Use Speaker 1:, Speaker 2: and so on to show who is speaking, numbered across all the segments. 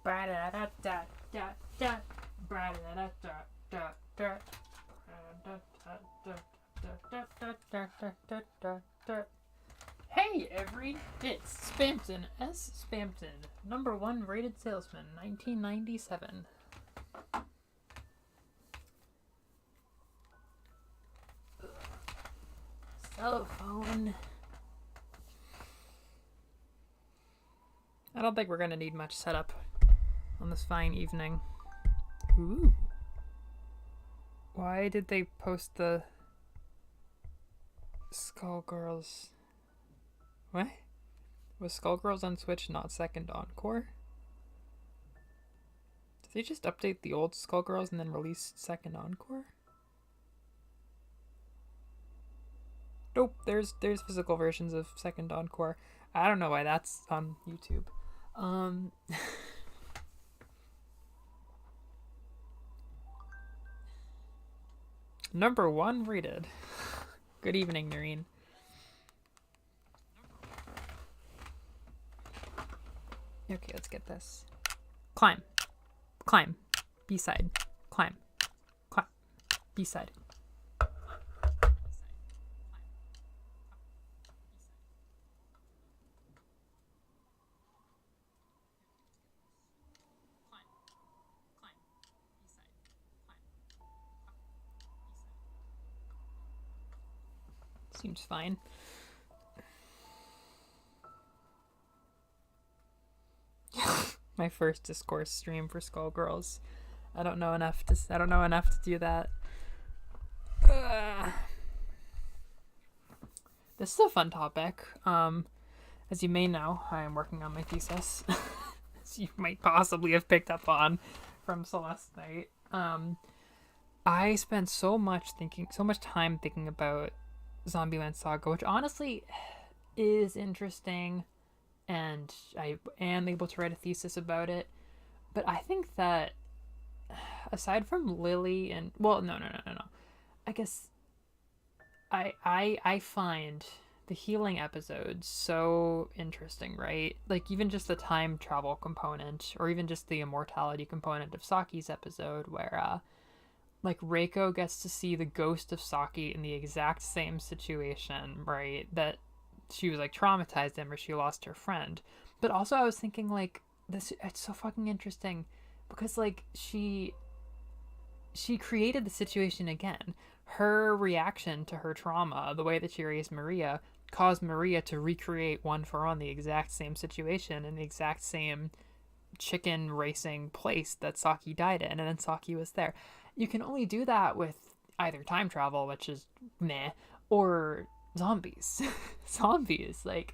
Speaker 1: Hey every, it's Spampton S. Spampton, #1 rated salesman, 1997. Cell phone. I don't think we're gonna need much setup on this fine evening. Ooh. Why did they post the Skullgirls? What? Was Skullgirls on Switch not second Encore? Did they just update the old Skullgirls and then release second Encore? Nope, there's physical versions of second Encore. I don't know why that's on YouTube. #1 rated. Good evening, Noreen. Okay, let's get this. Climb. Climb. B-side. Climb. Climb. B-side. Seems fine. My first discourse stream for Skullgirls. I don't know enough to do that. This is a fun topic. As you may know, I am working on my thesis. As you might possibly have picked up on from Celeste night. I spent so much time thinking about Zombieland Saga, which honestly is interesting, and I am able to write a thesis about it. But I think that aside from Lily and no. I guess I find the healing episodes so interesting, right? Like even just the time travel component, or even just the immortality component of Saki's episode, where like Reiko gets to see the ghost of Saki in the exact same situation, right? That she was like traumatized in, where she lost her friend. But also I was thinking like this, it's so fucking interesting because like she created the situation again. Her reaction to her trauma, the way that she raised Maria, caused Maria to recreate one for one the exact same situation in the exact same chicken racing place that Saki died in, and then Saki was there. You can only do that with either time travel, which is meh, or zombies. Zombies. Like,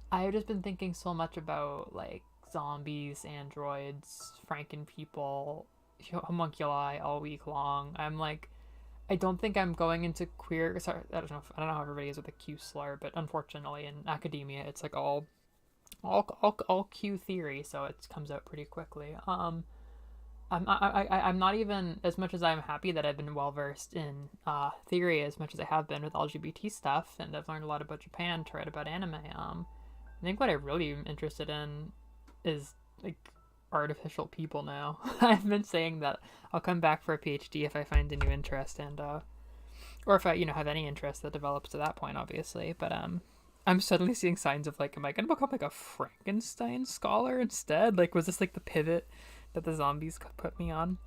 Speaker 1: I've just been thinking so much about, like, zombies, androids, Franken people, homunculi all week long. I'm like, I don't think I'm going into queer. Sorry, I don't know how everybody is with a Q slur, but unfortunately in academia, it's like all Q theory, so it comes out pretty quickly. I'm not even, as much as I'm happy that I've been well versed in theory as much as I have been with LGBT stuff, and I've learned a lot about Japan to write about anime. I think what I really am interested in is like artificial people now. I've been saying that I'll come back for a PhD if I find a new interest, and or if I have any interest that develops to that point, obviously. But I'm suddenly seeing signs of like, am I gonna become like a Frankenstein scholar instead? Like, was this like the pivot that the zombies put me on?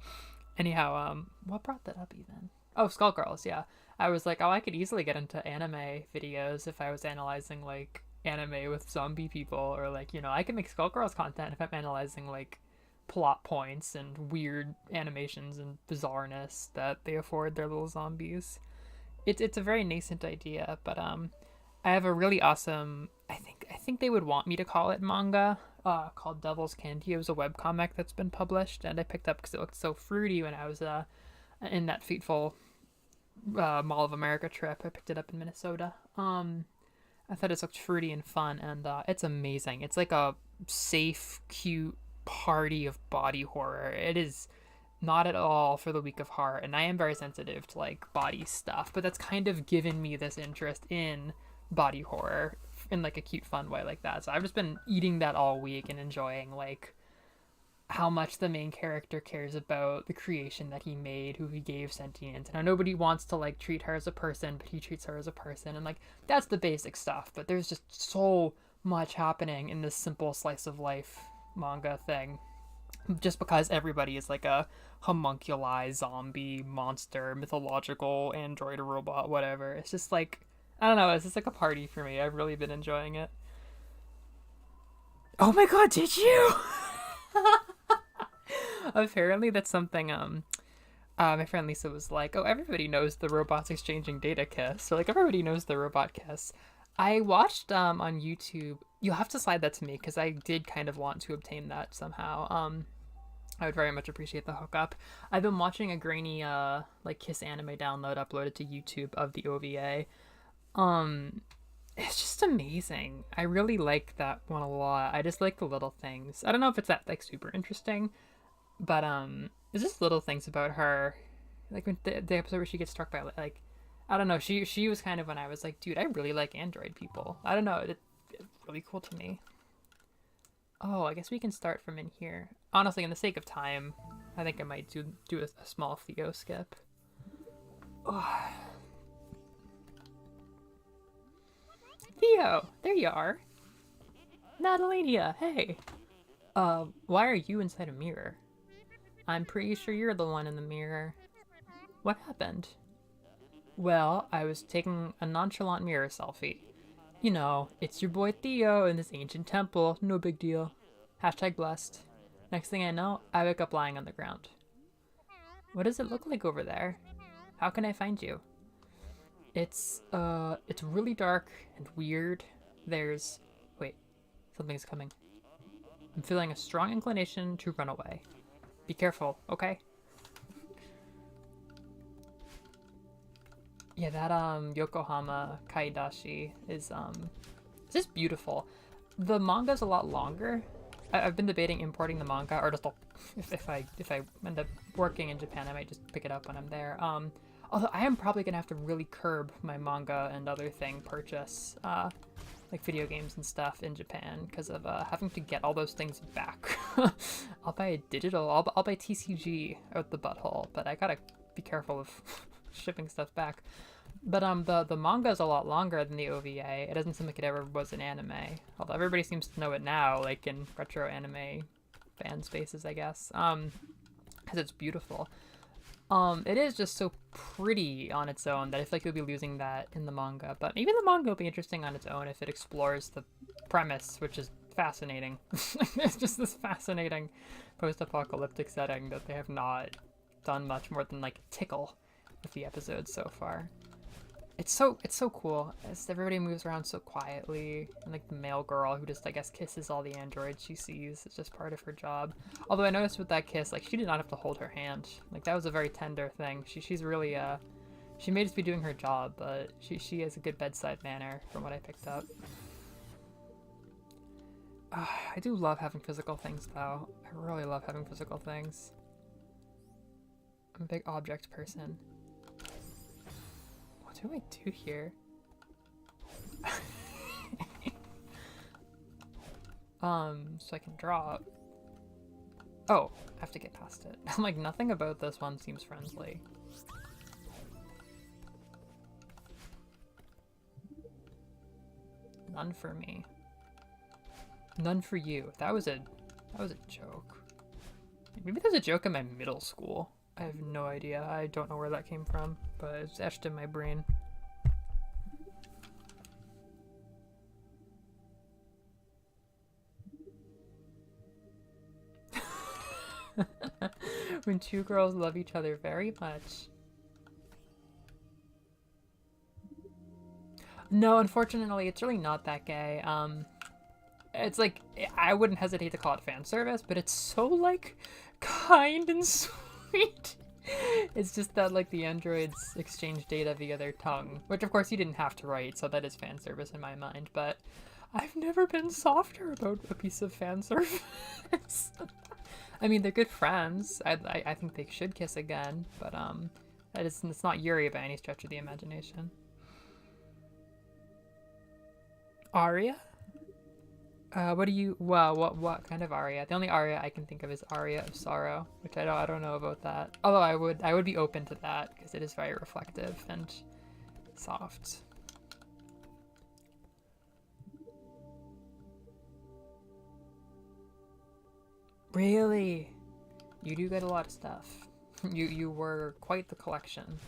Speaker 1: Anyhow, what brought that up even? Oh, Skullgirls, yeah. I was like, oh, I could easily get into anime videos if I was analyzing like anime with zombie people, or like, I can make Skullgirls content if I'm analyzing like plot points and weird animations and bizarreness that they afford their little zombies. It's a very nascent idea, but I have a really awesome, I think they would want me to call it manga, called Devil's Candy. It was a webcomic that's been published, and I picked up because it looked so fruity when I was in that fateful Mall of America trip. I picked it up in Minnesota. I thought it looked fruity and fun, and it's amazing. It's like a safe, cute party of body horror. It is not at all for the weak of heart, and I am very sensitive to like body stuff, but that's kind of given me this interest in body horror in like a cute fun way like that. So I've just been eating that all week and enjoying like how much the main character cares about the creation that he made, who he gave sentience, and how nobody wants to like treat her as a person, but he treats her as a person, and like that's the basic stuff. But there's just so much happening in this simple slice of life manga thing, just because everybody is like a homunculi, zombie, monster, mythological android or robot, whatever. It's just like, I don't know, it's just like a party for me. I've really been enjoying it. Oh my god, did you? Apparently that's something my friend Lisa was like, oh, everybody knows the robots exchanging data kiss. So like everybody knows the robot kiss. I watched on YouTube. You'll have to slide that to me because I did kind of want to obtain that somehow. I would very much appreciate the hookup. I've been watching a grainy like Kiss anime download uploaded to YouTube of the OVA. Um it's just amazing. I really like that one a lot. I just like the little things. I don't know if it's that like super interesting, but it's just little things about her. Like when the episode where she gets struck by like I don't know, she was kind of when I was like, dude, I really like android people. I don't know, it's really cool to me. Oh, I guess we can start from in here. Honestly, in the sake of time, I think I might do a small Theo skip. Oh. Theo, there you are. Natalania, hey. Why are you inside a mirror? I'm pretty sure you're the one in the mirror. What happened? Well, I was taking a nonchalant mirror selfie. You know, it's your boy Theo in this ancient temple, no big deal. Hashtag blessed. Next thing I know, I wake up lying on the ground. What does it look like over there? How can I find you? It's really dark and weird. Wait, something's coming. I'm feeling a strong inclination to run away. Be careful, okay? Yeah, that Yokohama Kaidashi is just beautiful. The manga's a lot longer. I've been debating importing the manga, or just if I end up working in Japan, I might just pick it up when I'm there. Although I am probably gonna have to really curb my manga and other thing purchase, like video games and stuff in Japan because of having to get all those things back. I'll buy a digital. I'll buy TCG out the butthole, but I gotta be careful of shipping stuff back. But the manga is a lot longer than the OVA. It doesn't seem like it ever was an anime, although everybody seems to know it now, like in retro anime fan spaces, I guess. Because it's beautiful. It is just so pretty on its own that I feel like you'll be losing that in the manga. But maybe the manga will be interesting on its own if it explores the premise, which is fascinating. It's just this fascinating post-apocalyptic setting that they have not done much more than like tickle with the episodes so far. It's so cool as everybody moves around so quietly, and like the male girl who just I guess kisses all the androids she sees. It's just part of her job. Although I noticed with that kiss, like she did not have to hold her hand. Like that was a very tender thing. She's really she may just be doing her job, but she has a good bedside manner from what I picked up. I do love having physical things though. I really love having physical things. I'm a big object person. What do I do here? So I can drop. Oh, I have to get past it. I'm like, nothing about this one seems friendly. None for me. None for you. That was a joke. Maybe there's a joke in my middle school. I have no idea. I don't know where that came from, but it's etched in my brain. When two girls love each other very much. No, unfortunately, it's really not that gay. It's like, I wouldn't hesitate to call it fan service, but it's so, like, kind and sweet. It's just that, like, the androids exchange data via their tongue, which, of course, you didn't have to write, so that is fan service in my mind, but I've never been softer about a piece of fan service. I mean, they're good friends. I think they should kiss again, but, it's not Yuri by any stretch of the imagination. Aria? What do you? Wow, what kind of aria? The only aria I can think of is aria of sorrow, which I don't know about that. Although I would be open to that because it is very reflective and soft. Really? You do get a lot of stuff. You were quite the collection.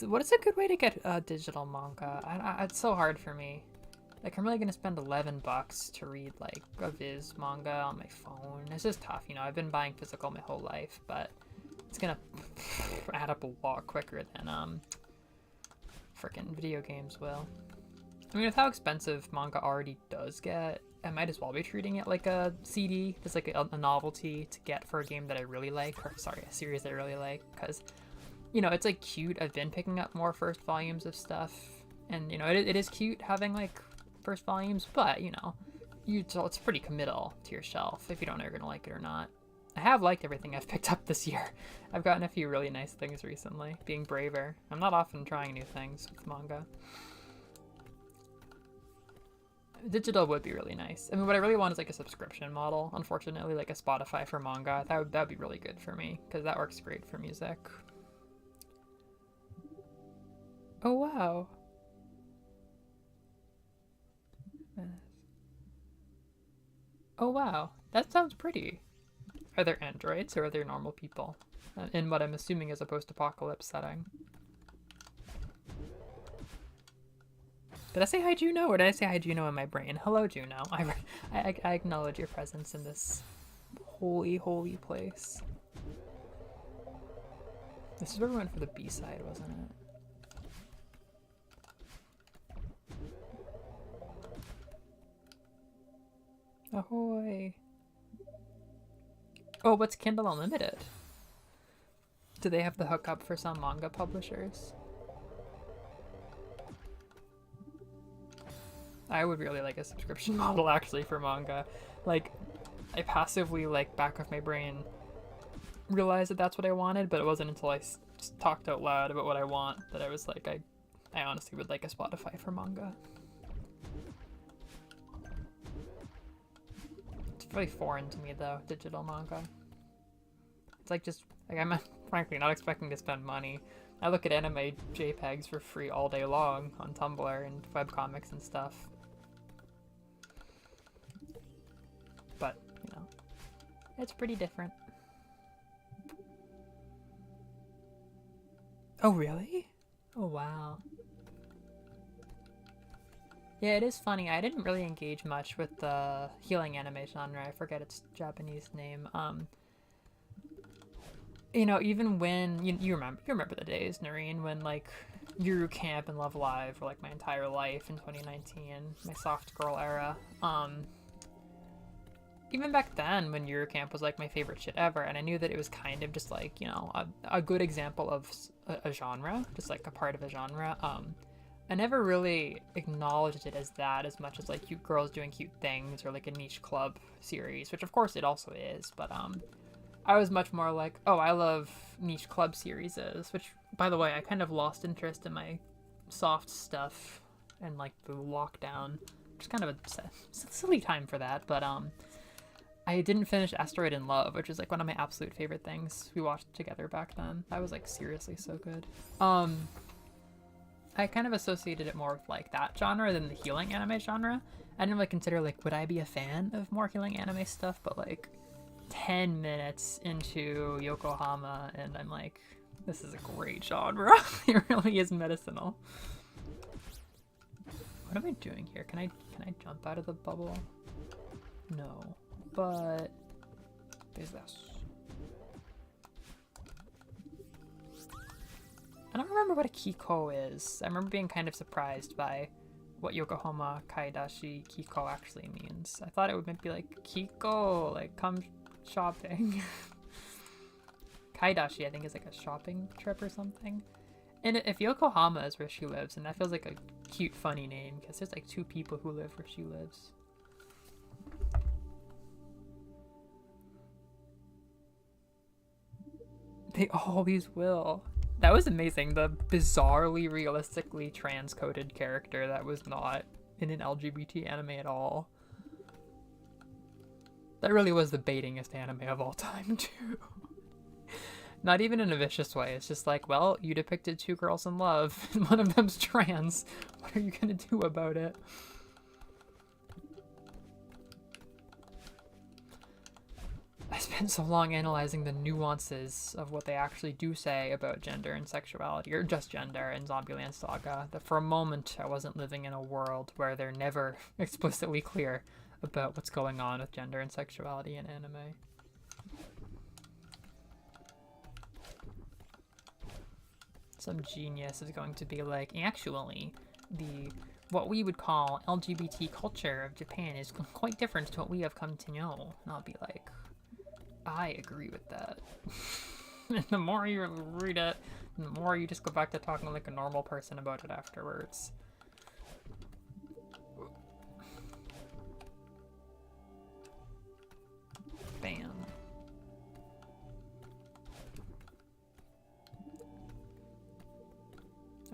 Speaker 1: What is a good way to get digital manga? It's so hard for me. Like, I'm really gonna spend $11 to read like a Viz manga on my phone. It's just tough, you know. I've been buying physical my whole life, but it's gonna add up a lot quicker than freaking video games will. I mean, with how expensive manga already does get, I might as well be treating it like a CD, just like a novelty to get for a game that I really like, or sorry, a series that I really like, because, you know, it's like cute. I've been picking up more first volumes of stuff, and, you know, it is cute having like first volumes, but, you know, it's pretty committal to your shelf if you don't know you're gonna like it or not. I have liked everything I've picked up this year. I've gotten a few really nice things recently, being braver. I'm not often trying new things with manga. Digital would be really nice. I mean, what I really want is like a subscription model, unfortunately, like a Spotify for manga. That would be really good for me, because that works great for music. Oh, wow. Oh, wow. That sounds pretty. Are there androids or are there normal people? In what I'm assuming is a post-apocalypse setting. Did I say hi, Juno, or did I say hi, Juno, in my brain? Hello, Juno. I acknowledge your presence in this holy, holy place. This is where we went for the B-side, wasn't it? Ahoy! Oh, what's Kindle Unlimited? Do they have the hookup for some manga publishers? I would really like a subscription model actually for manga. Like, I passively, like, back of my brain realized that that's what I wanted, but it wasn't until I talked out loud about what I want that I was like, I honestly would like a Spotify for manga. It's really foreign to me though, digital manga. It's like just, like, I'm frankly not expecting to spend money. I look at anime JPEGs for free all day long on Tumblr and webcomics and stuff. But, you know, it's pretty different. Oh, really? Oh, wow. Yeah, it is funny. I didn't really engage much with the healing anime genre. I forget its Japanese name. You know, even when you remember the days, Noreen, when like Yuru Camp and Love Live were like my entire life in 2019, my soft girl era. Even back then, when Yuru Camp was like my favorite shit ever, and I knew that it was kind of just like, you know, a good example of a genre, just like a part of a genre. I never really acknowledged it as that as much as like cute girls doing cute things or like a niche club series, which of course it also is, but I was much more like, oh, I love niche club series, which, by the way, I kind of lost interest in my soft stuff and like the lockdown, which is kind of a silly time for that, but I didn't finish Asteroid in Love, which is like one of my absolute favorite things we watched together back then. That was like seriously so good. I kind of associated it more with like that genre than the healing anime genre. I didn't really consider like, would I be a fan of more healing anime stuff, but like 10 minutes into Yokohama and I'm like, this is a great genre. It really is medicinal. What am I doing here? Can I jump out of the bubble? No. But there's this. I don't remember what a Kiko is. I remember being kind of surprised by what Yokohama Kaidashi Kiko actually means. I thought it would maybe be like Kiko, like come shopping. Kaidashi, I think, is like a shopping trip or something. And if Yokohama is where she lives, and that feels like a cute, funny name, because there's like 2 people who live where she lives. They always will. That was amazing. The bizarrely, realistically transcoded character that was not in an LGBT anime at all. That really was the baitingest anime of all time, too. Not even in a vicious way. It's just like, well, you depicted two girls in love, and one of them's trans. What are you gonna do about it? I spent so long analyzing the nuances of what they actually do say about gender and sexuality, or just gender in Zombieland Saga, that for a moment I wasn't living in a world where they're never explicitly clear about what's going on with gender and sexuality in anime. Some genius is going to be like, actually, what we would call LGBT culture of Japan is quite different to what we have come to know. And I'll be like, I agree with that. And the more you read it, the more you just go back to talking like a normal person about it afterwards. Bam.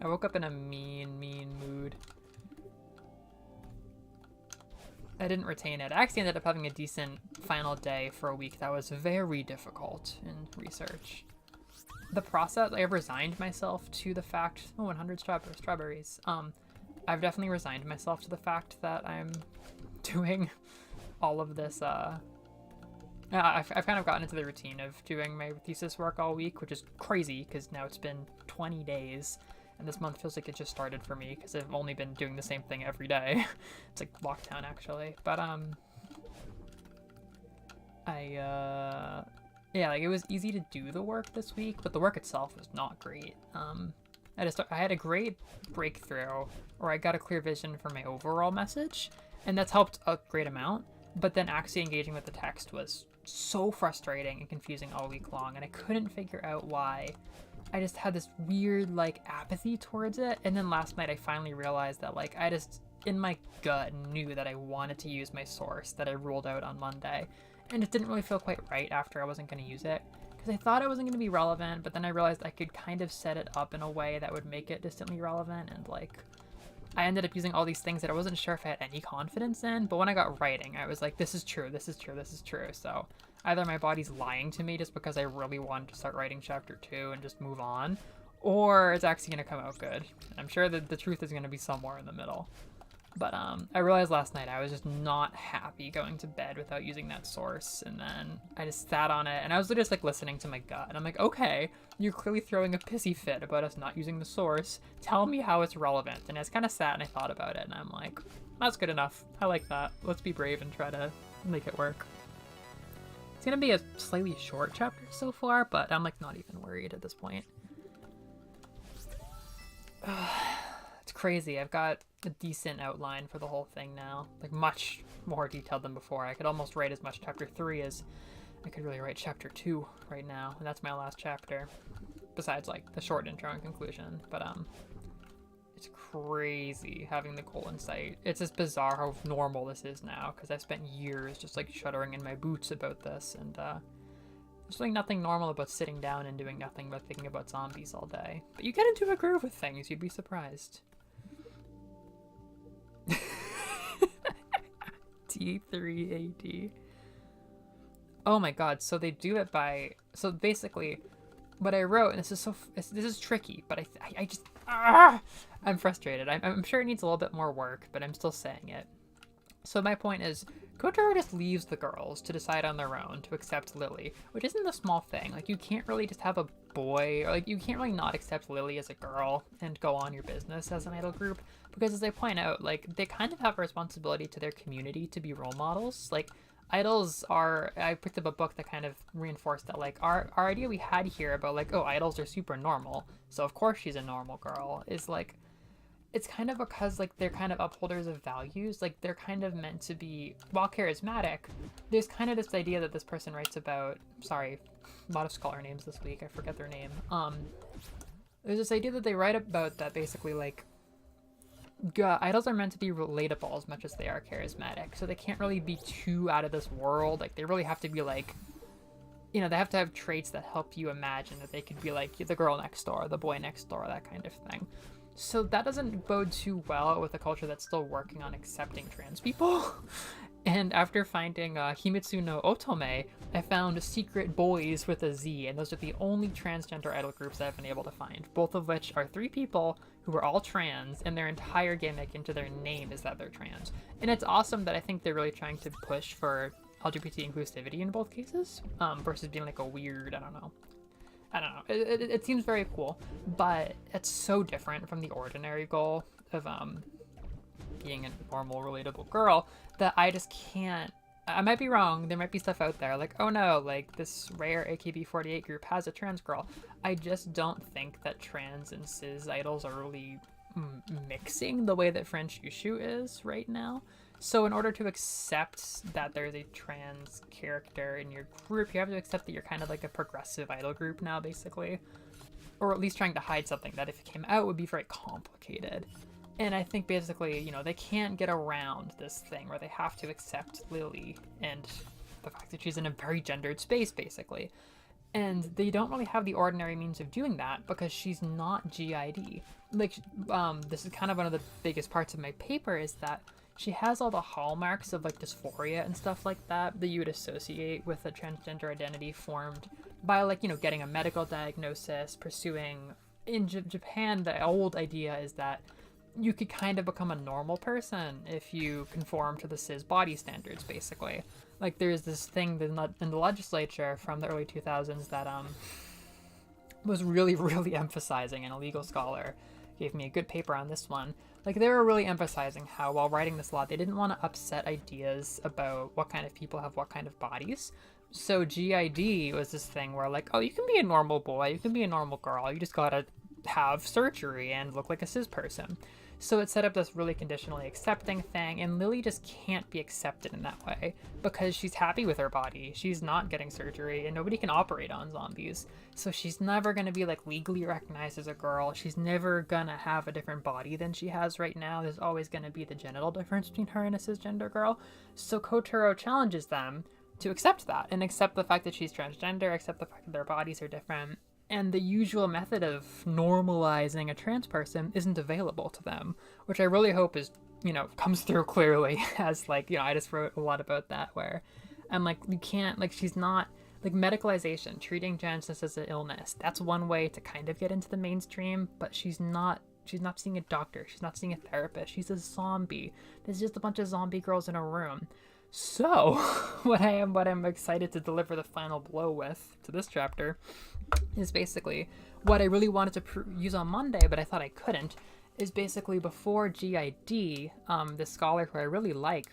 Speaker 1: I woke up in a mean mood. I didn't retain it. I actually ended up having a decent final day for a week that was very difficult in research. The process, I resigned myself to the fact, 100 strawberries. I've definitely resigned myself to the fact that I'm doing all of this, I've kind of gotten into the routine of doing my thesis work all week, which is crazy because now it's been 20 days. And this month feels like it just started for me because I've only been doing the same thing every day. It's like lockdown, actually. But, yeah, like it was easy to do the work this week, but the work itself was not great. I had a great breakthrough, or I got a clear vision for my overall message, and that's helped a great amount. But then actually engaging with the text was so frustrating and confusing all week long, and I couldn't figure out why. I just had this weird, like, apathy towards it, and then last night I finally realized that, like, I just, in my gut, knew that I wanted to use my source that I ruled out on Monday, and it didn't really feel quite right after I wasn't going to use it, because I thought it wasn't going to be relevant, but then I realized I could kind of set it up in a way that would make it distantly relevant, and, like, I ended up using all these things that I wasn't sure if I had any confidence in, but when I got writing, I was like, this is true, this is true, this is true, so either my body's lying to me just because I really wanted to start writing chapter 2 and just move on, or it's actually going to come out good. I'm sure that the truth is going to be somewhere in the middle. But I realized last night I was just not happy going to bed without using that source, and then I just sat on it, and I was just like listening to my gut, and I'm like, okay, you're clearly throwing a pissy fit about us not using the source. Tell me how it's relevant. And I just kind of sat and I thought about it, and I'm like, that's good enough. I like that. Let's be brave and try to make it work. It's gonna be a slightly short chapter so far, but I'm like not even worried at this point. It's crazy. I've got a decent outline for the whole thing now, like much more detailed than before. I could almost write as much chapter 3 as I could really write chapter 2 right now, and that's my last chapter, besides like the short intro and conclusion. But it's crazy having the goal in sight. It's just bizarre how normal this is now, because I've spent years just like shuddering in my boots about this, and there's like nothing normal about sitting down and doing nothing but thinking about zombies all day. But you get into a groove with things, you'd be surprised. T3AD. Oh my god, so they do it by, so basically what I wrote, and this is tricky, but I just I'm frustrated. I'm sure it needs a little bit more work, but I'm still saying it. So my point is, Kotaro just leaves the girls to decide on their own to accept Lily, which isn't a small thing. Like, you can't really just have a boy, or like, you can't really not accept Lily as a girl and go on your business as an idol group, because as I point out, like, they kind of have a responsibility to their community to be role models. Like, idols are, I picked up a book that kind of reinforced that, like, our idea we had here about, like, oh, idols are super normal, so of course she's a normal girl, is like, it's kind of because, like, they're kind of upholders of values. Like, they're kind of meant to be, while charismatic, there's kind of this idea that this person writes about, sorry, a lot of scholar names this week, I forget their name. There's this idea that they write about that basically, like, idols are meant to be relatable as much as they are charismatic, so they can't really be too out of this world. Like, they really have to be, like, you know, they have to have traits that help you imagine that they could be, like, the girl next door, the boy next door, that kind of thing. So that doesn't bode too well with a culture that's still working on accepting trans people. And after finding Himitsu no Otome, I found Secret Boys with a Z, and those are the only transgender idol groups I've been able to find, both of which are 3 people who are all trans, and their entire gimmick into their name is that they're trans. And it's awesome that I think they're really trying to push for LGBT inclusivity in both cases, versus being like a weird, I don't know. It seems very cool, but it's so different from the ordinary goal of being a normal, relatable girl that I just can't. I might be wrong. There might be stuff out there like, oh no, like this rare AKB48 group has a trans girl. I just don't think that trans and cis idols are really mixing the way that French Yushu is right now. So in order to accept that there's a trans character in your group, you have to accept that you're kind of like a progressive idol group now, basically. Or at least trying to hide something that if it came out would be very complicated. And I think basically, you know, they can't get around this thing where they have to accept Lily and the fact that she's in a very gendered space, basically. And they don't really have the ordinary means of doing that because she's not GID. Like, this is kind of one of the biggest parts of my paper is that she has all the hallmarks of like dysphoria and stuff like that that you would associate with a transgender identity formed by like, you know, getting a medical diagnosis, pursuing... In Japan, the old idea is that you could kind of become a normal person if you conform to the cis body standards, basically. Like, there's this thing in the legislature from the early 2000s that was really, really emphasizing, and a legal scholar gave me a good paper on this one. Like, they were really emphasizing how, while writing this law, they didn't want to upset ideas about what kind of people have what kind of bodies. So GID was this thing where, like, oh, you can be a normal boy, you can be a normal girl, you just gotta have surgery and look like a cis person. So it set up this really conditionally accepting thing, and Lily just can't be accepted in that way because she's happy with her body. She's not getting surgery, and nobody can operate on zombies. So she's never going to be like legally recognized as a girl. She's never going to have a different body than she has right now. There's always going to be the genital difference between her and a cisgender girl. So Kotaro challenges them to accept that and accept the fact that she's transgender, accept the fact that their bodies are different. And the usual method of normalizing a trans person isn't available to them, which I really hope is, you know, comes through clearly as, like, you know, I just wrote a lot about that where I'm like, you can't, like, she's not, like, medicalization, treating transness as an illness. That's one way to kind of get into the mainstream, but she's not seeing a doctor. She's not seeing a therapist. She's a zombie. There's just a bunch of zombie girls in a room. So what I'm excited to deliver the final blow with to this chapter is basically what I really wanted to use on Monday, but I thought I couldn't, is basically before GID, this scholar who I really like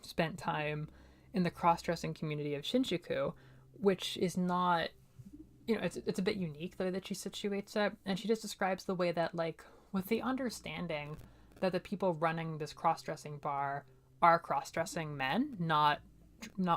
Speaker 1: spent time in the cross-dressing community of Shinjuku, which is not, you know, it's a bit unique the way that she situates it, and she just describes the way that, like, with the understanding that the people running this cross-dressing bar are cross-dressing men, not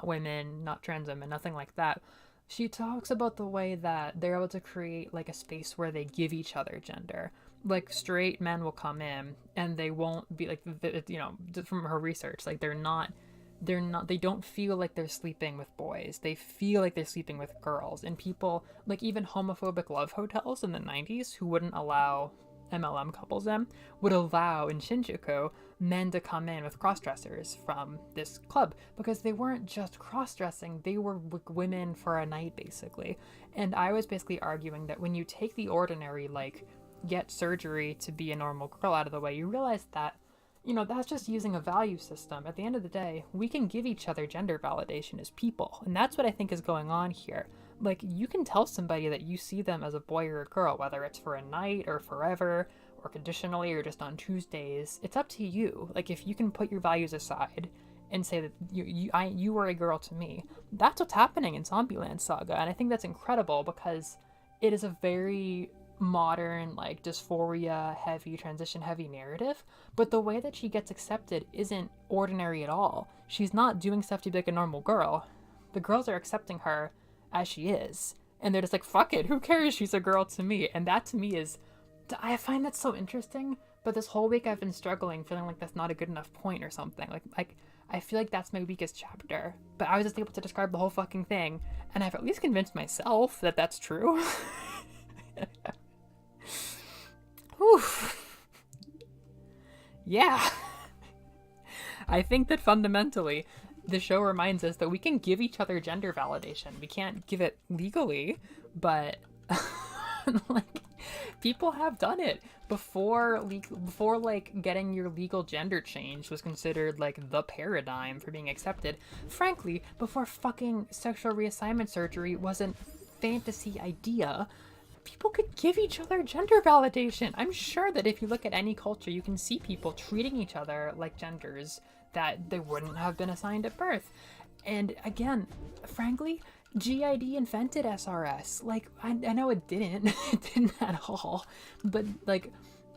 Speaker 1: women, not trans women, nothing like that. She talks about the way that they're able to create like a space where they give each other gender. Like, straight men will come in and they won't be like, you know, from her research, like they don't feel like they're sleeping with boys. They feel like they're sleeping with girls. And people, like even homophobic love hotels in the 90s who wouldn't allow MLM couples in, would allow in Shinjuku men to come in with cross-dressers from this club because they weren't just cross-dressing, they were women for a night, basically. And I was basically arguing that when you take the ordinary, like, get surgery to be a normal girl out of the way, you realize that, you know, that's just using a value system. At the end of the day, we can give each other gender validation as people, and that's what I think is going on here. Like, you can tell somebody that you see them as a boy or a girl, whether it's for a night or forever or conditionally or just on Tuesdays. It's up to you. Like, if you can put your values aside and say that you are a girl to me, that's what's happening in Zombieland Saga. And I think that's incredible because it is a very modern, like, dysphoria heavy, transition heavy narrative, but the way that she gets accepted isn't ordinary at all. She's not doing stuff to be like a normal girl. The girls are accepting her as she is, and they're just like, fuck it, who cares, she's a girl to me. And that to me is, I find that so interesting, but this whole week I've been struggling, feeling like that's not a good enough point or something. Like I feel like that's my weakest chapter, but I was just able to describe the whole fucking thing, and I've at least convinced myself that that's true. Whew. Yeah. I think that fundamentally, the show reminds us that we can give each other gender validation. We can't give it legally, but like people have done it before like getting your legal gender changed was considered like the paradigm for being accepted. Frankly, before fucking sexual reassignment surgery was a fantasy idea, people could give each other gender validation. I'm sure that if you look at any culture, you can see people treating each other like genders that they wouldn't have been assigned at birth. And again, frankly, GID invented SRS. Like, I know it didn't. It didn't at all. But, like,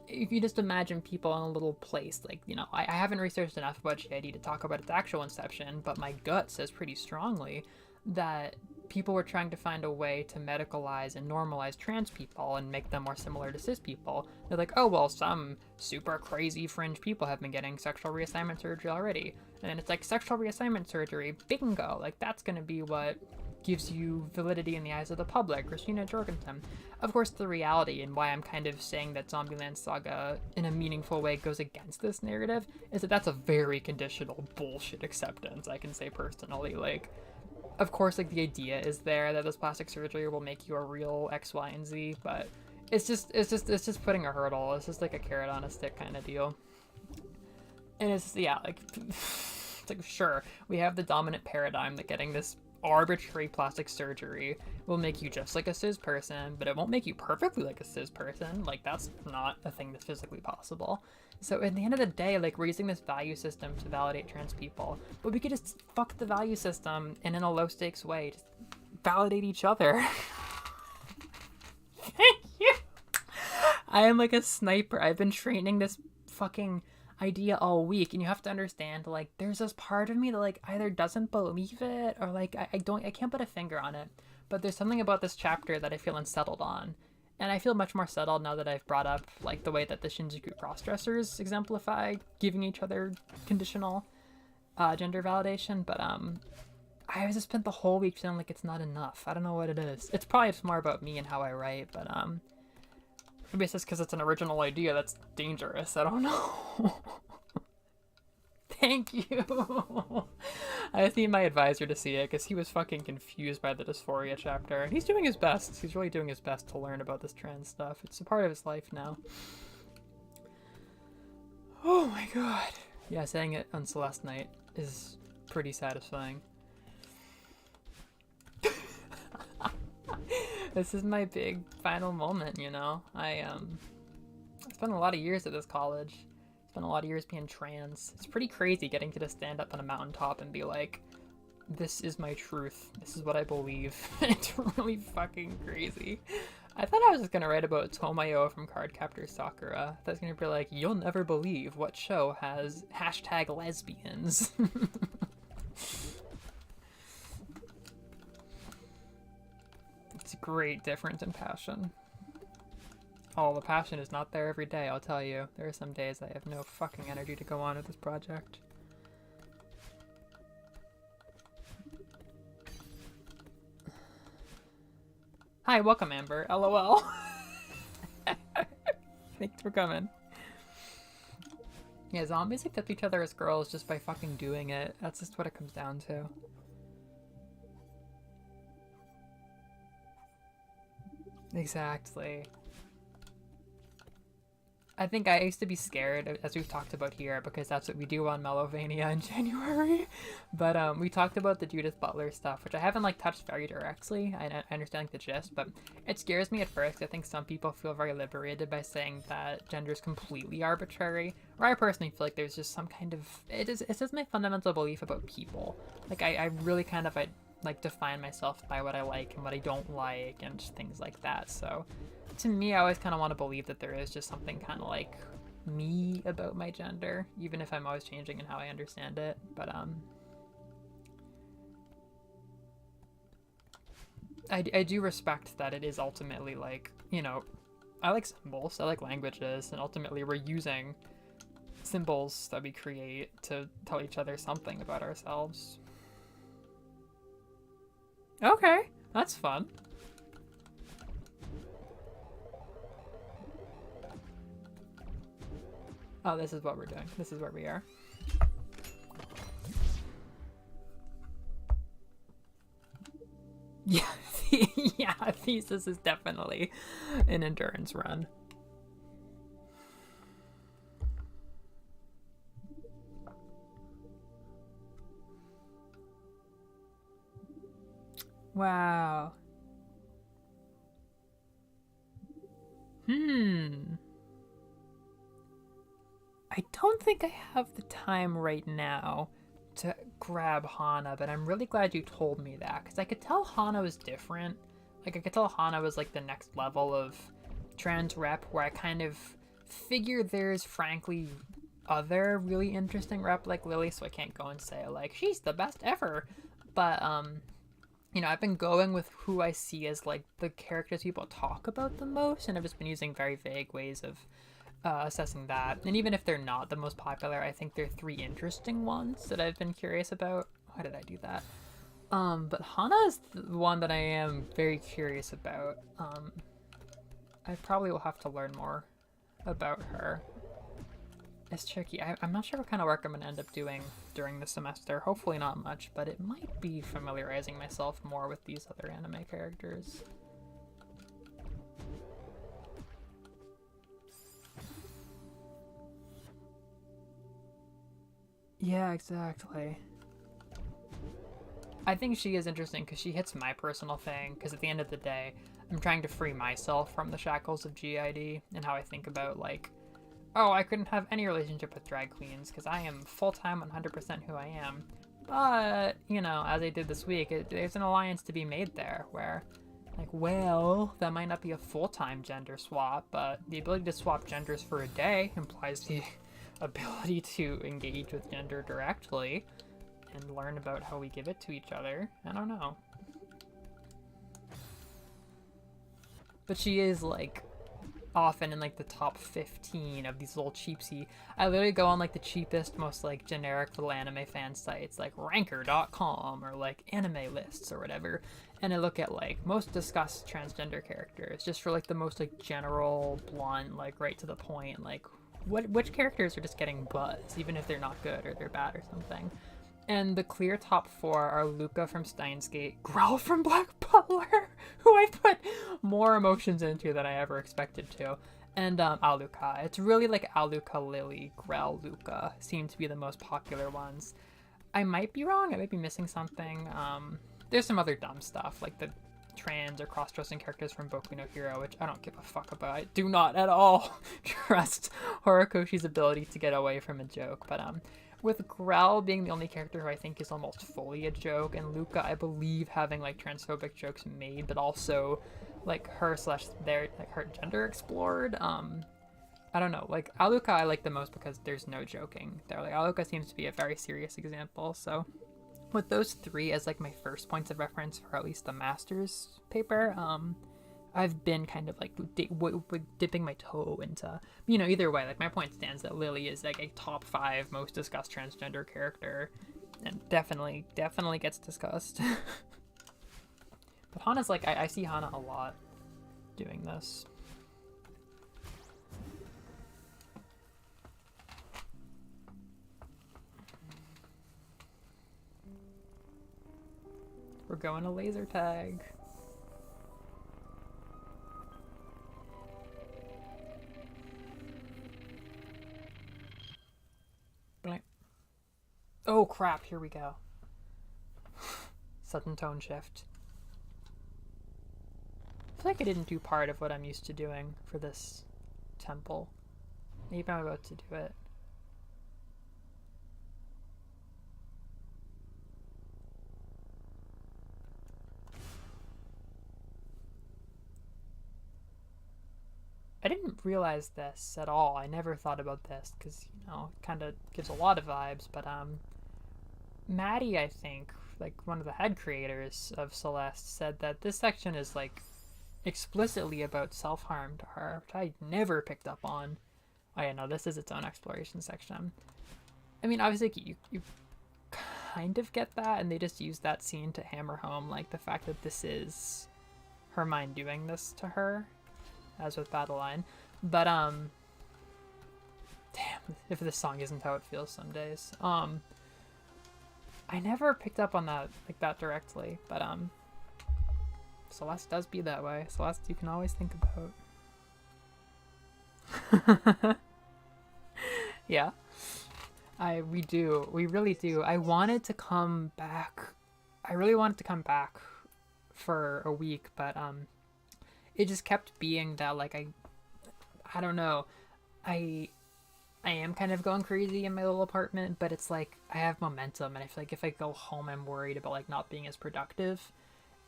Speaker 1: if you just imagine people in a little place, like, you know, I haven't researched enough about GID to talk about its actual inception, but my gut says pretty strongly that people were trying to find a way to medicalize and normalize trans people and make them more similar to cis people. They're like, oh, well, some super crazy fringe people have been getting sexual reassignment surgery already. And then it's like, sexual reassignment surgery, bingo, like that's gonna be what gives you validity in the eyes of the public. Christina Jorgensen. Of course, the reality and why I'm kind of saying that Zombieland Saga in a meaningful way goes against this narrative is that that's a very conditional bullshit acceptance, I can say personally. Like, of course, like the idea is there that this plastic surgery will make you a real X, Y, and Z, but it's just putting a hurdle. It's just like a carrot on a stick kind of deal. And it's, yeah, like, it's like, sure, we have the dominant paradigm that getting this arbitrary plastic surgery will make you just like a cis person, but it won't make you perfectly like a cis person. Like, that's not a thing that's physically possible. So at the end of the day, like, we're using this value system to validate trans people, but we could just fuck the value system and in a low stakes way just validate each other. Thank you. I am like a sniper. I've been training this fucking idea all week, and you have to understand, like, there's this part of me that like either doesn't believe it or like I can't put a finger on it, but there's something about this chapter that I feel unsettled on. And I feel much more settled now that I've brought up like the way that the Shinjuku crossdressers exemplify giving each other conditional gender validation. But I just spent the whole week feeling like it's not enough. I don't know what it is. It's probably just more about me and how I write, but maybe it's just because it's an original idea that's dangerous. I don't know. Thank you. I just need my advisor to see it because he was fucking confused by the dysphoria chapter. And he's doing his best. He's really doing his best to learn about this trans stuff. It's a part of his life now. Oh my god. Yeah, saying it on Celeste night is pretty satisfying. This is my big final moment, you know? I spent a lot of years at this college. Spent a lot of years being trans. It's pretty crazy getting to just stand up on a mountaintop and be like, this is my truth. This is what I believe. It's really fucking crazy. I thought I was just gonna write about Tomoyo from Cardcaptor Sakura. I thought I was gonna be like, you'll never believe what show has #lesbians. It's a great difference in passion. Oh, the passion is not there every day, I'll tell you. There are some days I have no fucking energy to go on with this project. Hi, welcome, Amber. LOL. Thanks for coming. Yeah, zombies accept each other as girls just by fucking doing it. That's just what it comes down to. Exactly. I think I used to be scared, as we've talked about here, because that's what we do on Melovania in January. But we talked about the Judith Butler stuff, which I haven't like touched very directly. I understand like the gist, but it scares me at first. I think some people feel very liberated by saying that gender is completely arbitrary. Or I personally feel like there's just some kind of it's just my fundamental belief about people. Like I really kind of like define myself by what I like and what I don't like and things like that. So to me, I always kind of want to believe that there is just something kind of like me about my gender, even if I'm always changing in how I understand it. But I do respect that it is ultimately like, you know, I like symbols, I like languages, and ultimately we're using symbols that we create to tell each other something about ourselves. Okay, that's fun. Oh, this is what we're doing. This is where we are. Yeah, yeah, Thesis is definitely an endurance run. Wow. I don't think I have the time right now to grab Hana, but I'm really glad you told me that, because I could tell Hana was different. Like, I could tell Hana was like the next level of trans rep, where I kind of figure there's frankly other really interesting rep like Lily, so I can't go and say like she's the best ever. But you know, I've been going with who I see as like the characters people talk about the most, and I've just been using very vague ways of assessing that. And even if they're not the most popular, I think they're three interesting ones that I've been curious about. Why did I do that? But Hana is the one that I am very curious about. I probably will have to learn more about her. It's tricky. I'm not sure what kind of work I'm going to end up doing during the semester. Hopefully not much, but it might be familiarizing myself more with these other anime characters. Yeah, exactly. I think she is interesting because she hits my personal thing, because at the end of the day, I'm trying to free myself from the shackles of GID and how I think about, like, oh, I couldn't have any relationship with drag queens because I am full-time 100% who I am. But, you know, as I did this week, there's an alliance to be made there where, like, well, that might not be a full-time gender swap, but the ability to swap genders for a day implies the ability to engage with gender directly and learn about how we give it to each other. I don't know. But she is, like, often in, like, the top 15 of these little cheapsy. I literally go on, like, the cheapest, most, like, generic little anime fan sites, like ranker.com or, like, anime lists or whatever, and I look at, like, most discussed transgender characters, just for, like, the most, like, general, blunt, like, right to the point, like, which characters are just getting buzz, even if they're not good or they're bad or something. And the clear top four are Luca from Steins Gate, Grell from Black Butler, who I put more emotions into than I ever expected to, and Aluka. It's really like Aluka, Lily, Grell, Luca seem to be the most popular ones. I might be wrong, I might be missing something. There's some other dumb stuff, like the trans or cross-dressing characters from Boku no Hero, which I don't give a fuck about. I do not at all trust Horikoshi's ability to get away from a joke, but with Grell being the only character who I think is almost fully a joke, and Luca, I believe, having like transphobic jokes made, but also like her / their like her gender explored. I don't know. Like Aluka, I like the most because there's no joking there. Like Aluka seems to be a very serious example. So with those three as like my first points of reference for at least the master's paper, I've been kind of like dipping my toe into, you know, either way, like my point stands that Lily is like a top 5 most discussed transgender character and definitely gets discussed. But Hana's like, I see Hana a lot doing this. We're going to laser tag. Oh crap, here we go. Sudden tone shift. I feel like I didn't do part of what I'm used to doing for this temple. Maybe I'm about to do it. I didn't realize this at all. I never thought about this because, you know, it kind of gives a lot of vibes, but Maddie, I think, like one of the head creators of Celeste, said that this section is like explicitly about self-harm to her, which I never picked up on. Oh yeah, no, this is its own exploration section. I mean, obviously you kind of get that, and they just use that scene to hammer home like the fact that this is her mind doing this to her, as with Battle Line. But damn, if this song isn't how it feels some days. I never picked up on that like that directly, but Celeste does be that way. Celeste, you can always think about. Yeah. We really do. I wanted to come back. I really wanted to come back for a week, but it just kept being that like I don't know. I am kind of going crazy in my little apartment, but it's like I have momentum, and I feel like if I go home I'm worried about like not being as productive.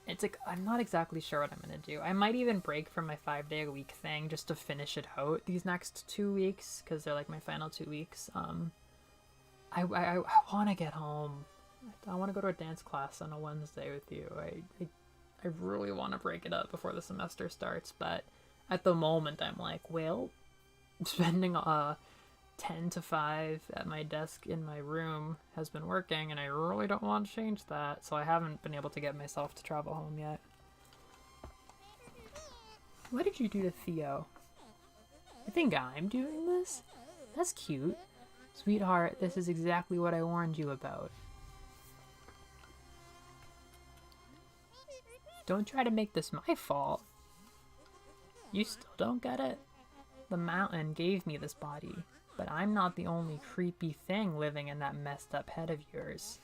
Speaker 1: It's like I'm not exactly sure what I'm gonna do. I might even break from my 5-day-a-week thing just to finish it out these next 2 weeks, because they're like my final 2 weeks. I want to get home. I want to go to a dance class on a Wednesday with you. I really want to break it up before the semester starts, but at the moment I'm like, well, spending 10 to 5 at my desk in my room has been working, and I really don't want to change that, so I haven't been able to get myself to travel home yet. What did you do to Theo? I think I'm doing this? That's cute. Sweetheart, this is exactly what I warned you about. Don't try to make this my fault. You still don't get it? The mountain gave me this body, but I'm not the only creepy thing living in that messed up head of yours.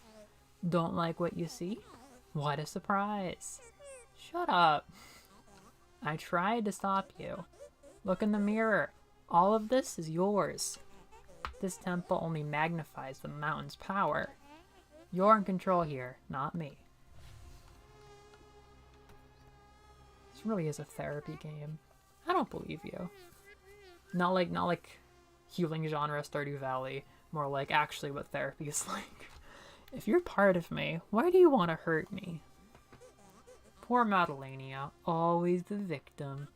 Speaker 1: Don't like what you see? What a surprise. Shut up. I tried to stop you. Look in the mirror. All of this is yours. This temple only magnifies the mountain's power. You're in control here, not me. This really is a therapy game. I don't believe you. Not like healing genre Stardew Valley, more like actually what therapy is like. If you're part of me, why do you want to hurt me? Poor Madalenia, always the victim.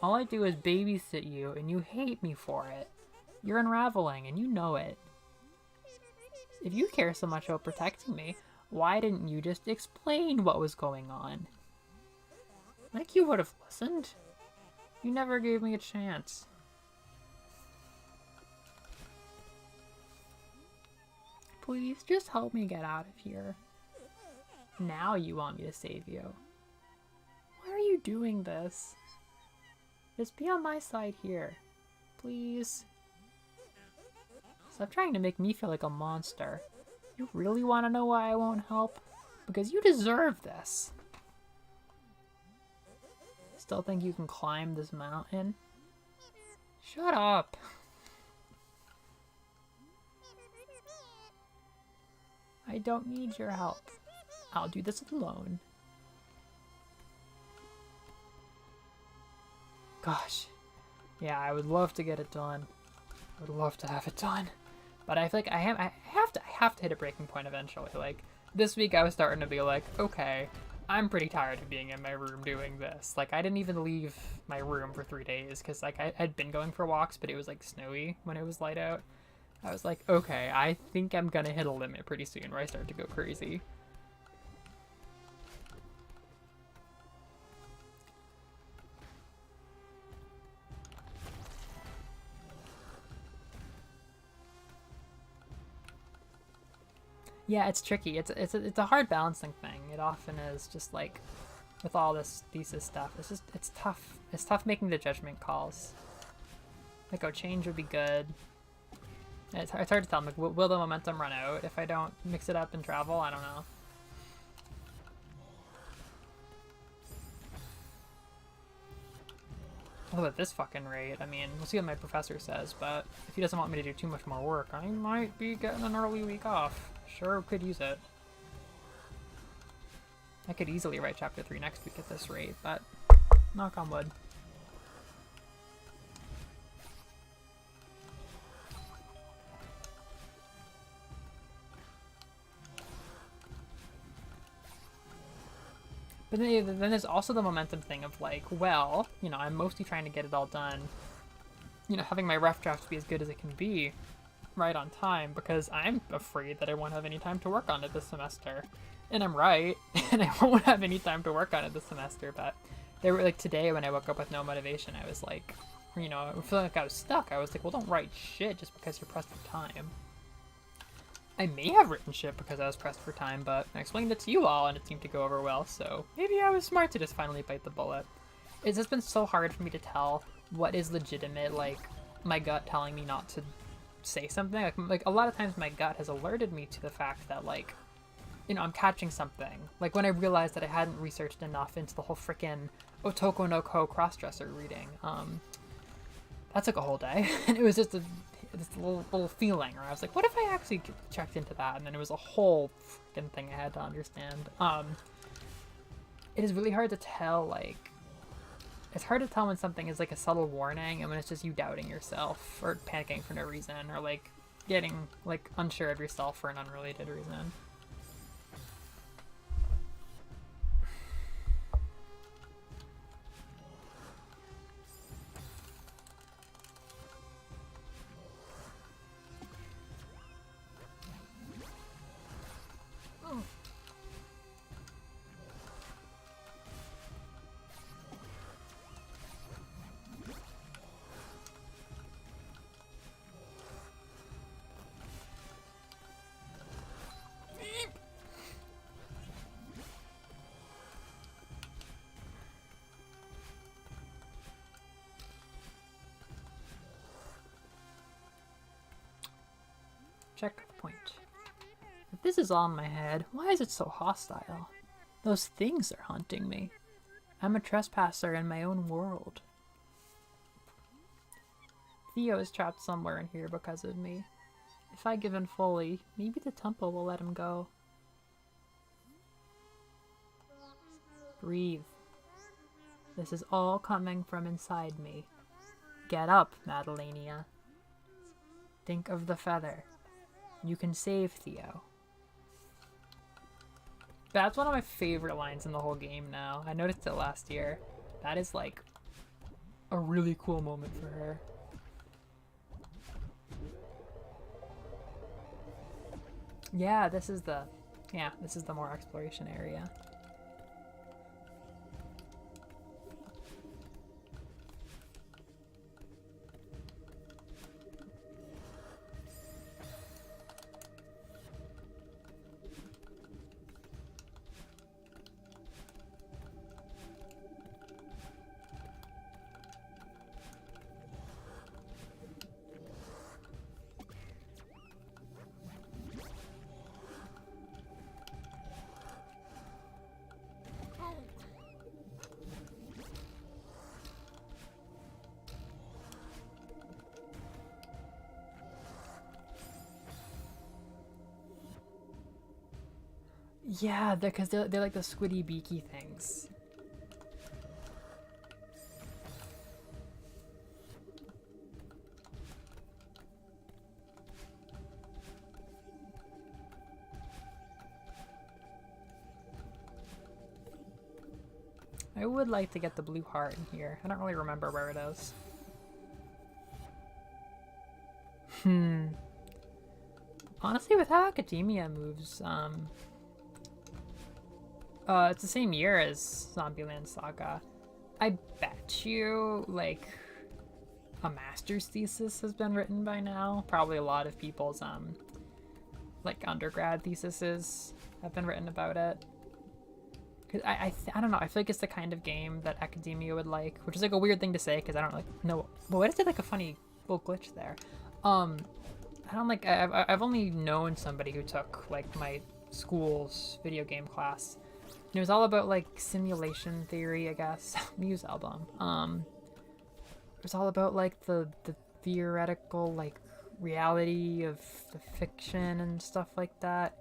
Speaker 1: All I do is babysit you, and you hate me for it. You're unraveling, and you know it. If you care so much about protecting me, why didn't you just explain what was going on? Like you would have listened. You never gave me a chance. Please, just help me get out of here. Now you want me to save you. Why are you doing this? Just be on my side here. Please. Stop trying to make me feel like a monster. You really want to know why I won't help? Because you deserve this. Still think you can climb this mountain? Shut up. I don't need your help. I'll do this alone. Gosh. Yeah, I would love to get it done. I would love to have it done. But I feel like I have to hit a breaking point eventually. Like, this week I was starting to be like, okay, I'm pretty tired of being in my room doing this. Like, I didn't even leave my room for 3 days because, like, I'd been going for walks, but it was, like, snowy when it was light out. I was like, okay, I think I'm gonna hit a limit pretty soon where I start to go crazy. Yeah, it's tricky. It's a hard balancing thing. It often is, just like with all this thesis stuff. It's tough. It's tough making the judgment calls. Like, oh, change would be good. It's hard to tell. I'm like, will the momentum run out if I don't mix it up and travel? I don't know. Although at this fucking rate, I mean, we'll see what my professor says, but if he doesn't want me to do too much more work, I might be getting an early week off. Sure could use it. I could easily write chapter 3 next week at this rate, but knock on wood. But then there's also the momentum thing of like, well, you know, I'm mostly trying to get it all done, you know, having my rough draft be as good as it can be right on time, because I'm afraid that I won't have any time to work on it this semester. And I'm right, and I won't have any time to work on it this semester, but they were like, today when I woke up with no motivation, I was like, you know, feeling like I was stuck. I was like, well, don't write shit just because you're pressed for time. I may have written shit because I was pressed for time, but I explained it to you all and it seemed to go over well, so maybe I was smart to just finally bite the bullet. It's just been so hard for me to tell what is legitimate, like, my gut telling me not to say something. Like a lot of times my gut has alerted me to the fact that, like, you know, I'm catching something. Like when I realized that I hadn't researched enough into the whole frickin' Otoko no Ko crossdresser reading. That took a whole day, and it was just this little feeling where I was like, what if I actually checked into that? And then it was a whole freaking thing I had to understand. It is really hard to tell, like, it's hard to tell when something is like a subtle warning and when it's just you doubting yourself or panicking for no reason or like getting like unsure of yourself for an unrelated reason. Checkpoint. If this is all in my head, why is it so hostile? Those things are haunting me. I'm a trespasser in my own world. Theo is trapped somewhere in here because of me. If I give in fully, maybe the temple will let him go. Breathe. This is all coming from inside me. Get up, Madalenia. Think of the feather. You can save Theo. That's one of my favorite lines in the whole game now. I noticed it last year. That is like a really cool moment for her. Yeah, this is the more exploration area. Yeah, because they're like the squiddy beaky things. I would like to get the blue heart in here. I don't really remember where it is. Honestly, with how Academia moves, it's the same year as Zombieland Saga. I bet you, like, a master's thesis has been written by now. Probably a lot of people's, like, undergrad theses have been written about it. Cause I don't know, I feel like it's the kind of game that Academia would like, which is like a weird thing to say because I don't like know. But what is it, like a funny little glitch there? I don't like. I've only known somebody who took like my school's video game class. And it was all about like simulation theory, I guess. Muse album. It was all about like the theoretical like reality of the fiction and stuff like that.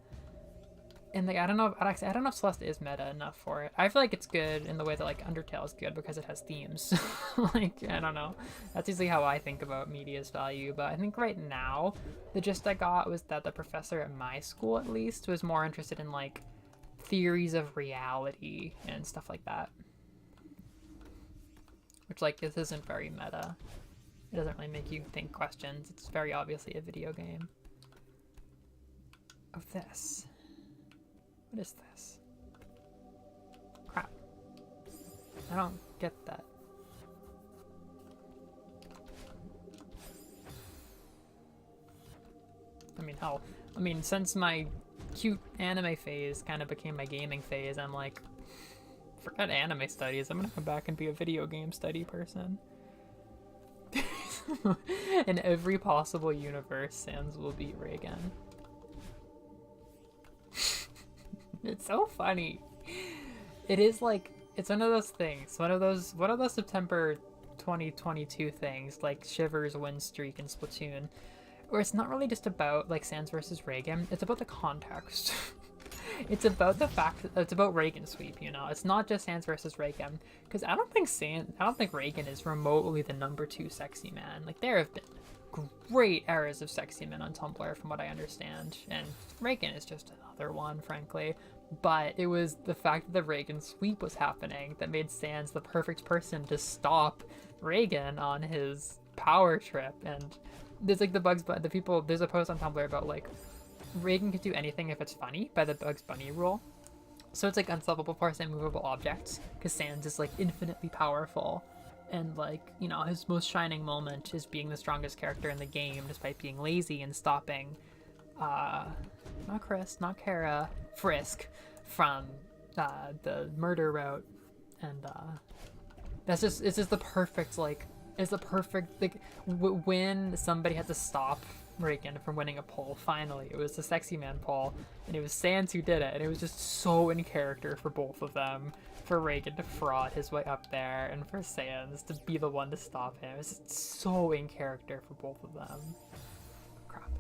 Speaker 1: And like I don't know if Celeste is meta enough for it. I feel like it's good in the way that like Undertale is good because it has themes. Like I don't know. That's usually how I think about media's value. But I think right now the gist I got was that the professor at my school at least was more interested in like theories of reality and stuff like that. Which like this isn't very meta. It doesn't really make you think questions. It's very obviously a video game. Of this. What is this? Crap. I don't get that. mean, hell, I mean, since my cute anime phase kind of became my gaming phase, I'm like, forget anime studies, I'm gonna come back and be a video game study person. In every possible universe, Sans will beat Reagan. It's so funny. It is like, it's one of those things, one of those September 2022 things, like Shiver's win streak in Splatoon, where it's not really just about like Sans versus Reagan, it's about the context. It's about the fact that it's about Reagan sweep, you know. It's not just Sans versus Reagan, because I don't think Reagan is remotely the #2 sexy man. Like, there have been great eras of sexy men on Tumblr, from what I understand, and Reagan is just another one, frankly. But it was the fact that the Reagan sweep was happening that made Sans the perfect person to stop Reagan on his power trip. And there's like there's a post on Tumblr about like Reagan can do anything if it's funny by the Bugs Bunny rule. So it's like unstoppable force and movable objects, because Sans is like infinitely powerful, and like, you know, his most shining moment is being the strongest character in the game despite being lazy and stopping not Chris, not Kara, Frisk from the murder route. And it's just the perfect like when somebody had to stop Reagan from winning a poll, finally it was the sexy man poll, and it was Sans who did it, and it was just so in character for both of them, for Reagan to fraud his way up there and for Sans to be the one to stop him. It was just so in character for both of them. Crap.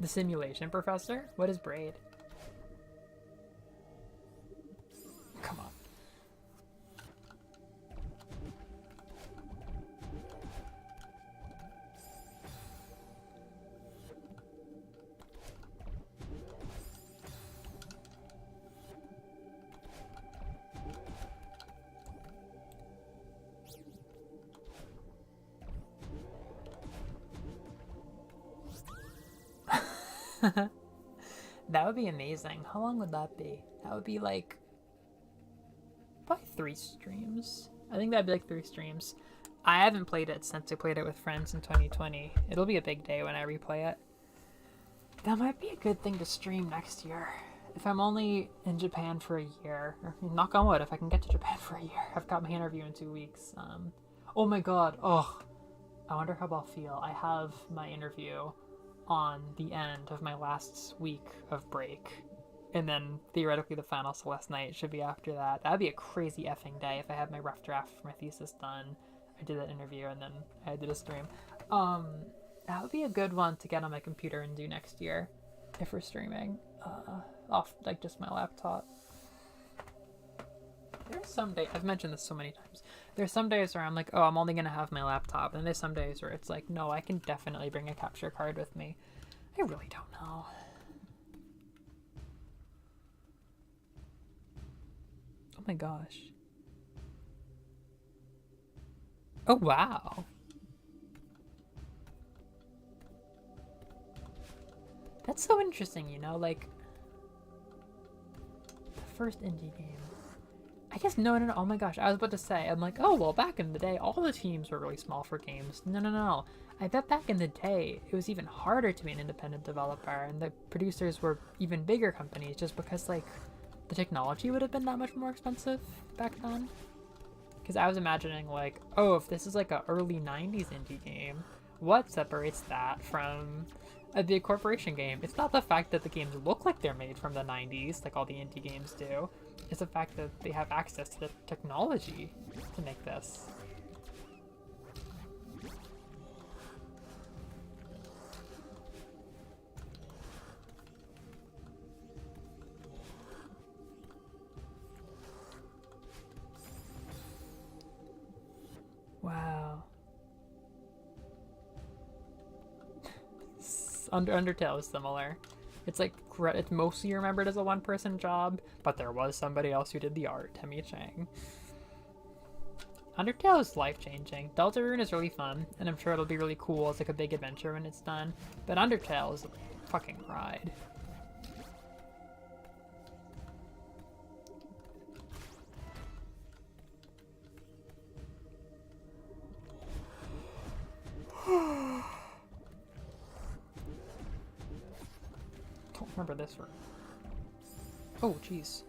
Speaker 1: The simulation professor? What is Braid? Come on. That would be amazing. How long would that be? That would be like probably 3 streams. I think that'd be like 3 streams. I haven't played it since I played it with friends in 2020. It'll be a big day when I replay it. That might be a good thing to stream next year. If I'm only in Japan for a year, or knock on wood, if I can get to Japan for a year. I've got my interview in 2 weeks. Oh my god. Oh, I wonder how I'll feel. I have my interview on the end of my last week of break, and then theoretically the final Celeste night should be after that. That'd be a crazy effing day if I had my rough draft for my thesis done. I did that interview and then I did a stream. That would be a good one to get on my computer and do next year if we're streaming off like just my laptop. There's some days, I've mentioned this so many times, there's some days where I'm like, oh, I'm only gonna have my laptop, and there's some days where it's like, no, I can definitely bring a capture card with me. I really don't know. Oh my gosh. Oh wow. That's so interesting, you know, like the first indie game. I guess no, oh my gosh, I was about to say, I'm like, oh, well, back in the day, all the teams were really small for games. No. I bet back in the day, it was even harder to be an independent developer, and the producers were even bigger companies, just because, like, the technology would have been that much more expensive back then. Because I was imagining, like, oh, if this is, like, a early 90s indie game, what separates that from a big corporation game? It's not the fact that the games look like they're made from the 90s, like all the indie games do. It's the fact that they have access to the technology to make this. Wow. Undertale is similar. It's like, it's mostly remembered as a one-person job, but there was somebody else who did the art, Temmie Chang. Undertale is life-changing. Deltarune is really fun, and I'm sure it'll be really cool as like a big adventure when it's done, but Undertale is a fucking ride. Remember this room. Oh, jeez.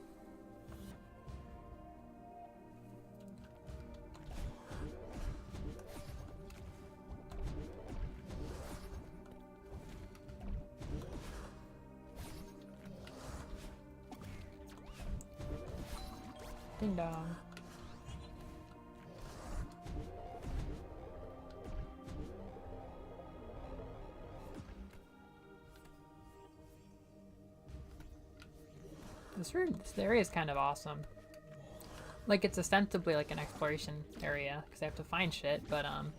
Speaker 1: Ding dong. This area is kind of awesome. Like, it's ostensibly like an exploration area because I have to find shit, but I'm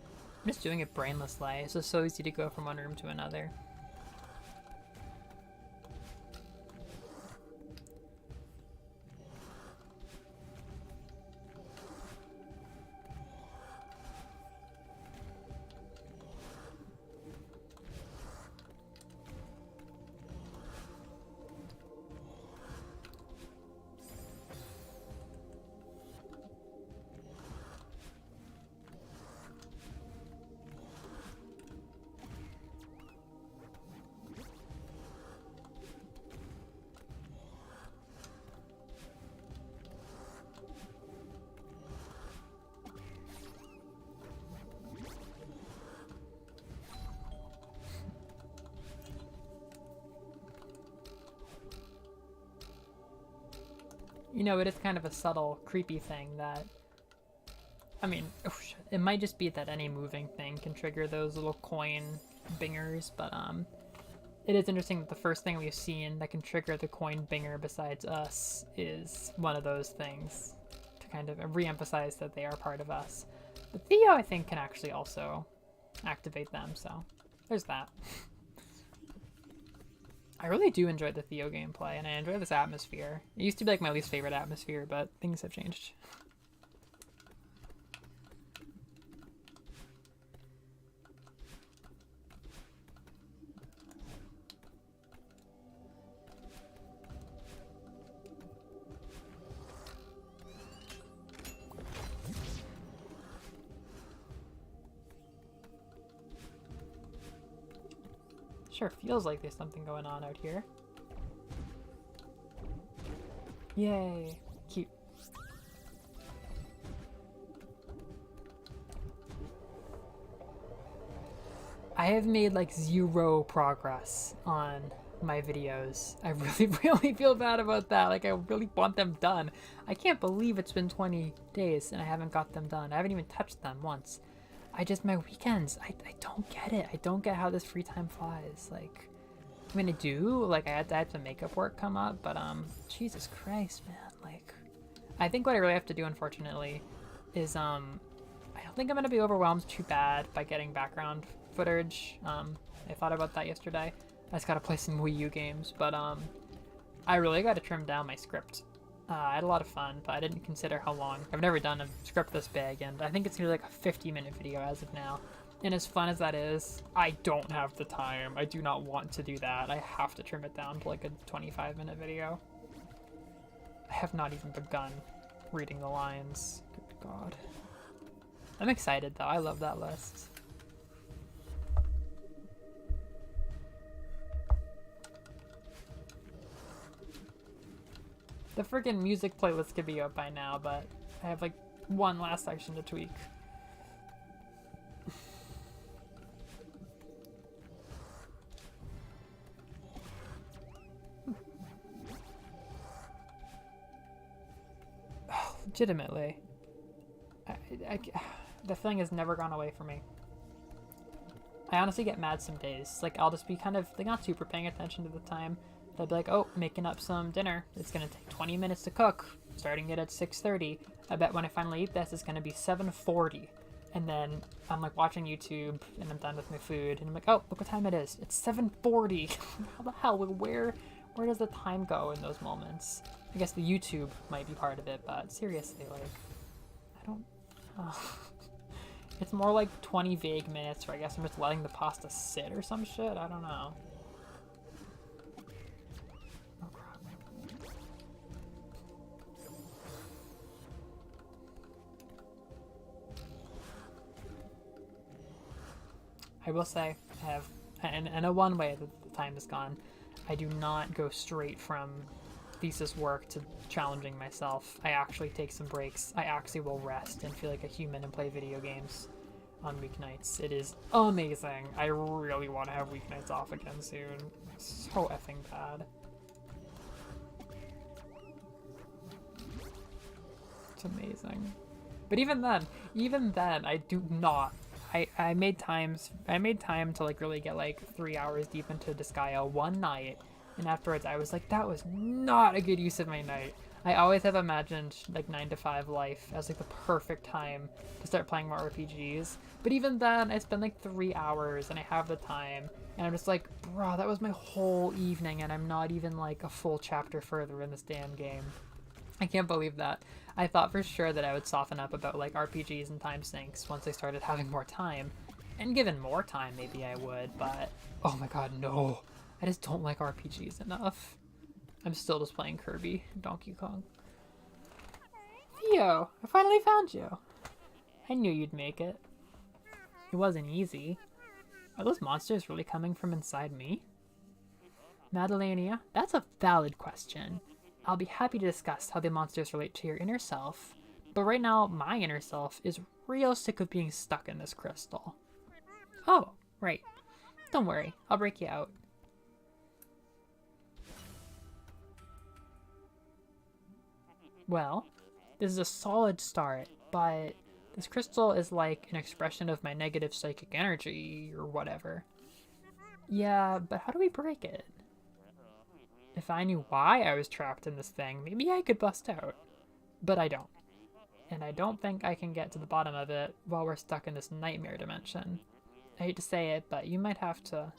Speaker 1: just doing it brainlessly. It's just so easy to go from one room to another. You know, it is kind of a subtle, creepy thing that, I mean, it might just be that any moving thing can trigger those little coin bingers, but it is interesting that the first thing we've seen that can trigger the coin binger besides us is one of those things to kind of re-emphasize that they are part of us. But Theo, I think, can actually also activate them, so there's that. I really do enjoy the Theo gameplay, and I enjoy this atmosphere. It used to be like my least favorite atmosphere, but things have changed. Sure feels like there's something going on out here. Yay! Cute. I have made like 0 progress on my videos. I really feel bad about that. Like, I really want them done. I can't believe it's been 20 days and I haven't got them done. I haven't even touched them once. My weekends, I don't get it. I don't get how this free time flies. Like, I mean, I do. Like, I had some makeup work come up, but, Jesus Christ, man. Like, I think what I really have to do, unfortunately, is, I don't think I'm going to be overwhelmed too bad by getting background footage. I thought about that yesterday. I just got to play some Wii U games, but, I really got to trim down my script. I had a lot of fun, but I didn't consider how long. I've never done a script this big, and I think it's going to be like a 50-minute video as of now. And as fun as that is, I don't have the time. I do not want to do that. I have to trim it down to like a 25-minute video. I have not even begun reading the lines. Good God. I'm excited, though. I love that list. The freaking music playlist could be up by now, but I have like one last section to tweak. Legitimately. The thing has never gone away from me. I honestly get mad some days. Like, I'll just be kind of, like, not super paying attention to the time. I'll be like, oh, making up some dinner. It's going to take 20 minutes to cook, starting it at 6:30. I bet when I finally eat this, it's going to be 7:40. And then I'm, like, watching YouTube, and I'm done with my food. And I'm like, oh, look what time it is. It's 7:40. How the hell? Where does the time go in those moments? I guess the YouTube might be part of it, but seriously, like, I don't... It's more like 20 vague minutes where I guess I'm just letting the pasta sit or some shit. I don't know. Oh, crap. I will say, I have, in a one way that the time is gone, I do not go straight from thesis work to challenging myself. I actually take some breaks. I actually will rest and feel like a human and play video games on weeknights. It is amazing. I really want to have weeknights off again soon. So effing bad. It's amazing. But even then, I do not. I made time to like really get like 3 hours deep into Disgaea one night, and afterwards I was like, that was not a good use of my night. I always have imagined like 9 to 5 life as like the perfect time to start playing more RPGs. But even then, I spend like 3 hours and I have the time, and I'm just like, bro, that was my whole evening, and I'm not even like a full chapter further in this damn game. I can't believe that. I thought for sure that I would soften up about like RPGs and time sinks once I started having more time. And given more time, maybe I would, but oh my god, no. I just don't like RPGs enough. I'm still just playing Kirby and Donkey Kong. Theo, I finally found you. I knew you'd make it. It wasn't easy. Are those monsters really coming from inside me? Madalenia, that's a valid question. I'll be happy to discuss how the monsters relate to your inner self, but right now, my inner self is real sick of being stuck in this crystal. Oh, right. Don't worry, I'll break you out. Well, this is a solid start, but this crystal is like an expression of my negative psychic energy, or whatever. Yeah, but how do we break it? If I knew why I was trapped in this thing, maybe I could bust out. But I don't. And I don't think I can get to the bottom of it while we're stuck in this nightmare dimension. I hate to say it, but you might have to...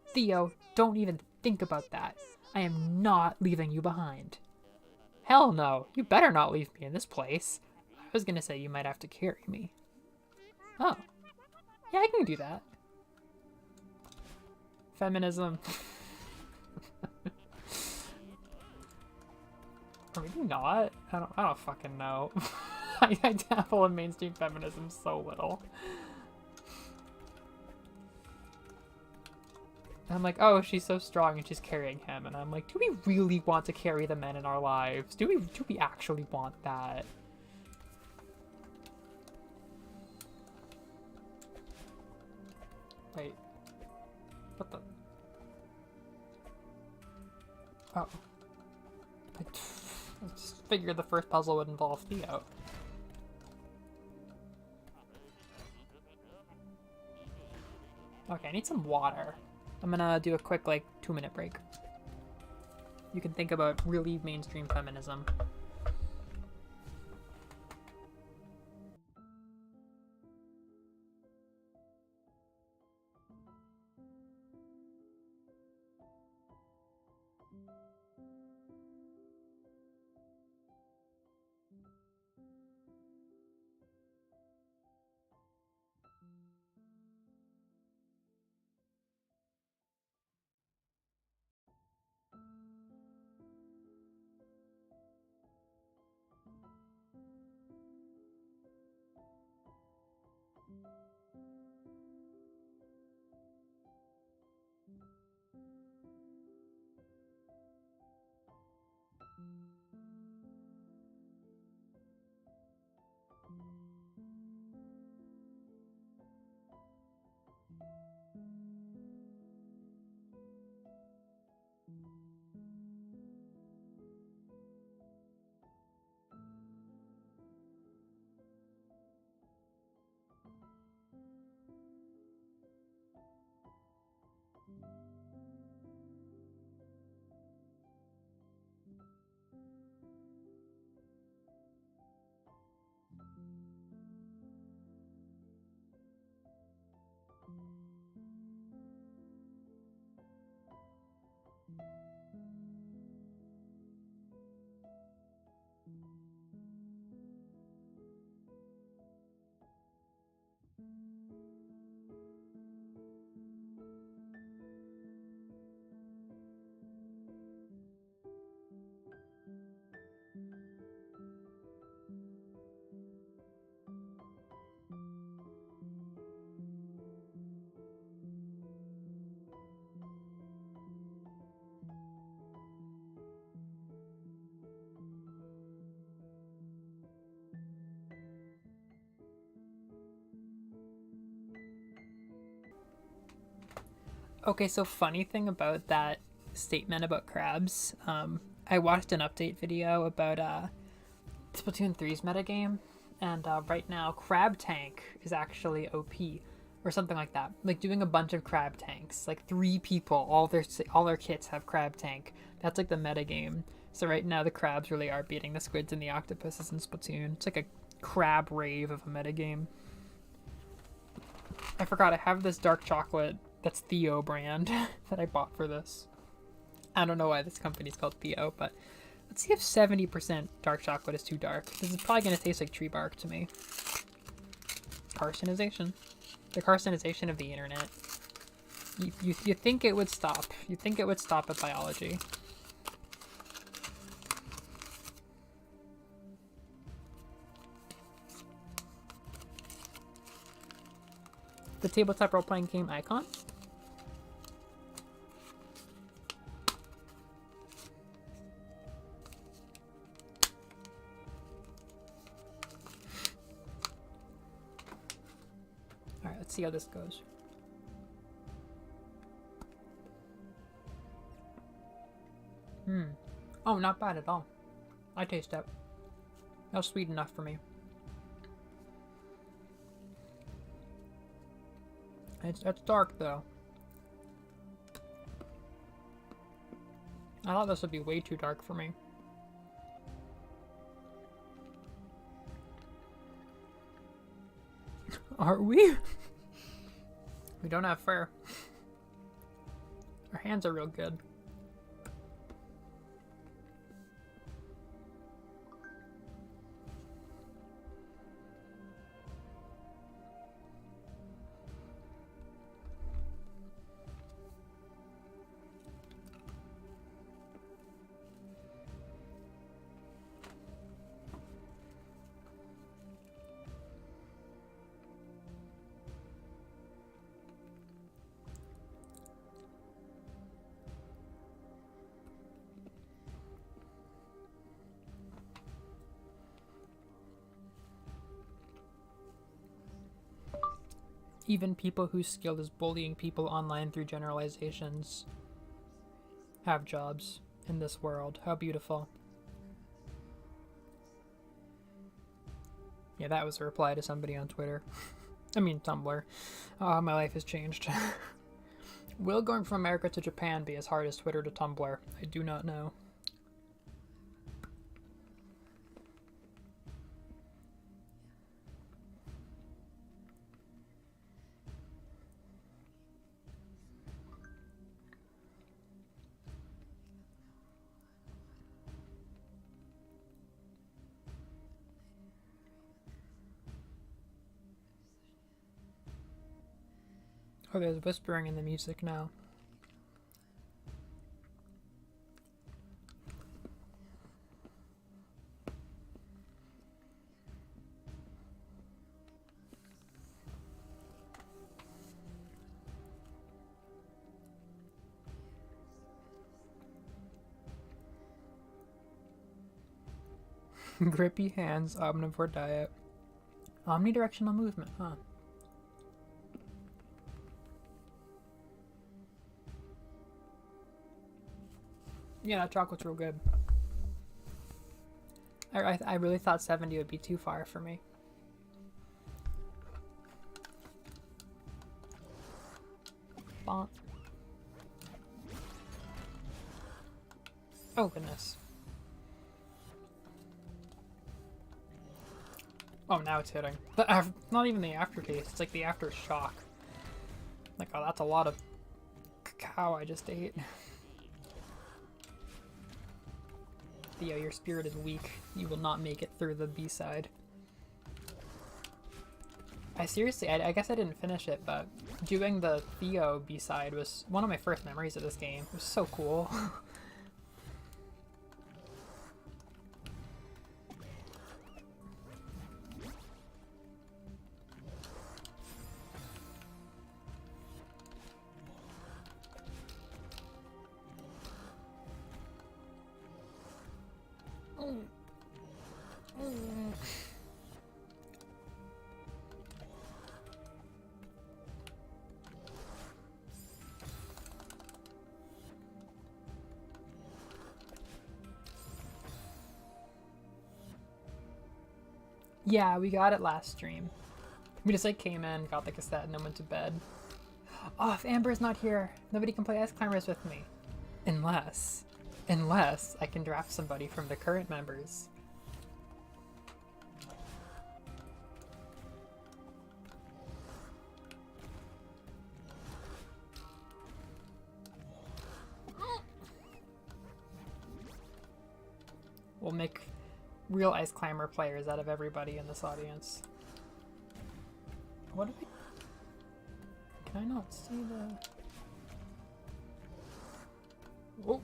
Speaker 1: Theo, don't even think about that. I am not leaving you behind. Hell no, you better not leave me in this place. I was gonna say you might have to carry me. Oh. Yeah, I can do that. Feminism. Or maybe not. I don't fucking know. I dabble in mainstream feminism so little. I'm like, oh, she's so strong and she's carrying him, and I'm like, do we really want to carry the men in our lives? Do we actually want that? Wait. What the? Oh. I just figured the first puzzle would involve Theo. Okay, I need some water. I'm gonna do a quick, like, 2-minute break. You can think about really mainstream feminism. Okay, so funny thing about that statement about crabs, I watched an update video about Splatoon 3's metagame, and right now Crab Tank is actually OP, or something like that. Like doing a bunch of crab tanks, like 3 people, all their kits have Crab Tank. That's like the metagame. So right now the crabs really are beating the squids and the octopuses in Splatoon. It's like a crab rave of a metagame. I forgot I have this dark chocolate that's Theo brand that I bought for this. I don't know why this company's called Theo, but let's see if 70% dark chocolate is too dark. This is probably going to taste like tree bark to me. Carcinization. The carcinization of the internet. You think it would stop. You think it would stop at biology. The tabletop role-playing game icon? Alright, let's see how this goes. Oh, not bad at all. I taste it. That was sweet enough for me. It's dark though. I thought this would be way too dark for me. Are we? We don't have fur. Our hands are real good. Even people whose skill is bullying people online through generalizations have jobs in this world. How beautiful. Yeah, that was a reply to somebody on Twitter. I mean, Tumblr. My life has changed. Will going from America to Japan be as hard as Twitter to Tumblr? I do not know. Oh, there's whispering in the music now. Grippy hands, omnivore diet. Omnidirectional movement, huh? Yeah, that chocolate's real good. I really thought 70 would be too far for me. Bonk. Oh, goodness. Oh, now it's hitting. Not even the aftertaste, it's like the aftershock. Like, oh, that's a lot of cacao I just ate. Theo, your spirit is weak. You will not make it through the B-side. I seriously, I guess I didn't finish it, but doing the Theo B-side was one of my first memories of this game. It was so cool. Yeah, we got it last stream. We just like came in, got the cassette, and then went to bed. Oh, if Amber's not here, nobody can play Ice Climbers with me. Unless I can draft somebody from the current members. We'll make real Ice Climber players out of everybody in this audience. What do we... Can I not see the... Whoa.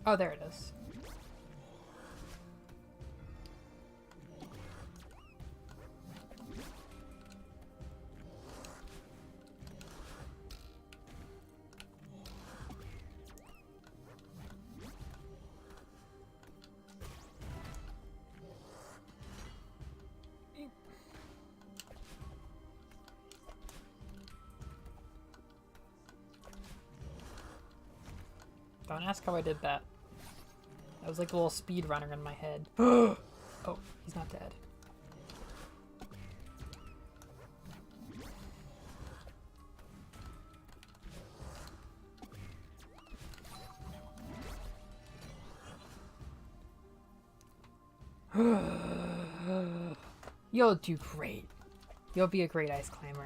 Speaker 1: Oh, there it is. Don't ask how I did that. That was like a little speed runner in my head. Oh, he's not dead. You'll do great. You'll be a great ice climber.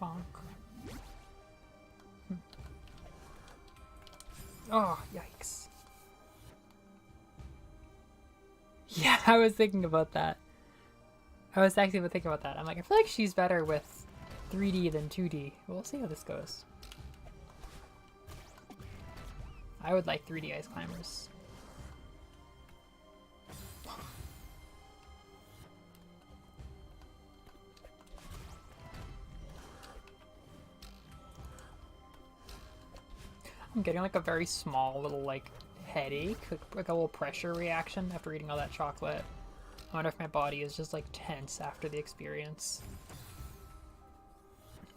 Speaker 1: Bonk. Oh, yikes. Yeah, I was thinking about that. I was actually thinking about that. I'm like, I feel like she's better with 3D than 2D. We'll see how this goes. I would like 3D ice climbers. I'm getting like a very small little like headache, like a little pressure reaction after eating all that chocolate. I wonder if my body is just like tense after the experience.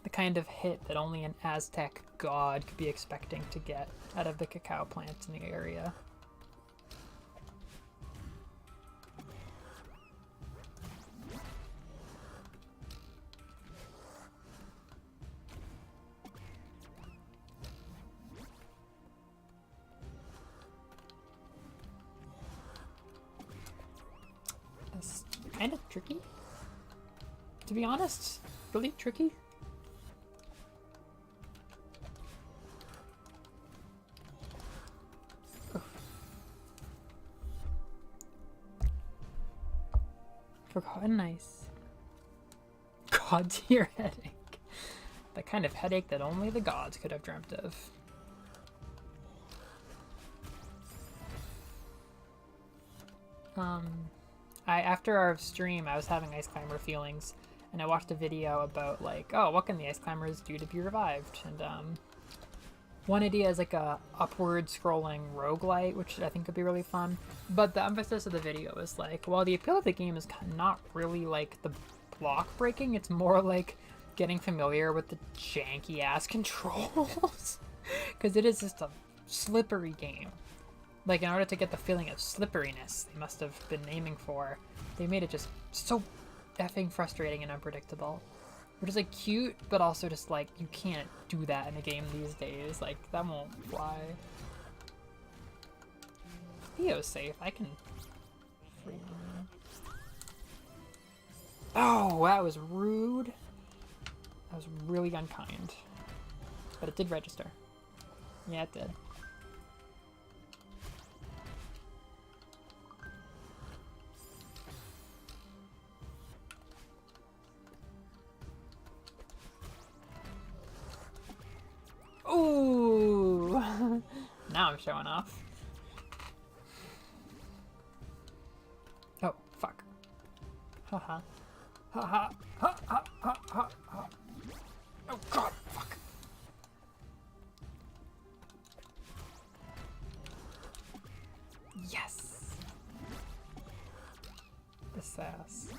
Speaker 1: The kind of hit that only an Aztec god could be expecting to get out of the cacao plants in the area. It's kind of tricky. To be honest, really tricky. Forgotten ice. God tier headache. The kind of headache that only the gods could have dreamt of. After our stream, I was having ice climber feelings, and I watched a video about like, oh, what can the ice climbers do to be revived? And one idea is like a upward scrolling roguelite, which I think could be really fun. But the emphasis of the video is like, well, the appeal of the game is not really like the block breaking, it's more like getting familiar with the janky ass controls. Because it is just a slippery game. Like, in order to get the feeling of slipperiness they must have been aiming for, they made it just so effing frustrating and unpredictable. Which is like cute, but also just like, you can't do that in a game these days. Like, that won't fly. Theo's safe. I can free him. Oh, that was rude. That was really unkind. But it did register. Yeah, it did. now I'm showing off. Oh, fuck. Haha. Haha. Ha ha ha ha ha. Oh god, fuck. Yes! The sass.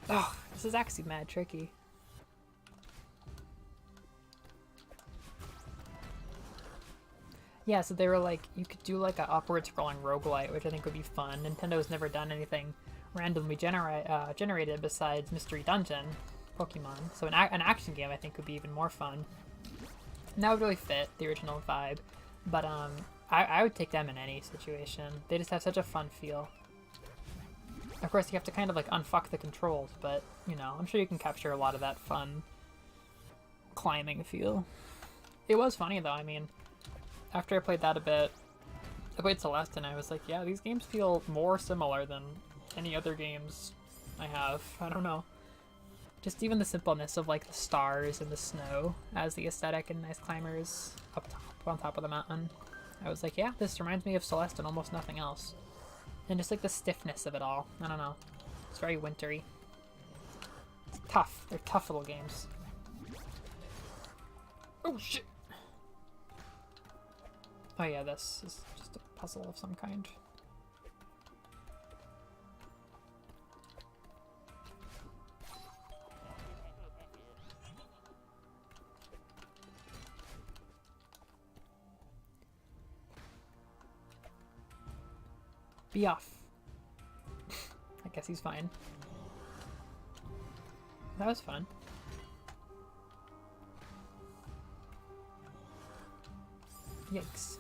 Speaker 1: Oh, this is actually mad tricky. Yeah, so they were like, you could do like an upward scrolling roguelite, which I think would be fun. Nintendo's never done anything randomly generated besides Mystery Dungeon Pokemon. So an action game I think would be even more fun. And that would really fit the original vibe. But I would take them in any situation. They just have such a fun feel. Of course, you have to kind of like unfuck the controls, but you know, I'm sure you can capture a lot of that fun climbing feel. It was funny though, I mean, after I played that a bit, I played Celeste and I was like, yeah, these games feel more similar than any other games I have. I don't know. Just even the simpleness of like the stars and the snow as the aesthetic and nice climbers up top, on top of the mountain. I was like, yeah, this reminds me of Celeste and almost nothing else. And just like the stiffness of it all. I don't know. It's very wintry. It's tough. They're tough little games. Oh shit! Oh yeah, this is just a puzzle of some kind. Be off. I guess he's fine. That was fun. Yikes.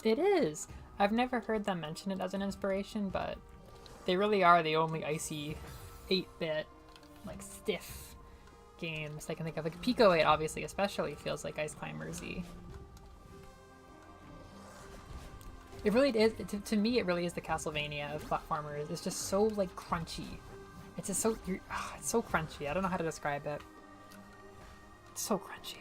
Speaker 1: It is! I've never heard them mention it as an inspiration, but they really are the only icy 8-bit, like, stiff games I can think of. Like, Pico 8 obviously especially feels like Ice Climbers-y. It really is, to me it really is the Castlevania of platformers. It's just so, like, crunchy. It's just so, it's so crunchy. I don't know how to describe it. It's so crunchy.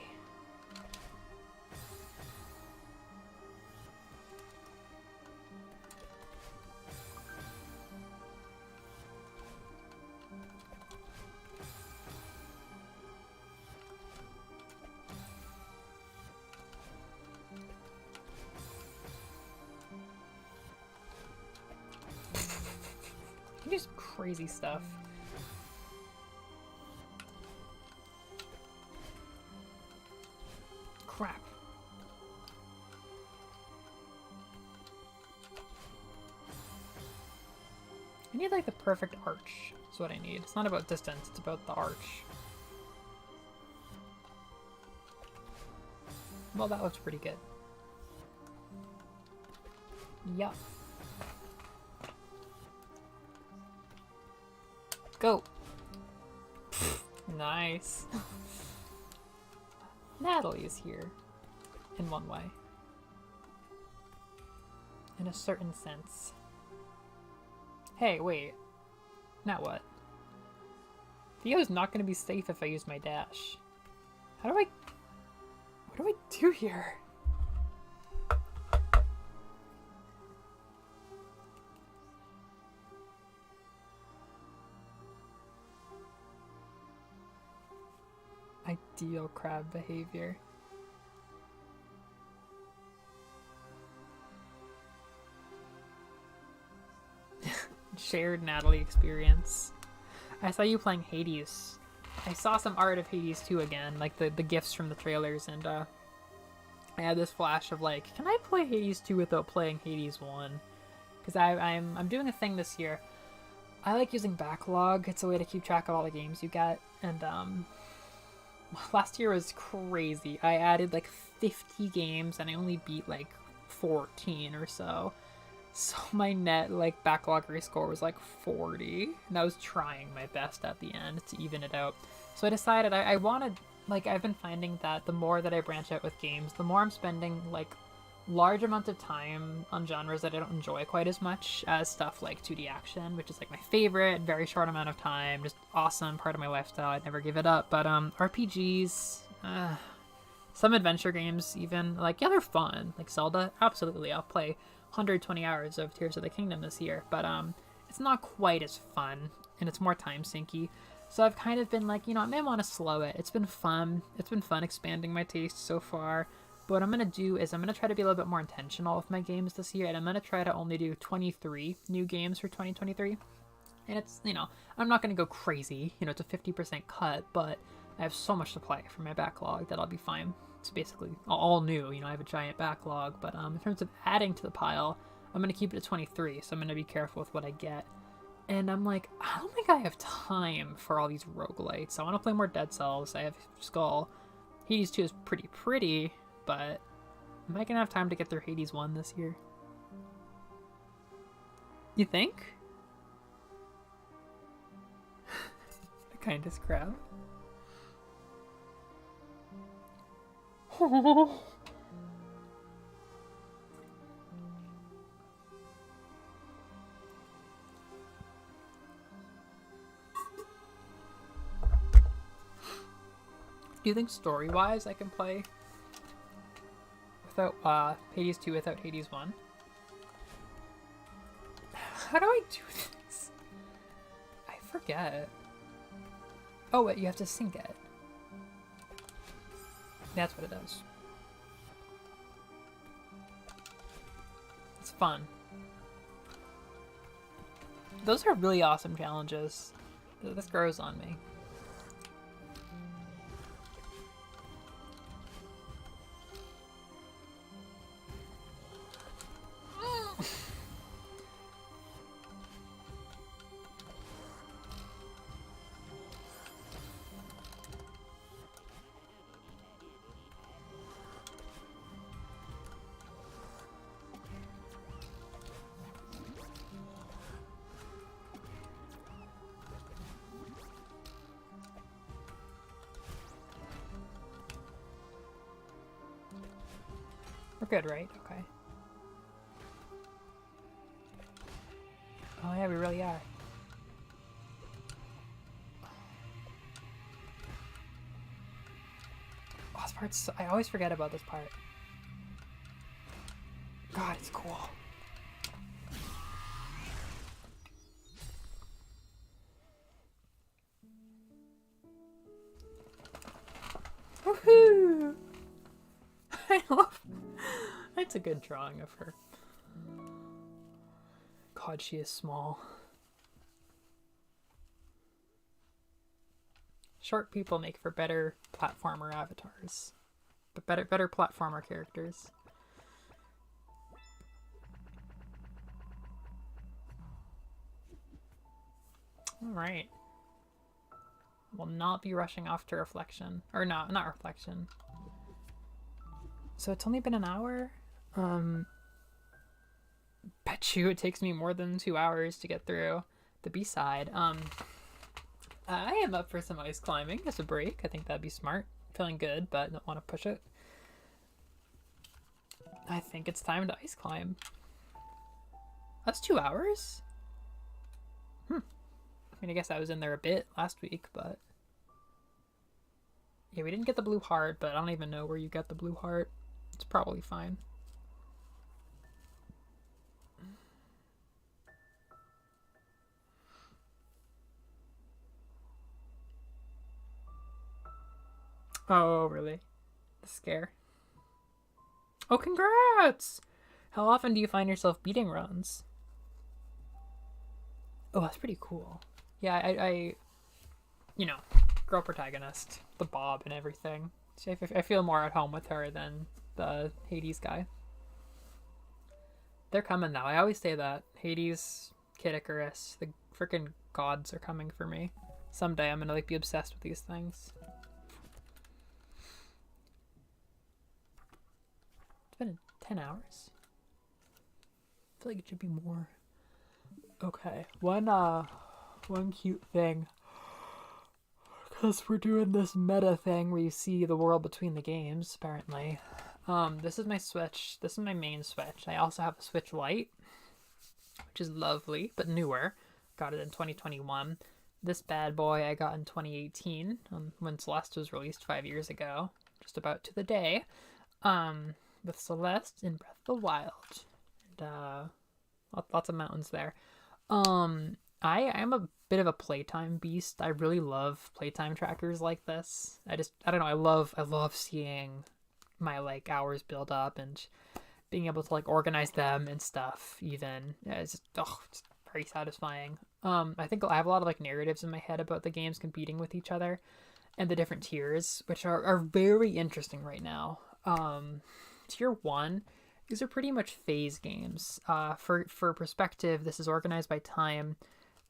Speaker 1: Just crazy stuff. Crap. I need like the perfect arch is what I need. It's not about distance, it's about the arch. Well, that looks pretty good. Yup. Go! Nice. Natalie is here. In one way. In a certain sense. Hey, wait. Now what? Theo's not gonna be safe if I use my dash. How do I... What do I do here? Ideal crab behavior. Shared Natalie experience. I saw you playing Hades. I saw some art of Hades 2 again, like the gifs from the trailers, and I had this flash of like, can I play Hades 2 without playing Hades 1? Because I'm doing a thing this year. I like using backlog. It's a way to keep track of all the games you get, and last year was crazy. I added like 50 games and I only beat like 14 or so. So my net like backlog rescore was like 40, and I was trying my best at the end to even it out. So I decided I wanted, like, I've been finding that the more that I branch out with games, the more I'm spending like large amounts of time on genres that I don't enjoy quite as much as stuff like 2D action, which is like my favorite, very short amount of time, just awesome part of my lifestyle. I'd never give it up. But RPGs, some adventure games even, like, yeah, they're fun. Like Zelda, absolutely, I'll play 120 hours of Tears of the Kingdom this year, but it's not quite as fun, and it's more time sinky. So I've kind of been like, I may want to slow it. It's been fun. It's been fun expanding my taste so far. But what I'm going to do is I'm going to try to be a little bit more intentional with my games this year, and I'm going to try to only do 23 new games for 2023. And it's, I'm not going to go crazy. It's a 50% cut, but I have so much to play for my backlog that I'll be fine. It's basically all new. I have a giant backlog, but in terms of adding to the pile, I'm going to keep it at 23, so I'm going to be careful with what I get. And I'm like, I don't think I have time for all these roguelites. I want to play more Dead Cells. I have Skull. Hades 2 is pretty, but am I going to have time to get through Hades 1 this year? You think? The kindest crowd. Oh. Do you think story-wise I can play without Hades 2 without Hades 1? How do I do this? I forget. Oh wait, you have to sync it. That's what it does. It's fun. Those are really awesome challenges. This grows on me. We're good, right? Okay. Oh yeah, we really are. Oh, this part's... I always forget about this part. God, it's cool. Woohoo! I love... That's a good drawing of her. God, she is small. Short people make for better platformer avatars. But better platformer characters. Alright. Will not be rushing off to reflection. Or not reflection. So it's only been an hour? Bet you it takes me more than 2 hours to get through the B-side. I am up for some ice climbing as a break. I think that'd be smart. Feeling good, but don't want to push it. I think it's time to ice climb. That's 2 hours? I mean, I guess I was in there a bit last week, but... Yeah, we didn't get the blue heart, but I don't even know where you get the blue heart. It's probably fine. Oh, really? The scare. Oh, congrats! How often do you find yourself beating runs? Oh, that's pretty cool. Yeah, I girl protagonist, the Bob and everything. So I feel more at home with her than the Hades guy. They're coming now. I always say that. Hades, Kid Icarus, the freaking gods are coming for me. Someday I'm gonna be obsessed with these things. It's been 10 hours. feel like it should be more. Okay, one cute thing, because we're doing this meta thing where you see the world between the games, apparently. This is my Switch. This is my main Switch. I also have a Switch Lite, which is lovely, but newer. Got it in 2021. This bad boy I got in 2018, when Celeste was released 5 years ago, just about to the day, with Celeste in Breath of the Wild. And, lots of mountains there. I am a bit of a playtime beast. I really love playtime trackers like this. I don't know, I love seeing my like hours build up and being able to like organize them and stuff even. Yeah, it's very satisfying. I think I have a lot of like narratives in my head about the games competing with each other and the different tiers, which are very interesting right now. Tier 1, these are pretty much phase games. For perspective, this is organized by time.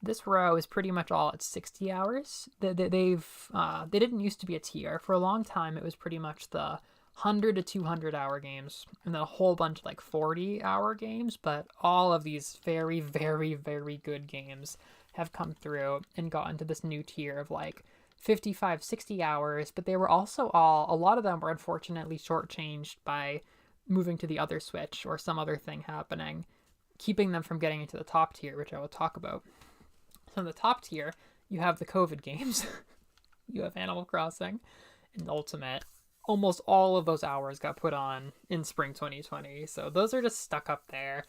Speaker 1: This row is pretty much all at 60 hours. They didn't used to be a tier. For a long time, it was pretty much the 100 to 200 hour games, and then a whole bunch of like 40 hour games. But all of these very, very, very good games have come through and gotten to this new tier of like 55, 60 hours. But they were also a lot of them were unfortunately shortchanged by moving to the other Switch or some other thing happening, keeping them from getting into the top tier, which I will talk about. So in the top tier, you have the COVID games. You have Animal Crossing and Ultimate. Almost all of those hours got put on in spring 2020. So those are just stuck up there.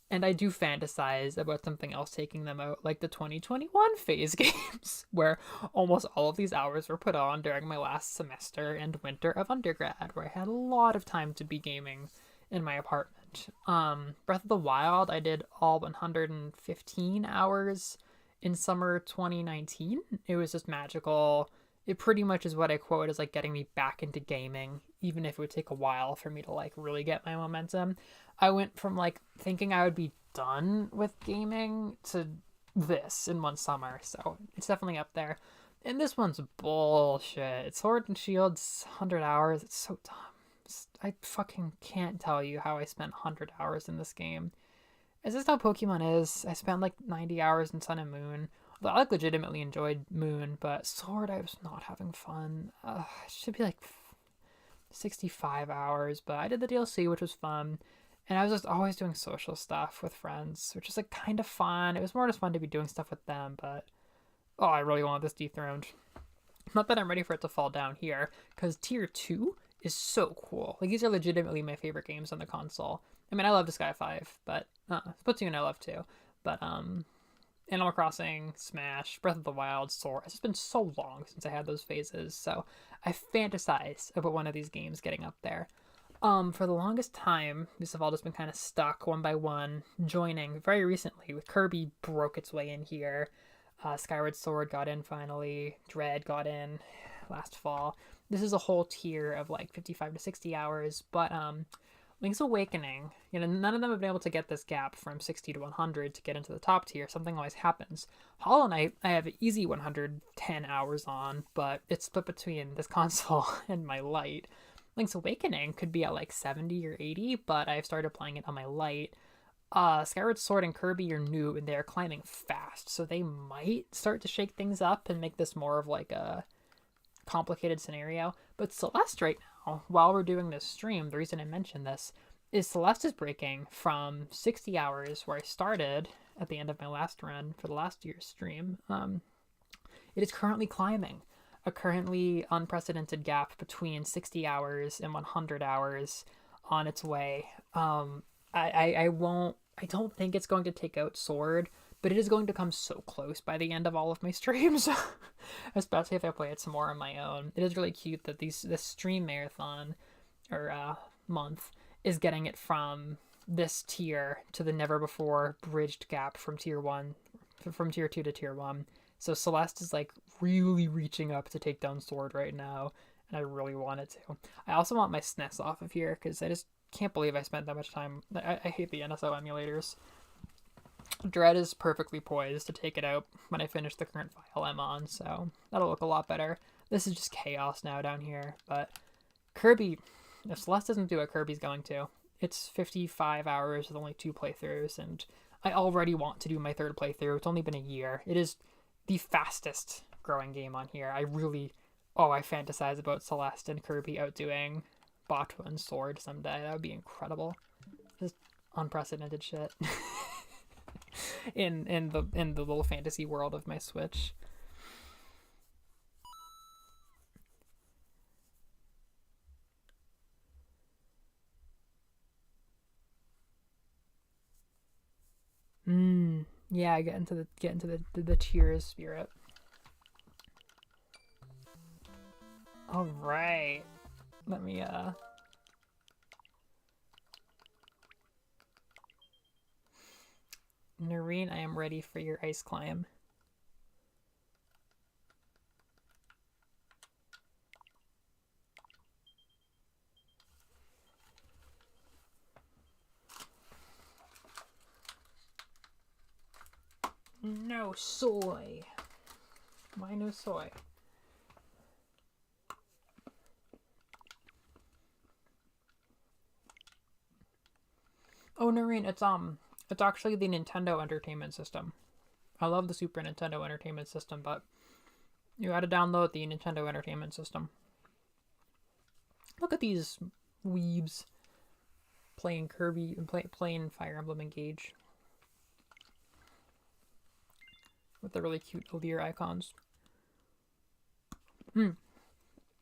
Speaker 1: And I do fantasize about something else taking them out, like the 2021 phase games, where almost all of these hours were put on during my last semester and winter of undergrad, where I had a lot of time to be gaming in my apartment. Breath of the Wild, I did all 115 hours in summer 2019. It was just magical. It pretty much is what I quote as like getting me back into gaming, even if it would take a while for me to like really get my momentum. I went from like thinking I would be done with gaming to this in one summer, so it's definitely up there. And this one's bullshit. It's Sword and Shield's 100 hours. It's so dumb. I fucking can't tell you how I spent 100 hours in this game. Is this how Pokemon is? I spent like 90 hours in Sun and Moon. Although I like legitimately enjoyed Moon, but Sword I was not having fun. It should be like 65 hours, but I did the DLC, which was fun. And I was just always doing social stuff with friends, which is like kind of fun. It was more just fun to be doing stuff with them, but I really want this dethroned. Not that I'm ready for it to fall down here, because Tier 2 is so cool. Like, these are legitimately my favorite games on the console. I mean, I love Sky 5, but Splatoon I love too. But Animal Crossing, Smash, Breath of the Wild, Sword. It's just been so long since I had those phases, so I fantasize about one of these games getting up there. For the longest time, these have all just been kind of stuck one by one, joining very recently with Kirby broke its way in here. Skyward Sword got in finally. Dread got in last fall. This is a whole tier of like 55 to 60 hours, but Link's Awakening, none of them have been able to get this gap from 60 to 100 to get into the top tier. Something always happens. Hollow Knight, I have an easy 110 hours on, but it's split between this console and my Lite. Link's Awakening could be at like 70 or 80, but I've started playing it on my Lite. Skyward Sword and Kirby are new and they're climbing fast, so they might start to shake things up and make this more of like a complicated scenario. But Celeste right now, while we're doing this stream, the reason I mentioned this is Celeste is breaking from 60 hours where I started at the end of my last run for the last year's stream. It is currently climbing a currently unprecedented gap between 60 hours and 100 hours on its way. I don't think it's going to take out Sword, but it is going to come so close by the end of all of my streams, especially if I play it some more on my own. It is really cute that this stream marathon or month is getting it from this tier to the never before bridged gap from tier 2 to tier 1. So Celeste is like really reaching up to take down Sword right now, and I really want it to. I also want my SNES off of here because I just can't believe I spent that much time. I hate the NSO emulators. Dread is perfectly poised to take it out when I finish the current file I'm on, so that'll look a lot better. This is just chaos now down here, but Kirby, if Celeste doesn't do what Kirby's going to, It's 55 hours with only 2 playthroughs, and I already want to do my 3rd playthrough. It's only been a year. It is the fastest growing game on here. I fantasize about Celeste and Kirby outdoing Batua and Sword someday. That would be incredible. Just unprecedented shit. in the little fantasy world of my Switch. Yeah, get into the tears spirit. All right. Let me Noreen, I am ready for your ice climb. No soy. Why no soy? Oh, Noreen, it's actually the Nintendo Entertainment System. I love the Super Nintendo Entertainment System, but you gotta download the Nintendo Entertainment System. Look at these weebs playing Kirby and playing Fire Emblem Engage with the really cute Lear icons.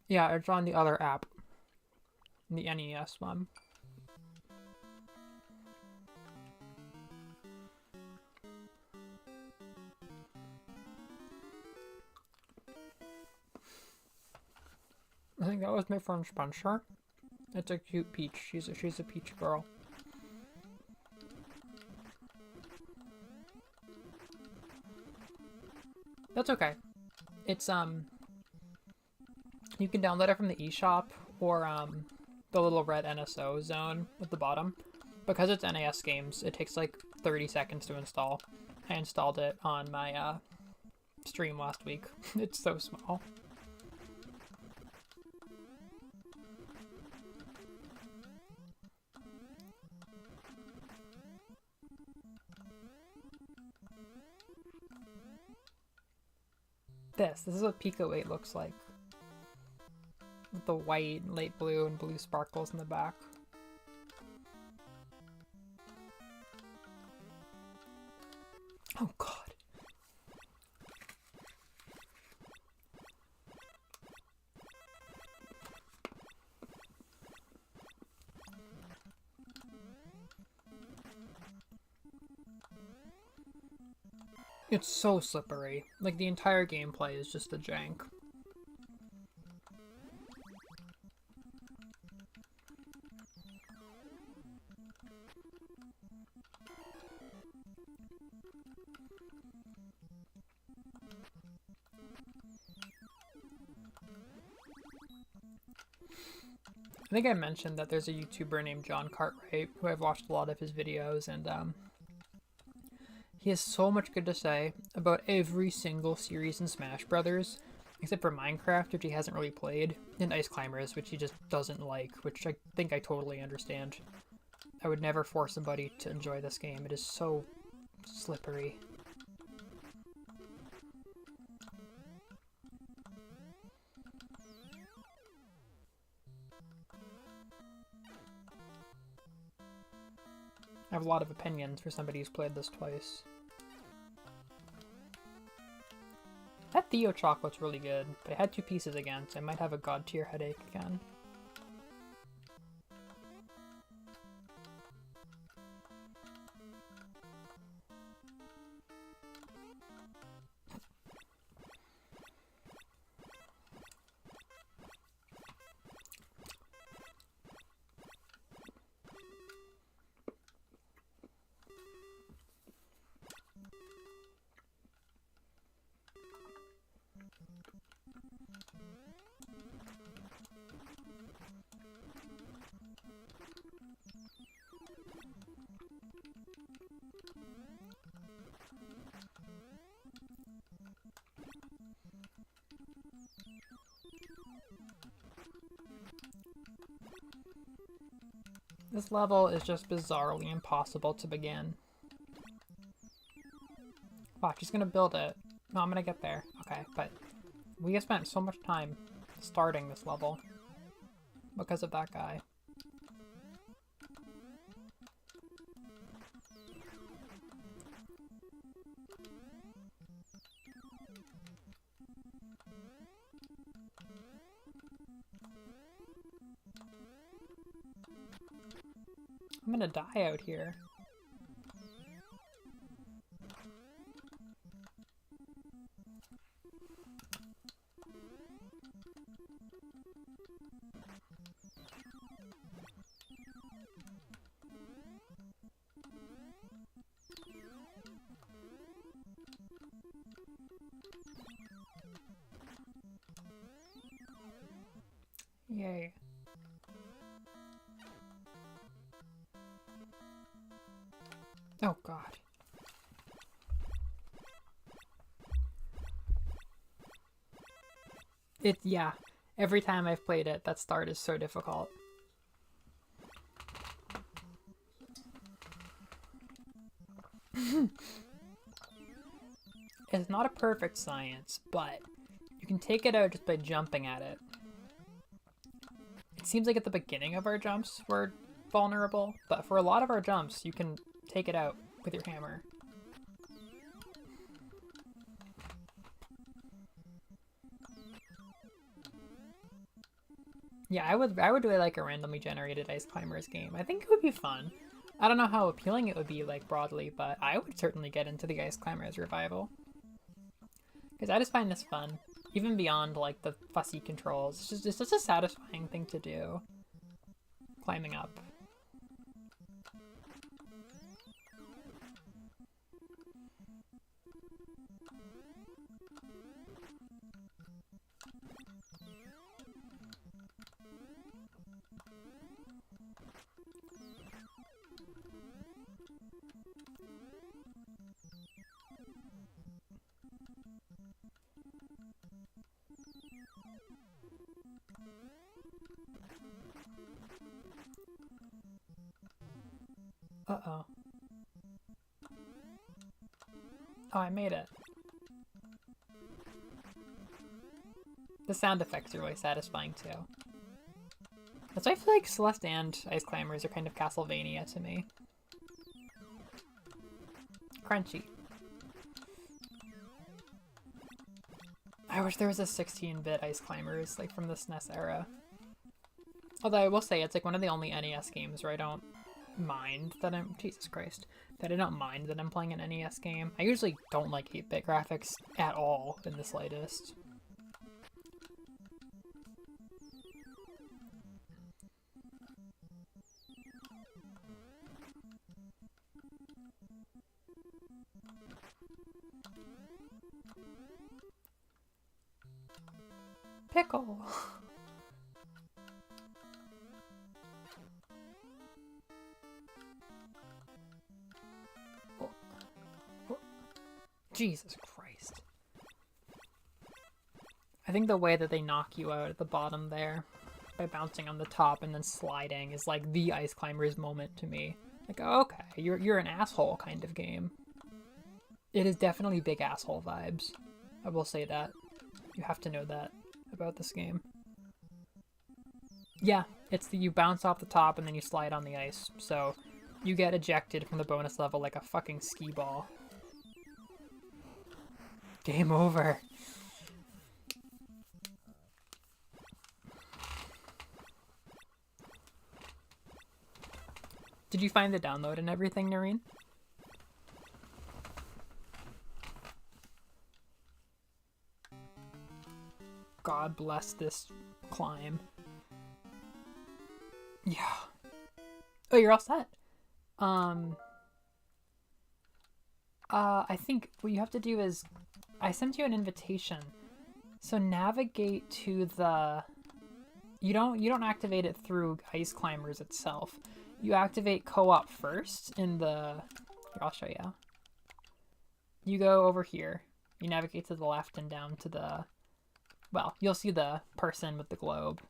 Speaker 1: Yeah, it's on the other app, the NES one. I think that was my friend Spencer. It's a cute peach. She's a peach girl. That's okay. It's you can download it from the eShop or the little red NSO zone at the bottom. Because it's NES games, it takes like 30 seconds to install. I installed it on my stream last week. It's so small. This is what Pico 8 looks like. With the white, light blue, and blue sparkles in the back. Oh god. It's so slippery. Like, the entire gameplay is just a jank. I think I mentioned that there's a YouTuber named John Cartwright who I've watched a lot of his videos, and he has so much good to say about every single series in Smash Brothers, except for Minecraft, which he hasn't really played, and Ice Climbers, which he just doesn't like, which I think I totally understand. I would never force somebody to enjoy this game. It is so slippery. I have a lot of opinions for somebody who's played this twice. That Theo chocolate's really good, but I had 2 pieces again, so I might have a god tier headache again. This level is just bizarrely impossible to begin. Watch, he's gonna build it. No, I'm gonna get there. Okay, but we have spent so much time starting this level because of that guy. I'm gonna die out here. Yay. Oh god. Yeah. Every time I've played it, that start is so difficult. It's not a perfect science, but you can take it out just by jumping at it. It seems like at the beginning of our jumps we're vulnerable, but for a lot of our jumps you can take it out with your hammer. Yeah, I would really like a randomly generated Ice Climbers game. I think it would be fun. I don't know how appealing it would be, like, broadly, but I would certainly get into the Ice Climbers revival. Because I just find this fun. Even beyond, like, the fussy controls. It's just a satisfying thing to do. Climbing up. Uh-oh. Oh, I made it. The sound effects are really satisfying, too. That's why I feel like Celeste and Ice Climbers are kind of Castlevania to me. Crunchy. I wish there was a 16-bit Ice Climbers, like, from the SNES era. Although I will say, it's like one of the only NES games where I don't mind that I'm... Jesus Christ. That I don't mind that I'm playing an NES game. I usually don't like 8-bit graphics at all, in the slightest. Pickle! Jesus Christ. I think the way that they knock you out at the bottom there, by bouncing on the top and then sliding, is like the Ice Climbers moment to me. Like, oh, okay, you're an asshole kind of game. It is definitely big asshole vibes. I will say that. You have to know that about this game. Yeah, it's you bounce off the top and then you slide on the ice, so you get ejected from the bonus level like a fucking skee ball. Game over. Did you find the download and everything, Noreen? God bless this climb. Yeah. Oh, you're all set. I think what you have to do is, I sent you an invitation. So navigate to the, you don't activate it through Ice Climbers itself. You activate co-op first in the, here, I'll show you. You go over here. You navigate to the left and down to the, well, you'll see the person with the globe.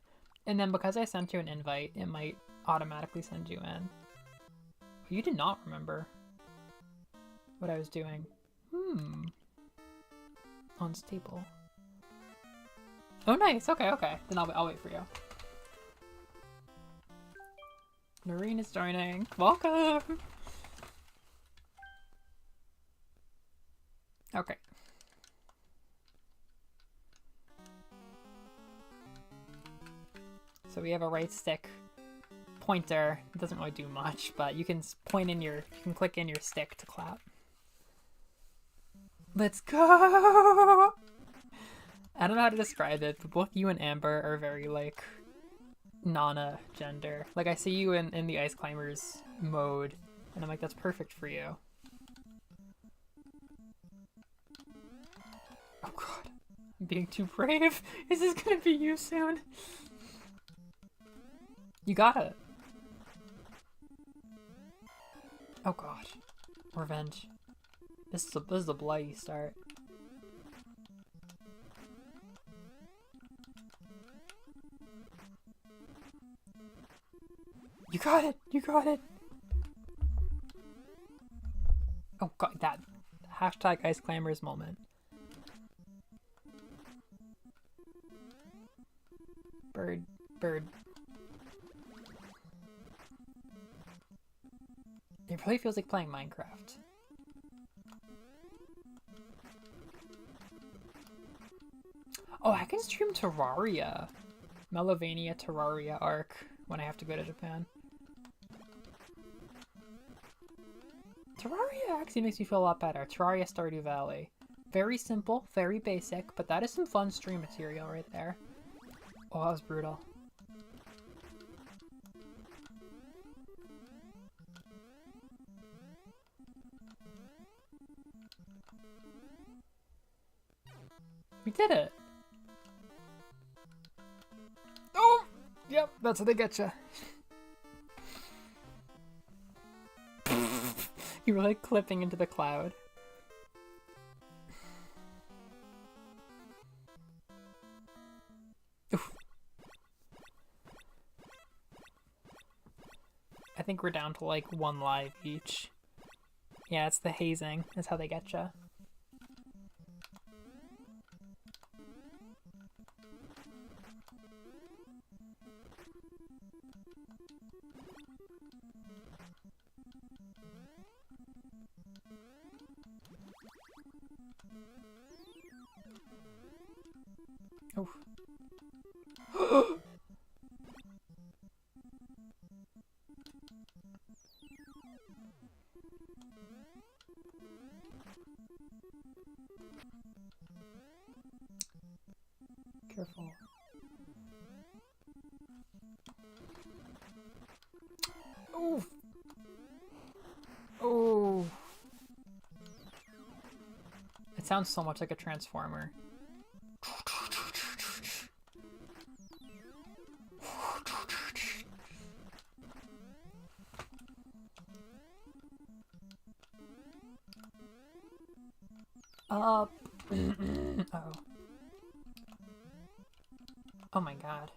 Speaker 1: And then because I sent you an invite, it might automatically send you in. You did not remember what I was doing. Unstable. Oh, nice. Okay, okay. Then I'll wait for you. Noreen is joining. Welcome! Okay. So we have a right stick pointer. It doesn't really do much, but you can click in your stick to clap. Let's go! I don't know how to describe it, but both you and Amber are very, like, Nana gender. Like, I see you in the Ice Climbers mode, and I'm like, that's perfect for you. Oh god. I'm being too brave. Is this gonna be you soon? You got it. Oh god. Revenge. This is a bloody start. You got it! You got it! Oh god, that hashtag Ice Climbers moment. Bird. It really feels like playing Minecraft. Oh, I can stream Terraria. Melovania Terraria arc when I have to go to Japan. Terraria actually makes me feel a lot better. Terraria Stardew Valley. Very simple, very basic, but that is some fun stream material right there. Oh, that was brutal. We did it! Oh! Yep, that's how they get you. You were like clipping into the cloud. Oof. I think we're down to like 1 live each. Yeah, it's the hazing. That's how they get you. Oh. Careful. Oh. Oh. It sounds so much like a transformer. Up. Oh. Oh my god.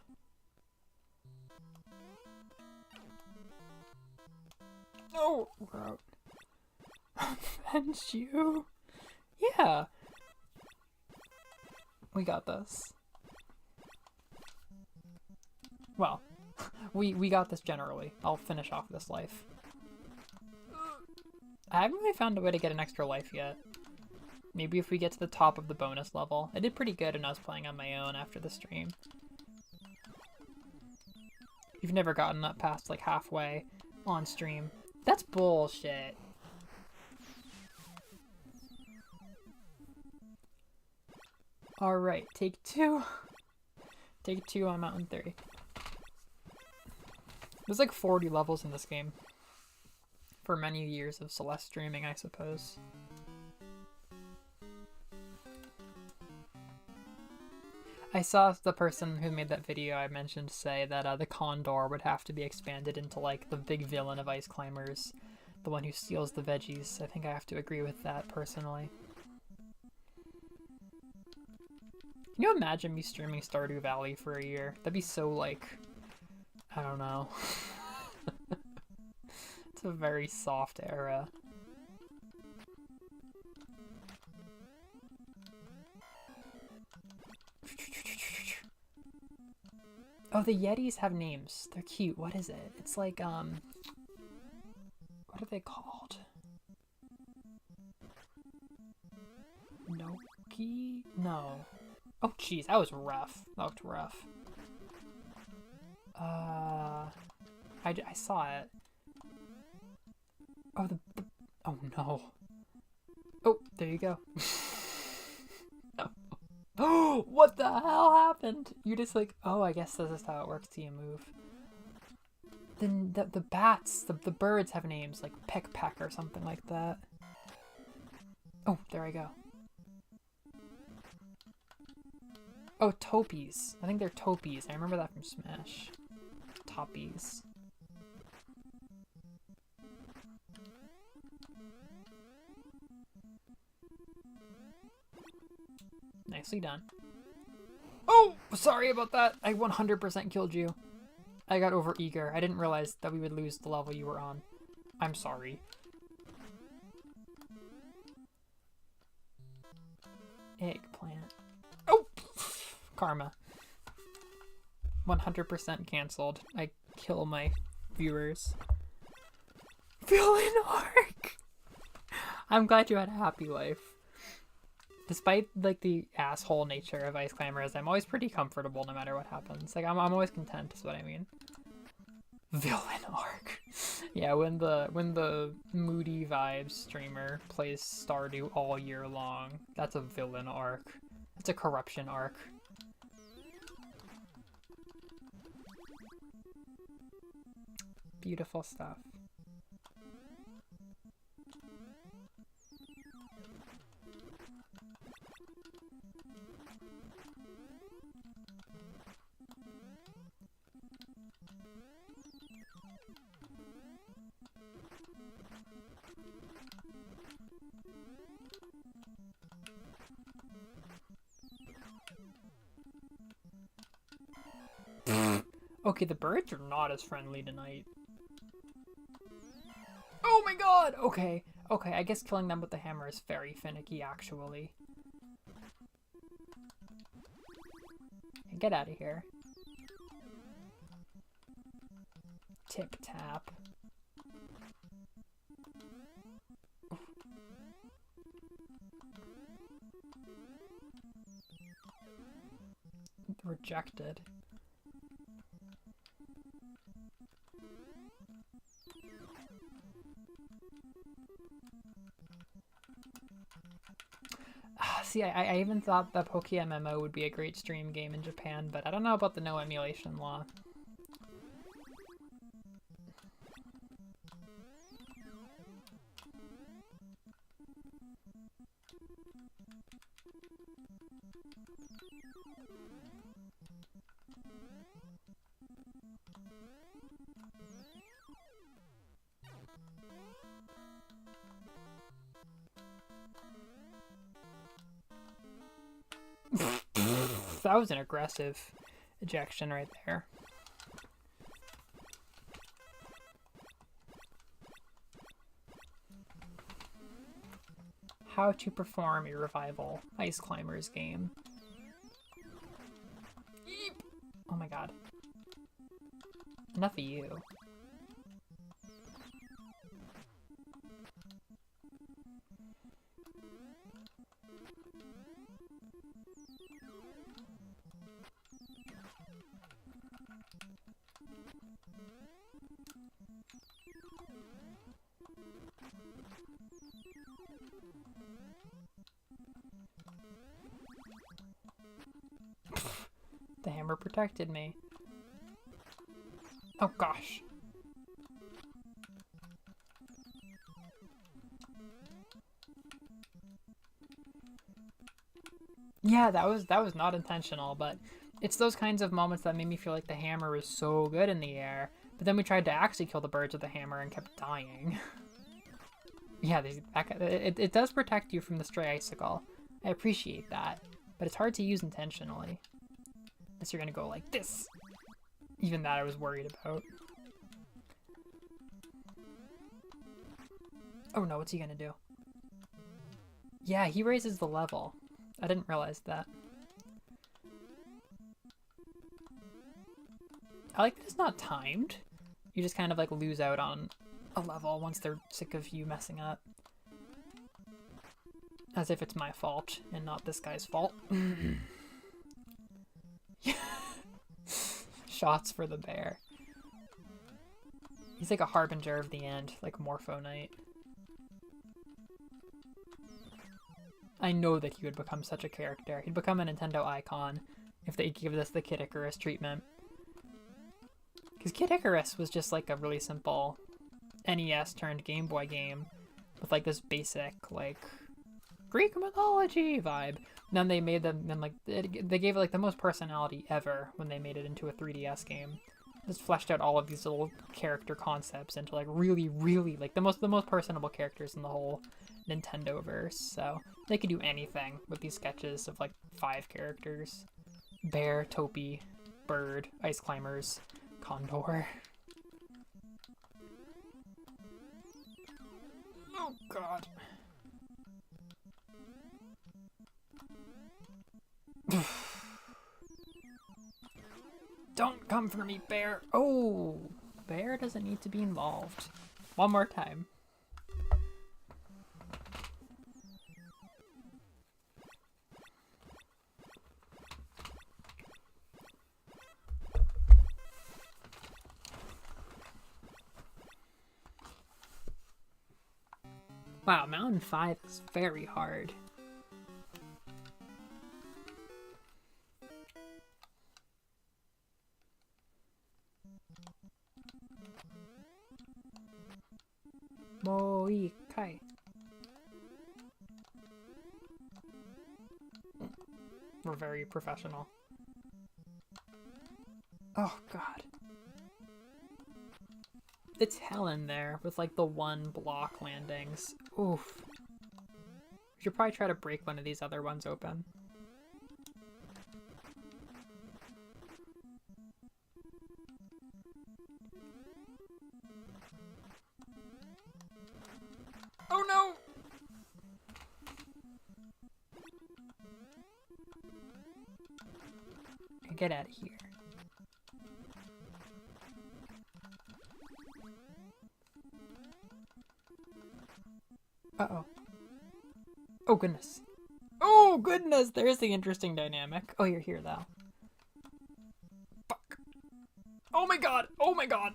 Speaker 1: No! We're out. Avenge you. Yeah. We got this. Well, we got this generally. I'll finish off this life. I haven't really found a way to get an extra life yet. Maybe if we get to the top of the bonus level. I did pretty good when I was playing on my own after the stream. You've never gotten up past like halfway on stream. That's bullshit. Alright, take 2. Take 2 on Mountain 3. There's like 40 levels in this game. For many years of Celeste streaming, I suppose. I saw the person who made that video I mentioned say that the Condor would have to be expanded into like the big villain of Ice Climbers. The one who steals the veggies. I think I have to agree with that personally. Can you imagine me streaming Stardew Valley for a year? That'd be so like... I don't know. It's a very soft era. Oh, the Yetis have names. They're cute. What is it? It's like, what are they called? Noki? No. Oh, jeez, that was rough. That looked rough. I saw it. Oh, oh no. Oh, there you go. Oh, what the hell happened? You just like, oh, I guess this is how it works till you move. Then the bats, the birds have names like Peck or something like that. Oh, there I go. Oh, topies. I think they're topies. I remember that from Smash. Toppies. Nicely done. Oh, sorry about that. I 100% killed you. I got over eager. I didn't realize that we would lose the level you were on. I'm sorry. Eggplant. Oh! Karma. 100% cancelled. I kill my viewers. Villain arc! I'm glad you had a happy life. Despite like the asshole nature of Ice Climbers, I'm always pretty comfortable no matter what happens. Like I'm always content is what I mean. Villain arc. Yeah, when the moody vibes streamer plays Stardew all year long, that's a villain arc. That's a corruption arc. Beautiful stuff. Okay, the birds are not as friendly tonight. Oh my god! Okay, I guess killing them with the hammer is very finicky, actually. Get out of here. Tip tap. Rejected. See, I even thought that PokeMMO would be a great stream game in Japan, but I don't know about the no emulation law. That was an aggressive ejection right there. How to perform a revival Ice Climbers game. Yeep. Oh my god. Enough of you. The hammer protected me. Oh gosh. Yeah, that was not intentional, but it's those kinds of moments that made me feel like the hammer was so good in the air. But then we tried to actually kill the birds with the hammer and kept dying. Yeah, it does protect you from the stray icicle. I appreciate that, but it's hard to use intentionally. Unless you're gonna go like this. Even that I was worried about. Oh no, what's he gonna do? Yeah, he raises the level. I didn't realize that. I like that it's not timed. You just kind of like lose out on a level once they're sick of you messing up. As if it's my fault and not this guy's fault. Shots for the bear. He's like a harbinger of the end, like Morpho Knight. I know that he would become such a character. He'd become a Nintendo icon if they gave this the Kid Icarus treatment. Because Kid Icarus was just like a really simple NES turned Game Boy game with like this basic like Greek mythology vibe. And then they made them, and like they gave it like the most personality ever when they made it into a 3DS game. Just fleshed out all of these little character concepts into like really, really like the most personable characters in the whole Nintendo verse. So they could do anything with these sketches of like 5 characters: bear, topi, bird, ice climbers, condor. Oh god. Don't come for me, bear. Oh, bear doesn't need to be involved. One more time. Wow, Mountain 5 is very hard. Moi Kai. We're very professional. Oh god. It's hell in there with like the 1 block landings. Oof. We should probably try to break one of these other ones open. Oh no! Get out of here. Uh-oh. Oh goodness. Oh goodness, there's the interesting dynamic. Oh, you're here though. Fuck. Oh my god! Oh my god!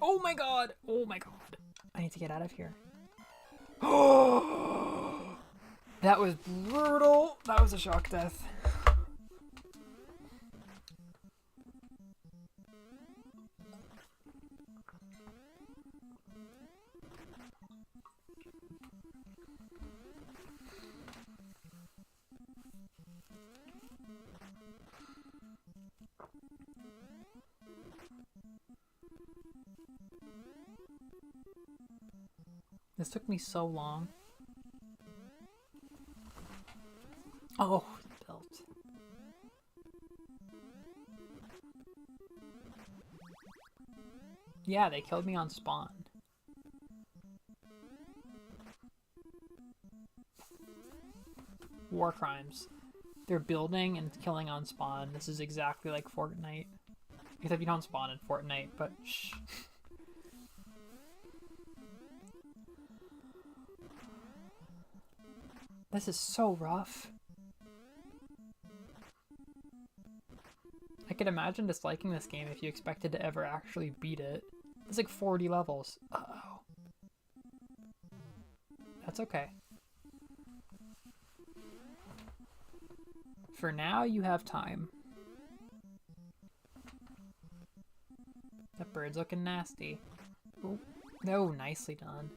Speaker 1: Oh my god! Oh my god. I need to get out of here. Oh! That was brutal. That was a shock death. This took me so long. Oh, built. Yeah, they killed me on spawn. War crimes. They're building and killing on spawn. This is exactly like Fortnite. Except you don't spawn in Fortnite, but shh. This is so rough. I could imagine disliking this game if you expected to ever actually beat it. It's like 40 levels. Uh-oh. That's okay. For now, you have time. That bird's looking nasty. Ooh. No, nicely done.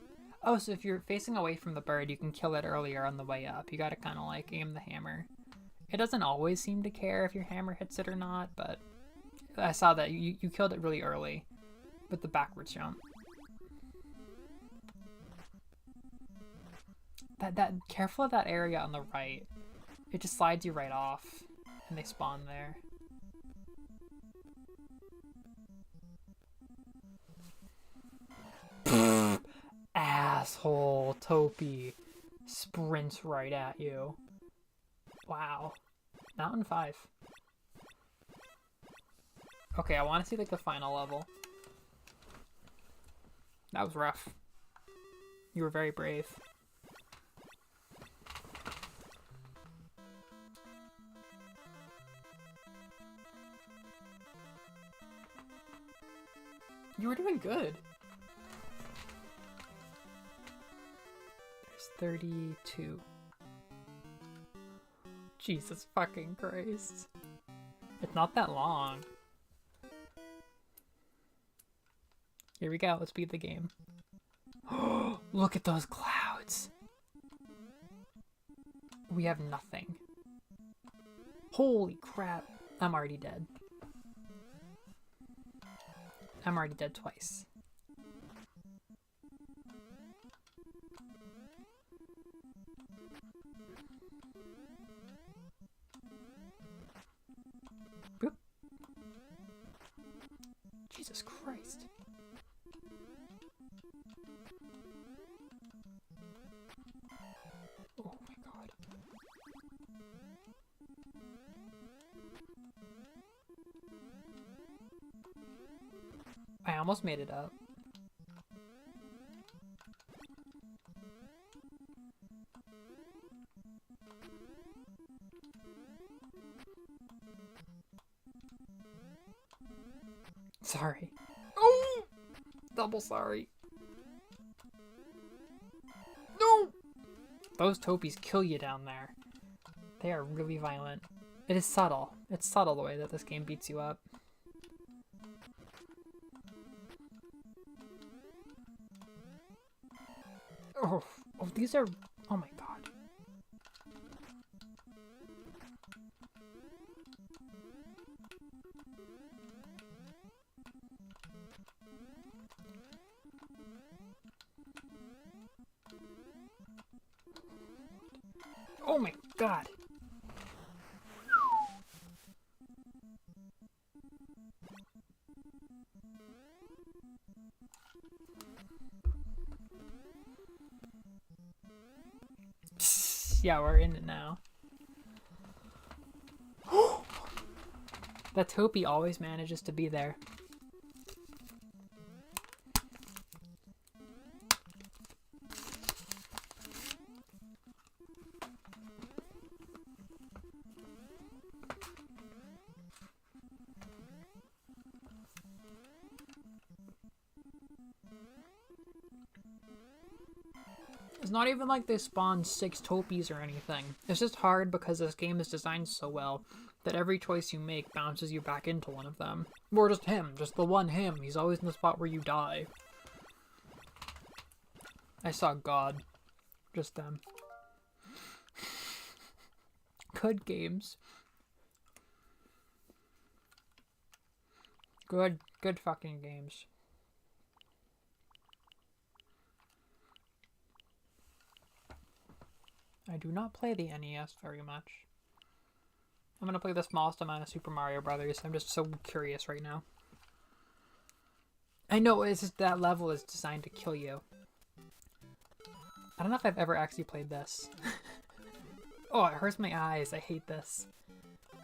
Speaker 1: Oh, so if you're facing away from the bird, you can kill it earlier on the way up. You gotta kind of like aim the hammer. It doesn't always seem to care if your hammer hits it or not, but I saw that you killed it really early with the backwards jump. That careful of that area on the right. It just slides you right off, and they spawn there. asshole Topi sprints right at you. Wow. Mountain 5. Okay, I want to see like the final level. That was rough. You were very brave. You were doing good. There's 32. Jesus fucking Christ. It's not that long. Here we go, let's beat the game. Look at those clouds. We have nothing. Holy crap. I'm already dead. I'm already dead twice. Boop. Jesus Christ. Oh my god. I almost made it up. Sorry. Oh! Double sorry. No! Those topies kill you down there. They are really violent. It is subtle. It's subtle the way that this game beats you up. Oh, these are... Oh my god. Oh my god. Yeah, we're in it now. That Topi always manages to be there. It's not even like they spawn 6 topies or anything. It's just hard because this game is designed so well that every choice you make bounces you back into one of them. Or just him, just the one him. He's always in the spot where you die. I saw God. Just them. Good games. Good fucking games. I do not play the NES very much. I'm gonna play the smallest amount of Super Mario Brothers. I'm just so curious right now. I know, it's just that level is designed to kill you. I don't know if I've ever actually played this. Oh, it hurts my eyes. I hate this.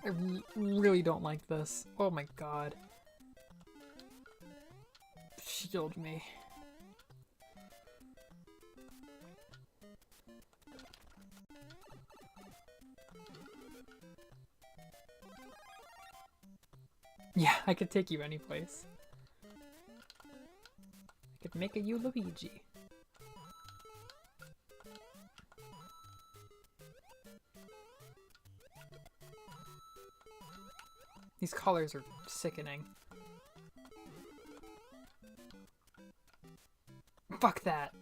Speaker 1: I really don't like this. Oh my god. Shield me. Yeah, I could take you any place. I could make a you Luigi. These colors are sickening. Fuck that.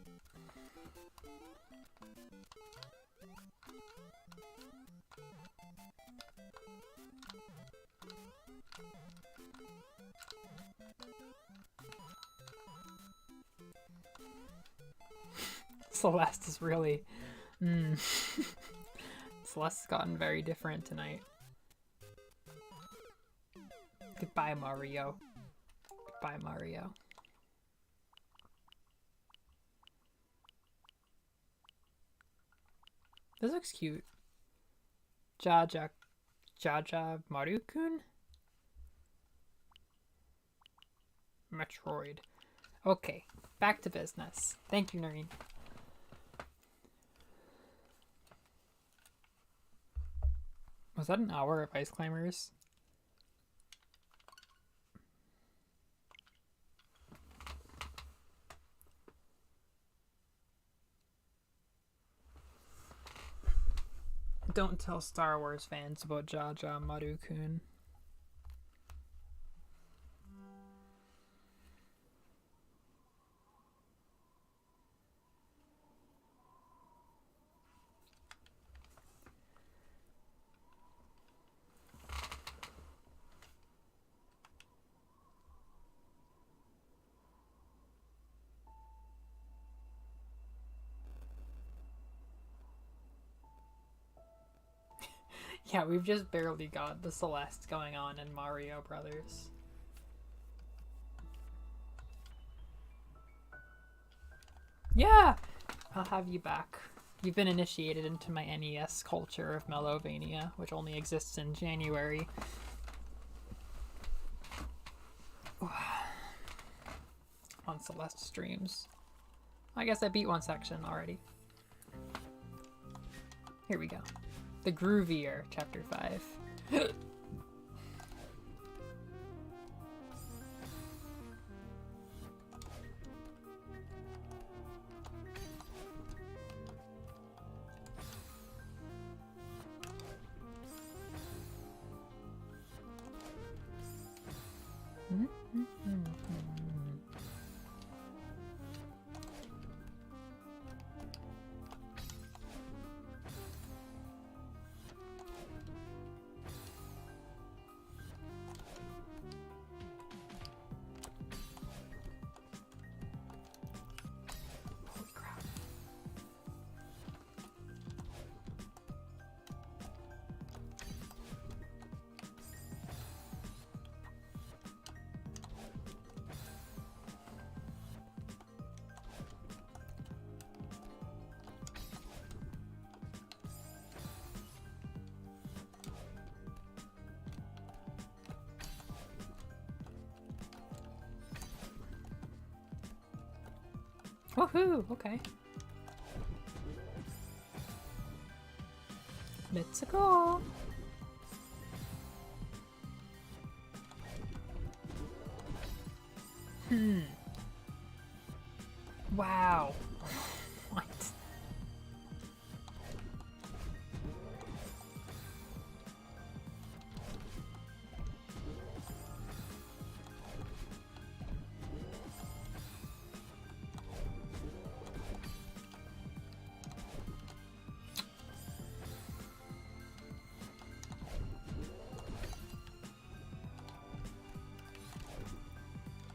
Speaker 1: Celeste is really... Celeste's gotten very different tonight. Goodbye, Mario. Goodbye, Mario. This looks cute. Jaja Maru-kun? Metroid. Okay, back to business. Thank you, Noreen. Was that an hour of Ice Climbers? Don't tell Star Wars fans about Jaja Maru-kun. Yeah, we've just barely got the Celeste going on in Mario Brothers. Yeah! I'll have you back. You've been initiated into my NES culture of Melovania, which only exists in January. On Celeste streams. I guess I beat one section already. Here we go. The Groovier, Chapter 5. Woohoo! Okay. Let's go! Wow. What?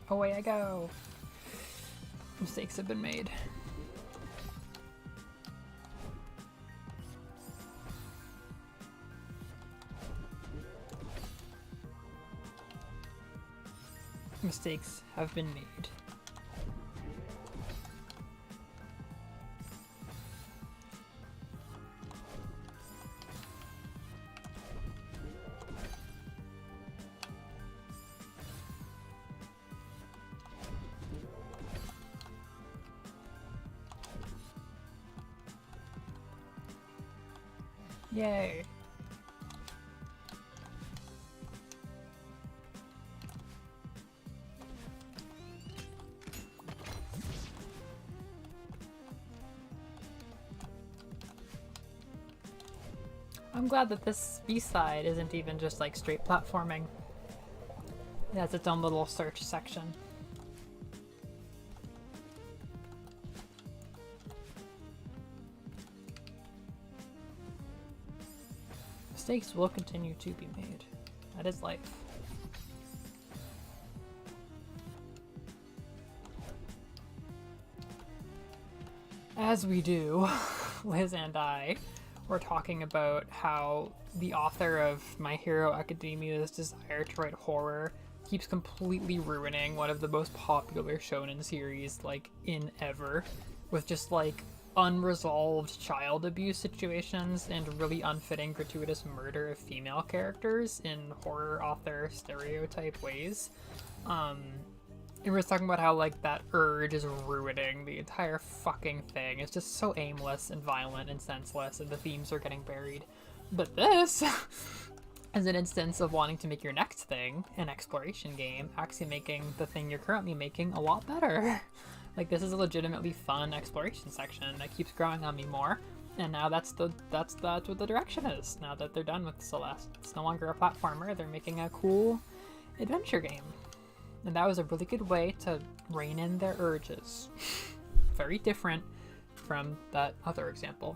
Speaker 1: Away I go. Mistakes have been made. Mistakes have been made. Yay. I'm glad that this B-side isn't even just like straight platforming. It has its own little search section. Mistakes will continue to be made. That is life. As we do, Liz and I were talking about how the author of My Hero Academia's desire to write horror keeps completely ruining one of the most popular shonen series, like, in ever, with just, like, unresolved child abuse situations and really unfitting gratuitous murder of female characters in horror author stereotype ways. And we're talking about how, like, that urge is ruining the entire fucking thing. It's just so aimless and violent and senseless, and the themes are getting buried. But this is an instance of wanting to make your next thing, an exploration game, actually making the thing you're currently making a lot better. Like, this is a legitimately fun exploration section that keeps growing on me more. And now that's what the direction is, now that they're done with Celeste. It's no longer a platformer, they're making a cool adventure game. And that was a really good way to rein in their urges. Very different from that other example.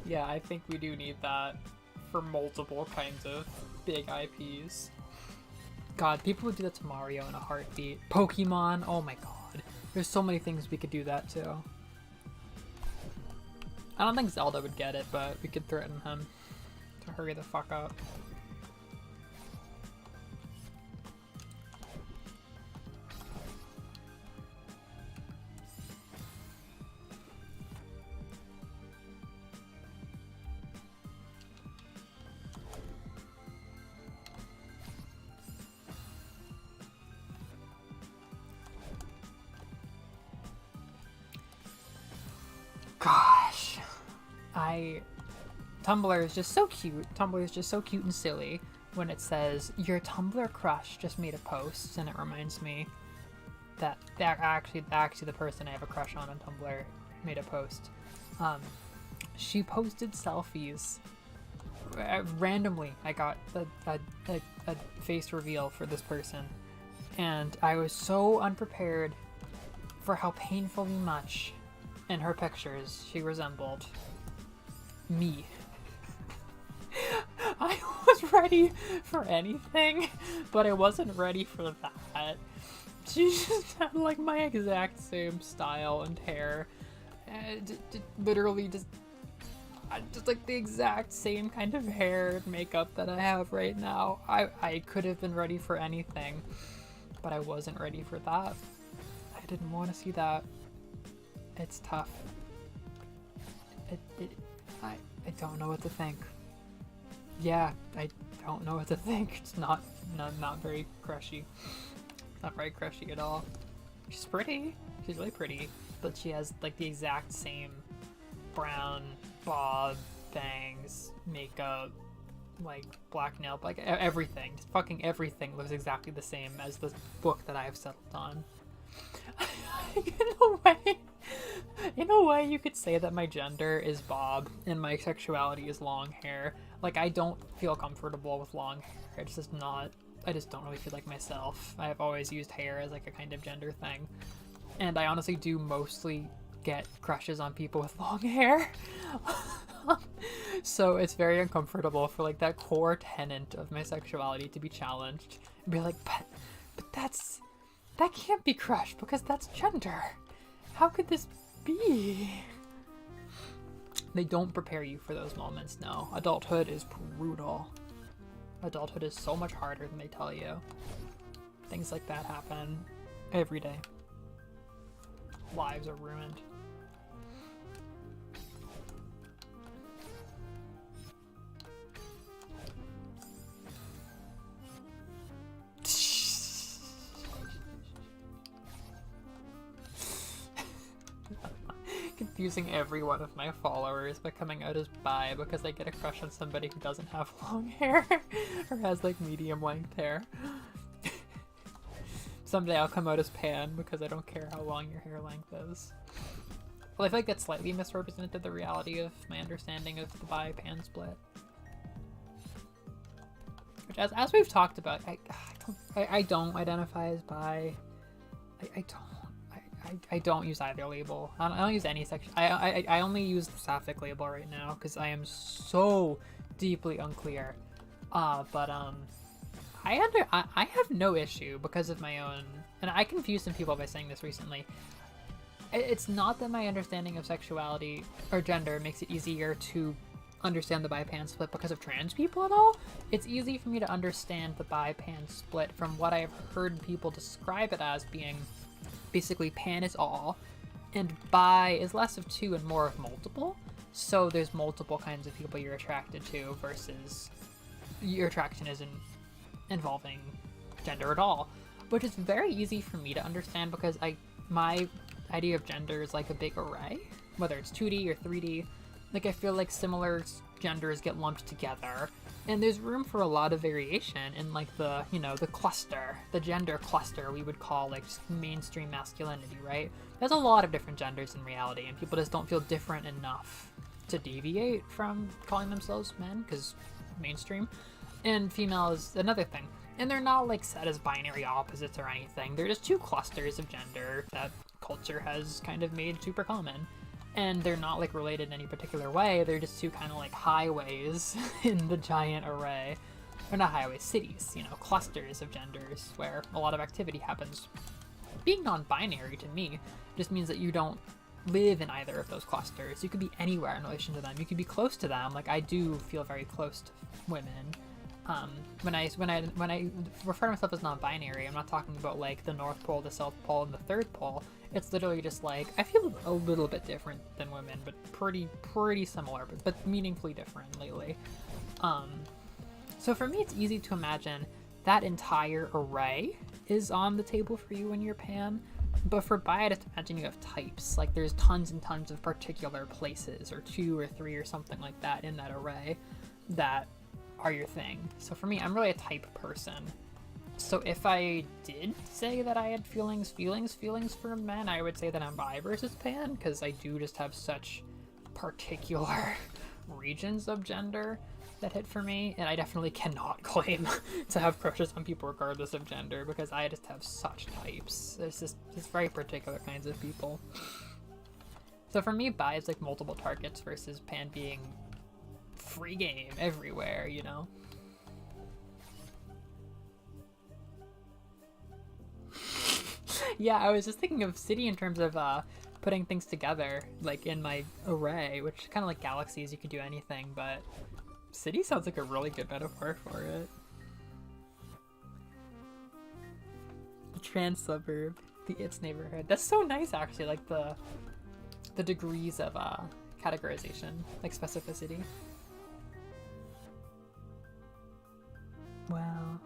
Speaker 1: Yeah, I think we do need that for multiple kinds of big IPs. God, people would do that to Mario in a heartbeat. Pokemon, oh my god. There's so many things we could do that to. I don't think Zelda would get it, but we could threaten him to hurry the fuck up. Gosh. Tumblr is just so cute. Tumblr is just so cute and silly when it says, your Tumblr crush just made a post, and it reminds me that actually the person I have a crush on Tumblr made a post. She posted selfies. Randomly, I got a face reveal for this person, and I was so unprepared for how painfully much in her pictures she resembled me. I was ready for anything, but I wasn't ready for that. She just had like my exact same style and hair, and literally just like the exact same kind of hair and makeup that I have right now. I could have been ready for anything, but I wasn't ready for that. I didn't want to see that. It's tough. I don't know what to think. Yeah, I don't know what to think. It's not very crushy. Not very crushy at all. She's pretty. She's really pretty. But she has like the exact same brown bob, bangs, makeup, like black nail, like everything. Just fucking everything looks exactly the same as the book that I have settled on. In a way, you could say that my gender is bob and my sexuality is long hair. Like, I don't feel comfortable with long hair. It's just not. I just don't really feel like myself. I've always used hair as like a kind of gender thing. And I honestly do mostly get crushes on people with long hair. So it's very uncomfortable for like that core tenet of my sexuality to be challenged. And be like, but that can't be crush because that's gender. How could this be? They don't prepare you for those moments, no. Adulthood is brutal. Adulthood is so much harder than they tell you. Things like that happen every day. Lives are ruined. Confusing every one of my followers by coming out as bi because I get a crush on somebody who doesn't have long hair or has like medium length hair. Someday I'll come out as pan because I don't care how long your hair length is. Well, I feel like that's slightly misrepresented the reality of my understanding of the bi-pan split. Which, as we've talked about, I don't identify as bi. I don't use either label. I don't use any section. I only use the sapphic label right now because I am so deeply unclear. I have no issue because of my own, and I confused some people by saying this recently. It's not that my understanding of sexuality or gender makes it easier to understand the bi-pan split because of trans people at all. It's easy for me to understand the bi-pan split from what I've heard people describe it as being basically pan is all, and bi is less of two and more of multiple. So there's multiple kinds of people you're attracted to versus your attraction isn't involving gender at all, which is very easy for me to understand because my idea of gender is like a big array, whether it's 2D or 3D. Like, I feel like similar genders get lumped together, and there's room for a lot of variation in like the, you know, the cluster, the gender cluster we would call like just mainstream masculinity, right? There's a lot of different genders in reality, and people just don't feel different enough to deviate from calling themselves men because mainstream. And female is another thing. And they're not like set as binary opposites or anything. They're just two clusters of gender that culture has kind of made super common. And they're not like related in any particular way. They're just two kind of like highways in the giant array. Or not highways, cities, you know, clusters of genders where a lot of activity happens. Being non-binary to me just means that you don't live in either of those clusters. You could be anywhere in relation to them. You could be close to them. Like, I do feel very close to women. When I refer to myself as non-binary, I'm not talking about like the North Pole, the South Pole, and the Third Pole. It's literally just like, I feel a little bit different than women, but pretty similar, but meaningfully different lately. So for me, it's easy to imagine that entire array is on the table for you when you're pan. But for bi, I just imagine you have types. Like, there's tons and tons of particular places, or 2 or 3 or something like that in that array that are your thing. So for me, I'm really a type person. So if I did say that I had feelings for men, I would say that I'm bi versus pan, because I do just have such particular regions of gender that hit for me, and I definitely cannot claim to have crushes on people regardless of gender, because I just have such types. There's just very particular kinds of people. So for me, bi is like multiple targets versus pan being free game everywhere, you know? Yeah, I was just thinking of city in terms of putting things together, like in my array, which kind of like galaxies, you could do anything, but city sounds like a really good metaphor for it. The trans suburb, the its neighborhood. That's so nice, actually, like the degrees of categorization, like specificity. Wow.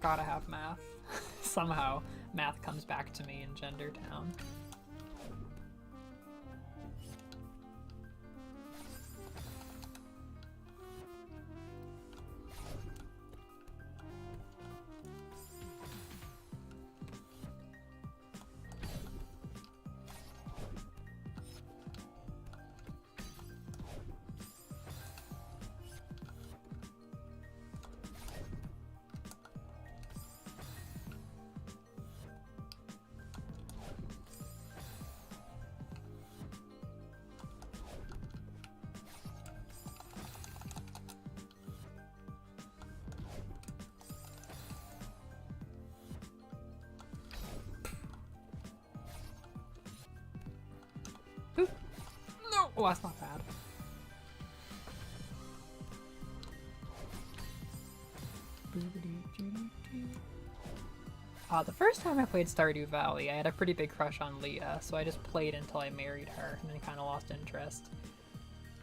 Speaker 1: Gotta have math. Somehow, math comes back to me in Gender Town. Oh, that's not bad. The first time I played Stardew Valley, I had a pretty big crush on Leah, so I just played until I married her, and then kind of lost interest.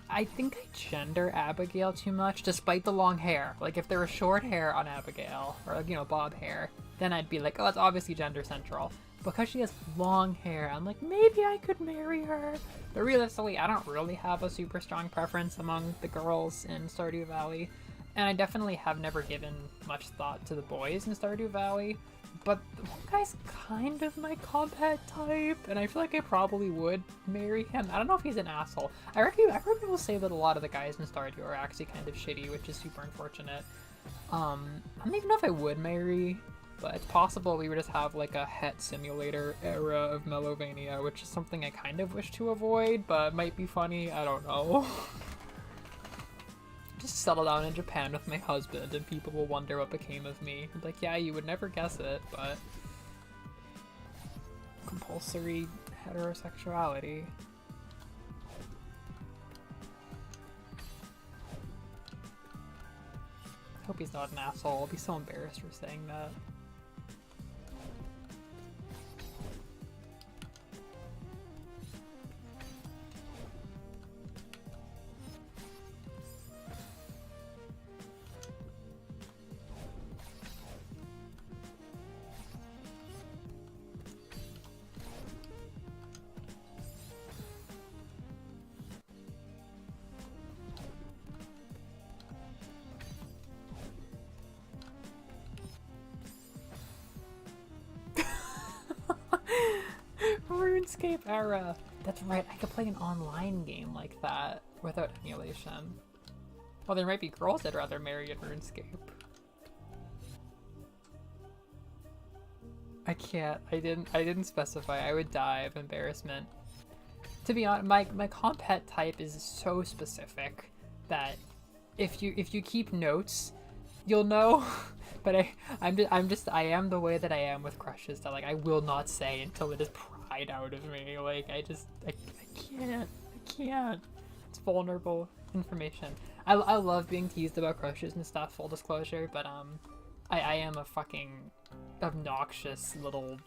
Speaker 1: I think I gender Abigail too much, despite the long hair. Like, if there was short hair on Abigail, or, you know, bob hair, then I'd be like, oh, it's obviously gender central. Because she has long hair, I'm like, maybe I could marry her. But realistically, I don't really have a super strong preference among the girls in Stardew Valley. And I definitely have never given much thought to the boys in Stardew Valley, but the one guy's kind of my combat type, and I feel like I probably would marry him. I don't know if he's an asshole. I've heard people say that a lot of the guys in Stardew are actually kind of shitty, which is super unfortunate. I don't even know if I would marry, but it's possible we would just have like a het simulator era of Melovania, which is something I kind of wish to avoid, but might be funny, I don't know. Just settle down in Japan with my husband and people will wonder what became of me. Like, yeah, you would never guess it, but compulsory heterosexuality. I hope he's not an asshole. I'll be so embarrassed for saying that. RuneScape era! That's right, I could play an online game like that without emulation. Well, there might be girls I'd rather marry in RuneScape. I can't. I didn't specify. I would die of embarrassment. To be honest, my comp-pet type is so specific that if you keep notes, you'll know. But I am the way that I am with crushes, that like I will not say until it is pried out of me. Like I can't. It's vulnerable information. I love being teased about crushes and stuff, full disclosure, but I am a fucking obnoxious little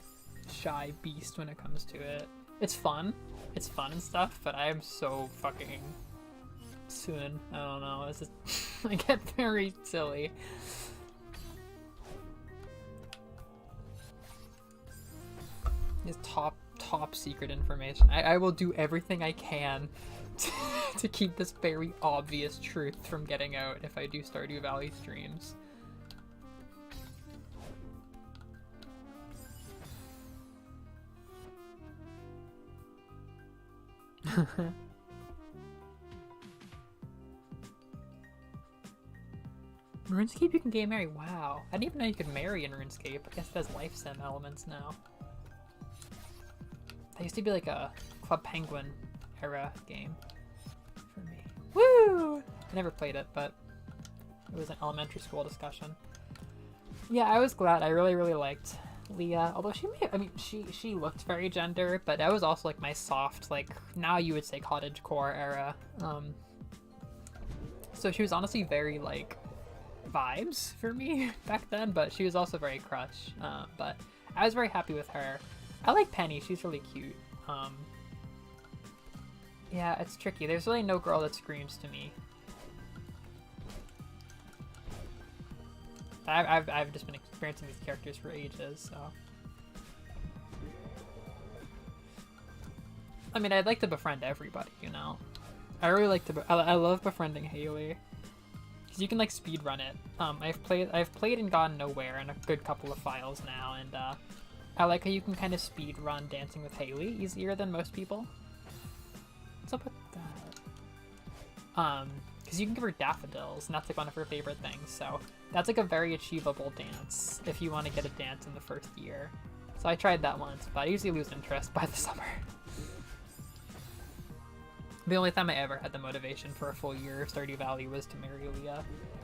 Speaker 1: shy beast when it comes to it. It's fun and stuff, but I am so fucking soon. I don't know. It's just I get very silly. It's top secret information. I will do everything I can to keep this very obvious truth from getting out if I do Stardew Valley streams. RuneScape you can get married. Wow. I didn't even know you could marry in RuneScape. I guess it has life sim elements now. That used to be like a Club Penguin era game for me. Woo! I never played it, but it was an elementary school discussion. Yeah, I was glad. I really liked Leah. Although she looked very gender, but that was also like my soft, like now you would say cottagecore era. So she was honestly very like vibes for me back then, but she was also very crush. But I was very happy with her. I like Penny, she's really cute. Yeah, it's tricky. There's really no girl that screams to me. I've just been experiencing these characters for ages, so. I mean, I'd like to befriend everybody, you know? I really like to, I love befriending Haley. Because you can like speedrun it. I've played and gone nowhere in a good couple of files now, and I like how you can kind of speed run Dancing with Haley easier than most people. What's up with that? Because you can give her daffodils, and that's like one of her favorite things, so that's like a very achievable dance if you want to get a dance in the first year. So I tried that once, but I usually lose interest by the summer. The only time I ever had the motivation for a full year of Stardew Valley was to marry Leah,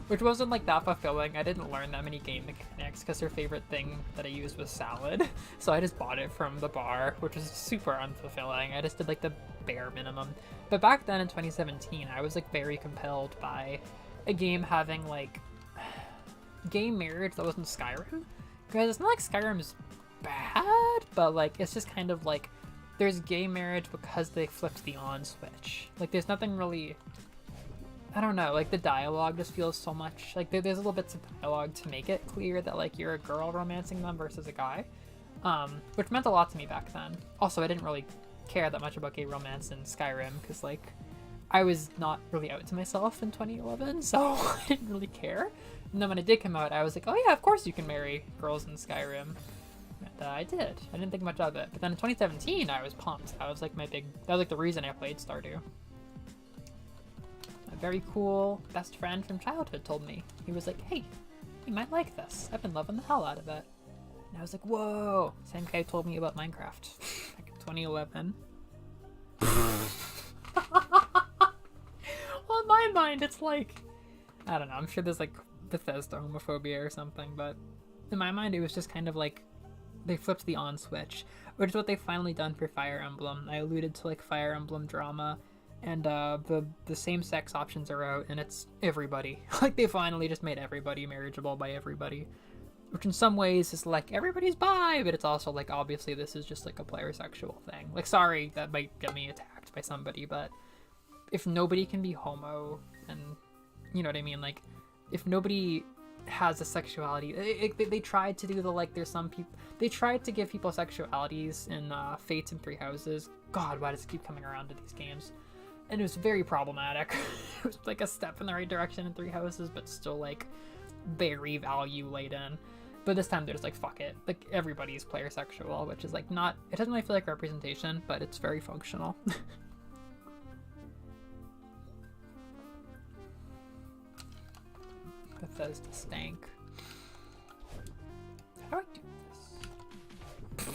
Speaker 1: which wasn't like that fulfilling. I didn't learn that many game mechanics because her favorite thing that I used was salad. So I just bought it from the bar, which was super unfulfilling. I just did like the bare minimum. But back then in 2017, I was like very compelled by a game having like game marriage that wasn't Skyrim. Because it's not like Skyrim's bad, but like it's just kind of like there's gay marriage because they flipped the on switch. Like there's nothing really, I don't know, like the dialogue just feels so much like there's little bits of dialogue to make it clear that like you're a girl romancing them versus a guy, which meant a lot to me back then. Also, I didn't really care that much about gay romance in Skyrim because like I was not really out to myself in 2011, so I didn't really care. And then when it did come out, I was like, oh yeah, of course you can marry girls in Skyrim. And I did. I didn't think much of it. But then in 2017, I was pumped. That was like that was like the reason I played Stardew. A very cool best friend from childhood told me. He was like, hey, you might like this. I've been loving the hell out of it. And I was like, whoa. Same guy told me about Minecraft back in 2011. Well, in my mind, it's like, I don't know, I'm sure there's like Bethesda homophobia or something, but in my mind, it was just kind of like they flipped the on switch, which is what they've finally done for Fire Emblem. I alluded to like Fire Emblem drama, and the same-sex options are out, and it's everybody. Like they finally just made everybody marriageable by everybody, which in some ways is like everybody's bi, but it's also like obviously this is just like a player sexual thing. Like sorry, that might get me attacked by somebody, but if nobody can be homo, and you know what I mean, like if nobody has a sexuality, they tried to do the like there's some people, they tried to give people sexualities in Fates and Three Houses. God, why does it keep coming around to these games? And it was very problematic. It was like a step in the right direction in Three Houses, but still like very value laden. But this time there's like, fuck it, like everybody's player sexual, which is like not, it doesn't really feel like representation, but it's very functional. Bethesda stank. How do I do this?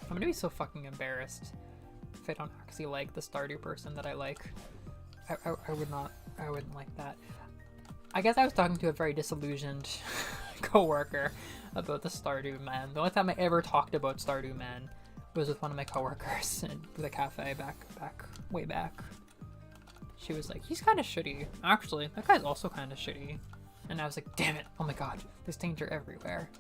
Speaker 1: I'm gonna be so fucking embarrassed if I don't actually like the Stardew person that I like. I wouldn't like that. I guess I was talking to a very disillusioned coworker about the Stardew men. The only time I ever talked about Stardew men was with one of my coworkers in the cafe way back. She was like, he's kind of shitty. Actually, that guy's also kind of shitty. And I was like, damn it. Oh my god, there's danger everywhere.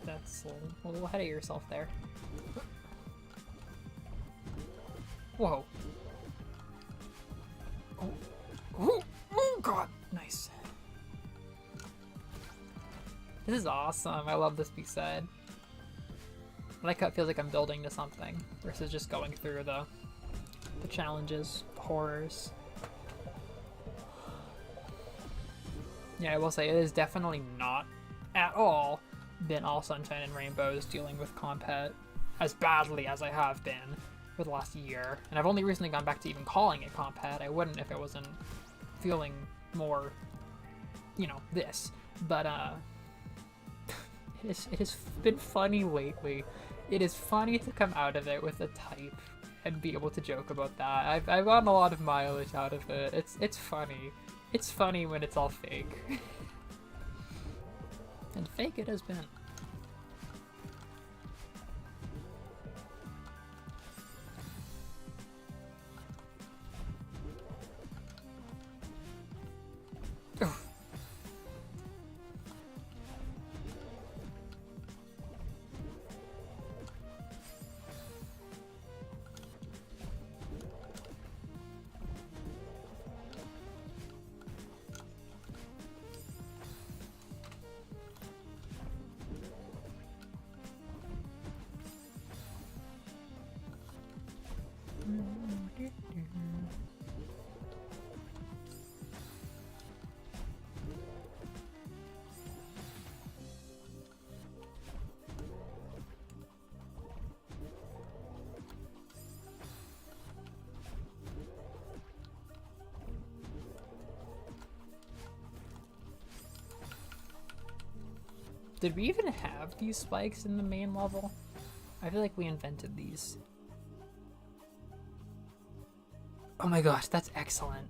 Speaker 1: That's a little ahead of yourself there. Whoa. Oh god, nice. This is awesome. I love this B-side. I like how it feels like I'm building to something versus just going through the challenges, the horrors. Yeah, I will say it is definitely not at all been all sunshine and rainbows dealing with Compet as badly as I have been for the last year. And I've only recently gone back to even calling it Compet. I wouldn't if I wasn't feeling more, you know, this. But it has been funny lately. It is funny to come out of it with a type and be able to joke about that. I've gotten a lot of mileage out of it. It's funny. It's funny when it's all fake. And fake it has been. Did we even have these spikes in the main level? I feel like we invented these. Oh my gosh, that's excellent.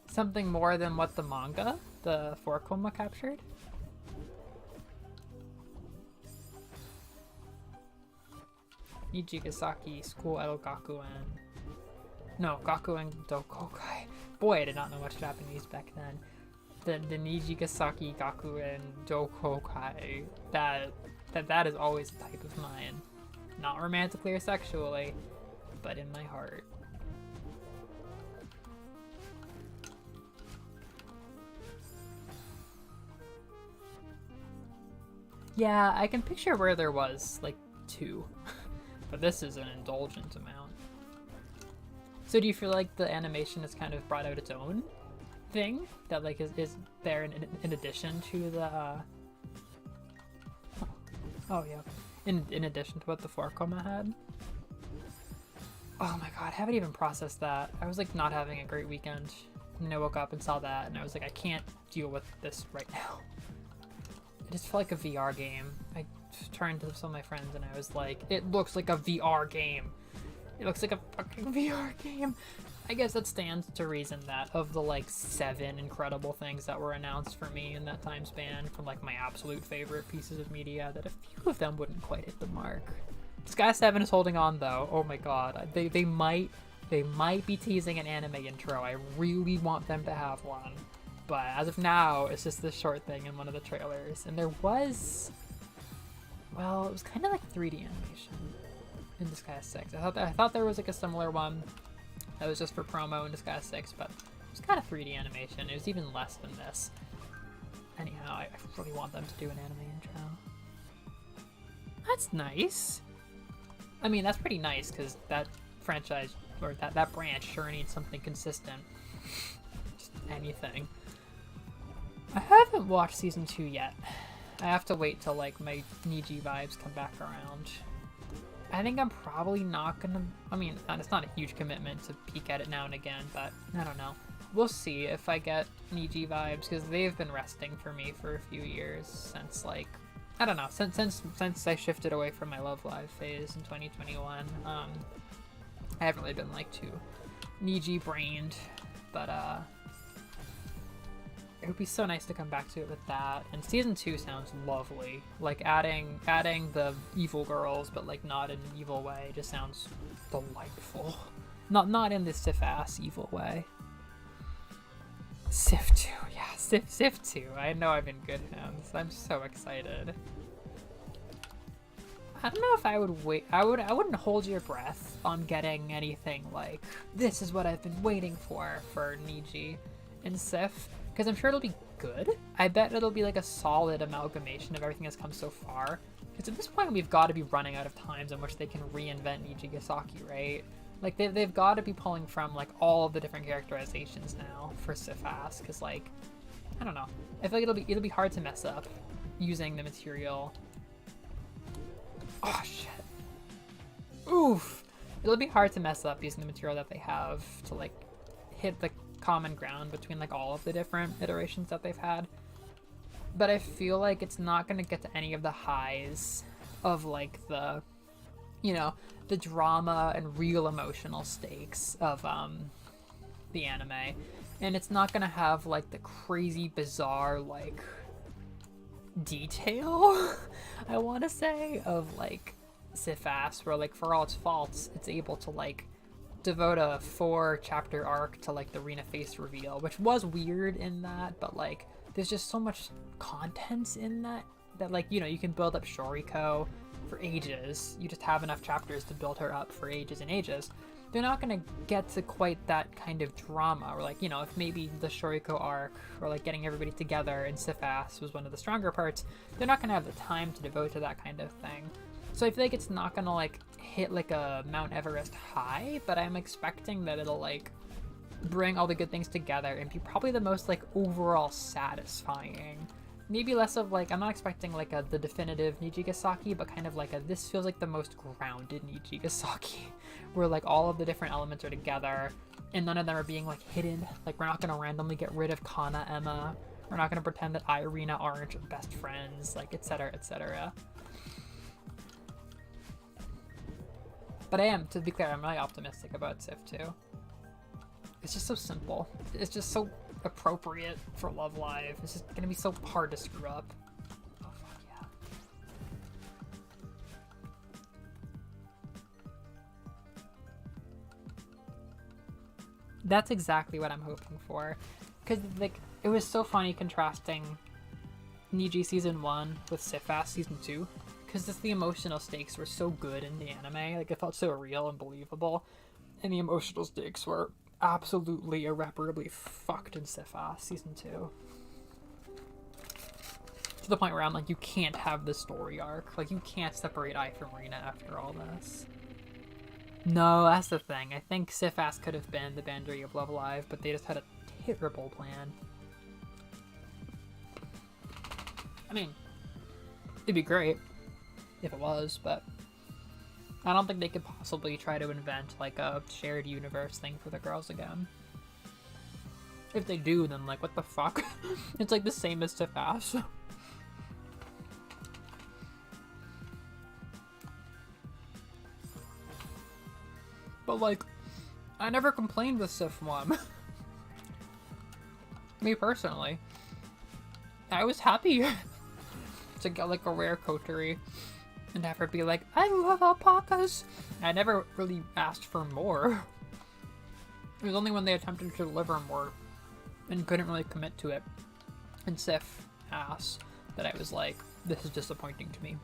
Speaker 1: Something more than what the manga, the 4-koma captured? Ichigasaki School El Gakuen. No, Gakuen Dokokai. Boy, I did not know much Japanese back then. the Nijigasaki Gakuen Dokokai, that is always a type of mine. Not romantically or sexually, but in my heart. Yeah, I can picture where there was, like, 2. But this is an indulgent amount. So do you feel like the animation has kind of brought out its own thing? That, like, is there in addition to the, Oh, yeah. In addition to what the 4-koma had? Oh my god, I haven't even processed that. I was, like, not having a great weekend. And I woke up and saw that, and I was like, I can't deal with this right now. It just felt like a VR game. I turned to some of my friends and I was like, it looks like a VR game. It looks like a fucking VR game. I guess that stands to reason that of the like 7 incredible things that were announced for me in that time span from like my absolute favorite pieces of media, that a few of them wouldn't quite hit the mark. Sky 7 is holding on though. Oh my god. They might be teasing an anime intro. I really want them to have one. But as of now, it's just this short thing in one of the trailers. And there was, well, it was kind of like 3D animation in Disguise 6. I thought there was like a similar one that was just for promo in Disguise 6, but it was kind of 3D animation. It was even less than this. Anyhow, I really want them to do an anime intro. That's nice. I mean, that's pretty nice because that franchise, or that branch sure needs something consistent. Just anything. I haven't watched season 2 yet. I have to wait till like my Niji vibes come back around. I think I'm probably not gonna, I mean, it's not a huge commitment to peek at it now and again, but I don't know. We'll see if I get Niji vibes, because they've been resting for me for a few years since like, I don't know, since I shifted away from my Love Live phase in 2021. I haven't really been like too Niji brained, but it would be so nice to come back to it with that. And season 2 sounds lovely. Like adding the evil girls, but like not in an evil way, just sounds delightful. Not in the Sif-ass evil way. Sif 2, yeah, Sif 2. I know I'm in good hands. I'm so excited. I don't know if I would wait. I wouldn't hold your breath on getting anything like, this is what I've been waiting for Niji and Sif. Because I'm sure it'll be good. I bet it'll be like a solid amalgamation of everything that's come so far. Because at this point, we've got to be running out of times in which they can reinvent Nijigasaki, right? Like, they've got to be pulling from, like, all of the different characterizations now for Sif-ass. Because, like, I don't know. I feel like it'll be hard to mess up using the material. Oh, shit. Oof. It'll be hard to mess up using the material that they have to, like, hit the common ground between like all of the different iterations that they've had. But I feel like it's not going to get to any of the highs of like the, you know, the drama and real emotional stakes of the anime. And it's not going to have like the crazy bizarre like detail I want to say of like Sif-ass, where like for all its faults it's able to like devote a 4-chapter arc to like the Rena face reveal, which was weird in that, but like there's just so much content in that like, you know, you can build up Shoriko for ages. You just have enough chapters to build her up for ages and ages. They're not gonna get to quite that kind of drama, or like, you know, if maybe the Shoriko arc or like getting everybody together in Sif-ass was one of the stronger parts, they're not gonna have the time to devote to that kind of thing. So I feel like it's not gonna like hit like a Mount Everest high, but I'm expecting that it'll like bring all the good things together and be probably the most like overall satisfying. Maybe less of like, I'm not expecting like the definitive Nijigasaki, but kind of like this feels like the most grounded Nijigasaki, where like all of the different elements are together and none of them are being like hidden. Like, we're not gonna randomly get rid of Kana Emma. We're not gonna pretend that I, Irina aren't best friends, like etc, etc. But I am, to be clear, I'm really optimistic about Sif 2. It's just so simple. It's just so appropriate for Love Live. It's just gonna be so hard to screw up. Oh fuck yeah. That's exactly what I'm hoping for. Because, like, it was so funny contrasting Niji Season 1 with Sifas Season 2. Because just the emotional stakes were so good in the anime. Like, it felt so real and believable. And the emotional stakes were absolutely irreparably fucked in Sifas Season 2. To the point where I'm like, you can't have the story arc. Like, you can't separate Ai from Rina after all this. No, that's the thing. I think Sifas could have been the boundary of Love Live, but they just had a terrible plan. I mean, it'd be great if it was, but I don't think they could possibly try to invent like a shared universe thing for the girls again. If they do, then like, what the fuck? It's like the same as Sifas. But like, I never complained with Sif 1. Me personally. I was happy to get like a rare coterie and have her be like, I love alpacas. I never really asked for more. It was only when they attempted to deliver more and couldn't really commit to it, and Sif asked, that I was like, this is disappointing to me.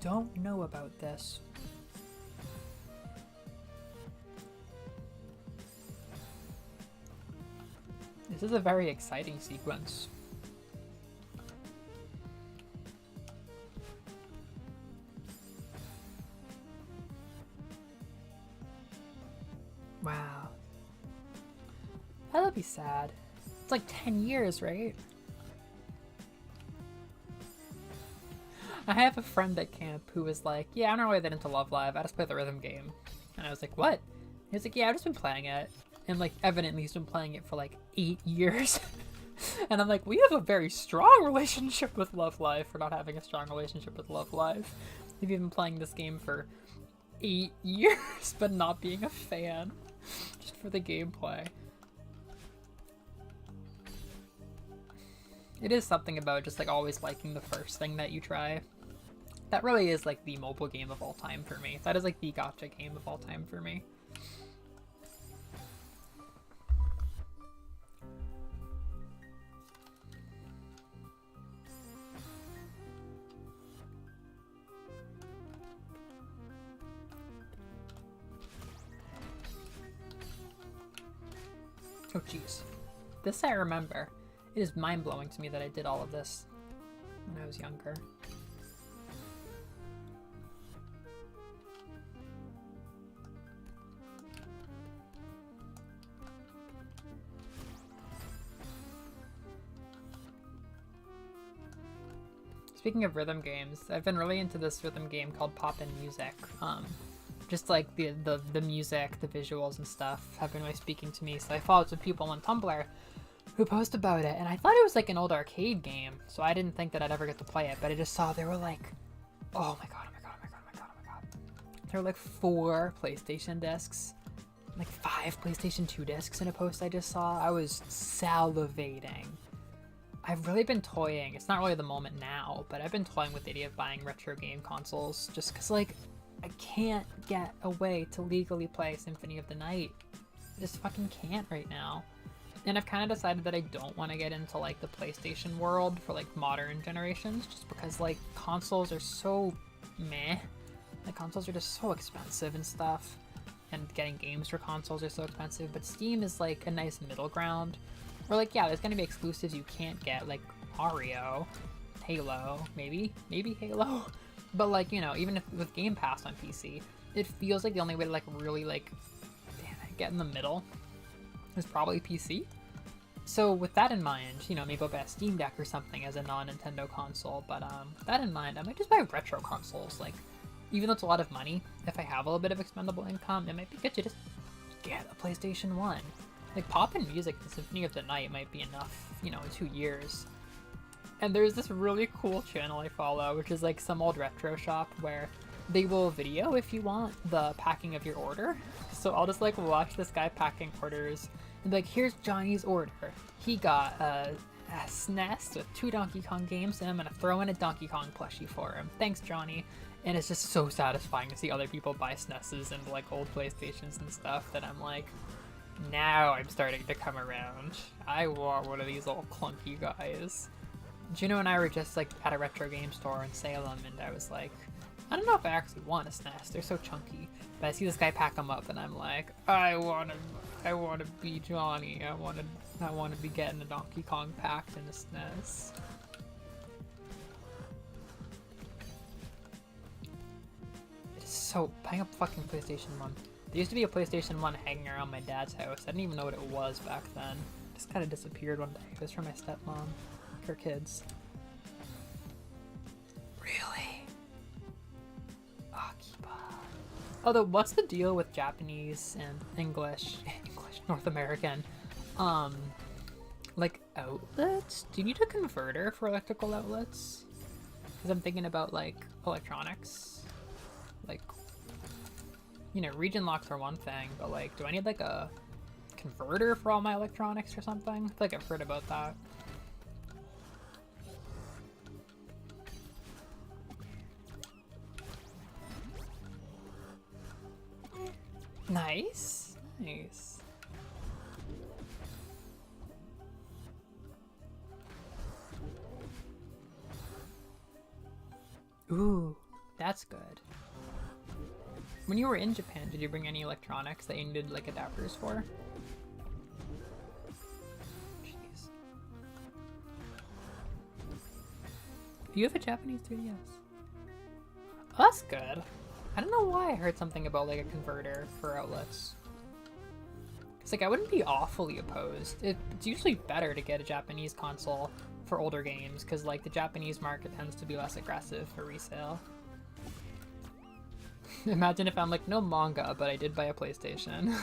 Speaker 1: Don't know about this. This is a very exciting sequence. Wow. That'll be sad. It's like 10 years, right? I have a friend at camp who was like, yeah, I don't really get into Love Live, I just play the rhythm game. And I was like, what? He was like, yeah, I've just been playing it. And like, evidently he's been playing it for like 8 years. And I'm like, we have a very strong relationship with Love Live for not having a strong relationship with Love Live. We've been playing this game for 8 years, but not being a fan. Just for the gameplay. It is something about just like always liking the first thing that you try. That really is like the mobile game of all time for me. That is like the gacha game of all time for me. Oh jeez. This I remember. It is mind-blowing to me that I did all of this when I was younger. Speaking of rhythm games, I've been really into this rhythm game called Poppin' Music. Just like the music, the visuals and stuff have been really speaking to me, so I followed some people on Tumblr who post about it, and I thought it was like an old arcade game, so I didn't think that I'd ever get to play it, but I just saw they were like, oh my god, oh my god, oh my god, oh my god, oh my god. There were like 4 PlayStation discs, like 5 PlayStation 2 discs in a post I just saw. I was salivating. I've really been toying, it's not really the moment now, but I've been toying with the idea of buying retro game consoles, just because like, I can't get a way to legally play Symphony of the Night. I just fucking can't right now. And I've kind of decided that I don't want to get into like the PlayStation world for like modern generations, just because like consoles are so meh. Like consoles are just so expensive and stuff, and getting games for consoles are so expensive, but Steam is like a nice middle ground. Or like, yeah, there's gonna be exclusives you can't get, like Mario, Halo, maybe Halo. But like, you know, even if with Game Pass on PC, it feels like the only way to like really like get in the middle is probably PC. So with that in mind, you know, maybe I'll buy a Steam Deck or something as a non-Nintendo console, but with that in mind, I might just buy retro consoles. Like, even though it's a lot of money, if I have a little bit of expendable income, it might be good to just get a PlayStation 1. Like, Poppin' Music and Symphony of the Night might be enough, you know, in 2 years. And there's this really cool channel I follow, which is like some old retro shop where they will video, if you want, the packing of your order. So I'll just like watch this guy packing orders and be like, here's Johnny's order. He got a SNES with 2 Donkey Kong games, and I'm gonna throw in a Donkey Kong plushie for him. Thanks, Johnny. And it's just so satisfying to see other people buy SNESs and like old PlayStations and stuff that I'm like, now I'm starting to come around. I want one of these little clunky guys. Juno and I were just like at a retro game store in Salem, and I was like, I don't know if I actually want a SNES. They're so chunky. But I see this guy pack them up, and I'm like, I wanna be Johnny. I wanna be getting a Donkey Kong packed in a SNES. It's so buying up fucking PlayStation 1. There used to be a PlayStation 1 hanging around my dad's house. I didn't even know what it was back then. It just kind of disappeared one day. It was from my stepmom. Her kids. Really? Akiba. Although, what's the deal with Japanese and English, North American, like outlets? Do you need a converter for electrical outlets? Because I'm thinking about like electronics. Like, you know, region locks are one thing, but like, do I need like a converter for all my electronics or something? I feel like I've heard about that. Nice. Nice. Ooh, that's good. When you were in Japan, did you bring any electronics that you needed like adapters for? Jeez. Do you have a Japanese 3DS? Oh, that's good. I don't know why I heard something about like a converter for outlets. It's like I wouldn't be awfully opposed. It's usually better to get a Japanese console for older games because like the Japanese market tends to be less aggressive for resale. Imagine if I'm like, no manga, but I did buy a PlayStation.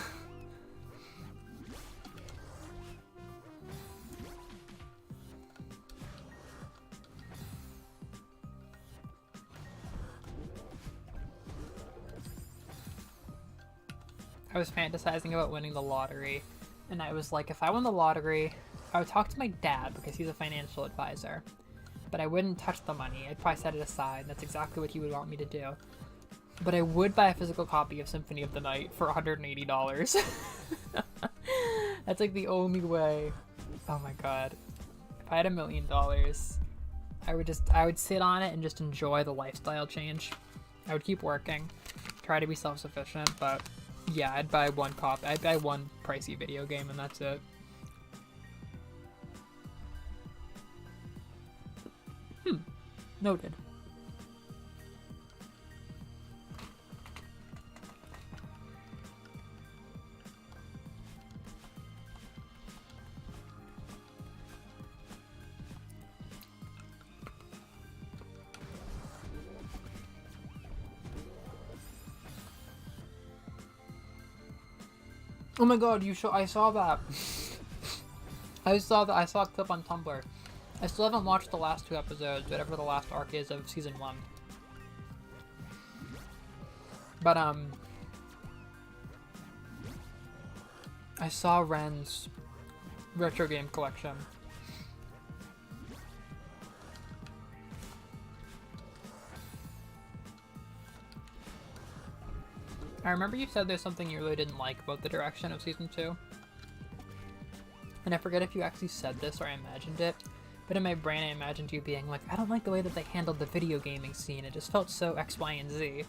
Speaker 1: I was fantasizing about winning the lottery, and I was like, if I won the lottery, I would talk to my dad because he's a financial advisor, but I wouldn't touch the money. I'd probably set it aside, and that's exactly what he would want me to do. But I would buy a physical copy of Symphony of the Night for $180. That's like the only way. Oh my god. If I had $1 million, I would sit on it and just enjoy the lifestyle change. I would keep working, try to be self-sufficient, but yeah, I'd buy one copy. I'd buy one pricey video game and that's it. Noted. Oh my god, I saw that. I saw a clip on Tumblr. I still haven't watched the last 2 episodes, whatever the last arc is of season 1. But I saw Ren's retro game collection. I remember you said there's something you really didn't like about the direction of season 2. And I forget if you actually said this or I imagined it, but in my brain I imagined you being like, I don't like the way that they handled the video gaming scene. It just felt so X, Y, and Z.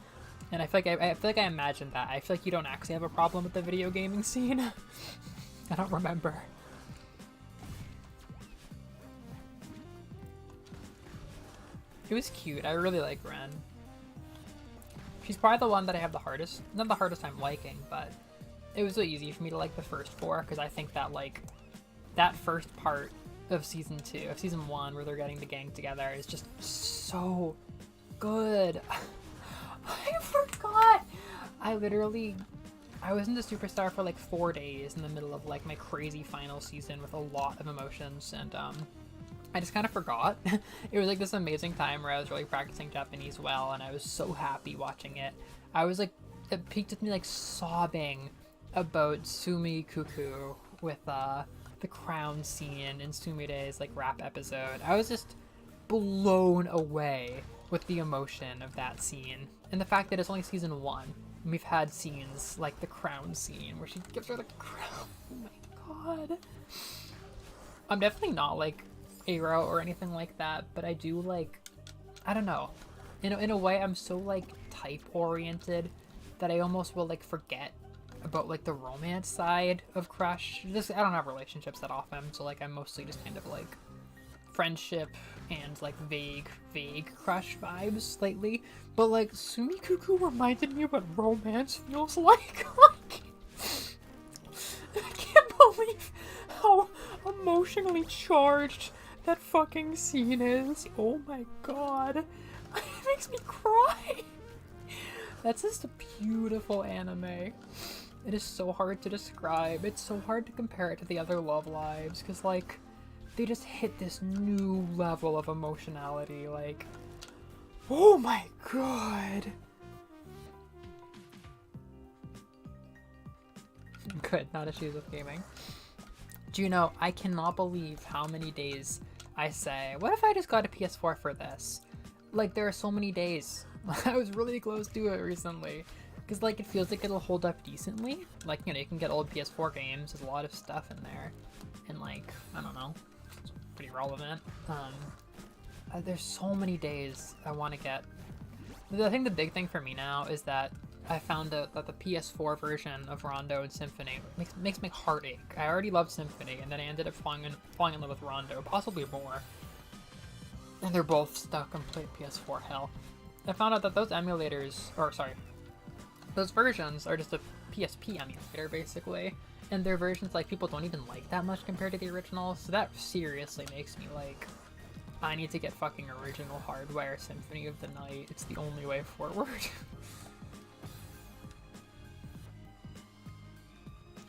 Speaker 1: And I feel like I imagined that. I feel like you don't actually have a problem with the video gaming scene. I don't remember. It was cute. I really like Ren. She's probably the one that I have not the hardest time liking, but it was really easy for me to like the first 4 because I think that like that first part of season 1 where they're getting the gang together is just so good. I forgot. I was into Superstar for like 4 days in the middle of like my crazy final season with a lot of emotions, and I just kind of forgot. It was like this amazing time where I was really practicing Japanese well, and I was so happy watching it. I was like, it peaked with me like sobbing about Sumi Kuku with the crown scene in Sumire's like rap episode. I was just blown away with the emotion of that scene and the fact that it's only season 1 and we've had scenes like the crown scene where she gives her the crown. Oh my god. I'm definitely not like Aro or anything like that, but I do like, I don't know, in a way I'm so like type oriented that I almost will like forget about like the romance side of crush. Just, I don't have relationships that often, so like I'm mostly just kind of like friendship and like vague crush vibes lately. But like Sumi Cuckoo reminded me what romance feels like. I can't believe how emotionally charged that fucking scene is. Oh my god. It makes me cry. That's just a beautiful anime. It is so hard to describe. It's so hard to compare it to the other Love Lives, because like they just hit this new level of emotionality. Like, oh my god. Good, not issues with gaming. Do you know, I cannot believe how many days I say, what if I just got a PS4 for this? Like, there are so many days. I was really close to it recently. Because, like, it feels like it'll hold up decently. Like, you know, you can get old PS4 games. There's a lot of stuff in there. And, like, I don't know. It's pretty relevant. There's so many days I want to get. I think the big thing for me now is that I found out that the PS4 version of Rondo and Symphony makes my heart ache. I already loved Symphony, and then I ended up falling in love with Rondo, possibly more. And they're both stuck in complete PS4 hell. I found out that those emulators, or sorry, those versions are just a PSP emulator, basically. And their versions, like, people don't even like that much compared to the original, so that seriously makes me, like, I need to get fucking original hardware Symphony of the Night. It's the only way forward.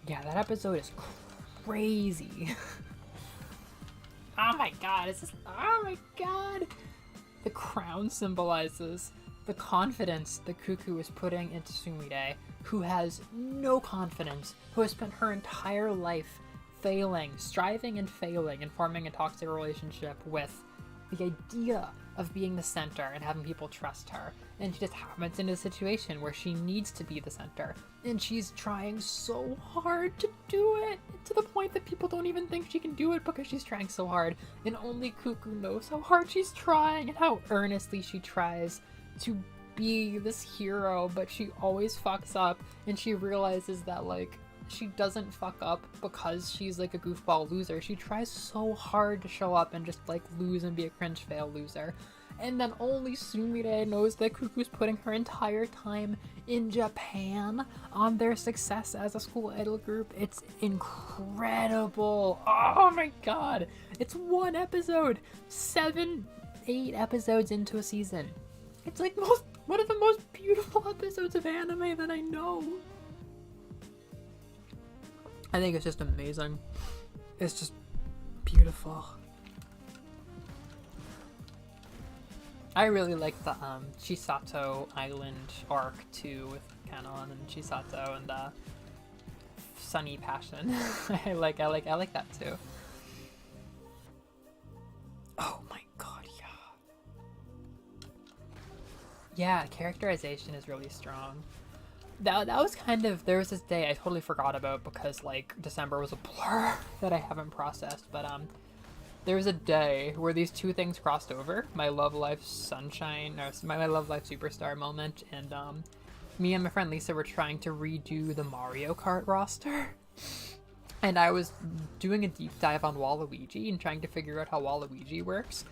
Speaker 1: Yeah, that episode is crazy. Oh my god, it's just, oh my god! The crown symbolizes the confidence that Cuckoo is putting into Sumire, who has no confidence, who has spent her entire life striving and failing, and forming a toxic relationship with the idea of being the center and having people trust her. And she just happens in a situation where she needs to be the center. And she's trying so hard to do it, to the point that people don't even think she can do it because she's trying so hard. And only Cuckoo knows how hard she's trying and how earnestly she tries to be this hero, but she always fucks up. And she realizes that, like, she doesn't fuck up because she's like a goofball loser. She tries so hard to show up and just like lose and be a cringe fail loser. And then only Sumire knows that Cuckoo's putting her entire time in Japan on their success as a school idol group. It's incredible. Oh my god. It's one episode. 7, 8 episodes into a season. It's like one of the most beautiful episodes of anime that I know. I think it's just amazing. It's just beautiful. I really like the Chisato Island arc too, with Kanon and Chisato and Sunny Passion. I like that too. Oh my god, yeah. Yeah, characterization is really strong. That was kind of, there was this day I totally forgot about because like December was a blur that I haven't processed, but there was a day where these two things crossed over, my Love Life Sunshine, or my Love Life Superstar moment, and me and my friend Lisa were trying to redo the Mario Kart roster, and I was doing a deep dive on Waluigi and trying to figure out how Waluigi works,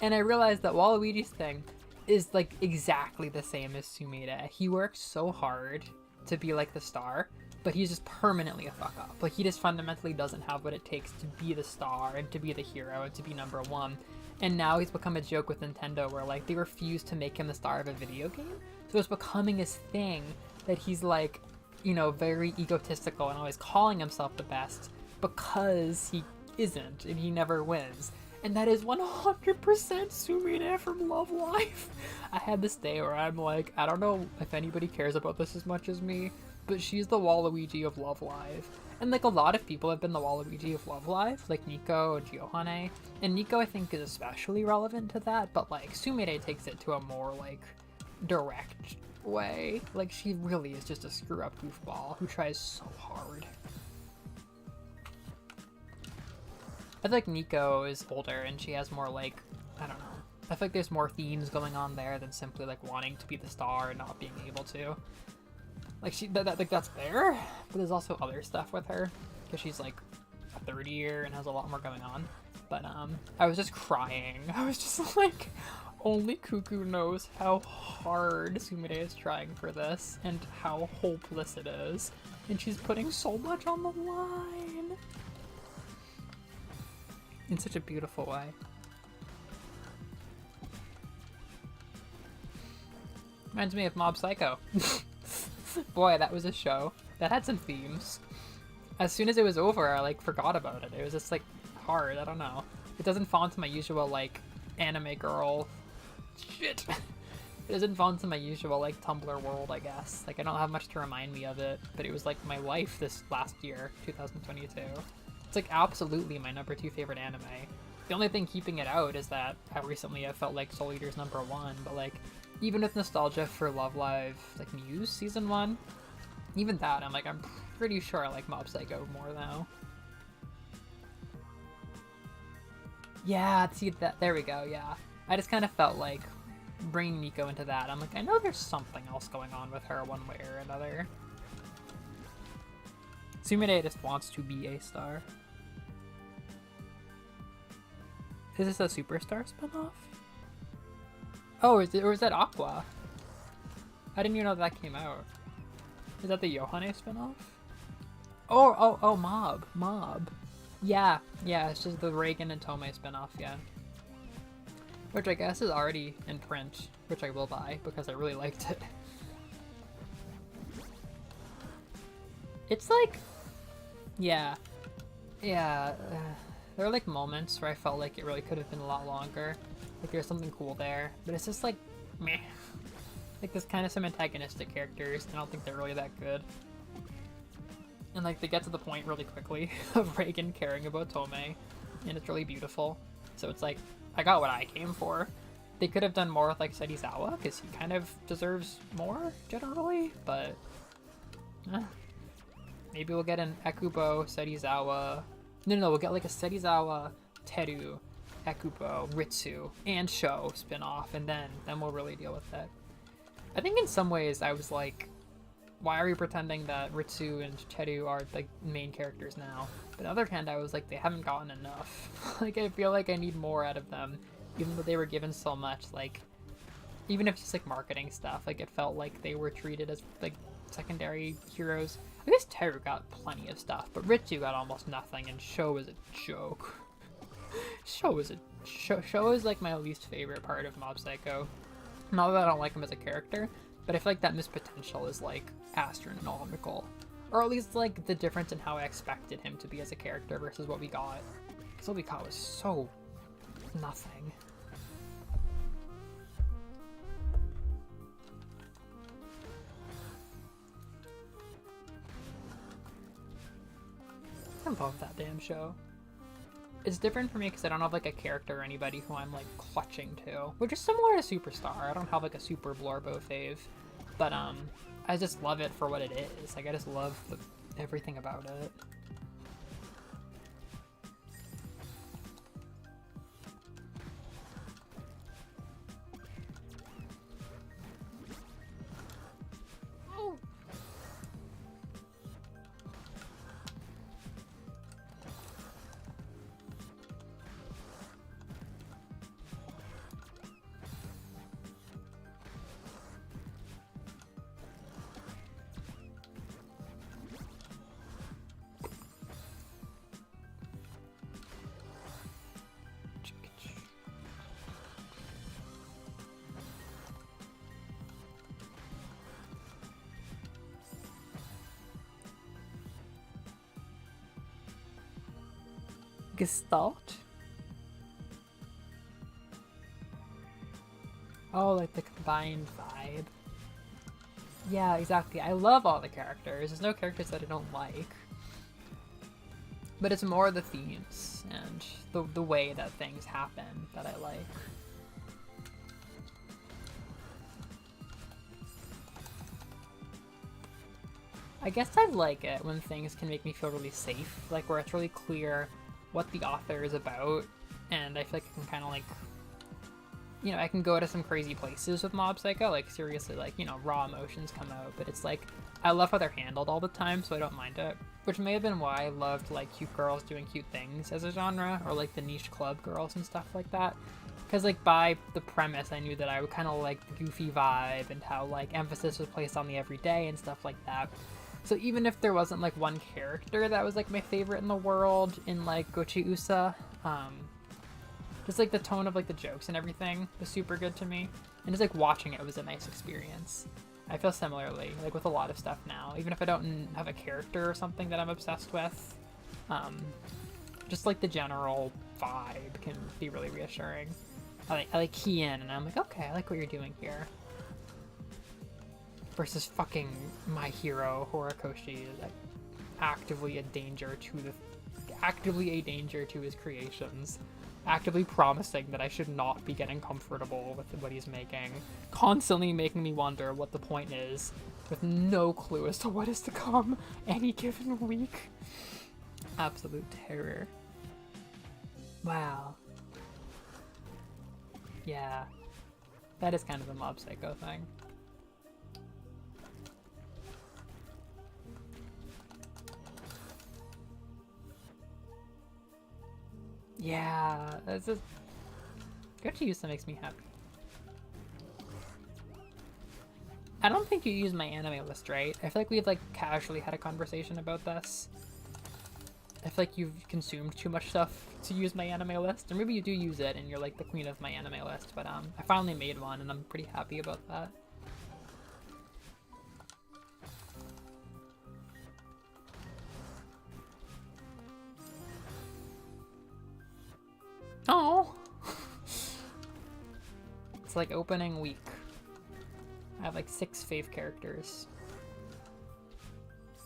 Speaker 1: and I realized that Waluigi's thing is like exactly the same as Sumire. He works so hard to be like the star, but he's just permanently a fuck up. Like, he just fundamentally doesn't have what it takes to be the star and to be the hero and to be number one. And now he's become a joke with Nintendo where like they refuse to make him the star of a video game. So it's becoming his thing that he's like, you know, very egotistical and always calling himself the best because he isn't and he never wins. And that is 100% Sumire from Love Life. I had this day where I'm like, I don't know if anybody cares about this as much as me, but she's the Waluigi of Love Live. And like a lot of people have been the Waluigi of Love Live, like Nico and Johanne. And Nico I think is especially relevant to that, but like Sumire takes it to a more like direct way. Like she really is just a screw up goofball who tries so hard. I feel like Nico is older and she has more like, I don't know. I feel like there's more themes going on there than simply like wanting to be the star and not being able to. Like like that's there, but there's also other stuff with her because she's like a third year and has a lot more going on. But I was just crying. I was just like, only Cuckoo knows how hard Sumire is trying for this and how hopeless it is, and she's putting so much on the line in such a beautiful way. Reminds me of Mob Psycho. Boy, that was a show that had some themes. As soon as it was over, I like forgot about it. It was just like hard. I don't know. It doesn't fall into my usual like anime girl shit. It doesn't fall into my usual like Tumblr world, I guess. Like I don't have much to remind me of it, but it was like my life this last year, 2022. It's like absolutely my number 2 favorite anime. The only thing keeping it out is that how recently I felt like Soul Eater's number 1, but like even with nostalgia for Love Live, like Muse season 1, even that, I'm like, I'm pretty sure I like Mob Psycho more now. Yeah, see that, there we go, yeah. I just kind of felt like bringing Nico into that. I'm like, I know there's something else going on with her one way or another. Sumire just wants to be a star. Is this a Superstar spinoff? Oh, is it, or is that Aqua? I didn't even know that came out. Is that the Johanne spinoff? Oh, Mob. Yeah, it's just the Reagan and Tomei spinoff, yeah. Which I guess is already in print, which I will buy because I really liked it. It's like, yeah. There are like moments where I felt like it really could have been a lot longer. Like there's something cool there, but it's just like, meh. Like there's kind of some antagonistic characters, and I don't think they're really that good. And like they get to the point really quickly of Reagan caring about Tomei, and it's really beautiful. So it's like, I got what I came for. They could have done more with like Serizawa, because he kind of deserves more, generally, but maybe we'll get an Ekubo, Serizawa. No, we'll get like a Serizawa, Teru, Ekubo, Ritsu, and Sho spin-off, and then we'll really deal with it. I think in some ways I was like, why are we pretending that Ritsu and Teru are like main characters now? But on the other hand, I was like, they haven't gotten enough. Like I feel like I need more out of them, even though they were given so much. Like even if it's just like marketing stuff, like it felt like they were treated as like secondary heroes. I guess Teru got plenty of stuff, but Ritsu got almost nothing, and Sho was a joke. Sho is like my least favorite part of Mob Psycho. Not that I don't like him as a character, but I feel like that missed potential is like astronomical. Or at least like the difference in how I expected him to be as a character versus what we got. Because what we got was so nothing. I love that damn show. It's different for me because I don't have like a character or anybody who I'm like clutching to, which is similar to Superstar. I don't have like a super Blorbo fave, but I just love it for what it is. Like I just love everything about it. Gestalt? Oh, like the combined vibe. Yeah, exactly. I love all the characters. There's no characters that I don't like. But it's more the themes and the way that things happen that I like. I guess I like it when things can make me feel really safe, like where it's really clear what the author is about, and I feel like I can kind of like, you know, I can go to some crazy places with Mob Psycho, like seriously, like, you know, raw emotions come out, but it's like, I love how they're handled all the time, so I don't mind it. Which may have been why I loved, like, cute girls doing cute things as a genre, or like the niche club girls and stuff like that. Because, like, by the premise, I knew that I would kind of like the goofy vibe and how, like, emphasis was placed on the everyday and stuff like that. So even if there wasn't, like, one character that was, like, my favorite in the world in, like, Gochi Usa, just, like, the tone of, like, the jokes and everything was super good to me. And just, like, watching it was a nice experience. I feel similarly, like, with a lot of stuff now. Even if I don't have a character or something that I'm obsessed with, just, like, the general vibe can be really reassuring. I like key in, and I'm like, okay, I like what you're doing here. Versus fucking My Hero Horikoshi, like, actively a danger to his creations. Actively promising that I should not be getting comfortable with what he's making. Constantly making me wonder what the point is, with no clue as to what is to come any given week. Absolute terror. Wow. Yeah. That is kind of a Mob Psycho thing. Yeah, that's just... Gochi Usa makes me happy. I don't think you use my anime list, right? I feel like we've, like, casually had a conversation about this. I feel like you've consumed too much stuff to use my anime list. Or maybe you do use it and you're, like, the queen of my anime list. But, I finally made one and I'm pretty happy about that. Oh! It's like opening week. I have like 6 fave characters.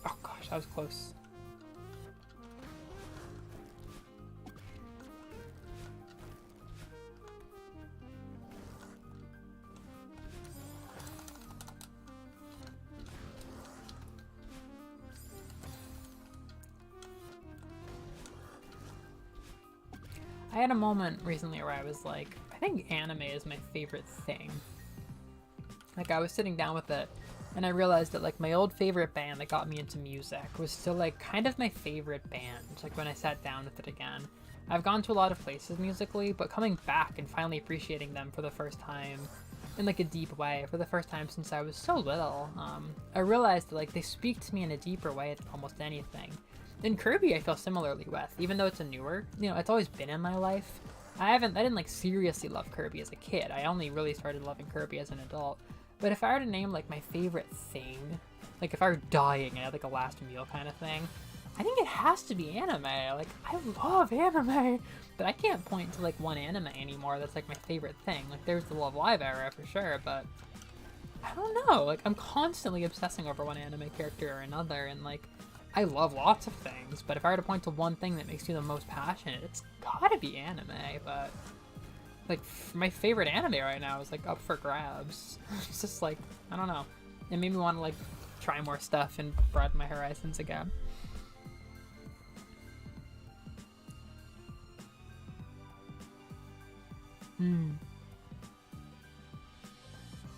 Speaker 1: Oh gosh, that was close. I had a moment recently where I was like, I think anime is my favorite thing. Like, I was sitting down with it, and I realized that, like, my old favorite band that got me into music was still, like, kind of my favorite band, like, when I sat down with it again. I've gone to a lot of places musically, but coming back and finally appreciating them for the first time, in, like, a deep way, for the first time since I was so little, I realized that, like, they speak to me in a deeper way than almost anything. In Kirby, I feel similarly with, even though it's a newer, you know, it's always been in my life. I didn't, like, seriously love Kirby as a kid. I only really started loving Kirby as an adult. But if I were to name, like, my favorite thing, like, if I were dying and I had, like, a last meal kind of thing, I think it has to be anime. Like, I love anime, but I can't point to, like, one anime anymore that's, like, my favorite thing. Like, there's the Love Live era for sure, but I don't know. Like, I'm constantly obsessing over one anime character or another, and, like, I love lots of things, but if I were to point to one thing that makes me the most passionate, it's gotta be anime, but... like, my favorite anime right now is, like, up for grabs. It's just, like, I don't know. It made me want to, like, try more stuff and broaden my horizons again.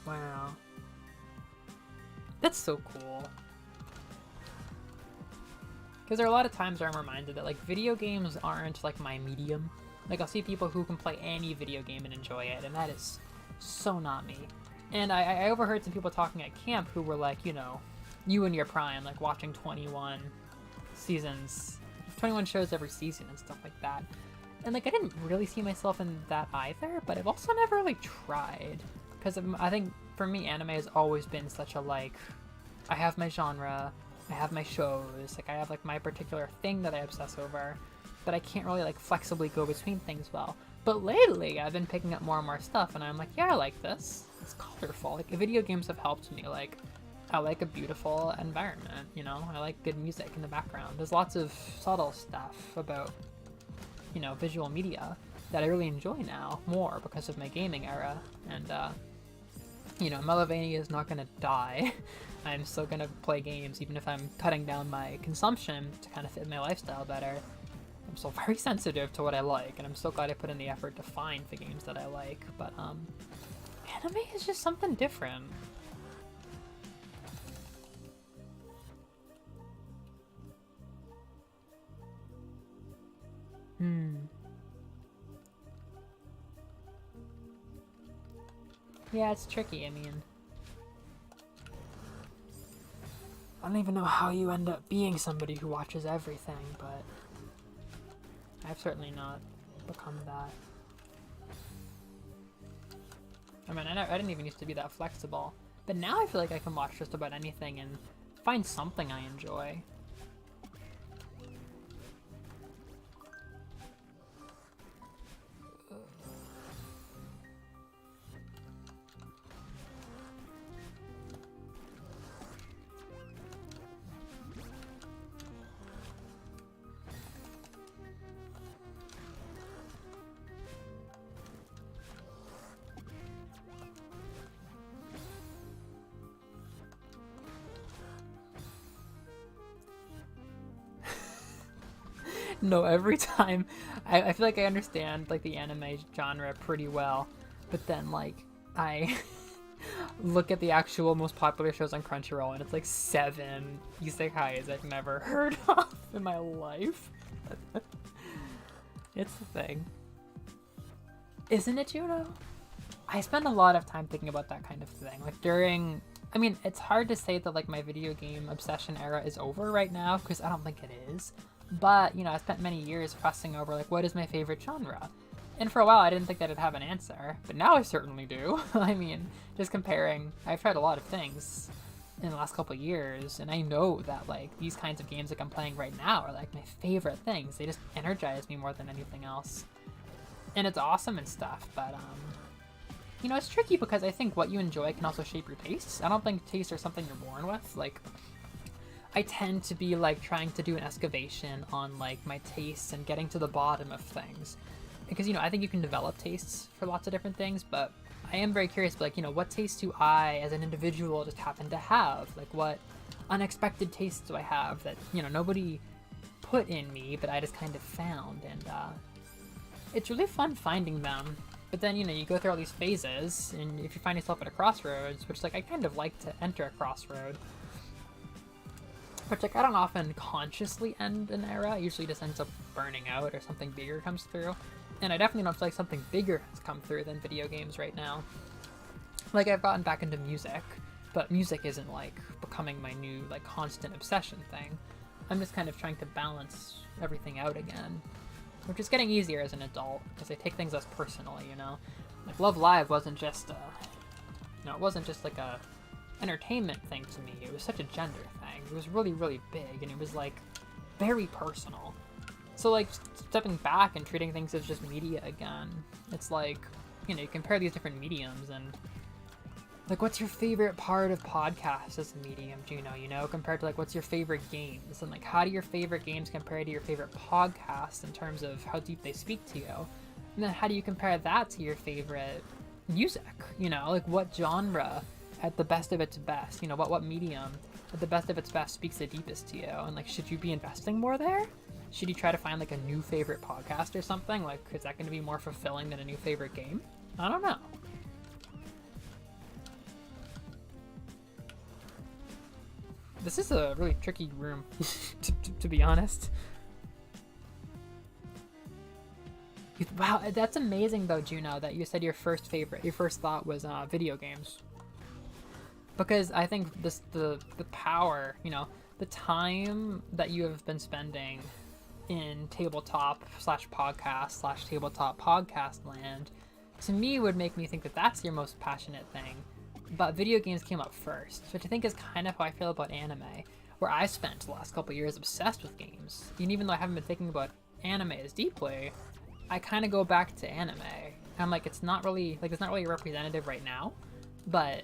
Speaker 1: Wow. That's so cool. Because there are a lot of times where I'm reminded that, like, video games aren't, like, my medium. Like, I'll see people who can play any video game and enjoy it, and that is so not me. And I overheard some people talking at camp who were like, you know, you and your prime, like, watching 21 seasons, 21 shows every season and stuff like that. And, like, I didn't really see myself in that either, but I've also never really tried. Because I think, for me, anime has always been such a, like, I have my genre, I have my shows, like, I have, like, my particular thing that I obsess over, but I can't really, like, flexibly go between things well. But lately, I've been picking up more and more stuff, and I'm like, yeah, I like this. It's colorful. Like, video games have helped me, like, I like a beautiful environment, you know? I like good music in the background. There's lots of subtle stuff about, you know, visual media that I really enjoy now more because of my gaming era. And, you know, Melovania is not gonna die. I'm still gonna play games even if I'm cutting down my consumption to kind of fit my lifestyle better. I'm still very sensitive to what I like, and I'm so glad I put in the effort to find the games that I like. But, anime is just something different. Yeah, it's tricky, I mean. I don't even know how you end up being somebody who watches everything, but I've certainly not become that. I mean, I didn't even used to be that flexible, but now I feel like I can watch just about anything and find something I enjoy. No, every time I feel like I understand like the anime genre pretty well, but then like I look at the actual most popular shows on Crunchyroll and it's like 7 isekais I've never heard of in my life. It's the thing. Isn't it, Juno? I spend a lot of time thinking about that kind of thing. Like during, I mean, it's hard to say that like my video game obsession era is over right now because I don't think it is. But, you know, I spent many years fussing over, like, what is my favorite genre? And for a while, I didn't think that I'd have an answer. But now I certainly do. I mean, just comparing, I've tried a lot of things in the last couple of years. And I know that, like, these kinds of games like I'm playing right now are, like, my favorite things. They just energize me more than anything else. And it's awesome and stuff. But, you know, it's tricky because I think what you enjoy can also shape your tastes. I don't think tastes are something you're born with. Like, I tend to be like trying to do an excavation on like my tastes and getting to the bottom of things. Because, you know, I think you can develop tastes for lots of different things, but I am very curious, like, you know, what tastes do I as an individual just happen to have? Like, what unexpected tastes do I have that, you know, nobody put in me, but I just kind of found? And it's really fun finding them. But then, you know, you go through all these phases, and if you find yourself at a crossroads, which, like, I kind of like to enter a crossroad, which, like, I don't often consciously end an era. It usually just ends up burning out or something bigger comes through. And I definitely don't feel like something bigger has come through than video games right now. Like, I've gotten back into music, but music isn't, like, becoming my new, like, constant obsession thing. I'm just kind of trying to balance everything out again, which is getting easier as an adult, because I take things less personally, you know? Like, Love Live wasn't just, you know, it wasn't just, like, a entertainment thing to me. It was such a gender thing. It was really, really big, and it was, like, very personal. So, like, stepping back and treating things as just media again, it's like, you know, you compare these different mediums, and, like, what's your favorite part of podcasts as a medium, Juno, you know, compared to, like, what's your favorite games? And, like, how do your favorite games compare to your favorite podcasts in terms of how deep they speak to you? And then how do you compare that to your favorite music? You know, like, what genre at the best of its best, you know, what medium at the best of its best speaks the deepest to you? And, like, should you be investing more there? Should you try to find, like, a new favorite podcast or something? Like, is that going to be more fulfilling than a new favorite game? I don't know. This is a really tricky room, to be honest. Wow, that's amazing though, Juno, that you said your first thought was video games. Because I think the power, you know, the time that you have been spending in tabletop /podcast /tabletop podcast land, to me would make me think that that's your most passionate thing. But video games came up first, which I think is kind of how I feel about anime, where I spent the last couple years obsessed with games. And even though I haven't been thinking about anime as deeply, I kind of go back to anime. I'm like, it's not really representative right now, but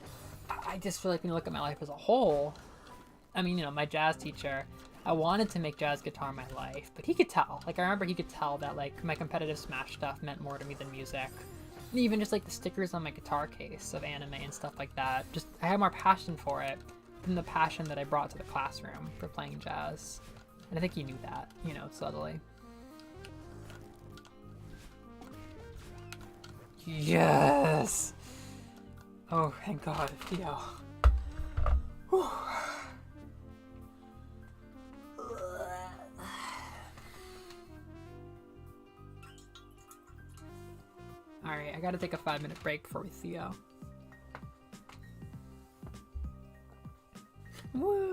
Speaker 1: I just feel like when you look at my life as a whole, I mean, my jazz teacher, I wanted to make jazz guitar my life, but he could tell. Like, I remember he could tell that, like, my competitive Smash stuff meant more to me than music. And even just, like, the stickers on my guitar case of anime and stuff like that. Just, I had more passion for it than the passion that I brought to the classroom for playing jazz. And I think he knew that, subtly. Yes! Oh, thank God, Theo. Whew. Alright, I gotta take a 5-minute break before we Theo. Woo!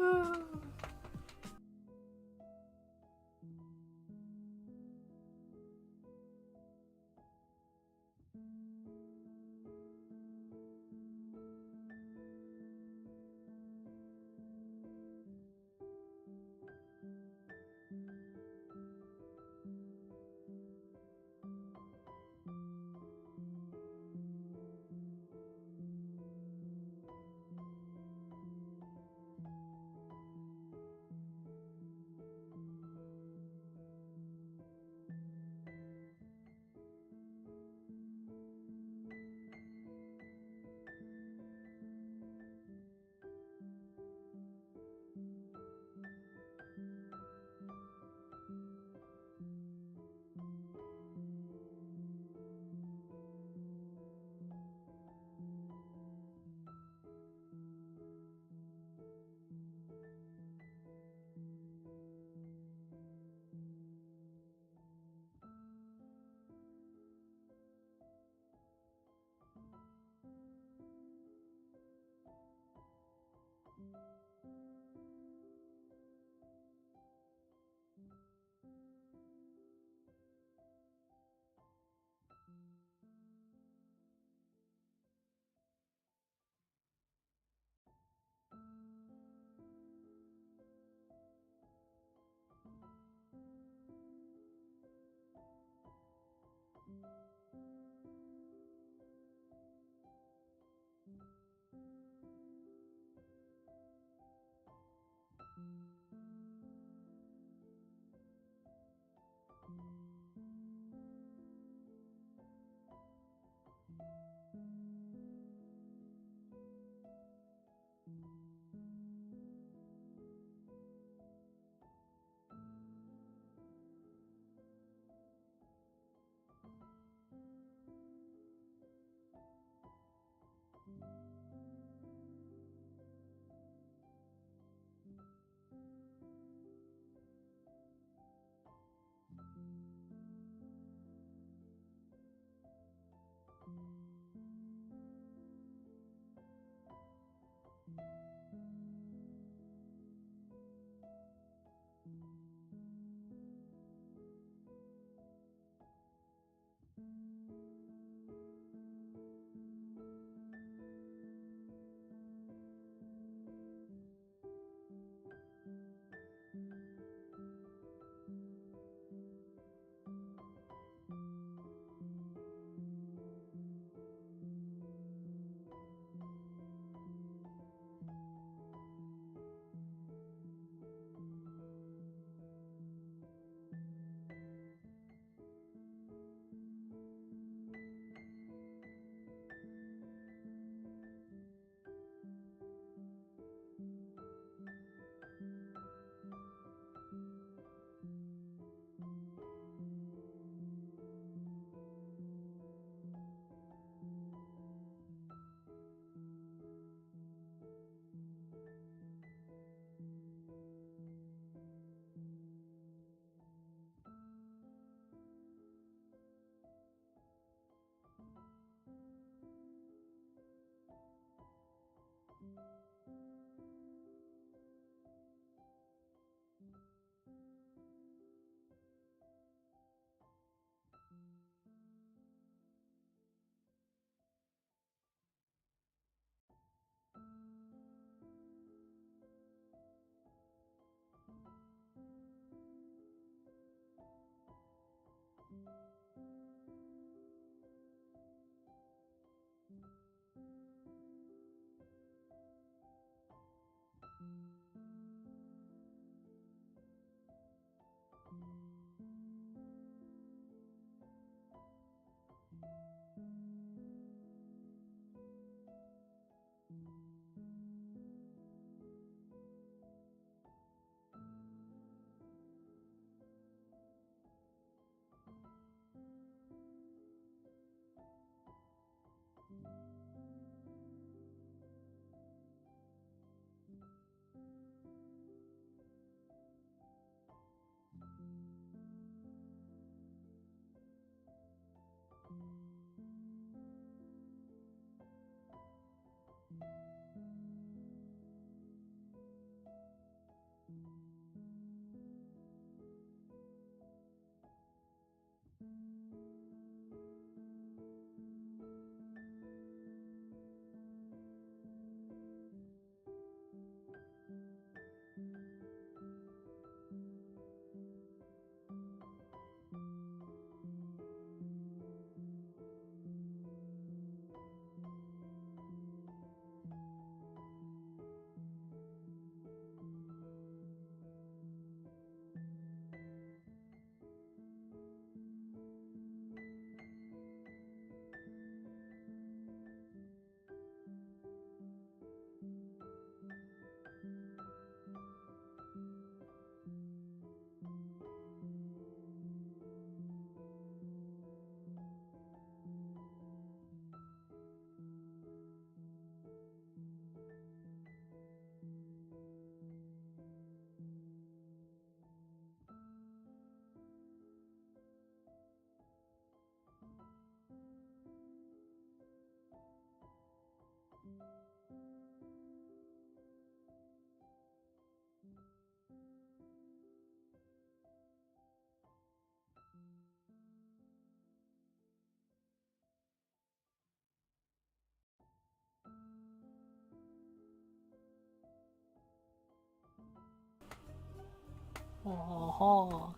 Speaker 1: Oh,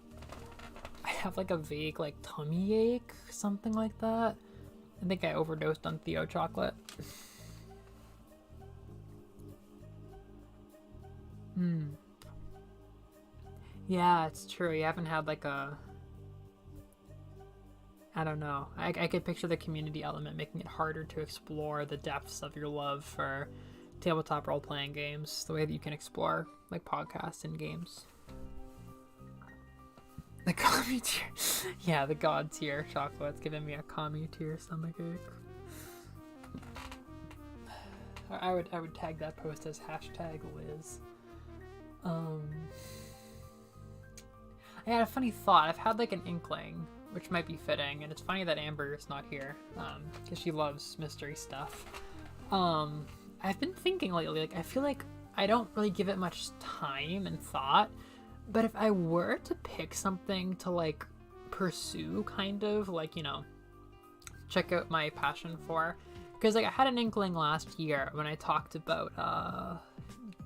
Speaker 1: I have like a vague like tummy ache, something like that. I think I overdosed on Theo chocolate. Hmm. Yeah, it's true. You haven't had like a. I don't know. I could picture the community element making it harder to explore the depths of your love for tabletop role playing games, the way that you can explore like podcasts and games. The commie tier. Yeah, the god tier chocolate's giving me a commie tier stomachache. I would tag that post as hashtag Liz. I had a funny thought. I've had like an inkling, which might be fitting, and it's funny that Amber is not here, because she loves mystery stuff. I've been thinking lately, like I feel like I don't really give it much time and thought, but if I were to pick something to like pursue, kind of like, you know, check out my passion for, because like I had an inkling last year when I talked about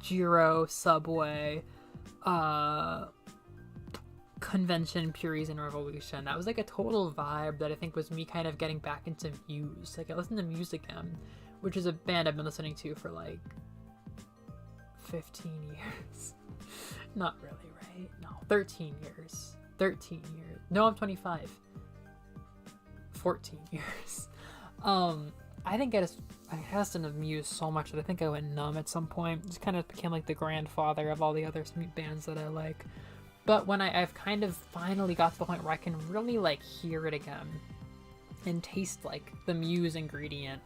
Speaker 1: Jiro, Subway, Convention, Puries, and Revolution. That was like a total vibe that I think was me kind of getting back into Muse. Like I listened to Muse again, which is a band I've been listening to for like 15 years. Not really, right? No, 13 years. 13 years. No, I'm 25. 14 years. I think I listened to Muse so much that I think I went numb at some point. Just kind of became like the grandfather of all the other bands that I like. But when I've kind of finally got to the point where I can really like hear it again and taste like the Muse ingredient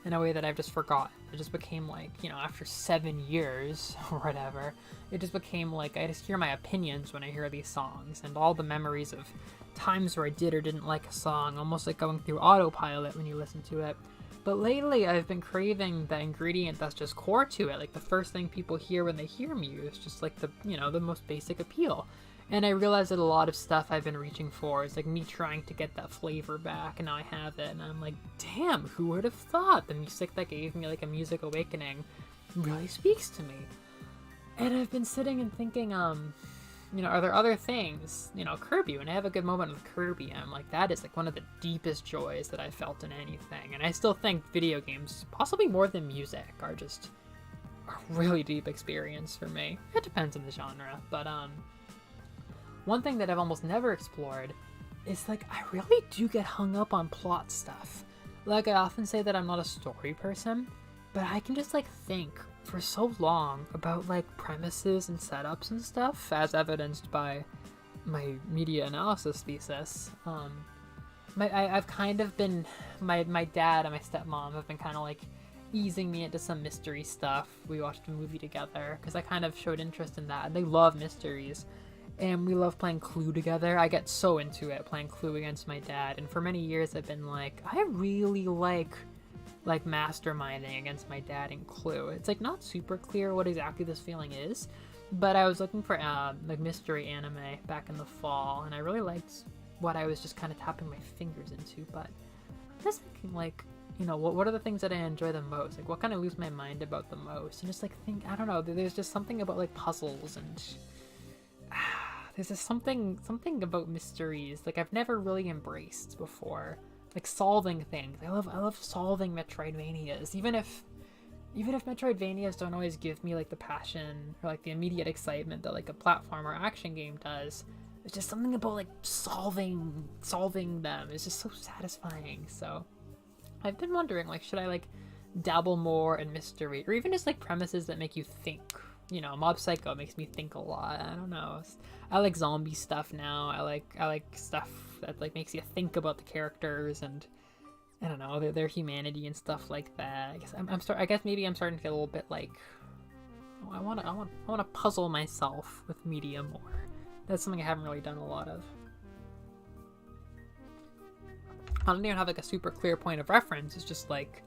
Speaker 1: in a way that I've just forgotten. It just became like, you know, after 7 years or whatever, it just became like I just hear my opinions when I hear these songs, and all the memories of times where I did or didn't like a song, almost like going through autopilot when you listen to it. But lately I've been craving the ingredient that's just core to it, like the first thing people hear when they hear Muse, just like the, you know, the most basic appeal. And I realized that a lot of stuff I've been reaching for is like me trying to get that flavor back, and now I have it, and I'm like, damn, who would have thought the music that gave me like a music awakening really speaks to me? And I've been sitting and thinking, you know, are there other things, you know, Kirby, when I have a good moment with Kirby, I'm like, that is like one of the deepest joys that I've felt in anything. And I still think video games, possibly more than music, are just a really deep experience for me. It depends on the genre, but one thing that I've almost never explored is like I really do get hung up on plot stuff. Like I often say that I'm not a story person, but I can just like think for so long about like premises and setups and stuff, as evidenced by my media analysis thesis. I've kind of been my dad and my stepmom have been kind of like easing me into some mystery stuff. We watched a movie together because I kind of showed interest in that, and they love mysteries, and we love playing Clue together. I get so into it playing Clue against my dad, and for many years I've been like, I really like masterminding against my dad in Clue. It's like not super clear what exactly this feeling is, but I was looking for like mystery anime back in the fall, and I really liked what I was just kind of tapping my fingers into. But I'm just thinking like, you know, what are the things that I enjoy the most? Like what kind of lose my mind about the most? And just like think, I don't know, there's just something about like puzzles and there's just something about mysteries like I've never really embraced before. Like solving things. I love solving Metroidvanias. Even if Metroidvanias don't always give me like the passion or like the immediate excitement that like a platform or action game does. There's just something about like solving them. It's just so satisfying. So I've been wondering, like, should I like dabble more in mystery or even just like premises that make you think? You know, Mob Psycho makes me think a lot. I don't know. I like zombie stuff now. I like stuff that like makes you think about the characters and I don't know their humanity and stuff like that. I guess maybe I'm starting to get a little bit like I want to puzzle myself with media more. That's something I haven't really done a lot of. I don't even have like a super clear point of reference. It's just like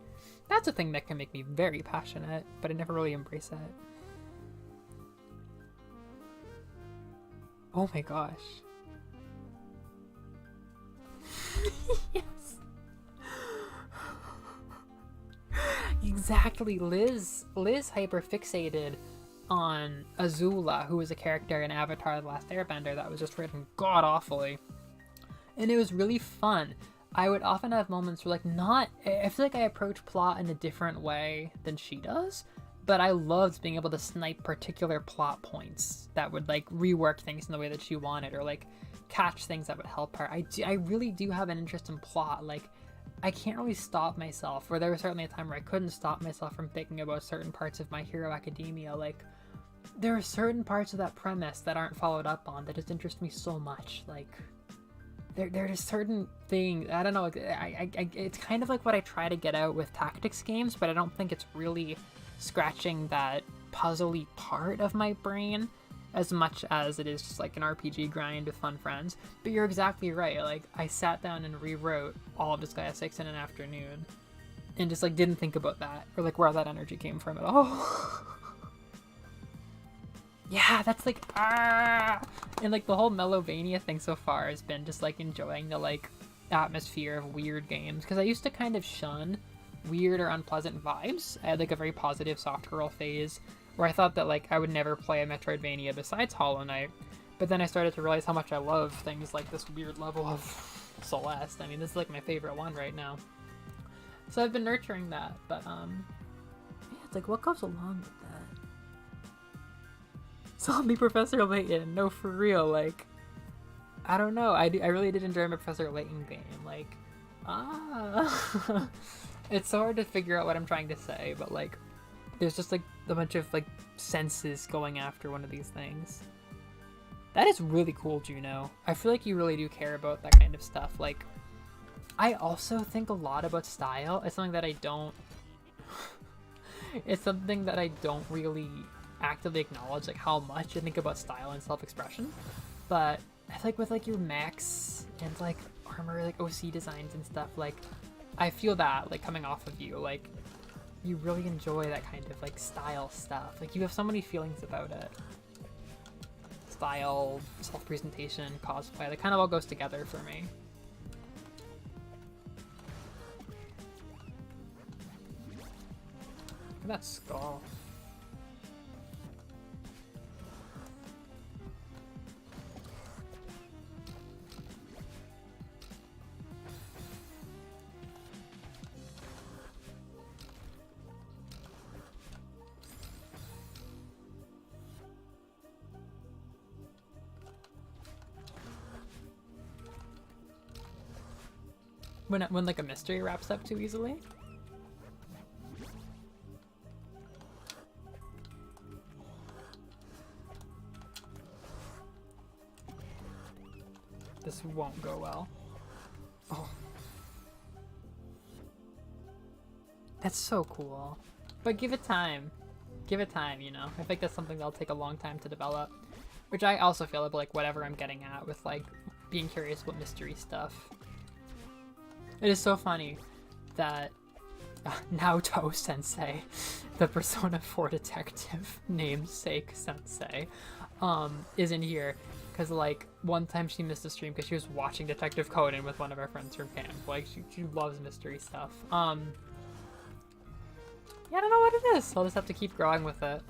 Speaker 1: that's a thing that can make me very passionate, but I never really embrace it. Oh my gosh. Yes. Exactly. Liz hyperfixated on Azula, who was a character in Avatar: The Last Airbender that was just written god awfully. And it was really fun. I would often have moments where I feel like I approach plot in a different way than she does, but I loved being able to snipe particular plot points that would like rework things in the way that she wanted or like catch things that would help her. I really do have an interest in plot. Like I can't really stop myself, or there was certainly a time where I couldn't stop myself from thinking about certain parts of My Hero Academia. Like there are certain parts of that premise that aren't followed up on that just interest me so much. Like there are certain things, I don't know, it's kind of like what I try to get out with tactics games, but I don't think it's really scratching that puzzly part of my brain as much as it is just like an RPG grind with fun friends. But you're exactly right. Like I sat down and rewrote all of Disgaea 6 in an afternoon and just like didn't think about that or like where that energy came from at all. Yeah, that's like and like the whole Melovania thing so far has been just like enjoying the like atmosphere of weird games, because I used to kind of shun weird or unpleasant vibes. I had like a very positive soft girl phase where I thought that like I would never play a Metroidvania besides Hollow Knight, but then I started to realize how much I love things like this weird level of Celeste. I mean, this is like my favorite one right now, so I've been nurturing that. But yeah, it's like what goes along with that? Zombie Professor Layton, no, for real. Like I don't know, I really did enjoy my Professor Layton game. Like it's so hard to figure out what I'm trying to say, but like there's just like a bunch of like senses going after one of these things. That is really cool, Juno. I feel like you really do care about that kind of stuff. Like I also think a lot about style. It's something that I don't really actively acknowledge, like how much I think about style and self-expression. But I feel like with like your mechs and like armor, like OC designs and stuff, like I feel that like coming off of you, like you really enjoy that kind of like style stuff. Like you have so many feelings about it. Style, self-presentation, cosplay, that kind of all goes together for me. Look at that skull. when like a mystery wraps up too easily. This won't go well. Oh. That's so cool. But give it time. Give it time, you know? I think that's something that'll take a long time to develop. Which I also feel about, like, whatever I'm getting at with, like, being curious about mystery stuff. It is so funny that Naoto Sensei, the Persona 4 detective namesake Sensei, is in here. Because, like, one time she missed a stream because she was watching Detective Conan with one of our friends from camp. Like, she loves mystery stuff. Yeah, I don't know what it is. I'll just have to keep growing with it.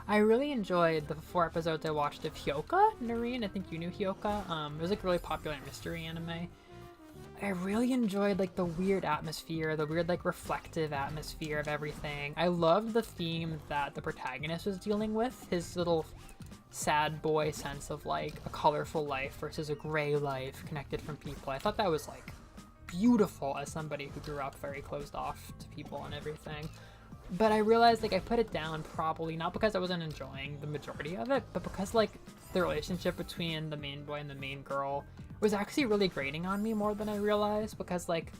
Speaker 1: I really enjoyed the 4 episodes I watched of Hyoka, Noreen. I think you knew Hyoka. It was, like, a really popular mystery anime. I really enjoyed, like, the weird atmosphere, the weird, like, reflective atmosphere of everything. I loved the theme that the protagonist was dealing with, his little sad boy sense of, like, a colorful life versus a gray life connected from people. I thought that was, like, beautiful as somebody who grew up very closed off to people and everything. But I realized, like, I put it down probably not because I wasn't enjoying the majority of it, but because, like, the relationship between the main boy and the main girl was actually really grating on me more than I realized, because, like,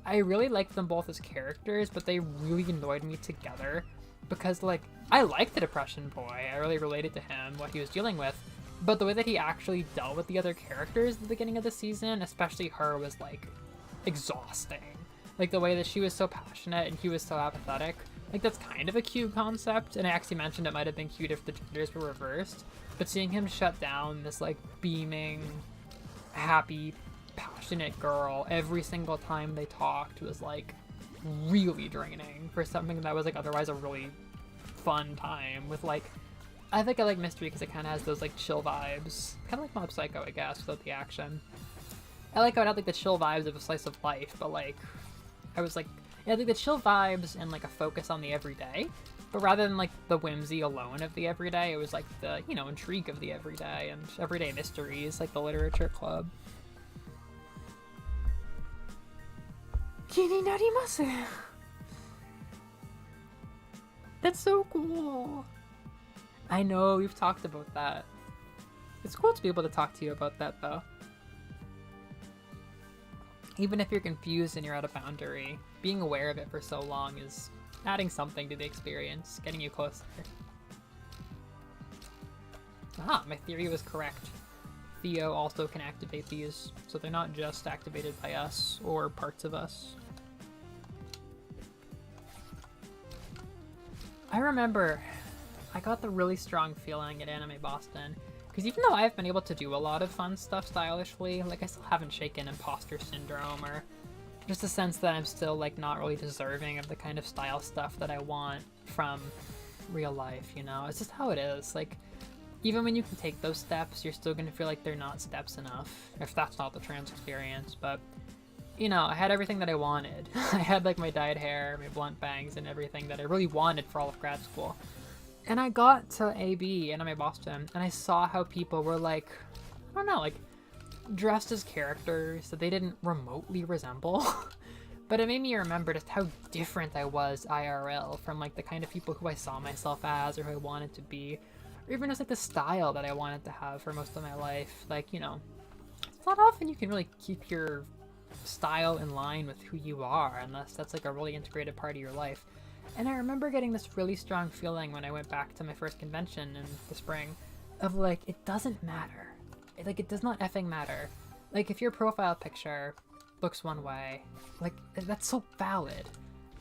Speaker 1: I really liked them both as characters, but they really annoyed me together because, like, I liked the depression boy. I really related to him, what he was dealing with, but the way that he actually dealt with the other characters at the beginning of the season, especially her, was, like, exhausting. Like, the way that she was so passionate and he was so apathetic. Like, that's kind of a cute concept, and I actually mentioned it might have been cute if the genders were reversed, but seeing him shut down this, like, beaming, happy, passionate girl every single time they talked was, like, really draining for something that was, like, otherwise a really fun time with, like, I think I like mystery because it kind of has those, like, chill vibes. Kind of like Mob Psycho, I guess, without the action. I like how it had, like, the chill vibes of a slice of life, but, like, I was, like, yeah, like, the chill vibes and, like, a focus on the everyday. But rather than, like, the whimsy alone of the everyday, it was, like, the, you know, intrigue of the everyday and everyday mysteries, like the literature club. Kini narimasu! That's so cool! I know, we've talked about that. It's cool to be able to talk to you about that, though. Even if you're confused and you're at a boundary, being aware of it for so long is adding something to the experience, getting you closer. Ah, my theory was correct. Theo also can activate these, so they're not just activated by us or parts of us. I remember I got the really strong feeling at Anime Boston, because even though I've been able to do a lot of fun stuff stylishly, like, I still haven't shaken imposter syndrome or just a sense that I'm still, like, not really deserving of the kind of style stuff that I want from real life, you know? It's just how it is. Like, even when you can take those steps, you're still gonna feel like they're not steps enough, if that's not the trans experience. But, you know, I had everything that I wanted. I had, like, my dyed hair, my blunt bangs, and everything that I really wanted for all of grad school. And I got to AB, Anime Boston, and I saw how people were, like, I don't know, like, dressed as characters that they didn't remotely resemble. But it made me remember just how different I was IRL from, like, the kind of people who I saw myself as or who I wanted to be. Or even just, like, the style that I wanted to have for most of my life. Like, you know, it's not often you can really keep your style in line with who you are unless that's, like, a really integrated part of your life. And I remember getting this really strong feeling when I went back to my first convention in the spring of, like, it doesn't matter. Like, it does not effing matter. Like, if your profile picture looks one way, like, that's so valid.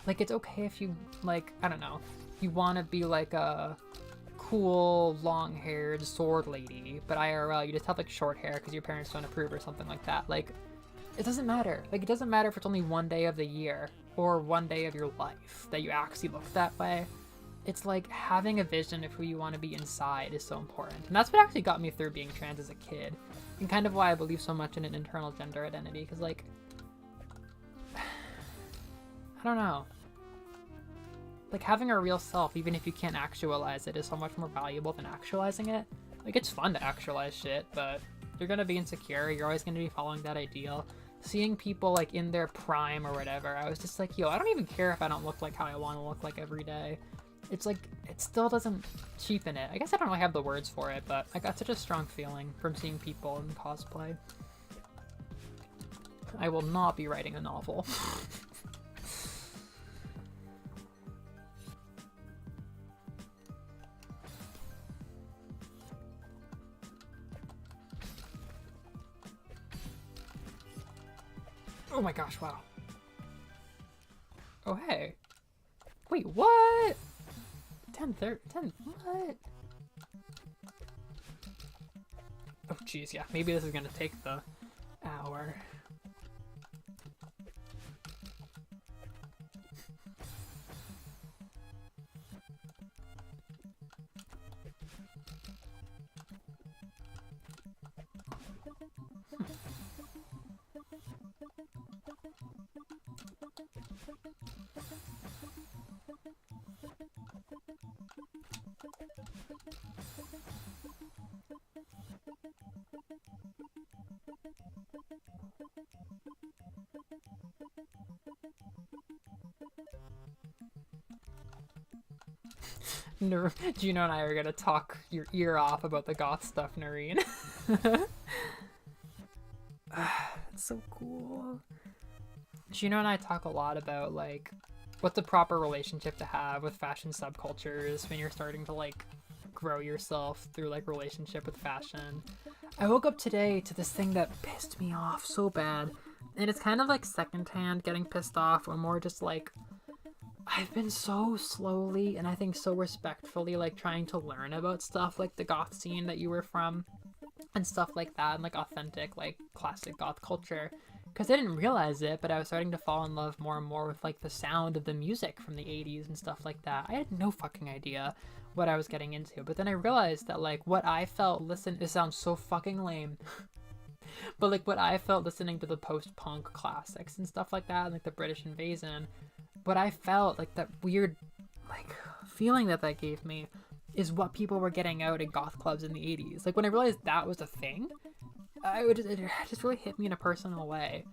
Speaker 1: Like, it's okay if you, like, I don't know, you want to be, like, a cool, long-haired sword lady, but IRL, you just have, like, short hair because your parents don't approve or something like that. Like, it doesn't matter. Like, it doesn't matter if it's only one day of the year or one day of your life that you actually look that way. It's like having a vision of who you want to be inside is so important. And that's what actually got me through being trans as a kid. And kind of why I believe so much in an internal gender identity. Because, like, I don't know. Like, having a real self, even if you can't actualize it, is so much more valuable than actualizing it. Like, it's fun to actualize shit, but you're gonna be insecure. You're always gonna be following that ideal. Seeing people like in their prime or whatever, I was just like, yo, I don't even care if I don't look like how I want to look like every day. It's like, it still doesn't cheapen it. I guess I don't really have the words for it, but I got such a strong feeling from seeing people in cosplay. I will not be writing a novel. Oh my gosh, wow. Oh, hey. Wait, what? 10, what? Oh, jeez, yeah. Maybe this is gonna take the hour. Gino and I are gonna talk your ear off about the goth stuff, Noreen. It's so cool. Gino and I talk a lot about, like, what's a proper relationship to have with fashion subcultures when you're starting to, like, grow yourself through, like, relationship with fashion. I woke up today to this thing that pissed me off so bad. And it's kind of, like, secondhand getting pissed off, or more just, like, I've been so slowly and I think so respectfully, like, trying to learn about stuff like the goth scene that you were from and stuff like that, and like authentic, like, classic goth culture, because I didn't realize it, but I was starting to fall in love more and more with, like, the sound of the music from the 80s and stuff like that. I had no fucking idea what I was getting into, but then I realized that, like, what I felt it sounds so fucking lame but, like, what I felt listening to the post-punk classics and stuff like that, and, like, the British Invasion, what I felt, like, that weird, like, feeling that gave me is what people were getting out in goth clubs in the 80s. Like, when I realized that was a thing, it just really hit me in a personal way.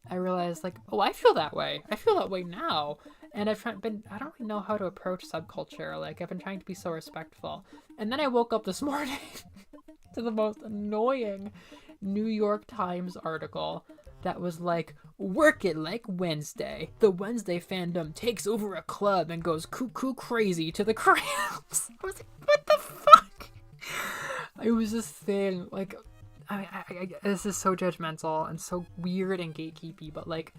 Speaker 1: I realized, like, oh, I feel that way. I feel that way now. And I don't really know how to approach subculture. Like, I've been trying to be so respectful. And then I woke up this morning to the most annoying New York Times article that was like, work it like Wednesday. The Wednesday fandom takes over a club and goes cuckoo crazy to the crowds. I was like, what the fuck? It was this thing, like, this is so judgmental and so weird and gatekeepy, but, like,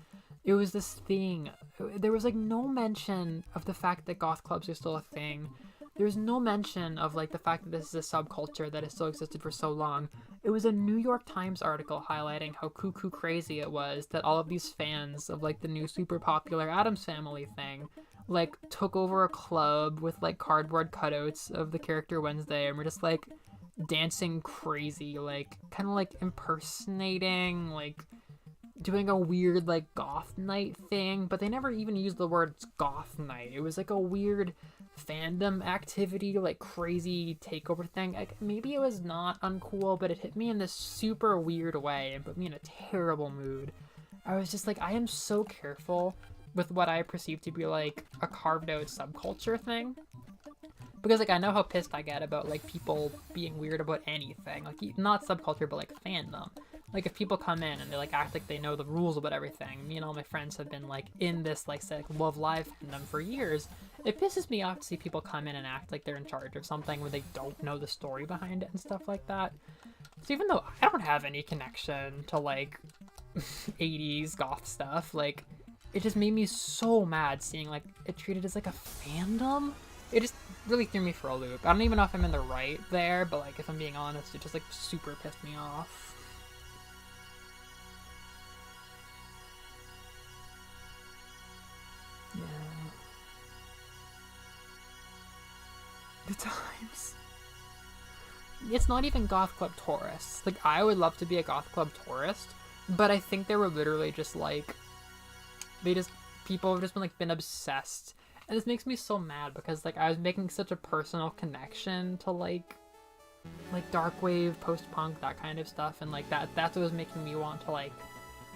Speaker 1: it was this thing. There was, like, no mention of the fact that goth clubs are still a thing. There's no mention of, like, the fact that this is a subculture that has still existed for so long. It was a New York Times article highlighting how cuckoo crazy it was that all of these fans of, like, the new super popular Addams Family thing, like, took over a club with, like, cardboard cutouts of the character Wednesday and were just, like, dancing crazy, like, kind of, like, impersonating, like, doing a weird, like, goth night thing, but they never even used the words goth night. It was, like, a weird fandom activity, like, crazy takeover thing. Like, maybe it was not uncool, but it hit me in this super weird way and put me in a terrible mood. I was just like, I am so careful with what I perceive to be, like, a carved out subculture thing, because, like, I know how pissed I get about, like, people being weird about anything, like, not subculture, but, like, fandom. Like, if people come in and they, like, act like they know the rules about everything, me and all my friends have been, like, in this, like, say, like, Love Live fandom for years. It pisses me off to see people come in and act like they're in charge of something when they don't know the story behind it and stuff like that. So even though I don't have any connection to, like, 80s goth stuff, like, it just made me so mad seeing, like, it treated as, like, a fandom. It just really threw me for a loop. I don't even know if I'm in the right there, but, like, if I'm being honest, it just, like, super pissed me off. Yeah. The Times. It's not even goth club tourists. Like, I would love to be a goth club tourist, but I think they were literally just, like, people have just been obsessed. And this makes me so mad because, like, I was making such a personal connection to, like, like dark wave, post-punk, that kind of stuff, and like that's what was making me want to like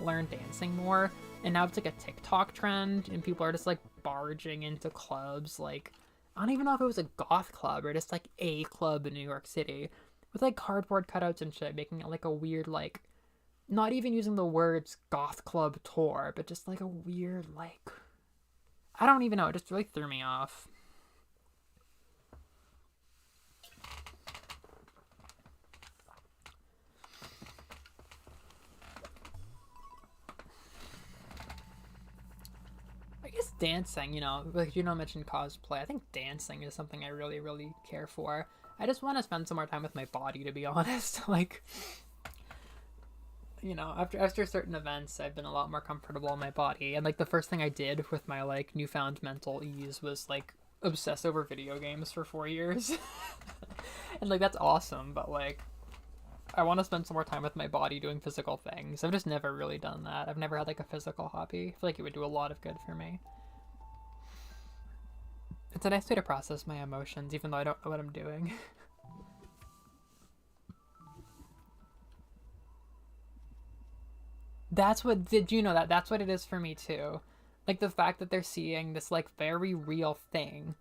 Speaker 1: learn dancing more. And now it's like a TikTok trend, and people are just like barging into clubs. Like, I don't even know if it was a goth club or just like a club in New York City with like cardboard cutouts and shit, making it like a weird, like, not even using the words goth club tour, but just like a weird, like, I don't even know, it just really threw me off. I guess dancing, you know, like you know, mentioned cosplay. I think dancing is something I really, really care for. I just want to spend some more time with my body, to be honest. Like, you know, after certain events, I've been a lot more comfortable in my body. And like the first thing I did with my like newfound mental ease was like obsess over video games for 4 years. And like that's awesome, but like I want to spend some more time with my body doing physical things. I've just never really done that. I've never had like a physical hobby. I feel like it would do a lot of good for me. It's a nice way to process my emotions, even though I don't know what I'm doing. That's what, did you know that? That's what it is for me too. Like the fact that they're seeing this like very real thing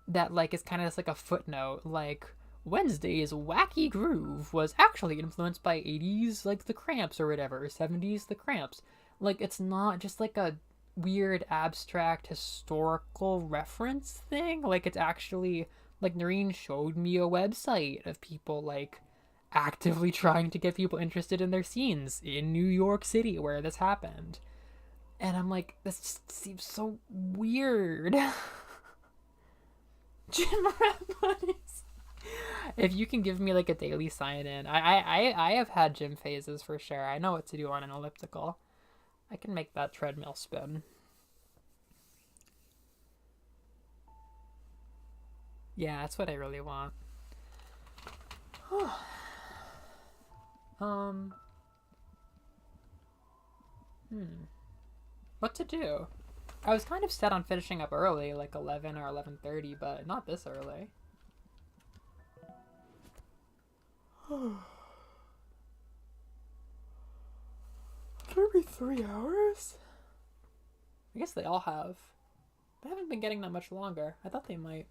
Speaker 1: that like is kind of just like a footnote, like Wednesday's wacky groove was actually influenced by 80s like the Cramps or whatever, or 70s the Cramps. Like it's not just like a weird abstract historical reference thing. Like it's actually, like Noreen showed me a website of people like actively trying to get people interested in their scenes in New York City where this happened. And I'm like, this just seems so weird. Gym rat bunnies. If you can give me like a daily sign in, I have had gym phases for sure. I know what to do on an elliptical. I can make that treadmill spin. Yeah, that's what I really want. um, what to do? I was kind of set on finishing up early, like 11 or 11:30, but not this early. 33 hours? I guess they all have. They haven't been getting that much longer. I thought they might.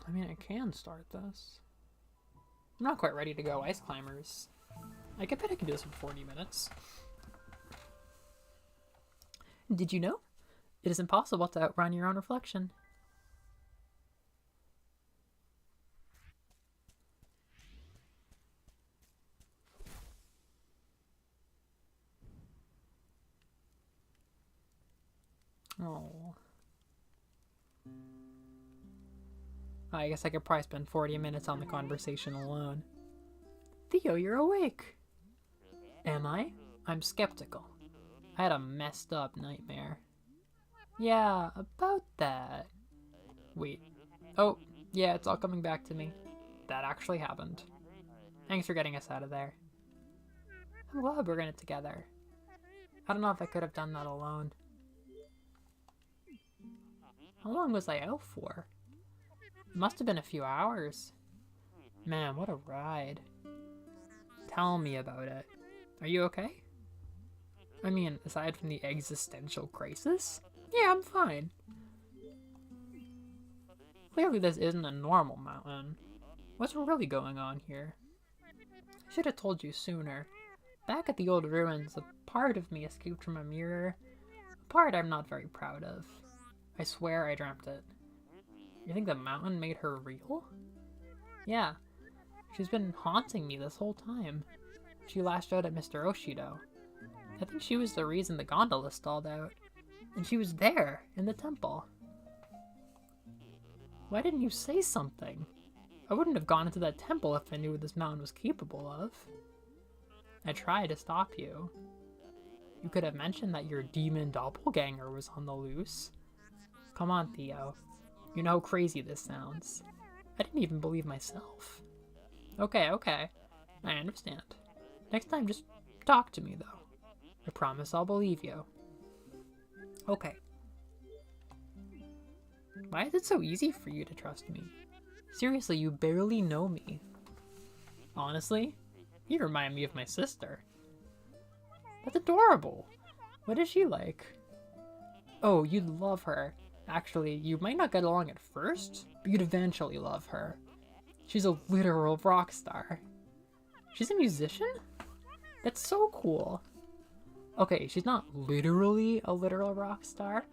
Speaker 1: I mean, I can start this. I'm not quite ready to go ice climbers. I bet I can do this in 40 minutes. Did you know? It is impossible to outrun your own reflection. Oh. I guess I could probably spend 40 minutes on the conversation alone. Theo, you're awake. Am I? I'm skeptical. I had a messed up nightmare. Yeah, about that. Wait. Oh, yeah, it's all coming back to me. That actually happened. Thanks for getting us out of there. I'm glad we're in it together. I don't know if I could have done that alone. How long was I out for? It must have been a few hours. Man, what a ride. Tell me about it. Are you okay? I mean, aside from the existential crisis? Yeah, I'm fine. Clearly this isn't a normal mountain. What's really going on here? I should have told you sooner. Back at the old ruins, a part of me escaped from a mirror. A part I'm not very proud of. I swear I dreamt it. You think the mountain made her real? Yeah. She's been haunting me this whole time. She lashed out at Mr. Oshido. I think she was the reason the gondola stalled out. And she was there, in the temple. Why didn't you say something? I wouldn't have gone into that temple if I knew what this mountain was capable of. I tried to stop you. You could have mentioned that your demon doppelganger was on the loose. Come on, Theo. You know how crazy this sounds. I didn't even believe myself. Okay, okay. I understand. Next time, just talk to me, though. I promise I'll believe you. Okay. Why is it so easy for you to trust me? Seriously, you barely know me. Honestly, you remind me of my sister. That's adorable. What is she like? Oh, you'd love her. Actually, you might not get along at first, but you'd eventually love her. She's a literal rock star. She's a musician? That's so cool. Okay, she's not literally a literal rock star.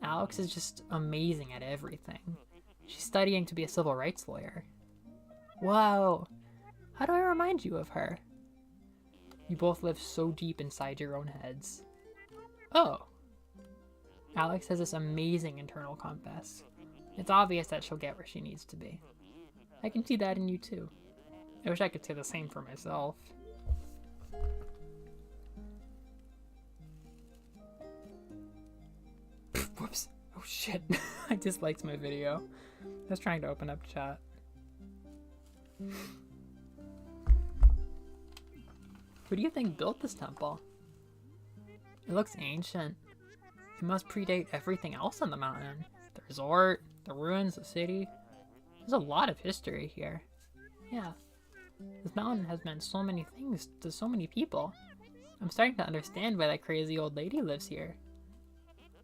Speaker 1: Alex is just amazing at everything. She's studying to be a civil rights lawyer. Wow. How do I remind you of her? You both live so deep inside your own heads. Oh. Alex has this amazing internal compass. It's obvious that she'll get where she needs to be. I can see that in you too. I wish I could say the same for myself. Whoops. Oh shit. I disliked my video. I was trying to open up chat. Who do you think built this temple? It looks ancient. It must predate everything else on the mountain. The resort, the ruins, the city. There's a lot of history here. Yeah. This mountain has meant so many things to so many people. I'm starting to understand why that crazy old lady lives here.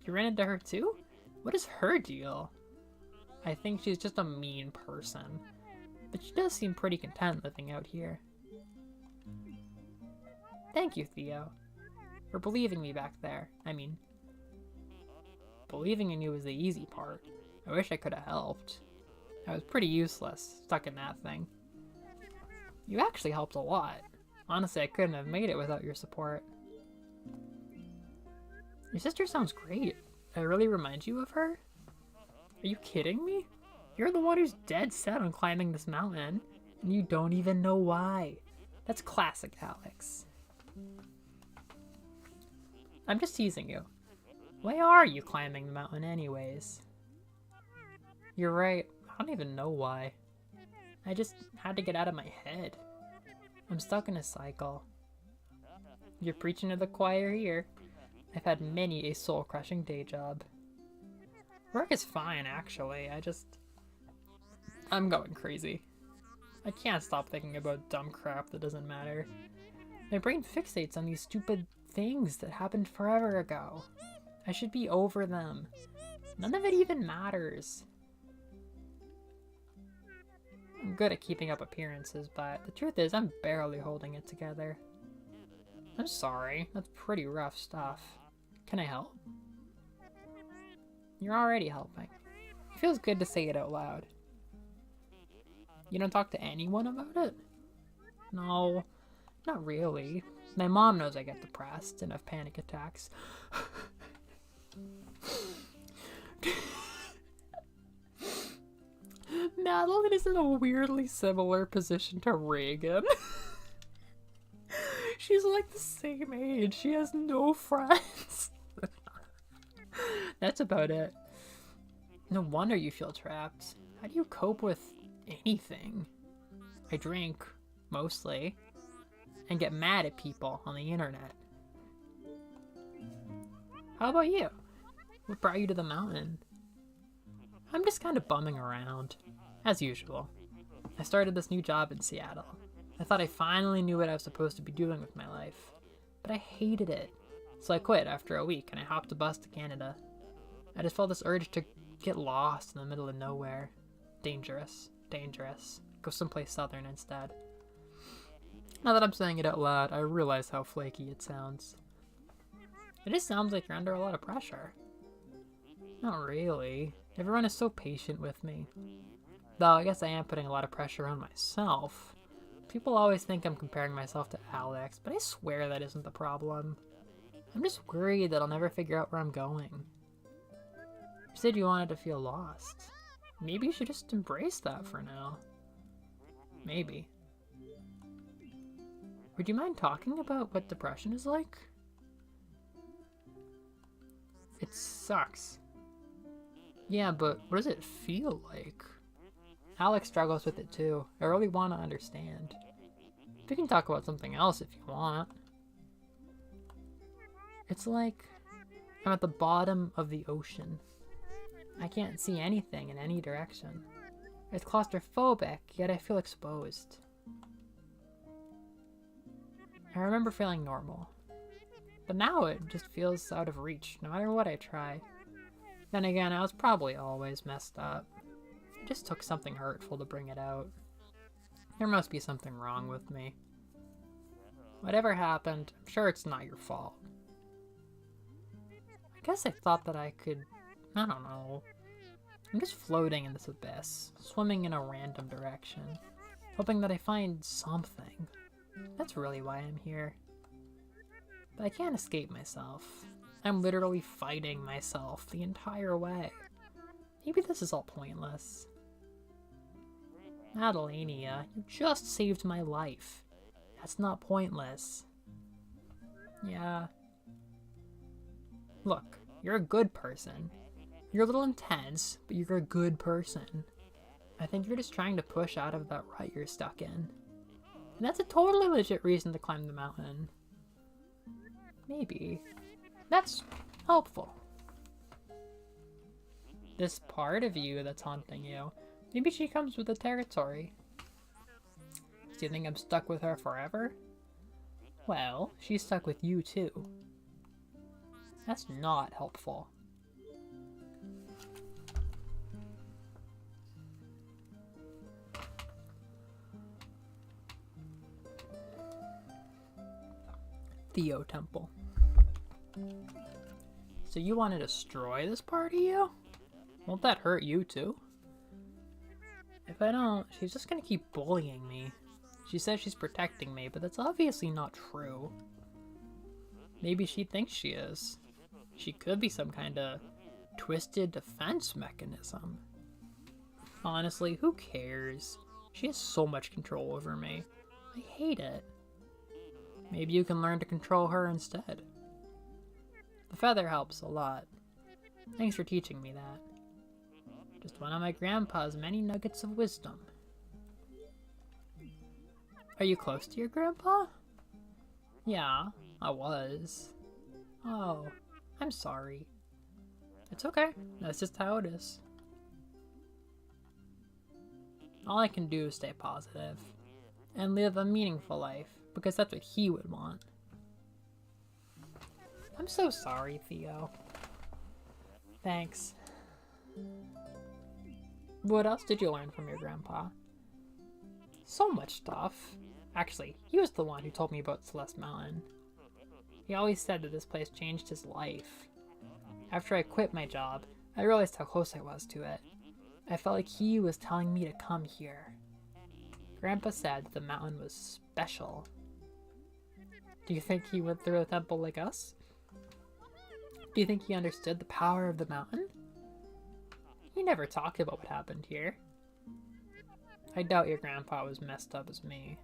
Speaker 1: You ran into her too? What is her deal? I think she's just a mean person. But she does seem pretty content living out here. Thank you, Theo, for believing me back there. I mean, believing in you was the easy part. I wish I could have helped. I was pretty useless, stuck in that thing. You actually helped a lot. Honestly, I couldn't have made it without your support. Your sister sounds great. I really remind you of her? Are you kidding me? You're the one who's dead set on climbing this mountain, and you don't even know why. That's classic Alex. I'm just teasing you. Why are you climbing the mountain anyways? You're right. I don't even know why. I just had to get out of my head. I'm stuck in a cycle. You're preaching to the choir here. I've had many a soul-crushing day job. Work is fine, actually. I'm going crazy. I can't stop thinking about dumb crap that doesn't matter. My brain fixates on these stupid things that happened forever ago. I should be over them. None of it even matters. I'm good at keeping up appearances, but the truth is I'm barely holding it together. I'm sorry, that's pretty rough stuff. Can I help? You're already helping. It feels good to say it out loud. You don't talk to anyone about it? No, not really. My mom knows I get depressed and have panic attacks. Madeline is in a weirdly similar position to Reagan. She's like the same age. She has no friends. That's about it. No wonder you feel trapped. How do you cope with anything? I drink, mostly, and get mad at people on the internet. How about you? What brought you to the mountain? I'm just kind of bumming around, as usual. I started this new job in Seattle. I thought I finally knew what I was supposed to be doing with my life, but I hated it. So I quit after a week and I hopped a bus to Canada. I just felt this urge to get lost in the middle of nowhere. Dangerous, dangerous. Go someplace southern instead. Now that I'm saying it out loud, I realize how flaky it sounds. It just sounds like you're under a lot of pressure. Not really. Everyone is so patient with me. Though I guess I am putting a lot of pressure on myself. People always think I'm comparing myself to Alex, but I swear that isn't the problem. I'm just worried that I'll never figure out where I'm going. You said you wanted to feel lost. Maybe you should just embrace that for now. Maybe. Would you mind talking about what depression is like? It sucks. Yeah, but what does it feel like? Alex struggles with it too. I really want to understand. We can talk about something else if you want. It's like I'm at the bottom of the ocean. I can't see anything in any direction. It's claustrophobic, yet I feel exposed. I remember feeling normal. But now it just feels out of reach, no matter what I try. Then again, I was probably always messed up. It just took something hurtful to bring it out. There must be something wrong with me. Whatever happened, I'm sure it's not your fault. I guess I thought that I could... I don't know. I'm just floating in this abyss, swimming in a random direction, hoping that I find something. That's really why I'm here. But I can't escape myself. I'm literally fighting myself the entire way. Maybe this is all pointless. Adelania, you just saved my life. That's not pointless. Yeah. Look, you're a good person. You're a little intense, but you're a good person. I think you're just trying to push out of that rut you're stuck in. And that's a totally legit reason to climb the mountain. Maybe. That's helpful. This part of you that's haunting you, maybe she comes with the territory. Do you think I'm stuck with her forever? Well, she's stuck with you too. That's not helpful. Theo Temple. So you want to destroy this part of you? Won't that hurt you too? If I don't, she's just gonna keep bullying me. She says she's protecting me, but that's obviously not true. Maybe she thinks she is. She could be some kind of twisted defense mechanism. Honestly, who cares? She has so much control over me. I hate it. Maybe you can learn to control her instead. The feather helps a lot. Thanks for teaching me that. Just one of my grandpa's many nuggets of wisdom. Are you close to your grandpa? Yeah, I was. Oh, I'm sorry. It's okay. That's just how it is. All I can do is stay positive and live a meaningful life, because that's what he would want. I'm so sorry, Theo. Thanks. What else did you learn from your grandpa? So much stuff. Actually, he was the one who told me about Celeste Mountain. He always said that this place changed his life. After I quit my job, I realized how close I was to it. I felt like he was telling me to come here. Grandpa said that the mountain was special. Do you think he went through a temple like us? Do you think he understood the power of the mountain? He never talked about what happened here. I doubt your grandpa was messed up as me.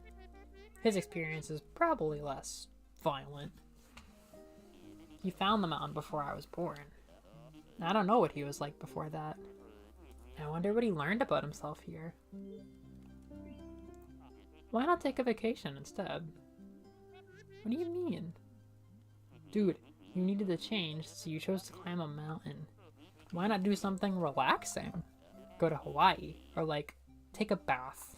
Speaker 1: His experience is probably less violent. He found the mountain before I was born. I don't know what he was like before that. I wonder what he learned about himself here. Why not take a vacation instead? What do you mean? Dude, you needed a change, so you chose to climb a mountain. Why not do something relaxing? Go to Hawaii, or like, take a bath.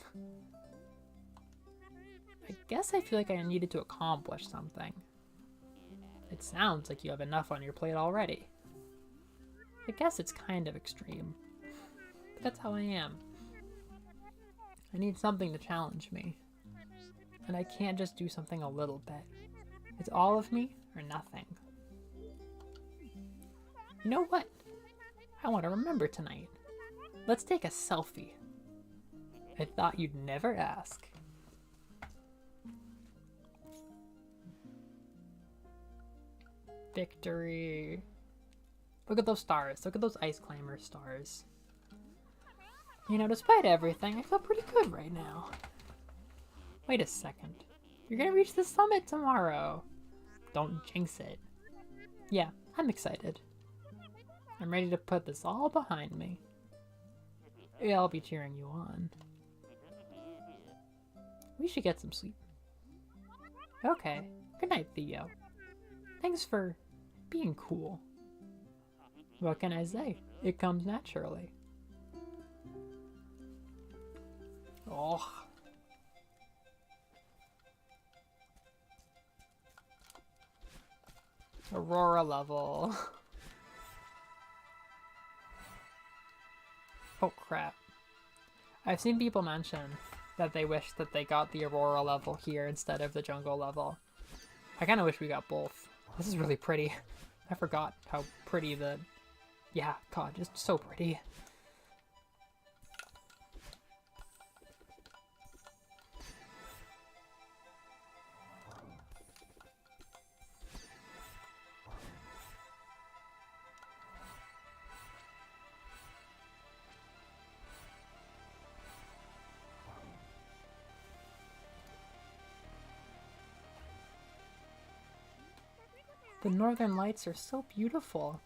Speaker 1: I guess I feel like I needed to accomplish something. It sounds like you have enough on your plate already. I guess it's kind of extreme, but that's how I am. I need something to challenge me. And I can't just do something a little bit. It's all of me or nothing. You know what? I want to remember tonight. Let's take a selfie. I thought you'd never ask. Victory. Look at those stars. Look at those ice climber stars. You know, despite everything, I feel pretty good right now. Wait a second. You're gonna reach the summit tomorrow. Don't jinx it. Yeah, I'm excited. I'm ready to put this all behind me. Yeah, I'll be cheering you on. We should get some sleep. Okay. Good night, Theo. Thanks for being cool. What can I say? It comes naturally. Oh. Aurora level. Oh crap. I've seen people mention that they wish that they got the Aurora level here instead of the jungle level. I kind of wish we got both. This is really pretty. I forgot how pretty the... Yeah, God, just so pretty. The northern lights are so beautiful.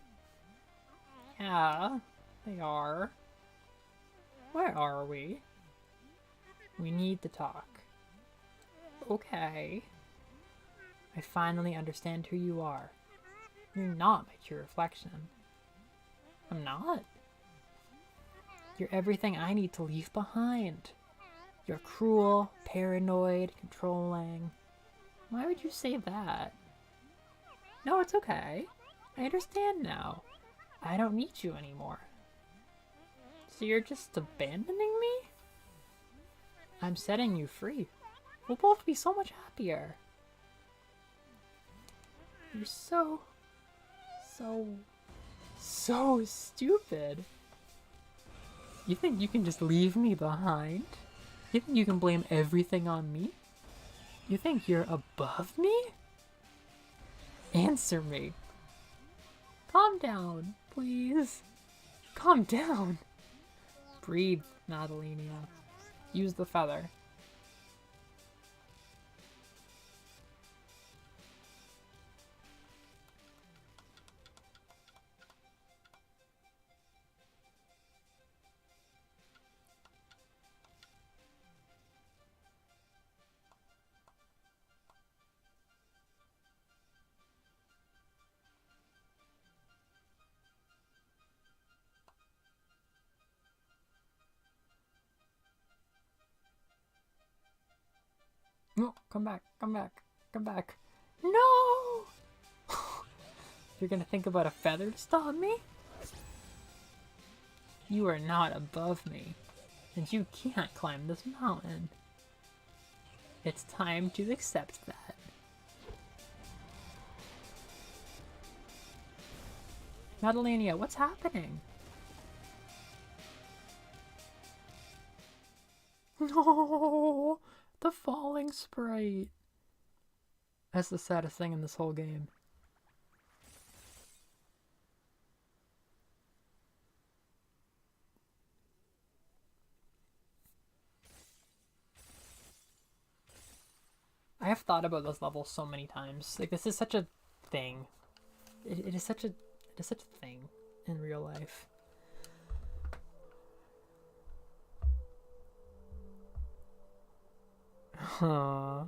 Speaker 1: Yeah, they are. Where are we? We need to talk. Okay. I finally understand who you are. You're not my true reflection. I'm not. You're everything I need to leave behind. You're cruel, paranoid, controlling. Why would you say that? No, it's okay. I understand now. I don't need you anymore. So you're just abandoning me? I'm setting you free. We'll both be so much happier. You're so stupid. You think you can just leave me behind? You think you can blame everything on me? You think you're above me? Answer me. Calm down, please. Calm down. Breathe, Madalena. Use the feather. No, come back, come back, come back. No! You're gonna think about a feather to stop me? You are not above me, and you can't climb this mountain. It's time to accept that. Madalena, what's happening? No! The falling sprite. That's the saddest thing in this whole game. I have thought about this level so many times. Like, this is such a thing. It is such a thing in real life. Huh.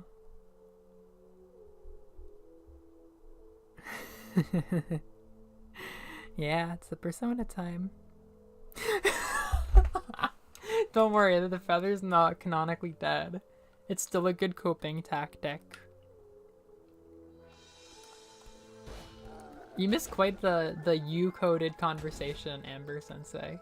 Speaker 1: Yeah, it's the persona time. Don't worry, the feather's not canonically dead. It's still a good coping tactic. You missed quite the U-coded conversation, Amber Sensei.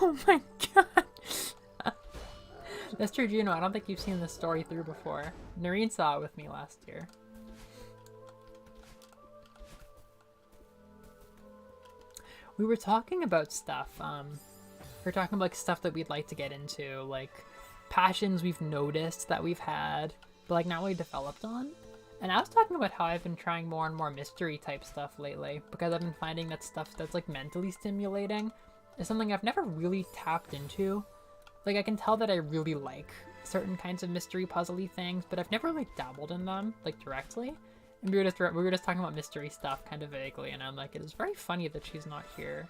Speaker 1: Oh my god! That's true, Juno. I don't think you've seen this story through before. Noreen saw it with me last year. We were talking about stuff. We were talking about like stuff that we'd like to get into, like passions we've noticed that we've had, but like not really developed on. And I was talking about how I've been trying more and more mystery type stuff lately, because I've been finding that stuff that's like mentally stimulating is something I've never really tapped into. Like, I can tell that I really like certain kinds of mystery puzzly things, but I've never like dabbled in them like directly. And we were just talking about mystery stuff kind of vaguely, and I'm like, it is very funny that she's not here.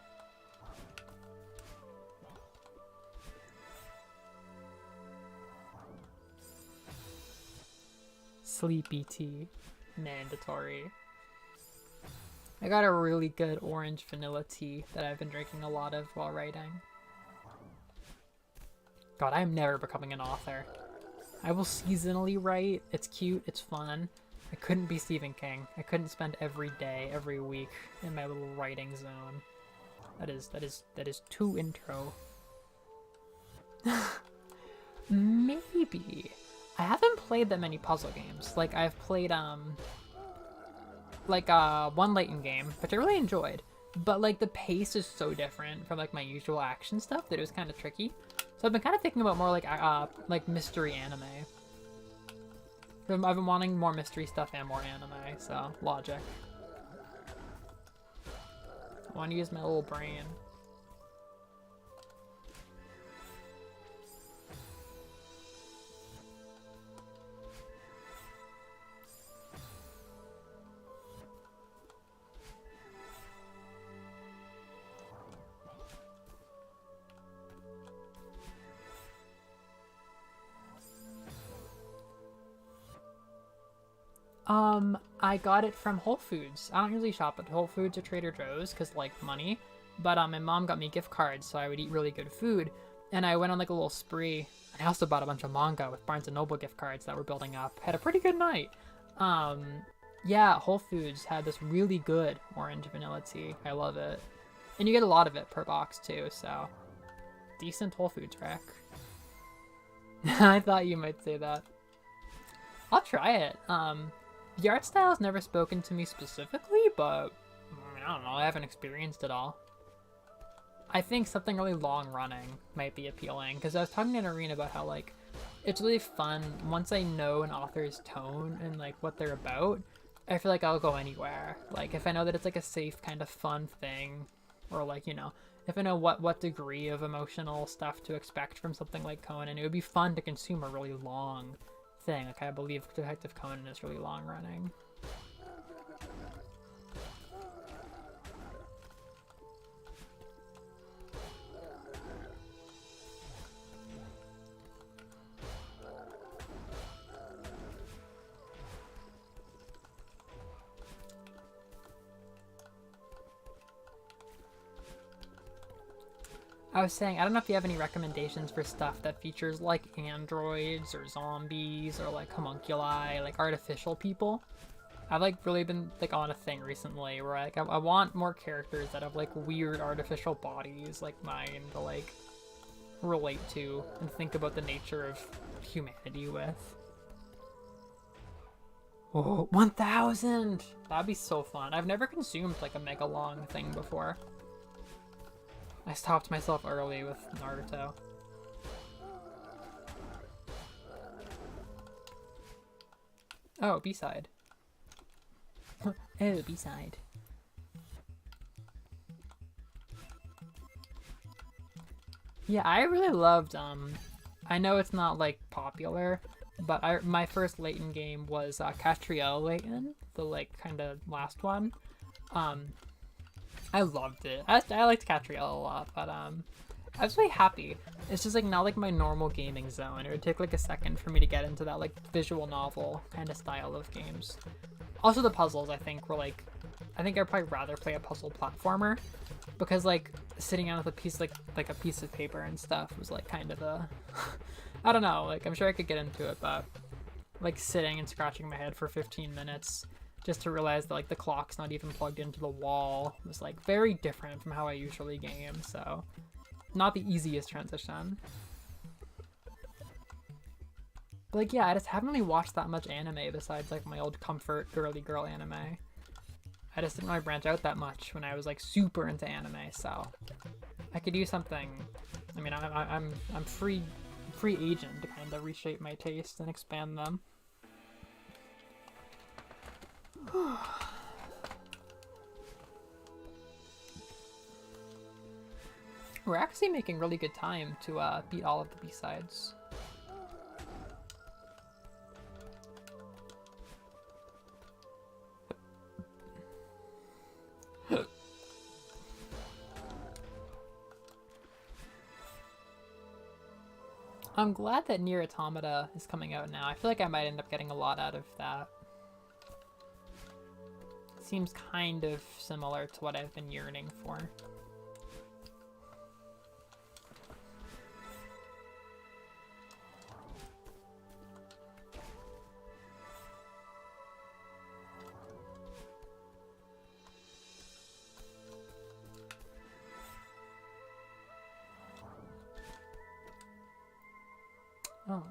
Speaker 1: Sleepy tea. Mandatory. I got a really good orange vanilla tea that I've been drinking a lot of while writing. God, I'm never becoming an author. I will seasonally write. It's cute. It's fun. I couldn't be Stephen King. I couldn't spend every day, every week in my little writing zone. That is too intro. Maybe. I haven't played that many puzzle games. Like, I've played, one Layton game, which I really enjoyed. But, like, the pace is so different from, like, my usual action stuff that it was kind of tricky. So I've been kind of thinking about more, like mystery anime. I've been wanting more mystery stuff and more anime, so logic. I want to use my little brain. I got it from Whole Foods. I don't usually shop at Whole Foods or Trader Joe's because, like, money. But my mom got me gift cards so I would eat really good food. And I went on, like, a little spree. And I also bought a bunch of manga with Barnes & Noble gift cards that were building up. Had a pretty good night. Yeah, Whole Foods had this really good orange vanilla tea. I love it. And you get a lot of it per box, too, so... Decent Whole Foods rack. I thought you might say that. I'll try it. The art style has never spoken to me specifically, but I don't know, I haven't experienced it all. I think something really long running might be appealing, because I was talking to Noreen about how, like, it's really fun once I know an author's tone and, like, what they're about. I feel like I'll go anywhere. Like, if I know that it's, like, a safe kind of fun thing, or, like, you know, if I know what degree of emotional stuff to expect from something like Conan, it would be fun to consume a really long thing. Like, I believe Detective Conan is really long running. I was saying, I don't know if you have any recommendations for stuff that features, like, androids or zombies or, like, homunculi, like, artificial people. I've, like, really been, like, on a thing recently where, like, I want more characters that have, like, weird artificial bodies like mine to, like, relate to and think about the nature of humanity with. Oh, 1,000! That'd be so fun. I've never consumed, like, a mega long thing before. I stopped myself early with Naruto. Oh, B-side. Oh, B-side. Yeah, I really loved, I know it's not, like, popular, but my first Layton game was Catriel Layton, the, like, kind of last one. I loved it. I liked Catriel a lot, but I was really happy. It's just like not like my normal gaming zone. It would take like a second for me to get into that like visual novel kind of style of games. Also the puzzles I think were like, I think I'd probably rather play a puzzle platformer because like sitting down with a piece like a piece of paper and stuff was like kind of a, I don't know, like I'm sure I could get into it, but like sitting and scratching my head for 15 minutes just to realize that like the clock's not even plugged into the wall was like very different from how I usually game, so not the easiest transition. But like yeah, I just haven't really watched that much anime besides like my old comfort girly girl anime. I just didn't really branch out that much when I was like super into anime, so I could do something. I mean, I'm free agent to kind of reshape my taste and expand them. We're actually making really good time to beat all of the B-sides. I'm glad that Nier Automata is coming out now. I feel like I might end up getting a lot out of that. It seems kind of similar to what I've been yearning for. Oh.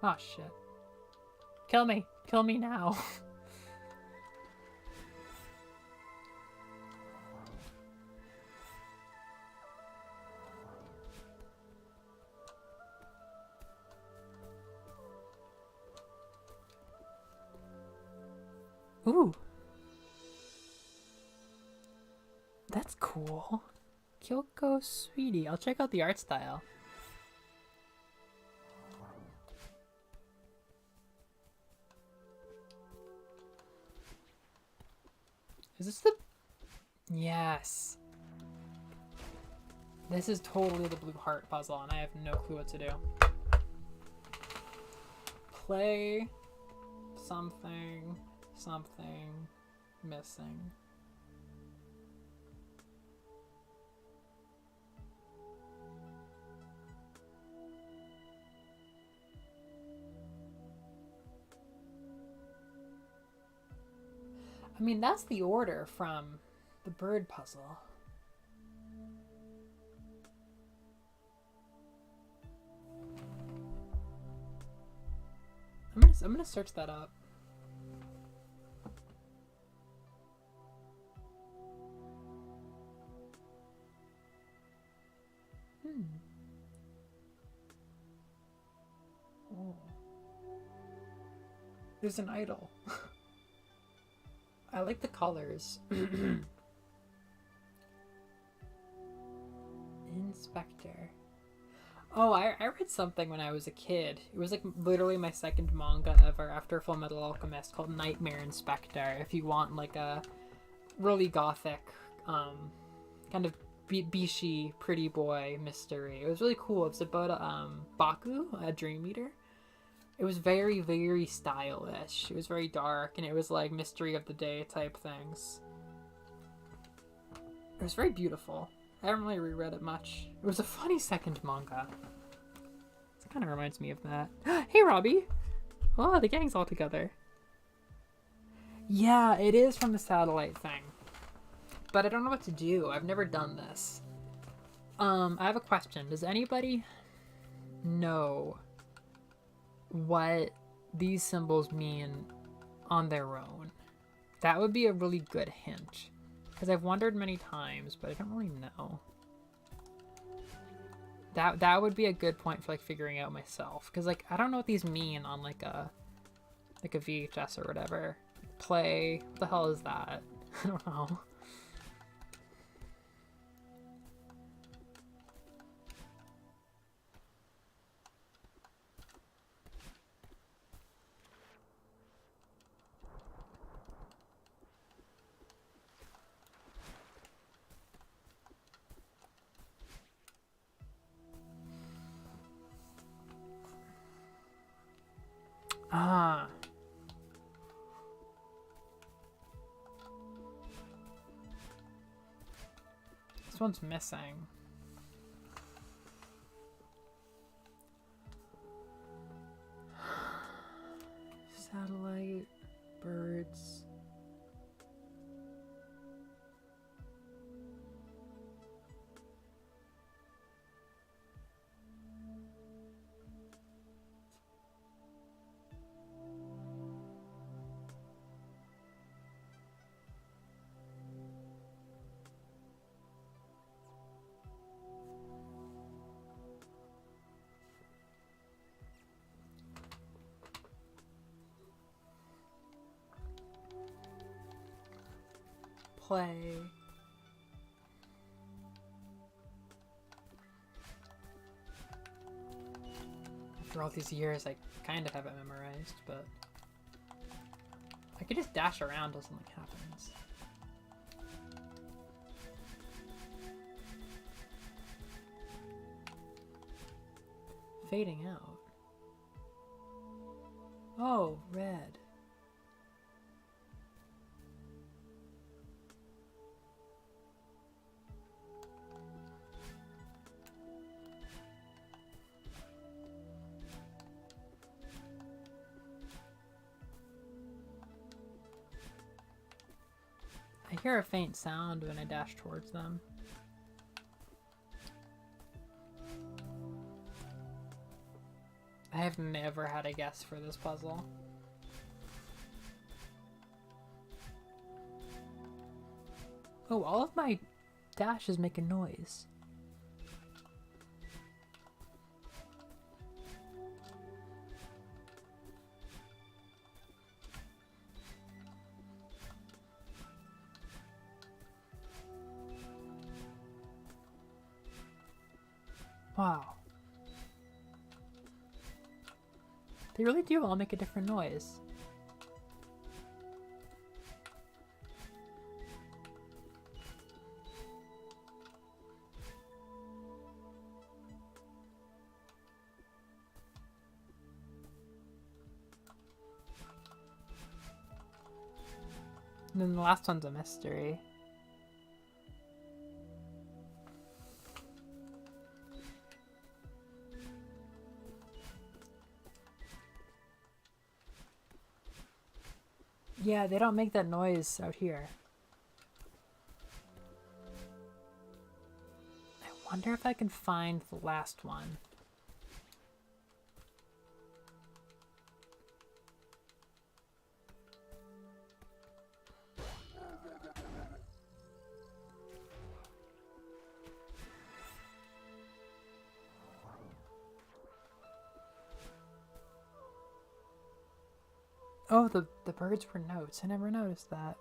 Speaker 1: Oh, shit. Kill me. Kill me now. Ooh. That's cool. Kyoko Sweetie. I'll check out the art style. Is this the... Yes. This is totally the blue heart puzzle, and I have no clue what to do. Play something, something missing. I mean, that's the order from the bird puzzle. I'm gonna search that up. Oh. There's an idol. I like the colors. Inspector. Oh, I read something when I was a kid. It was like literally my second manga ever after Full Metal Alchemist, called Nightmare Inspector. If you want like a really gothic, kind of bishi pretty boy mystery. It was really cool. It's about Baku, a dream eater. It was very, very stylish. It was very dark, and it was like mystery of the day type things. It was very beautiful. I haven't really reread it much. It was a funny second manga. It kind of reminds me of that. Hey, Robbie! Oh, the gang's all together. Yeah, it is from the satellite thing. But I don't know what to do. I've never done this. I have a question. Does anybody know what these symbols mean on their own? That would be a really good hint. Because I've wondered many times, but I don't really know. That would be a good point for like figuring out myself. Because like I don't know what these mean on like a VHS or whatever. Play. What the hell is that? I don't know. Ah. This one's missing. Satellite, birds. play. After all these years, I kind of have it memorized, but I could just dash around till something happens. Fading out. Oh, red. I hear a faint sound when I dash towards them. I have never had a guess for this puzzle. Oh, all of my dashes make a noise. Wow. They really do all make a different noise. And then the last one's a mystery. Yeah, they don't make that noise out here. I wonder if I can find the last one. Oh, the birds were notes. I never noticed that.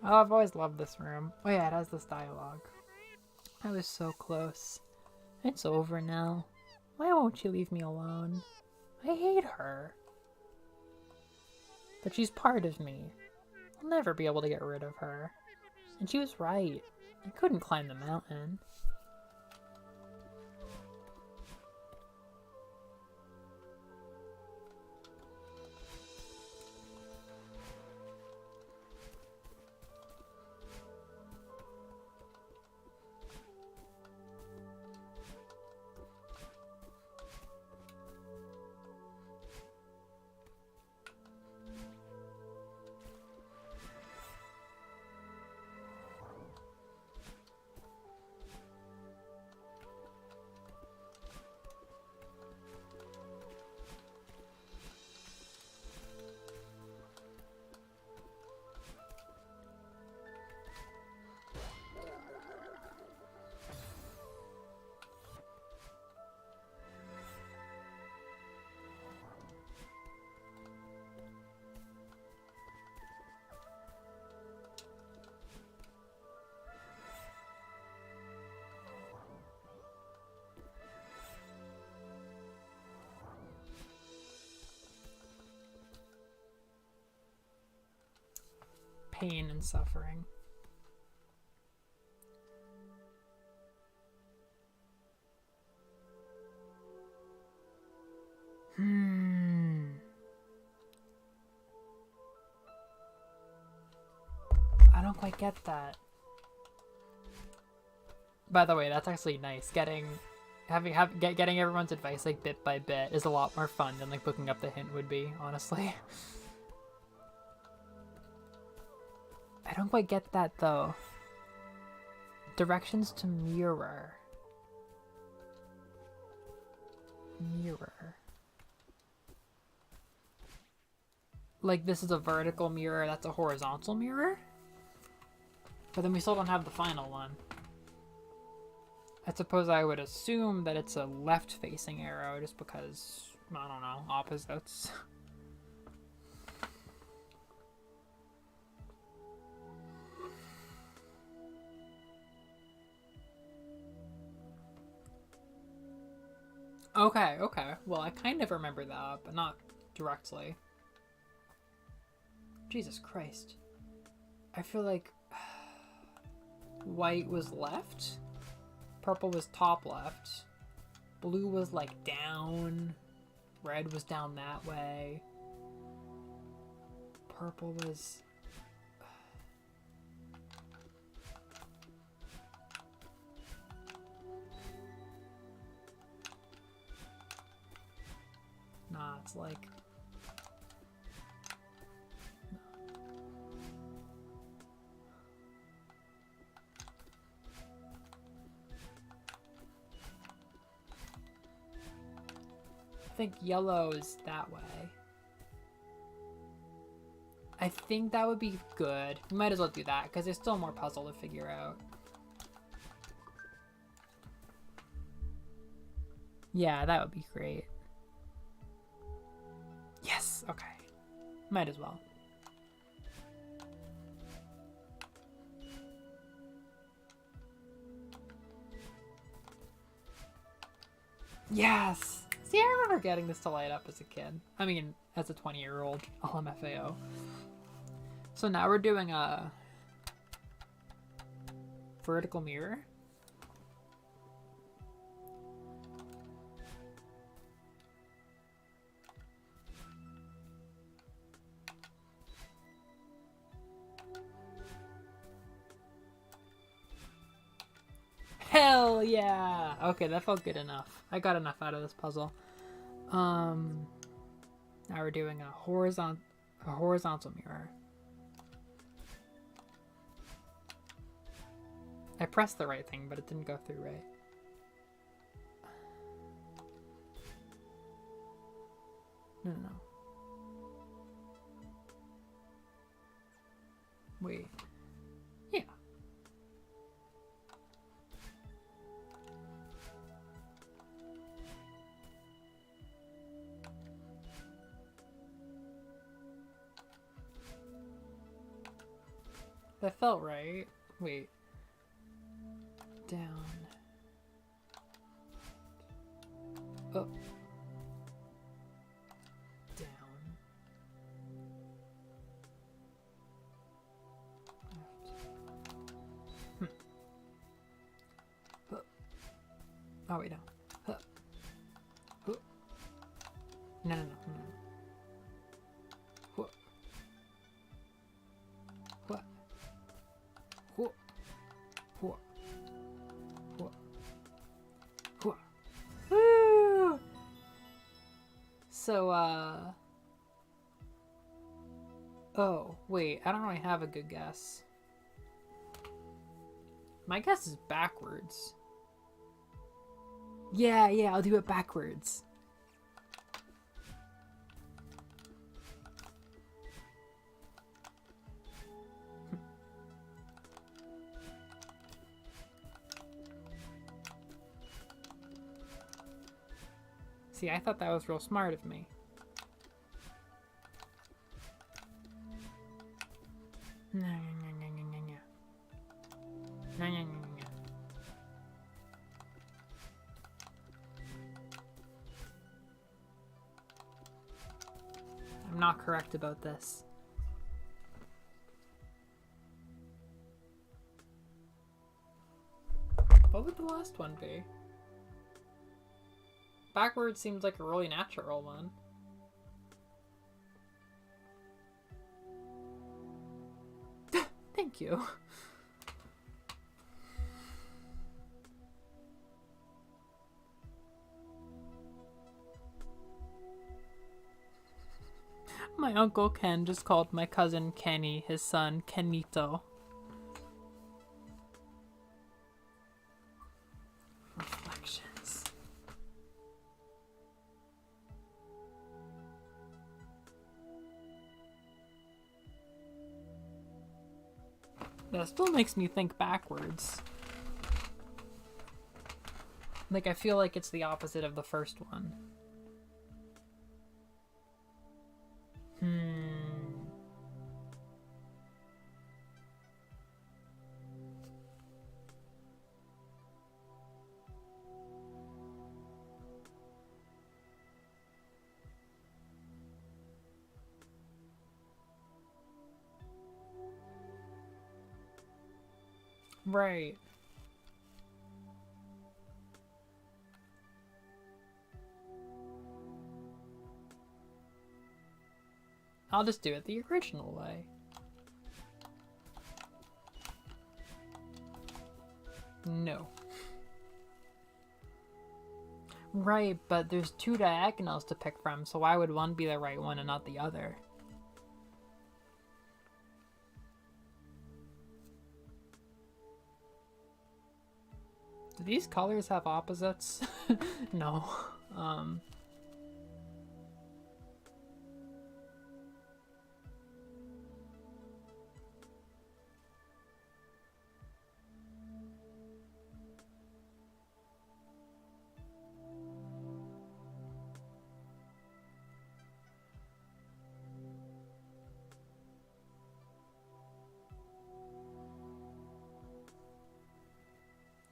Speaker 1: Oh, I've always loved this room. Oh yeah, it has this dialogue. I was so close. It's over now. Why won't you leave me alone? I hate her. But she's part of me. I'll never be able to get rid of her. And she was right. I couldn't climb the mountain. Pain and suffering. I don't quite get that. By the way, that's actually nice. Getting everyone's advice like bit by bit is a lot more fun than like looking up the hint would be, honestly. I don't quite get that though. Directions to mirror. Mirror. Like this is a vertical mirror, that's a horizontal mirror? But then we still don't have the final one. I suppose I would assume that it's a left-facing arrow just because I don't know, opposites. Okay, okay. Well, I kind of remember that, but not directly. Jesus Christ. I feel like white was left, purple was top left, blue was like down, red was down that way, purple was... Nah, it's like... I think yellow is that way. I think that would be good. We might as well do that, because there's still more puzzle to figure out. Yeah, that would be great. Yes, okay. Might as well. Yes! See, I remember getting this to light up as a kid. I mean, as a 20-year-old LMFAO. So now we're doing a vertical mirror. Hell yeah! Okay, that felt good enough. I got enough out of this puzzle. Now we're doing a horizontal mirror. I pressed the right thing, but it didn't go through right. No. Wait. Yeah. That felt right. Wait. Down. Up. Down. Left. Oh wait, no. No. Woo! So, oh, wait, I don't really have a good guess. My guess is backwards. Yeah, I'll do it backwards. See, I thought that was real smart of me. I'm not correct about this. What would the last one be? Backwards seems like a really natural one. Thank you. My Uncle Ken just called my cousin Kenny his son Kenito. Reflections. That still makes me think backwards. Like, I feel like it's the opposite of the first one. Hmm. Right. I'll just do it the original way. No. Right, but there's two diagonals to pick from, so why would one be the right one and not the other? Do these colors have opposites? No.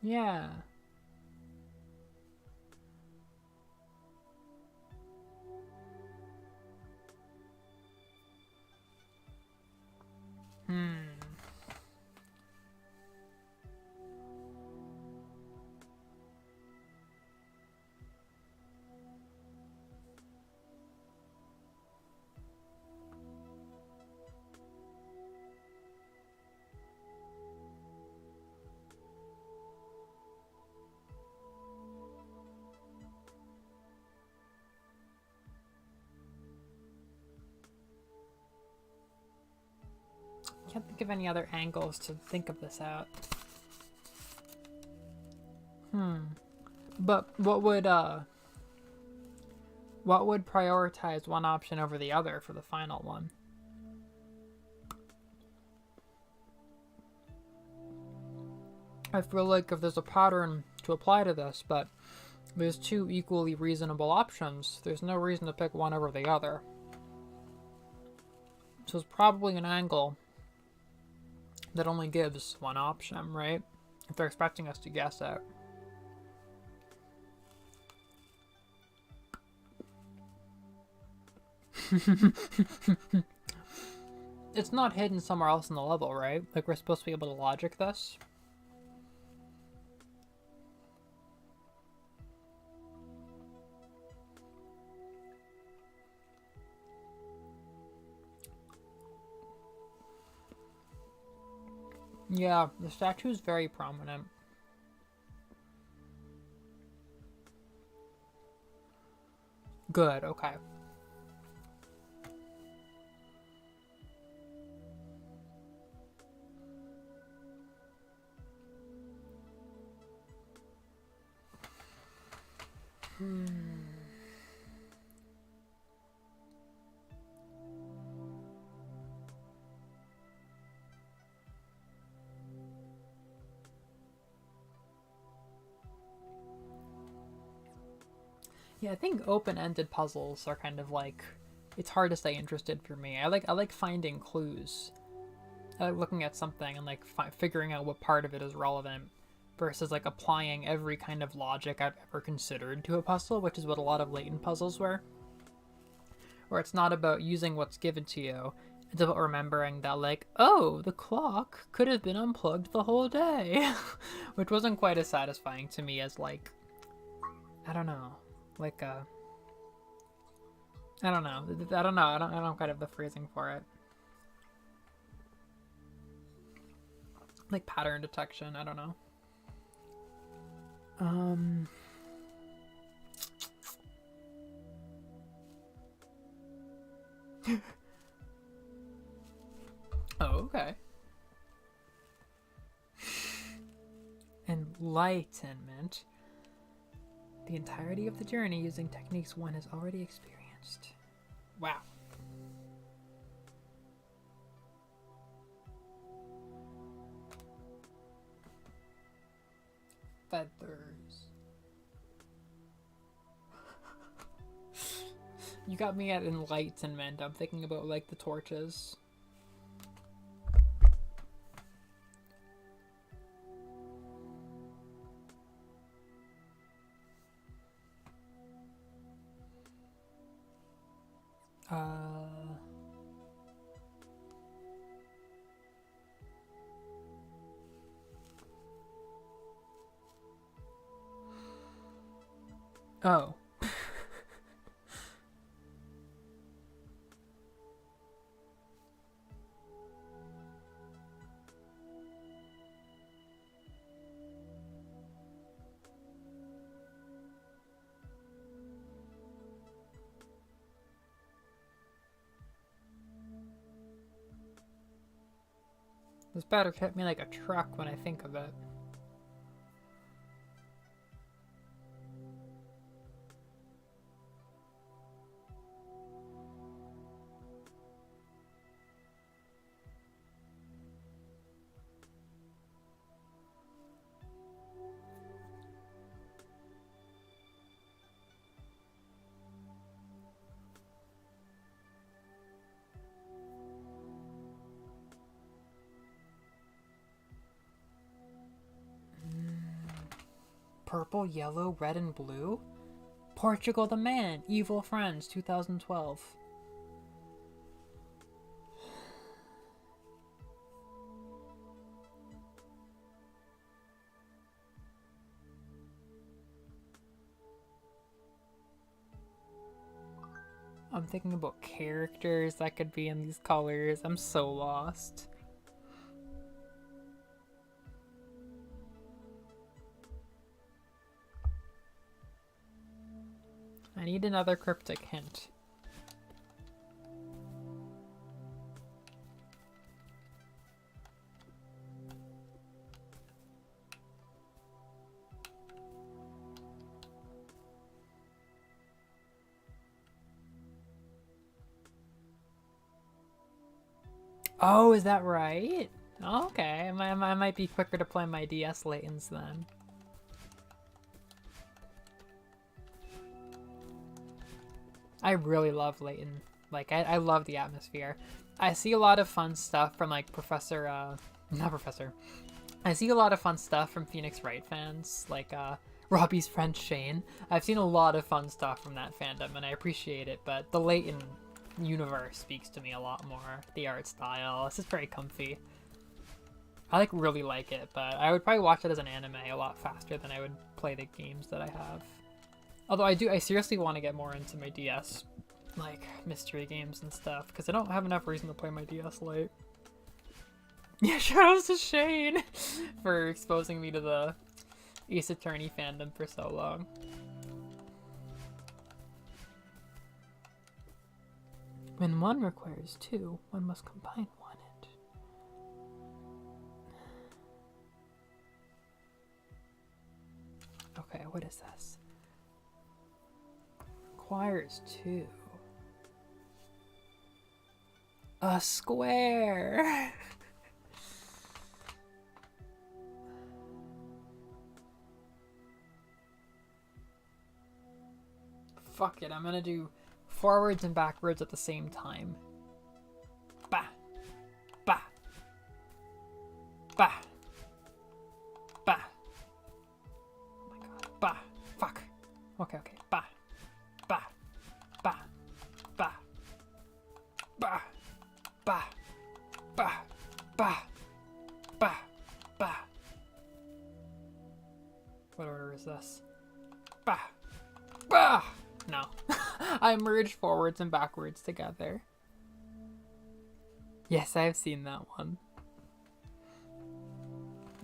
Speaker 1: Yeah. Hmm. Can't think of any other angles to think of this out. But what would prioritize one option over the other for the final one? I feel like if there's a pattern to apply to this, but there's two equally reasonable options, there's no reason to pick one over the other. So it's probably an angle that only gives one option, right? If they're expecting us to guess it. It's not hidden somewhere else in the level, right? Like we're supposed to be able to logic this. Yeah, the statue is very prominent. Good, okay. Yeah, I think open-ended puzzles are kind of like, it's hard to stay interested for me. I like finding clues. I like looking at something and like figuring out what part of it is relevant versus like applying every kind of logic I've ever considered to a puzzle, which is what a lot of latent puzzles were. Where it's not about using what's given to you, it's about remembering that like, oh, the clock could have been unplugged the whole day. Which wasn't quite as satisfying to me as like, I don't know. Like I don't know. I don't quite have the phrasing for it. Like pattern detection. I don't know. Oh, okay. Enlightenment. The entirety of the journey using techniques one has already experienced. Wow. Feathers. You got me at enlightenment. I'm thinking about like the torches. Oh. This better hit me like a truck when I think of it. Purple, yellow, red, and blue? Portugal the Man, Evil Friends, 2012. I'm thinking about characters that could be in these colors. I'm so lost. I need another cryptic hint. Oh, is that right? Oh, okay, I might be quicker to play my DS Laytons then. I really love Layton. Like, I love the atmosphere. I see a lot of fun stuff from, like, I see a lot of fun stuff from Phoenix Wright fans, like, Robbie's friend Shane. I've seen a lot of fun stuff from that fandom, and I appreciate it, but the Layton universe speaks to me a lot more. The art style, it's just very comfy. I, like, really like it, but I would probably watch it as an anime a lot faster than I would play the games that I have. Although I seriously want to get more into my DS, like, mystery games and stuff, because I don't have enough reason to play my DS Lite. Yeah, shoutouts to Shane for exposing me to the Ace Attorney fandom for so long. When one requires two, one must combine one and... Okay, what is this? Requires two. A square! Fuck it, I'm gonna do forwards and backwards at the same time. Bah! Bah! Bah! Bah! Oh my god. Bah! Fuck! Okay, bah! Bah! Bah! Bah! Bah! Bah! Bah! Bah! Bah! Bah! What order is this? Bah! Bah! No. I merged forwards and backwards together. Yes, I've seen that one.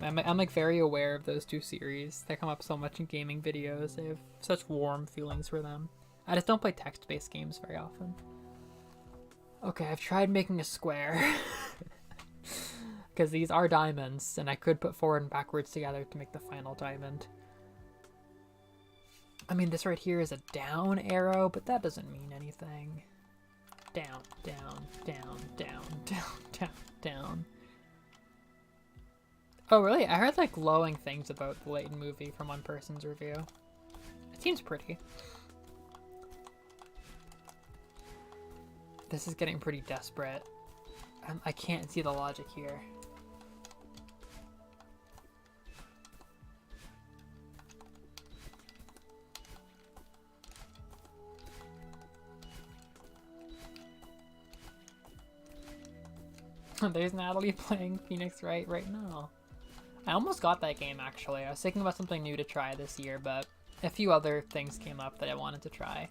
Speaker 1: I'm like very aware of those two series. They come up so much in gaming videos. I have such warm feelings for them. I just don't play text-based games very often. Okay, I've tried making a square. Because these are diamonds, and I could put forward and backwards together to make the final diamond. I mean, this right here is a down arrow, but that doesn't mean anything. Down, down, down, down, down, down, down. Oh, really? I heard, like, glowing things about the Layton movie from one person's review. It seems pretty. This is getting pretty desperate. I can't see the logic here. There's Natalie playing Phoenix right now. I almost got that game, actually. I was thinking about something new to try this year, but a few other things came up that I wanted to try.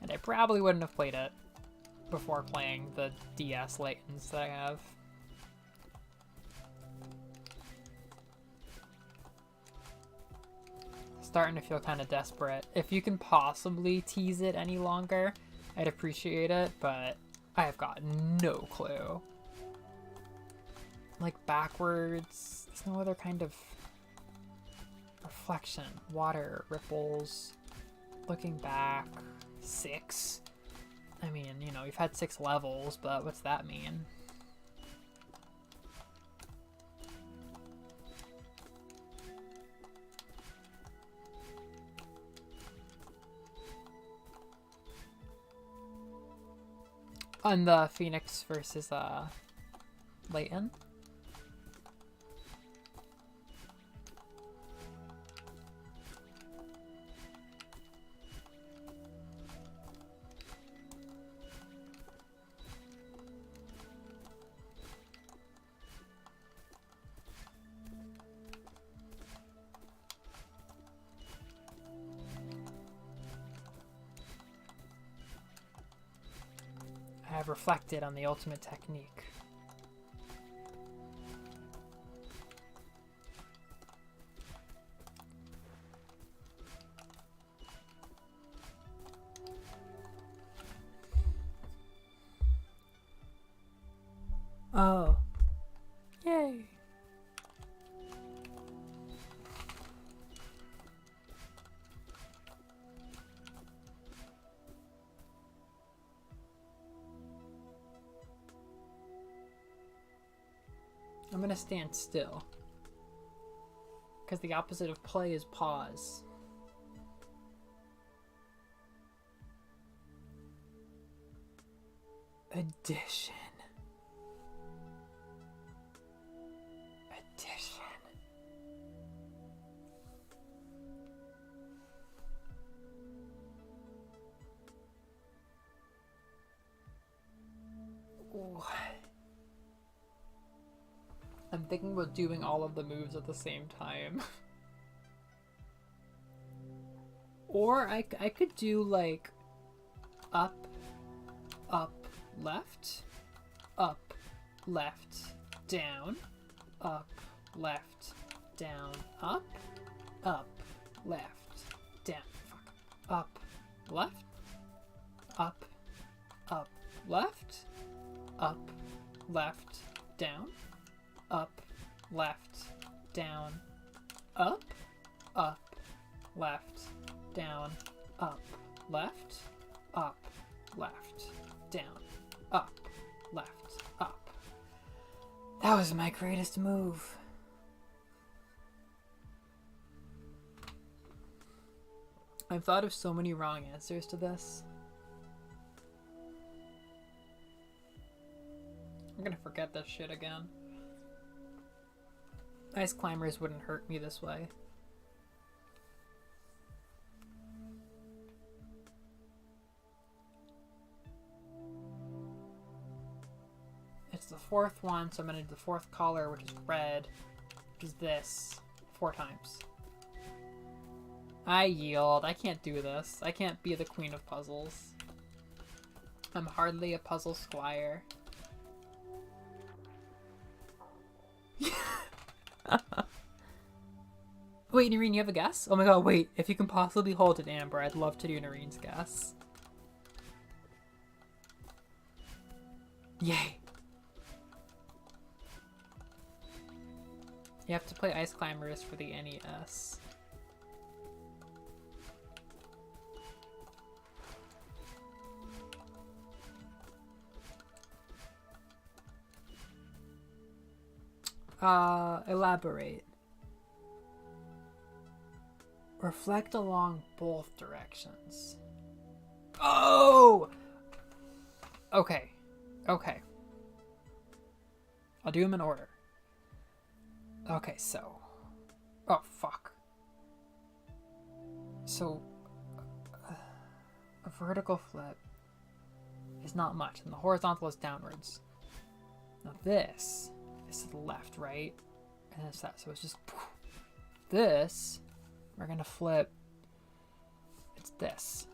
Speaker 1: And I probably wouldn't have played it before playing the DS Laytons that I have. Starting to feel kind of desperate. If you can possibly tease it any longer, I'd appreciate it, but I have got no clue. Like backwards, there's no other kind of reflection. Water, ripples, looking back, 6. I mean, you know, we've had 6 levels, but what's that mean? On the Phoenix versus Layton. I have reflected on the ultimate technique. Oh. Yay. I'm gonna stand still. Because the opposite of play is pause. Addition. Ooh. I'm thinking about doing all of the moves at the same time. Or I could do like up, up, left, down, up, left, down, up, left, down, up, left, left, down, up, left, down, up, left, down, up, left, down, up, left, up. That was my greatest move. I've thought of so many wrong answers to this. I'm gonna forget this shit again. Ice climbers wouldn't hurt me this way. It's the 4th one, so I'm gonna do the 4th color, which is red, which is this, 4 times. I yield. I can't do this. I can't be the queen of puzzles. I'm hardly a puzzle squire. Wait, Noreen, you have a guess? Oh my god, wait. If you can possibly hold it, Amber, I'd love to do Noreen's guess. Yay. You have to play Ice Climbers for the NES. Elaborate. Reflect along both directions. Oh! Okay. Okay. I'll do them in order. Okay, so... Oh, fuck. So, a vertical flip is not much, and the horizontal is downwards. Now this is to the left, right? And it's that, so it's just... This, we're gonna flip... It's this.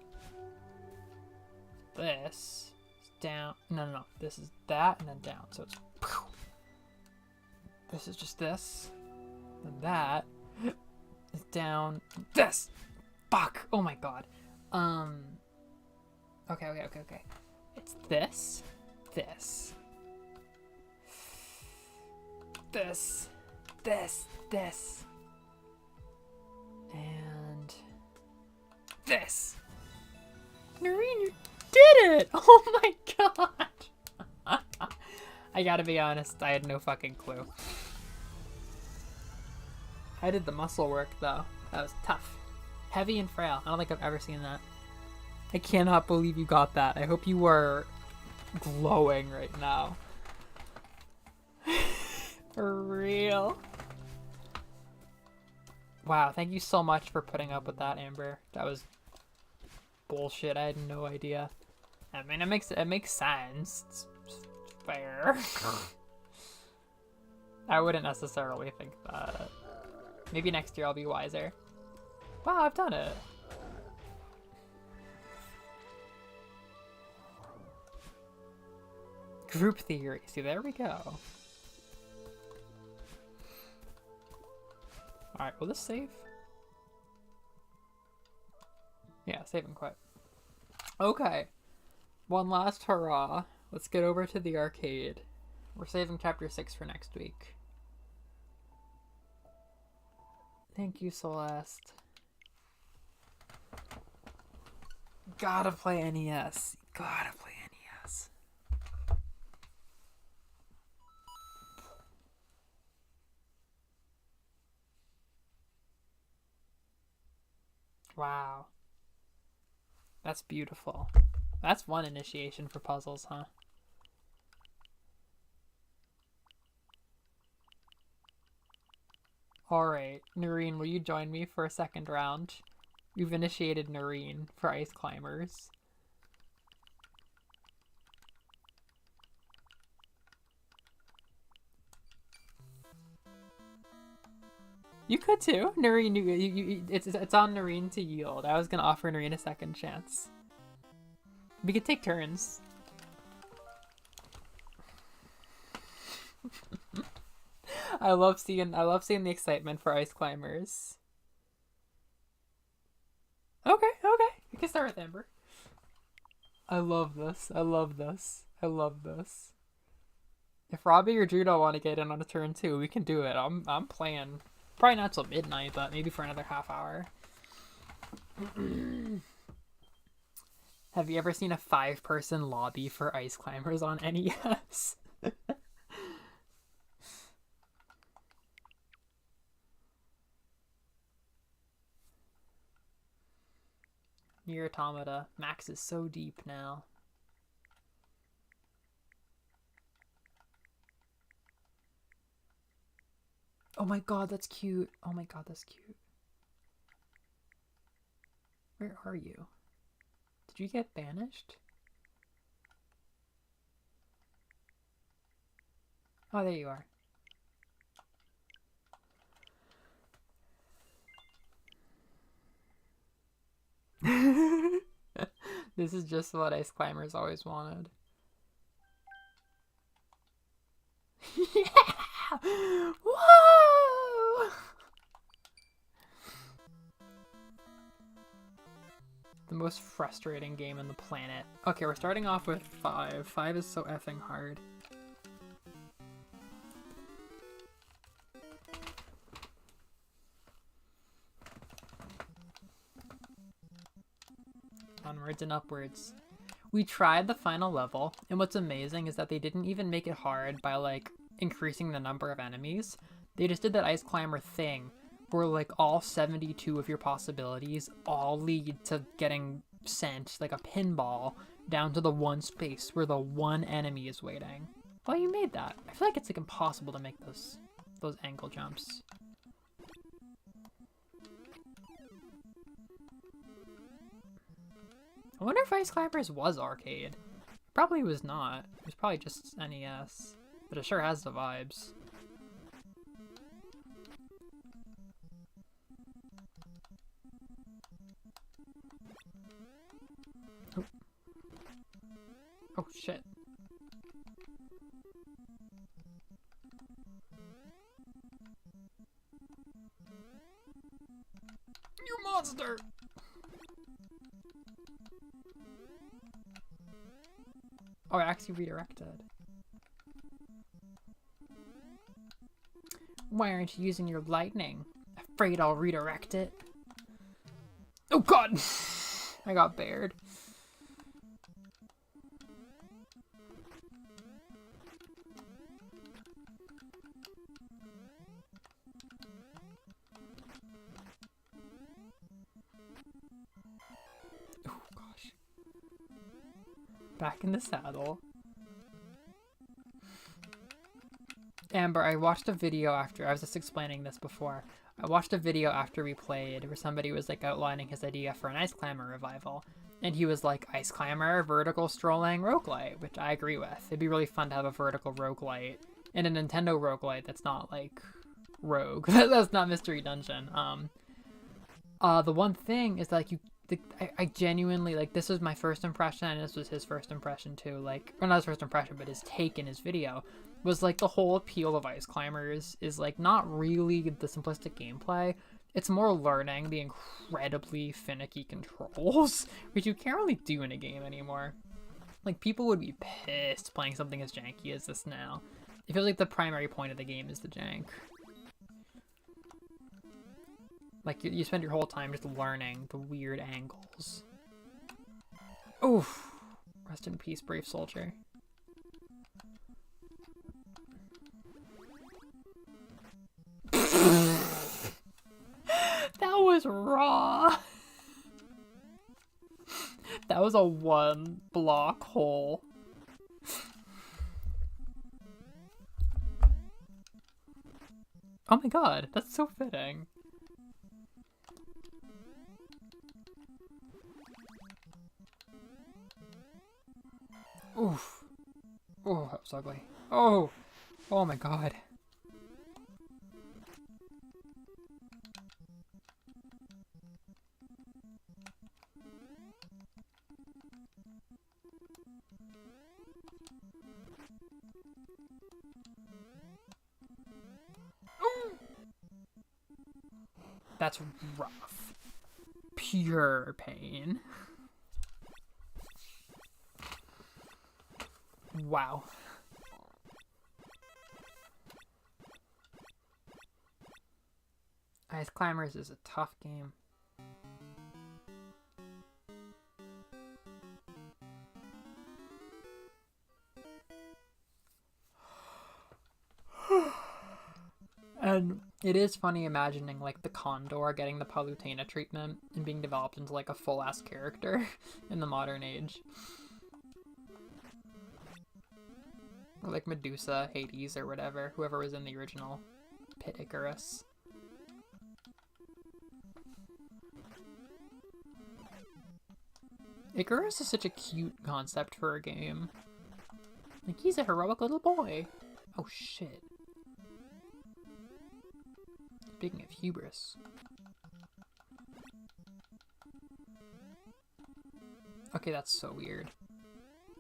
Speaker 1: This is down... No. This is that, and then down, so it's... This is just this. And that is down. This! Fuck! Oh my god. Okay. It's this. This. This. This. This. And... This! Noreen, you did it! Oh my god! I gotta be honest, I had no fucking clue. I did the muscle work, though. That was tough. Heavy and frail. I don't think I've ever seen that. I cannot believe you got that. I hope you were glowing right now. For real. Wow, thank you so much for putting up with that, Amber. That was bullshit. I had no idea. I mean, it makes sense. It's fair. I wouldn't necessarily think that. Maybe next year I'll be wiser. Wow, I've done it. Group theory. See, there we go. Alright, will this save? Yeah, save and quit. Okay. One last hurrah. Let's get over to the arcade. We're saving chapter 6 for next week. Thank you, Celeste. Gotta play NES. Gotta play NES. Wow. That's beautiful. That's one initiation for puzzles, huh? Alright, Noreen, will you join me for a second round? You've initiated Noreen for Ice Climbers. You could too. Noreen, it's on Noreen to yield. I was gonna offer Noreen a second chance. We could take turns. I love seeing the excitement for Ice Climbers. Okay. You can start with Amber. I love this. If Robbie or Drew don't want to get in on a turn too, we can do it. I'm playing probably not till midnight, but maybe for another half hour. Have you ever seen a 5-person lobby for Ice Climbers on NES? Nier Automata. Max is so deep now. Oh my god, that's cute. Where are you? Did you get banished? Oh, there you are. This is just what Ice Climbers always wanted. Yeah! Whoa! The most frustrating game on the planet. Okay, we're starting off with 5. 5 is so effing hard. Onwards and upwards. We tried the final level, and what's amazing is that they didn't even make it hard by, like, increasing the number of enemies. They just did that Ice Climber thing where, like, all 72 of your possibilities all lead to getting sent, like a pinball, down to the one space where the one enemy is waiting. Well, you made that. I feel like it's like impossible to make those angle jumps. I wonder if Ice Climbers was arcade. Probably was not. It was probably just NES. But it sure has the vibes. Oh, oh shit. You monster! Oh, I actually redirected. Why aren't you using your lightning? Afraid I'll redirect it. Oh god! I got bared. Oh gosh. Back in the saddle. Amber, I watched a video after, I was just explaining this before. I watched a video after we played where somebody was like outlining his idea for an Ice Climber revival. And he was like, Ice Climber, vertical strolling roguelite, which I agree with. It'd be really fun to have a vertical roguelite and a Nintendo roguelite that's not like Rogue. That's not Mystery Dungeon. The one thing is like I genuinely, like, this was my first impression, and this was his first impression too, like, or not his first impression, but his take in his video, was like the whole appeal of Ice Climbers is like not really the simplistic gameplay, it's more learning the incredibly finicky controls, which you can't really do in a game anymore. Like, people would be pissed playing something as janky as this now. It feels like the primary point of the game is the jank. Like, you spend your whole time just learning the weird angles. Oof. Rest in peace, brave soldier. That was raw. That was a one block hole. Oh my god, that's so fitting. Oof. Oh, that was ugly. Oh. Oh my god. That's rough. Pure pain. Wow. Ice Climbers is a tough game. And it is funny imagining like the Condor getting the Palutena treatment and being developed into like a full-ass character in the modern age. Or like Medusa, Hades, or whatever, whoever was in the original Pit Icarus. Icarus is such a cute concept for a game. Like, he's a heroic little boy. Oh shit. Speaking of hubris. Okay, that's so weird.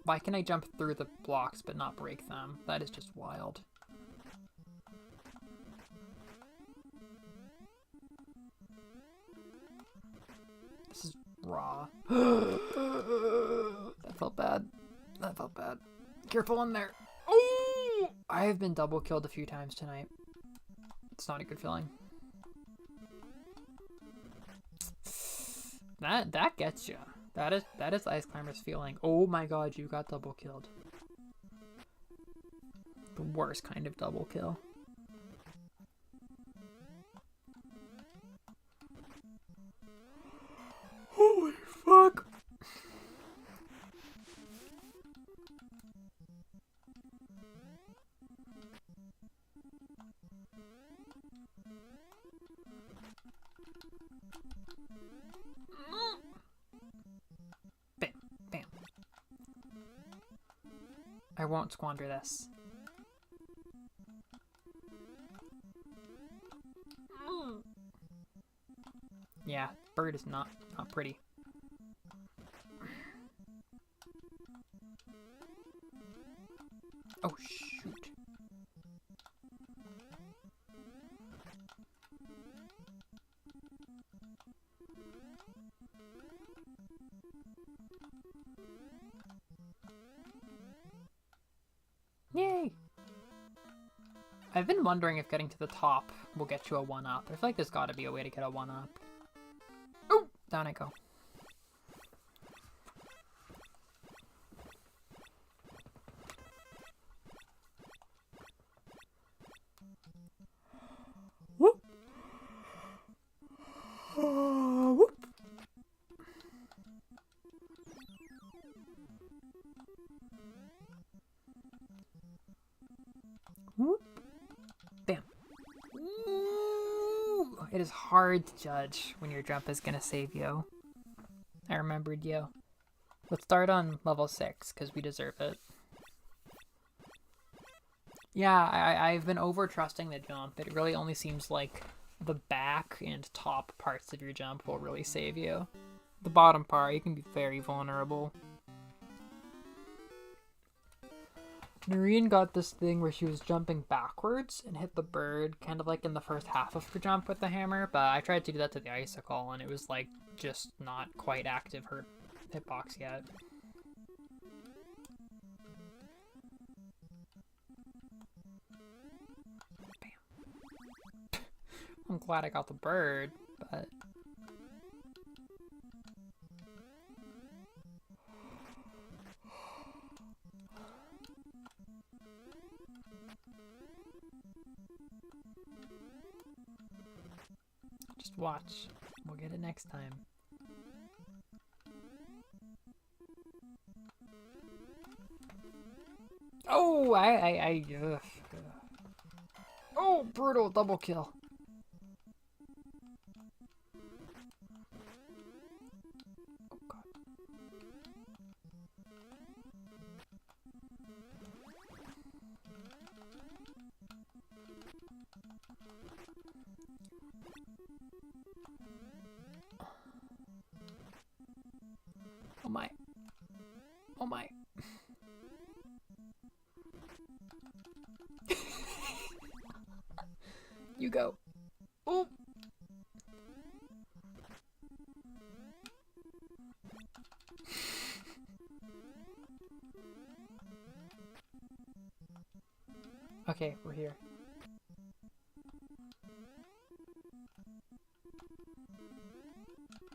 Speaker 1: Why can I jump through the blocks but not break them? That is just wild. This is raw. That felt bad. That felt bad. Careful in there. Oh! I have been double killed a few times tonight. It's not a good feeling. That gets you. That is Ice Climber's feeling. Oh my god, you got double killed. The worst kind of double kill. Holy fuck. I won't squander this. Yeah, bird is not pretty. Oh, shoot. Yay! I've been wondering if getting to the top will get you a 1-up. I feel like there's gotta be a way to get a 1-up. Oh! Down I go. Whoop! Whoop! Whoop! Bam! Ooh, it is hard to judge when your jump is gonna save you. I remembered you. Let's start on level 6, because we deserve it. Yeah, I've been over-trusting the jump. It really only seems like the back and top parts of your jump will really save you. The bottom part, you can be very vulnerable. Noreen got this thing where she was jumping backwards and hit the bird kind of like in the first half of her jump with the hammer, but I tried to do that to the icicle and it was like just not quite active her hitbox yet. Bam. I'm glad I got the bird, but... Just watch. We'll get it next time. Oh, ugh. Oh, brutal double kill. Oh, God. Oh my. Oh my. You go. Oh. Okay, we're here.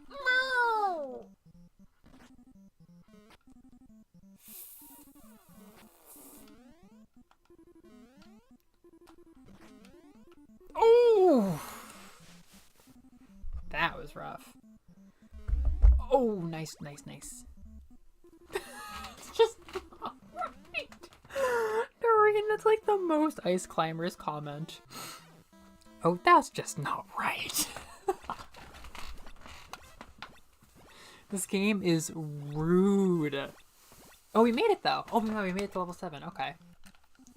Speaker 1: No! Oh! That was rough. Oh, nice, nice, nice. It's just not right. Dorian, that's like the most Ice Climbers comment. Oh, that's just not right. This game is rude. Oh, we made it though. Oh no, we made it to level 7. Okay.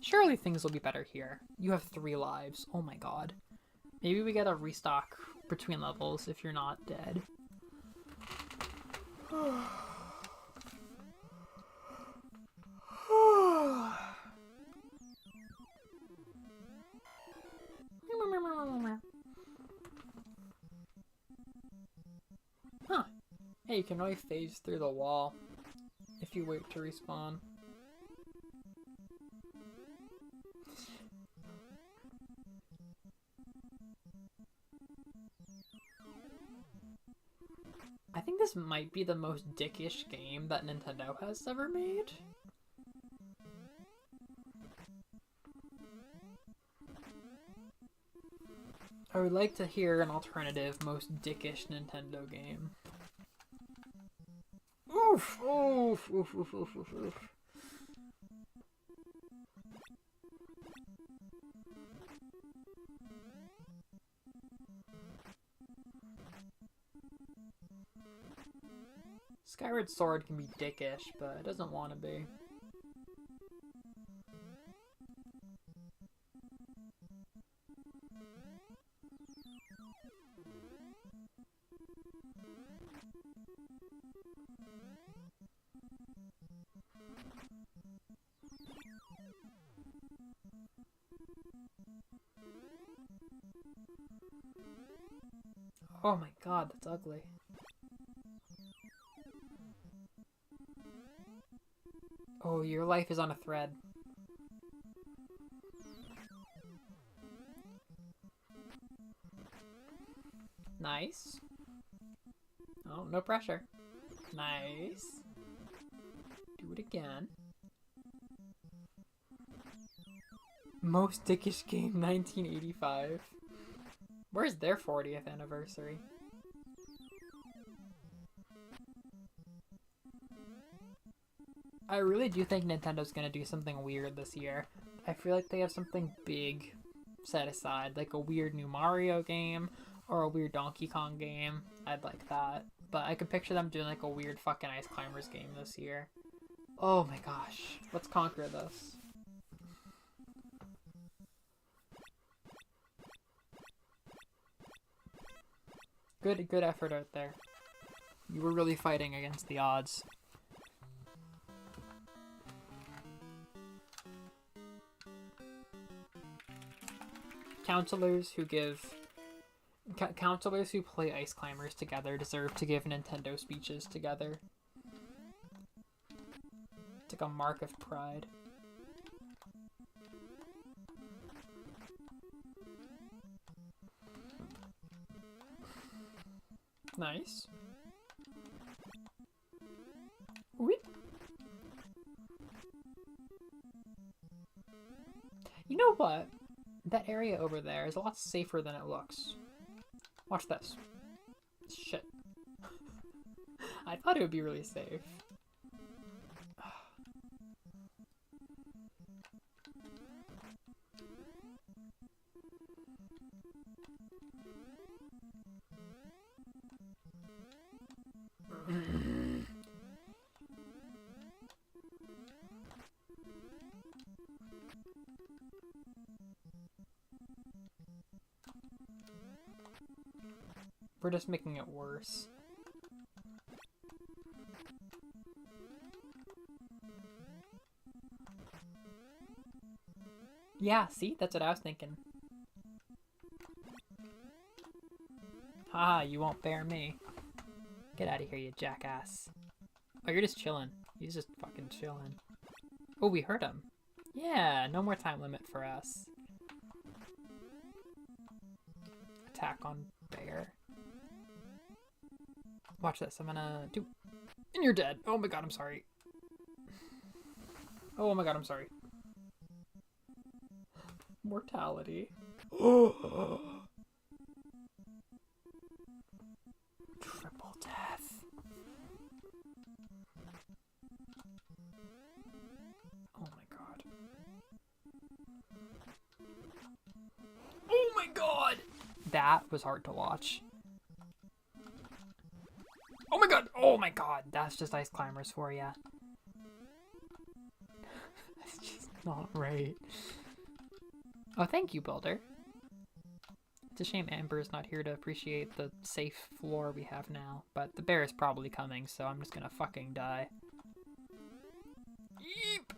Speaker 1: Surely things will be better here. You have 3 lives. Oh my god. Maybe we get a restock between levels if you're not dead. Huh. Hey, you can really phase through the wall if you wait to respawn. I think this might be the most dickish game that Nintendo has ever made. I would like to hear an alternative most dickish Nintendo game. Oof! Oof! Oof! Oof! Oof! Oof! Oof! Skyward Sword can be dickish, but it doesn't want to be. Oh my god, that's ugly. Oh, your life is on a thread. Nice. Oh, no pressure. Nice. Do it again. Most dickish game 1985. Where's their 40th anniversary? I really do think Nintendo's gonna do something weird this year. I feel like they have something big set aside, like a weird new Mario game or a weird Donkey Kong game. I'd like that. But I could picture them doing like a weird fucking Ice Climbers game this year. Oh my gosh. Let's conquer this. Good effort out there. You were really fighting against the odds. Counselors who play Ice Climbers together deserve to give Nintendo speeches together. It's like a mark of pride. Nice. Whoop. You know what? That area over there is a lot safer than it looks. Watch this. Shit. I thought it would be really safe. We're just making it worse. Yeah, see? That's what I was thinking. Haha, you won't bear me. Get out of here, you jackass. Oh, you're just chilling. He's just fucking chilling. Oh, we heard him. Yeah, no more time limit for us. Attack on bear. Watch this. I'm gonna do... And you're dead. Oh my god, I'm sorry. Oh my god, I'm sorry. Mortality. Triple death. Oh my god. Oh my god! That was hard to watch. Oh my god! Oh my god! That's just Ice Climbers for ya. That's just not right. Oh, thank you, Builder. It's a shame Amber's not here to appreciate the safe floor we have now, but the bear is probably coming, so I'm just gonna fucking die. Yeep!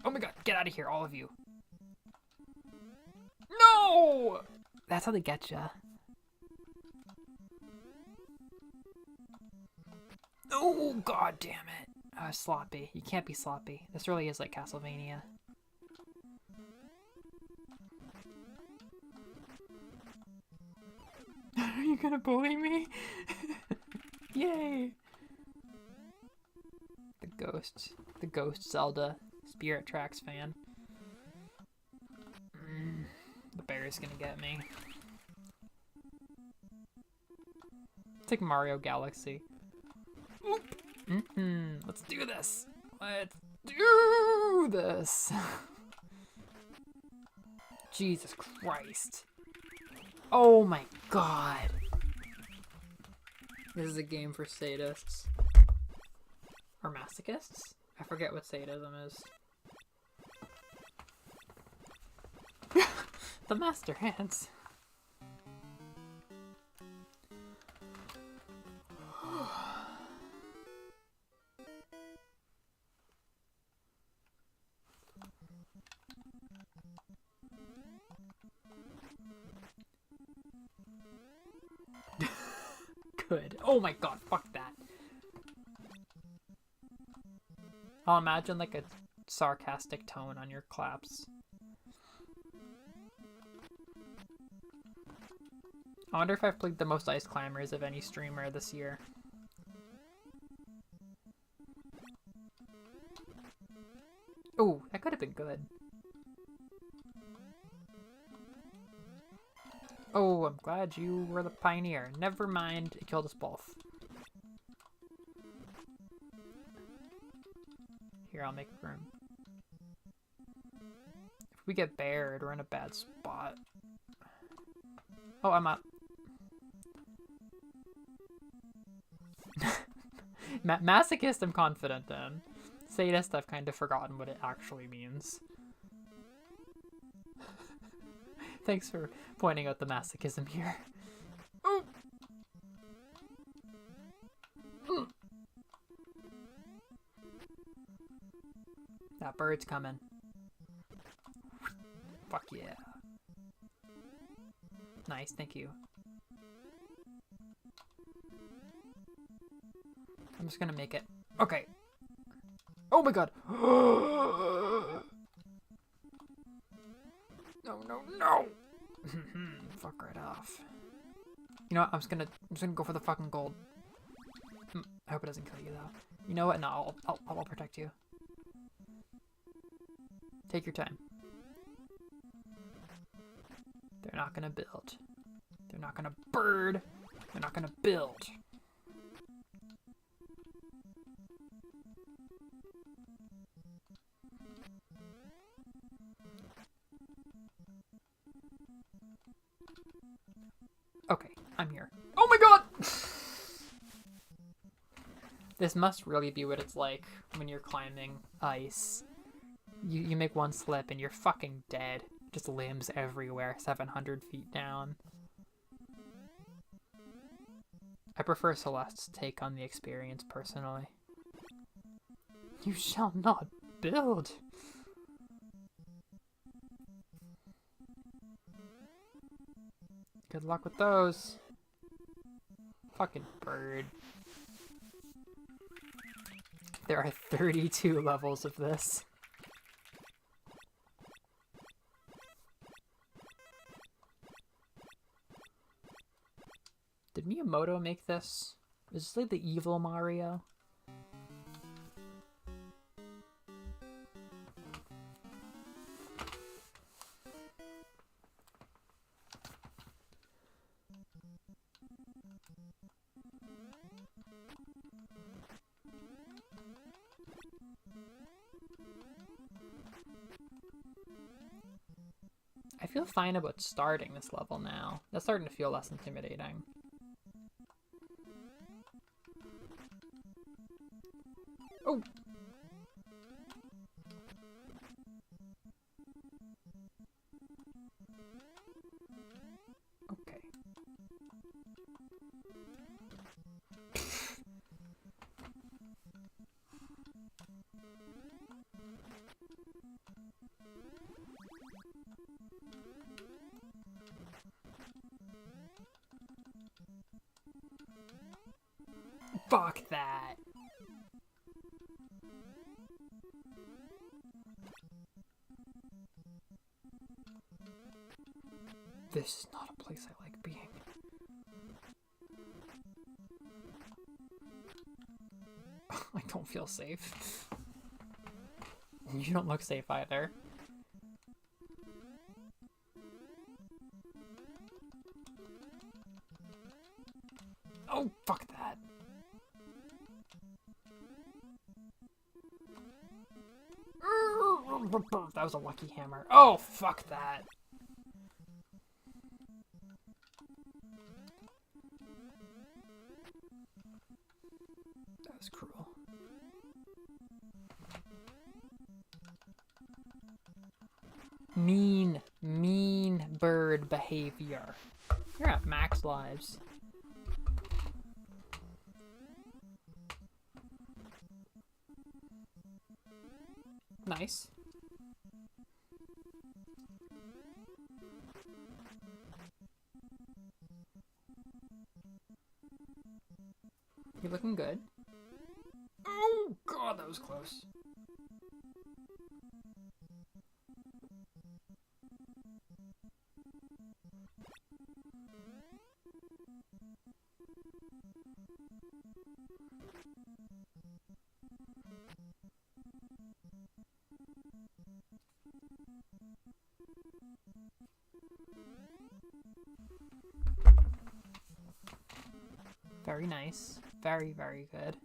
Speaker 1: Oh my god, get out of here, all of you. No! That's how they get ya. Oh, god damn it. Sloppy. You can't be sloppy. This really is like Castlevania. Are you gonna bully me? Yay! The ghost Zelda Spirit Tracks fan. The bear is gonna get me. It's like Mario Galaxy. Oop. Let's do this. Let's do this. Jesus Christ. Oh my god. This is a game for sadists. Or masochists? I forget what sadism is. The master hands. good. Oh my god, fuck that. I'll imagine like a sarcastic tone on your claps. I wonder if I've played the most ice climbers of any streamer this year. Oh, that could have been good. Oh, I'm glad you were the pioneer. Never mind, it killed us both. Here, I'll make room. If we get bared, we're in a bad spot. Oh, I'm up. Masochist, I'm confident in. Sadist, I've kind of forgotten what it actually means. Thanks for pointing out the masochism here. Oh. That bird's coming. Fuck yeah. Nice, thank you. I'm just gonna make it. Okay. Oh my god. No, no, no. Fuck right off. You know what? I'm just gonna go for the fucking gold. I hope it doesn't kill you though. You know what? No, I'll protect you. Take your time. They're not gonna build. They're not gonna bird. They're not gonna build. Okay, I'm here. Oh my god! This must really be what it's like when you're climbing ice. You make one slip and you're fucking dead. Just limbs everywhere, 700 feet down. I prefer Celeste's take on the experience personally. You shall not build! Good luck with those. Fucking bird. There are 32 levels of this. Did Miyamoto make this? Is this like the evil Mario? I feel fine about starting this level now. That's starting to feel less intimidating. Oh! Okay. Fuck that. This is not a place I like being. I don't feel safe. You don't look safe either. Oh, fuck that. That was a lucky hammer. Oh, fuck that. That was cruel. Mean bird behavior. You're at max lives. Nice. You're looking good. Oh, God, that was close. Very nice. Very, very good.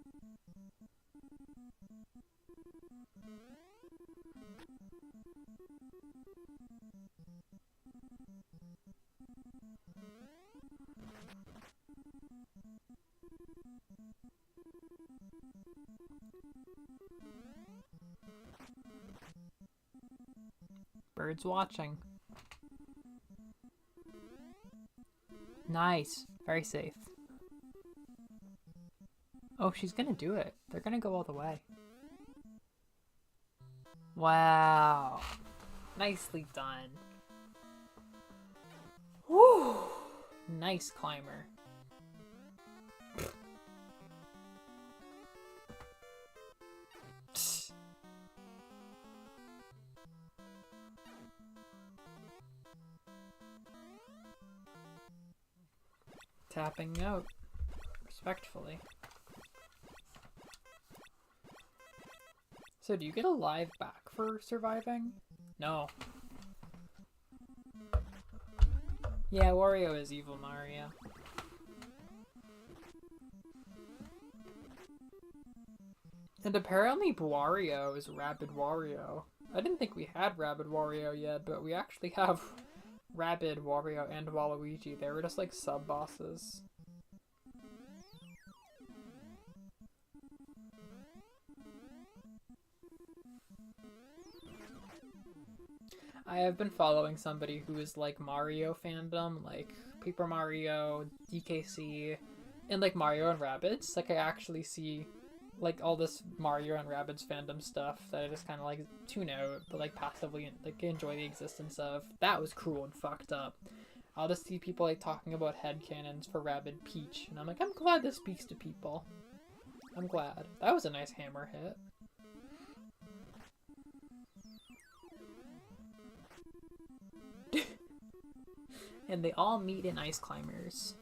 Speaker 1: Birds watching. Nice. Very safe. Oh, she's gonna do it. They're gonna go all the way. Wow. Nicely done. Woo! Nice climber. Tapping out. Respectfully. So do you get a live back for surviving? No. Yeah, Wario is evil Mario. And apparently Wario is Rabid Wario. I didn't think we had Rabid Wario yet, but we actually have Rabid Wario and Waluigi. They were just like sub-bosses. I have been following somebody who is like Mario fandom, like Paper Mario, DKC, and like Mario and Rabbids. Like I actually see like all this Mario and Rabbids fandom stuff that I just kind of like tune out, but like passively like enjoy the existence of. That was cruel and fucked up. I'll just see people like talking about headcanons for Rabid Peach, and I'm like, I'm glad this speaks to people. I'm glad. That was a nice hammer hit. And they all meet in Ice Climbers.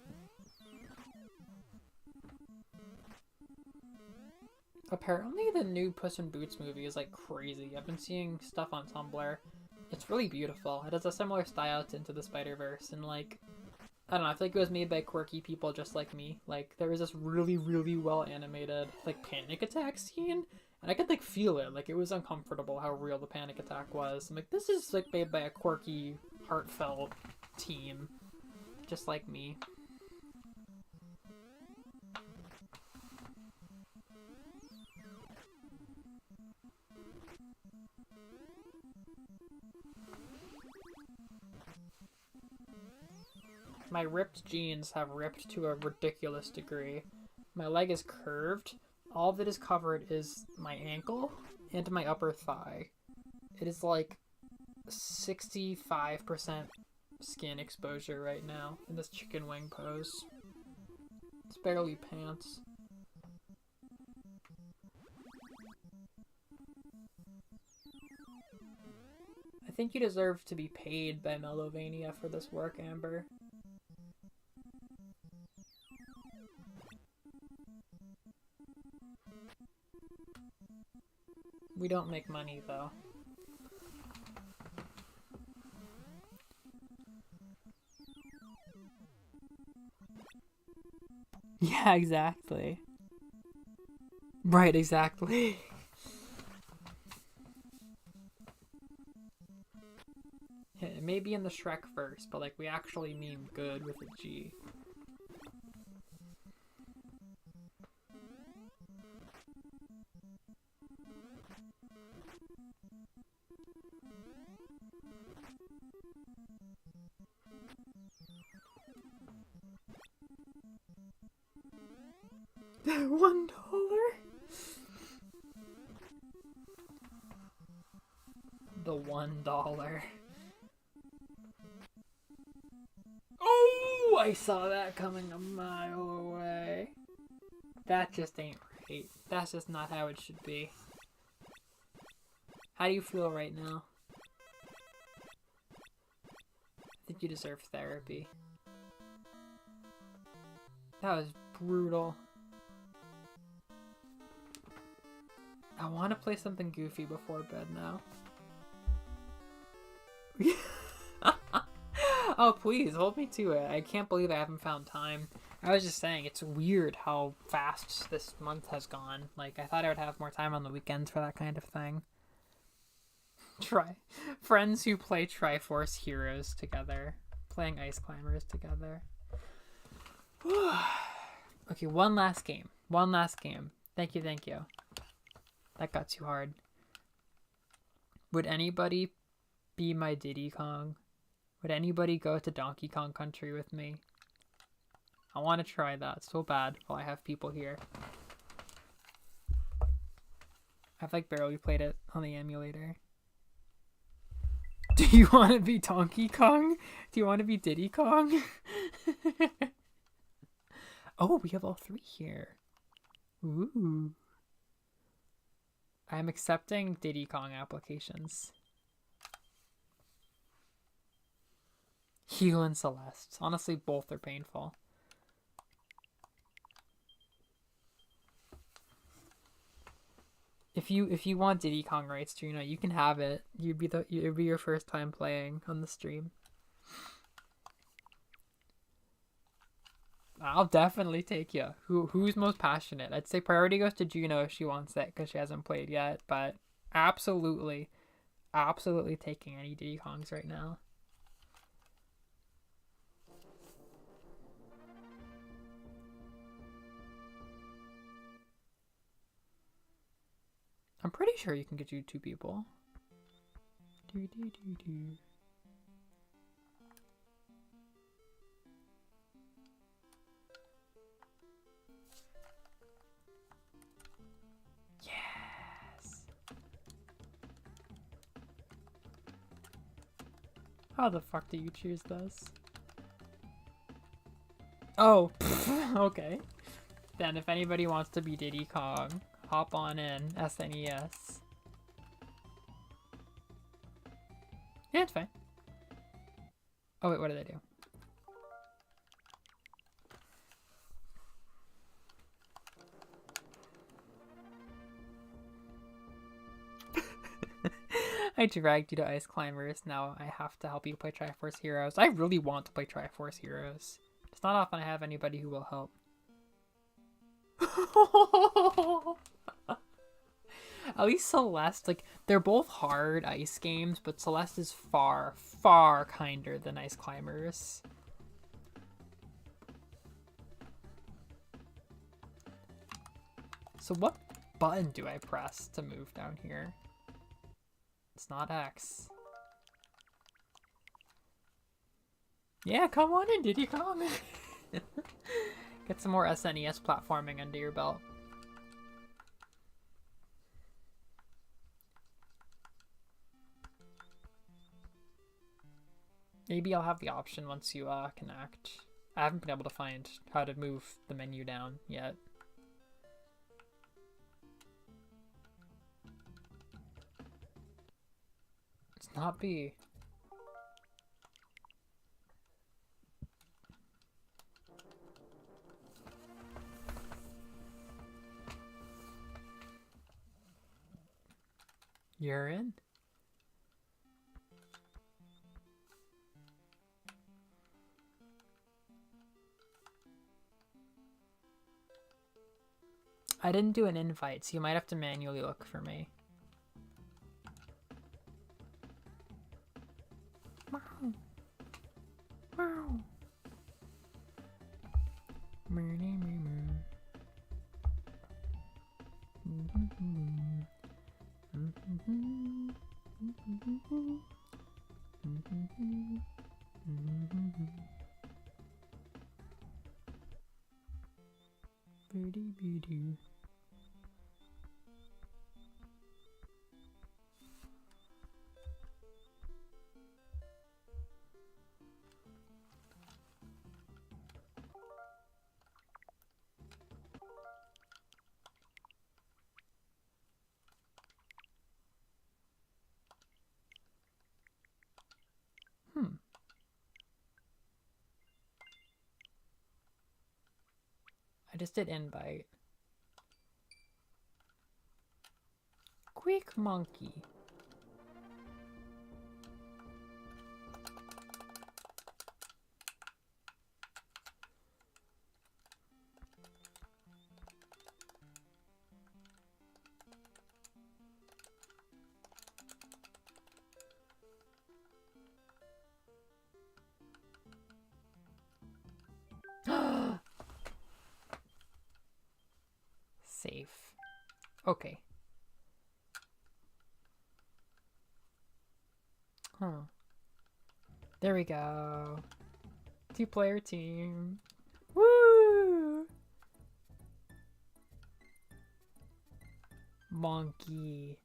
Speaker 1: Apparently the new Puss in Boots movie is like crazy. I've been seeing stuff on Tumblr. It's really beautiful. It has a similar style to Into the Spider-Verse, and like, I don't know, I feel like it was made by quirky people just like me. Like, there was this really, really well animated like panic attack scene, and I could like feel it. Like, it was uncomfortable how real the panic attack was. I'm like, this is like made by a quirky, heartfelt team, just like me. My ripped jeans have ripped to a ridiculous degree. My leg is curved. All that is covered is my ankle and my upper thigh. It is like 65% skin exposure right now in this chicken wing pose. It's barely pants. I think you deserve to be paid by Melovania for this work, Amber. We don't make money, though. Yeah, exactly. Right, exactly. Yeah, it may be in the Shrek verse, but like we actually mean good with a G. $1. The $1. Oh, I saw that coming a mile away. That just ain't right. That's just not how it should be. How do you feel right now? I think you deserve therapy. That was brutal. I want to play something goofy before bed now. Oh, please, hold me to it. I can't believe I haven't found time. I was just saying, it's weird how fast this month has gone. Like, I thought I would have more time on the weekends for that kind of thing. Friends who play Triforce Heroes together. Playing Ice Climbers together. Okay, one last game. One last game. Thank you, thank you. That got too hard. Would anybody be my Diddy Kong? Would anybody go to Donkey Kong Country with me? I want to try that so bad while I have people here. I've like barely played it on the emulator. Do you want to be Donkey Kong? Do you want to be Diddy Kong? Oh, we have all three here. Ooh. I'm accepting Diddy Kong applications. Hugh and Celeste. Honestly, both are painful. If you want Diddy Kong rights, Trina, you can have it. It'd be your first time playing on the stream. I'll definitely take you. Who's most passionate? I'd say priority goes to Juno if she wants it because she hasn't played yet. But absolutely taking any Diddy Kongs right now. I'm pretty sure you can get you 2 people. Yes. How the fuck do you choose this? Oh, okay. Then if anybody wants to be Diddy Kong, hop on in SNES. Yeah, it's fine. Oh wait, what did I do? I dragged you to Ice Climbers. Now I have to help you play Triforce Heroes. I really want to play Triforce Heroes. It's not often I have anybody who will help. At least Celeste, like, they're both hard ice games, but Celeste is far, far kinder than Ice Climbers. So what button do I press to move down here? It's not X. Yeah, come on in, Diddy Kong. Get some more SNES platforming under your belt. Maybe I'll have the option once you connect. I haven't been able to find how to move the menu down yet. It's not B. You're in? I didn't do an invite, so you might have to manually look for me. Wow. Wow. I just did invite. Quick monkey. Safe. Okay. Huh. There we go. 2-player team. Woo! Monkey.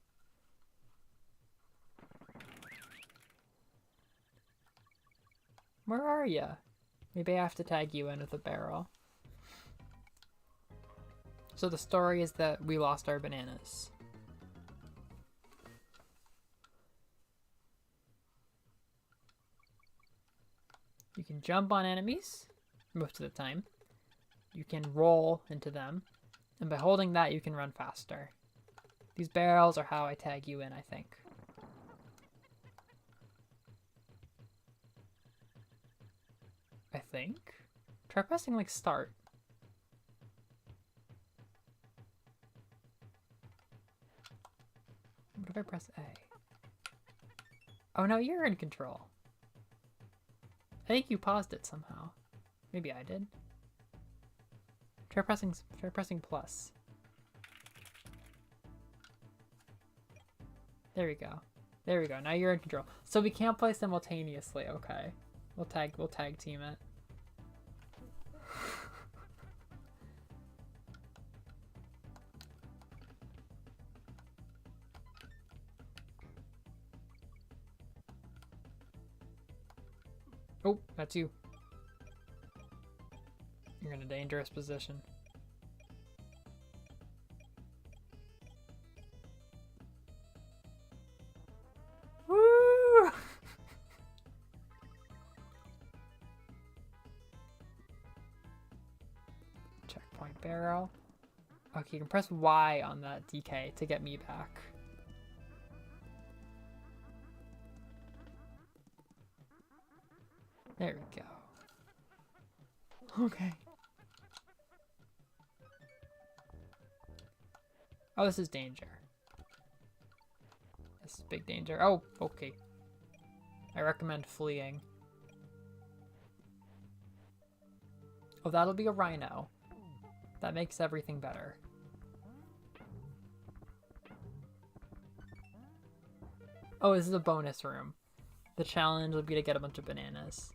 Speaker 1: Where are ya? Maybe I have to tag you in with a barrel. So the story is that we lost our bananas. You can jump on enemies most of the time. You can roll into them. And by holding that, you can run faster. These barrels are how I tag you in, I think. Try pressing like start. What if I press A? Oh no, you're in control. I think you paused it somehow. Maybe I did. Try pressing plus. There we go. There we go. Now you're in control. So we can't play simultaneously. Okay. We'll tag team it. Oh, that's you. You're in a dangerous position. Woo! Checkpoint barrel. Okay, you can press Y on that DK to get me back. There we go. Okay. Oh, this is danger. This is big danger. Oh, okay. I recommend fleeing. Oh, that'll be a rhino. That makes everything better. Oh, this is a bonus room. The challenge will be to get a bunch of bananas.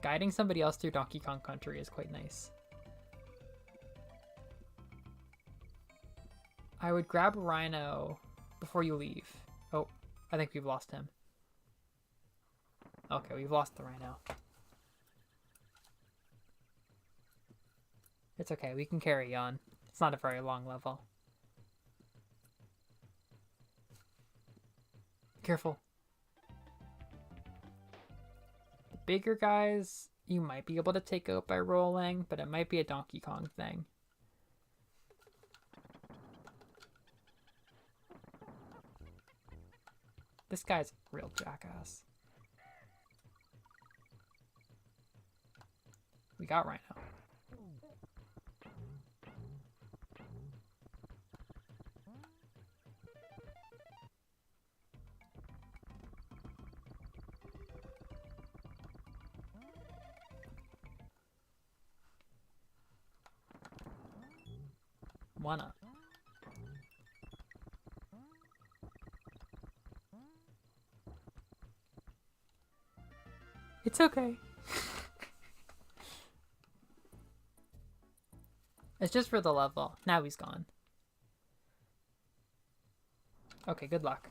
Speaker 1: Guiding somebody else through Donkey Kong Country is quite nice. I would grab a rhino before you leave. Oh, I think we've lost him. Okay, we've lost the rhino. It's okay, we can carry on. It's not a very long level. Careful. The bigger guys, you might be able to take out by rolling, but it might be a Donkey Kong thing. This guy's a real jackass. We got Rhino. Wanna. It's okay. It's just for the level. Now he's gone. Okay, good luck.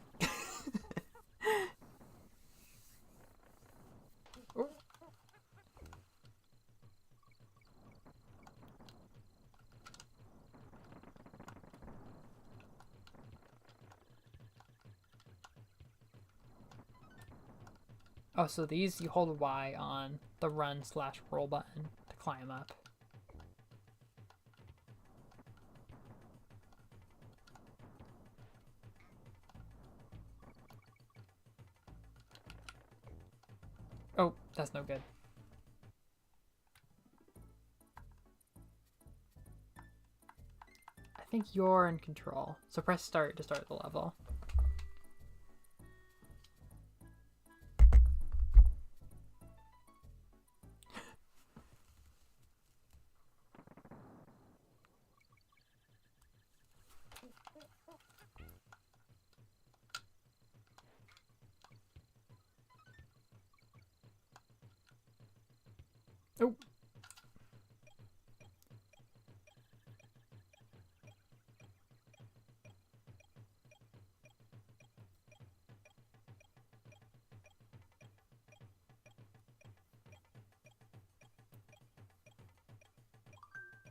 Speaker 1: Oh, so these you hold Y on the run/roll button to climb up. Oh, that's no good. I think you're in control. So press start to start the level. Oh.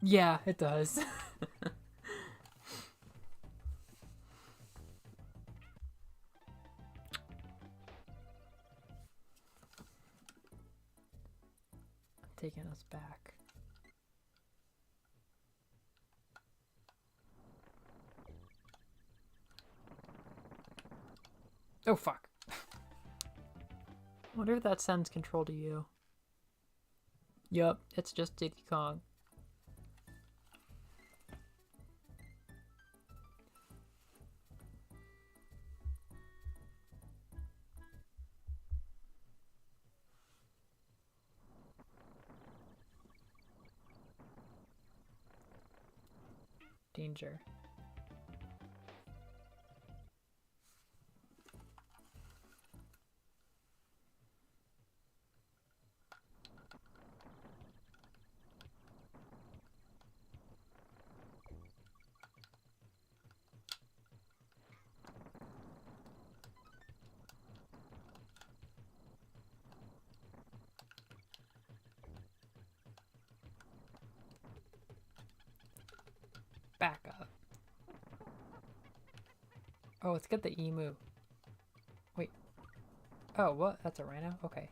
Speaker 1: Yeah, it does. Taking us back. Oh, fuck. Wonder if that sends control to you. Yup, it's just Diddy Kong. Danger. Back up. Oh, let's get the emu. Wait. Oh, what? That's a rhino? Okay.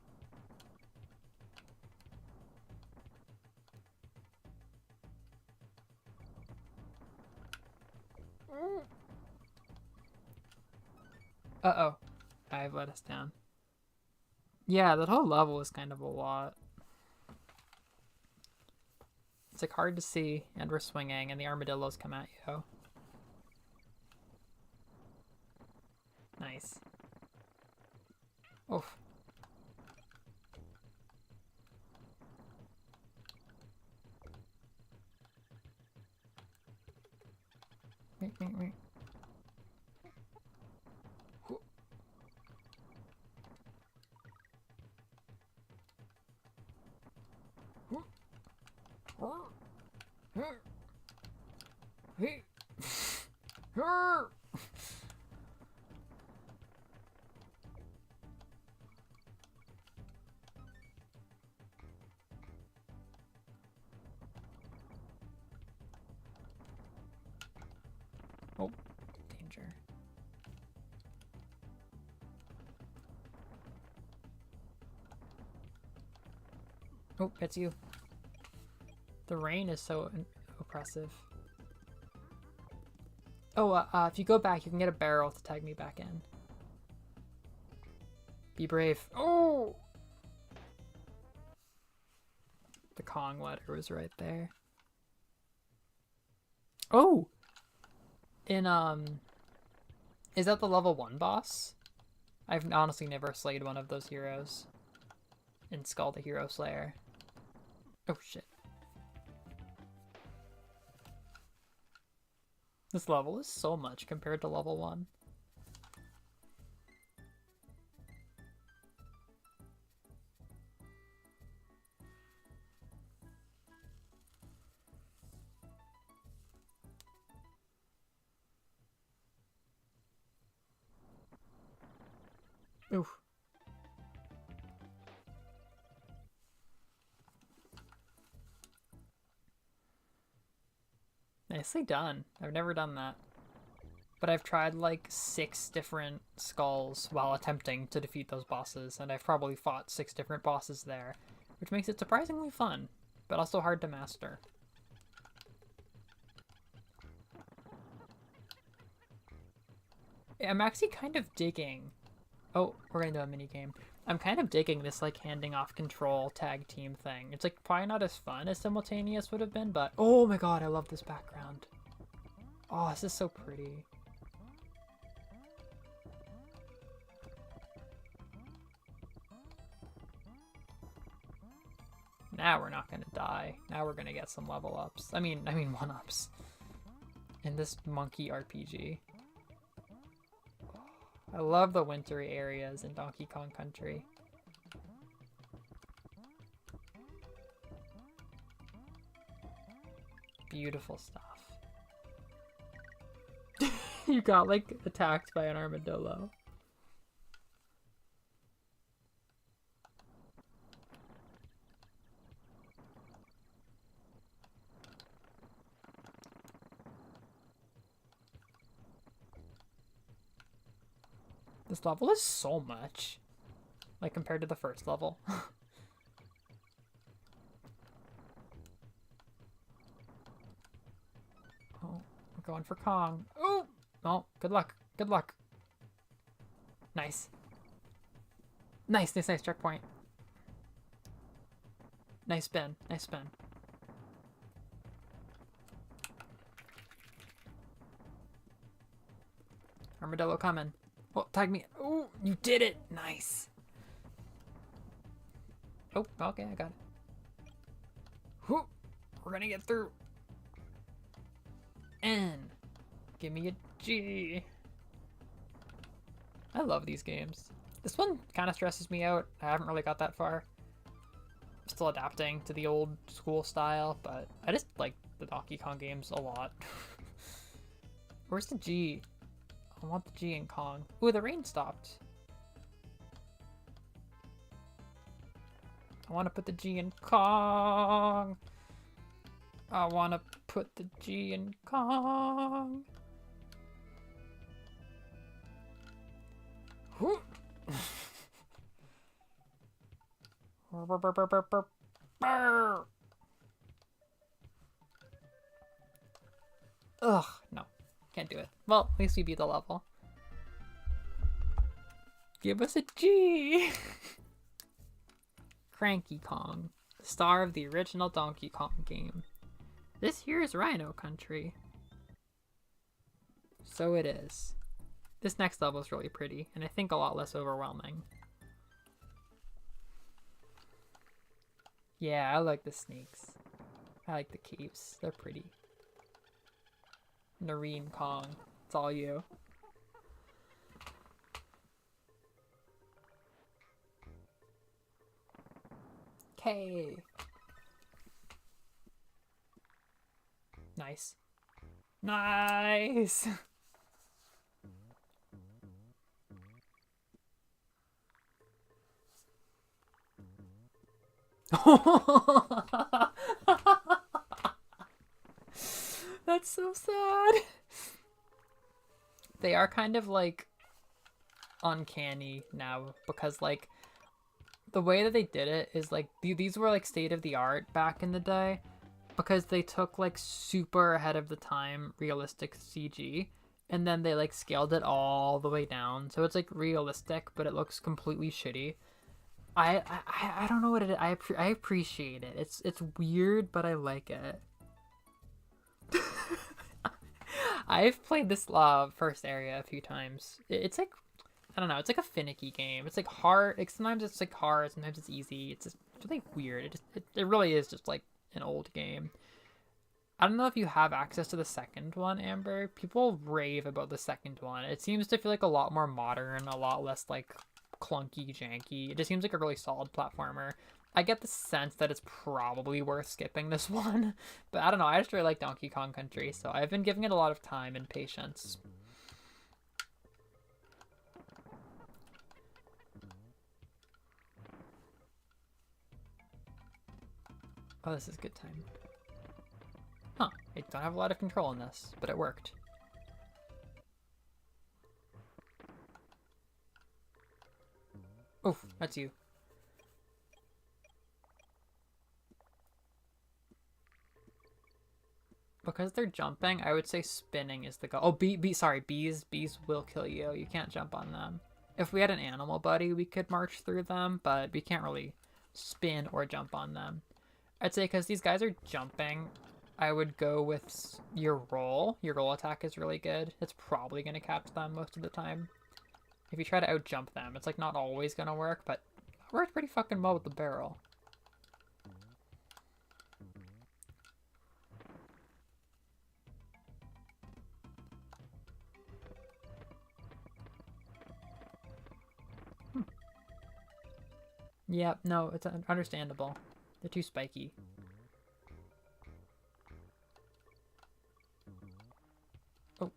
Speaker 1: Uh-oh. I've let us down. Yeah, that whole level is kind of a lot. It's like hard to see, and we're swinging, and the armadillos come at you. Nice. Oof. Wait. Oh, danger. Oh, it's you. The rain is so oppressive. Oh, if you go back, you can get a barrel to tag me back in. Be brave. Oh! The Kong letter was right there. Oh! Is that the level 1 boss? I've honestly never slayed one of those heroes in Skull the Hero Slayer. Oh, shit. This level is so much compared to level 1. Oof. Nicely done. I've never done that. But I've tried like 6 different skulls while attempting to defeat those bosses, and I've probably fought 6 different bosses there, which makes it surprisingly fun. but also hard to master. I'm actually kind of digging. Oh, we're gonna do a mini game. I'm kind of digging this like handing off control tag team thing. It's like probably not as fun as simultaneous would have been, but oh my god, I love this background. Oh, this is so pretty. Now we're not gonna die. Now we're gonna get some level ups. I mean 1-ups. In this monkey RPG. I love the wintry areas in Donkey Kong Country. Beautiful stuff. You got like attacked by an armadillo. This level is so much, like compared to the first level. Oh, we're going for Kong. Oh, oh, good luck, good luck. Nice. Nice checkpoint. Nice spin, nice spin. Armadillo coming. Oh, tag me. Oh, you did it. Nice. Oh, okay, I got it. Whew. We're gonna get through. N. Give me a G. I love these games. This one kind of stresses me out. I haven't really got that far. I'm still adapting to the old school style, but I just like the Donkey Kong games a lot. Where's the G? I want the G in Kong. Ooh, the rain stopped. I want to put the G in Kong. I want to put the G in Kong. Ugh, no. Can't do it. Well, at least we beat the level. Give us a G! Cranky Kong, the star of the original Donkey Kong game. This here is Rhino Country. So it is. This next level is really pretty, and I think a lot less overwhelming. Yeah, I like the snakes. I like the caves. They're pretty. Noreen Kong. It's all you. Okay. Nice. Nice! That's so sad. They are kind of like uncanny now because like the way that they did it is like these were like state of the art back in the day because they took like super ahead of the time realistic CG and then they like scaled it all the way down so it's like realistic but it looks completely shitty. I don't know what it is. I appreciate it. It's weird but I like it. I've played this first area a few times. It's like, I don't know, it's like a finicky game. It's like hard, like sometimes it's like hard, sometimes it's easy. It's just really weird. It really is just like an old game. I don't know if you have access to the second one, Amber. People rave about the second one. It seems to feel like a lot more modern, a lot less like clunky, janky. It just seems like a really solid platformer. I get the sense that it's probably worth skipping this one, but I don't know. I just really like Donkey Kong Country, so I've been giving it a lot of time and patience. Oh, this is a good time. Huh, I don't have a lot of control in this, but it worked. Oof, that's you. Because they're jumping, I would say spinning is the goal. Oh, sorry, bees will kill you. You can't jump on them. If we had an animal buddy, we could march through them, but we can't really spin or jump on them. I'd say because these guys are jumping, I would go with your roll. Your roll attack is really good. It's probably going to catch them most of the time. If you try to out-jump them, it's like not always going to work, but it works pretty fucking well with the barrel. Yep, no, it's understandable. They're too spiky. Oh.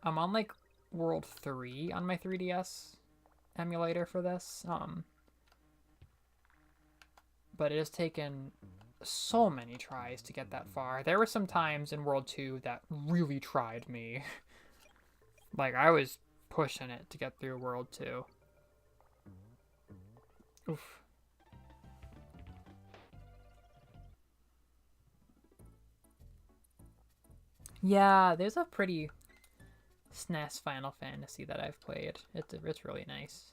Speaker 1: I'm on like World 3 on my 3DS emulator for this. But it has taken so many tries to get that far. There were some times in World 2 that really tried me. Like, I was pushing it to get through World 2. Oof. Yeah, there's a pretty SNES Final Fantasy that I've played. It's really nice.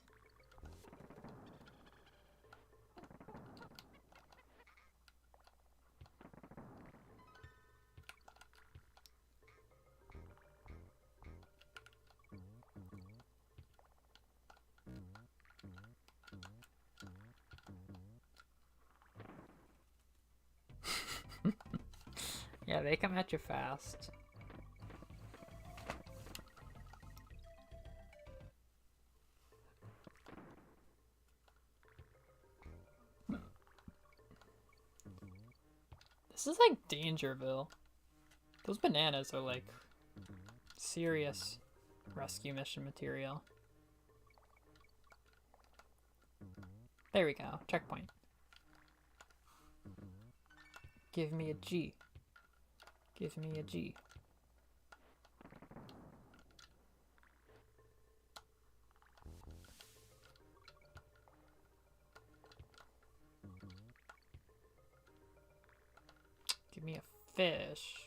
Speaker 1: Yeah, they come at you fast. This is like Dangerville. Those bananas are like serious rescue mission material. There we go. Checkpoint. Give me a G. Give me a G. Give me a fish.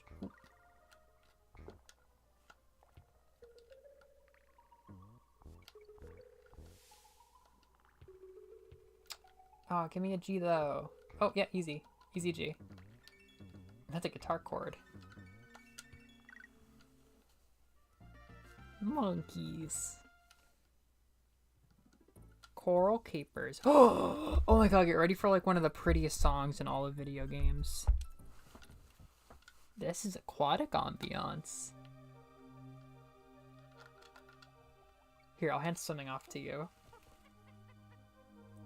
Speaker 1: Oh, give me a G though. Oh, yeah, easy. Easy G. That's a guitar chord. Monkeys. Coral capers. Oh my god, get ready for like one of the prettiest songs in all of video games. This is aquatic ambiance. Here, I'll hand something off to you.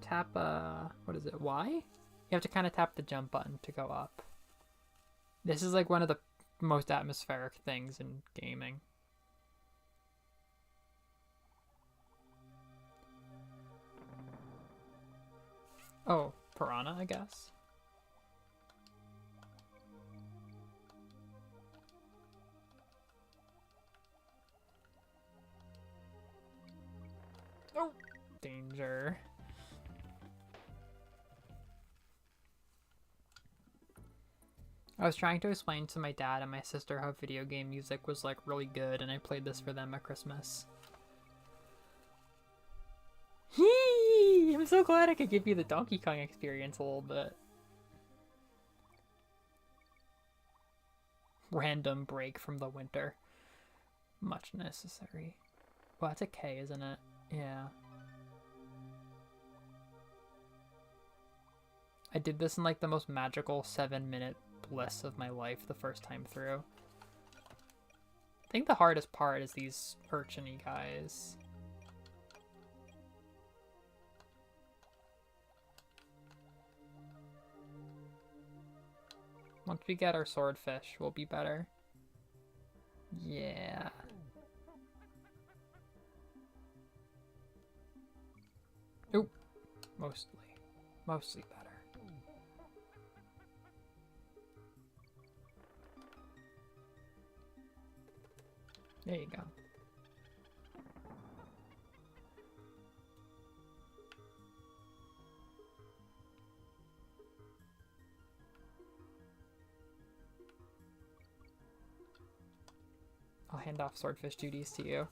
Speaker 1: Tap, what is it, Y? You have to kind of tap the jump button to go up. This is like one of the most atmospheric things in gaming. Oh, piranha, I guess. Oh, danger. I was trying to explain to my dad and my sister how video game music was like really good, and I played this for them at Christmas. Hee! I'm so glad I could give you the Donkey Kong experience a little bit. Random break from the winter. Much necessary. Well, that's a K, isn't it? Yeah. I did this in like the most magical 7-minute bliss of my life the first time through. I think the hardest part is these urchin-y guys. Once we get our swordfish, we'll be better. Yeah. Oop. Mostly better. There you go. hand off swordfish duties to you.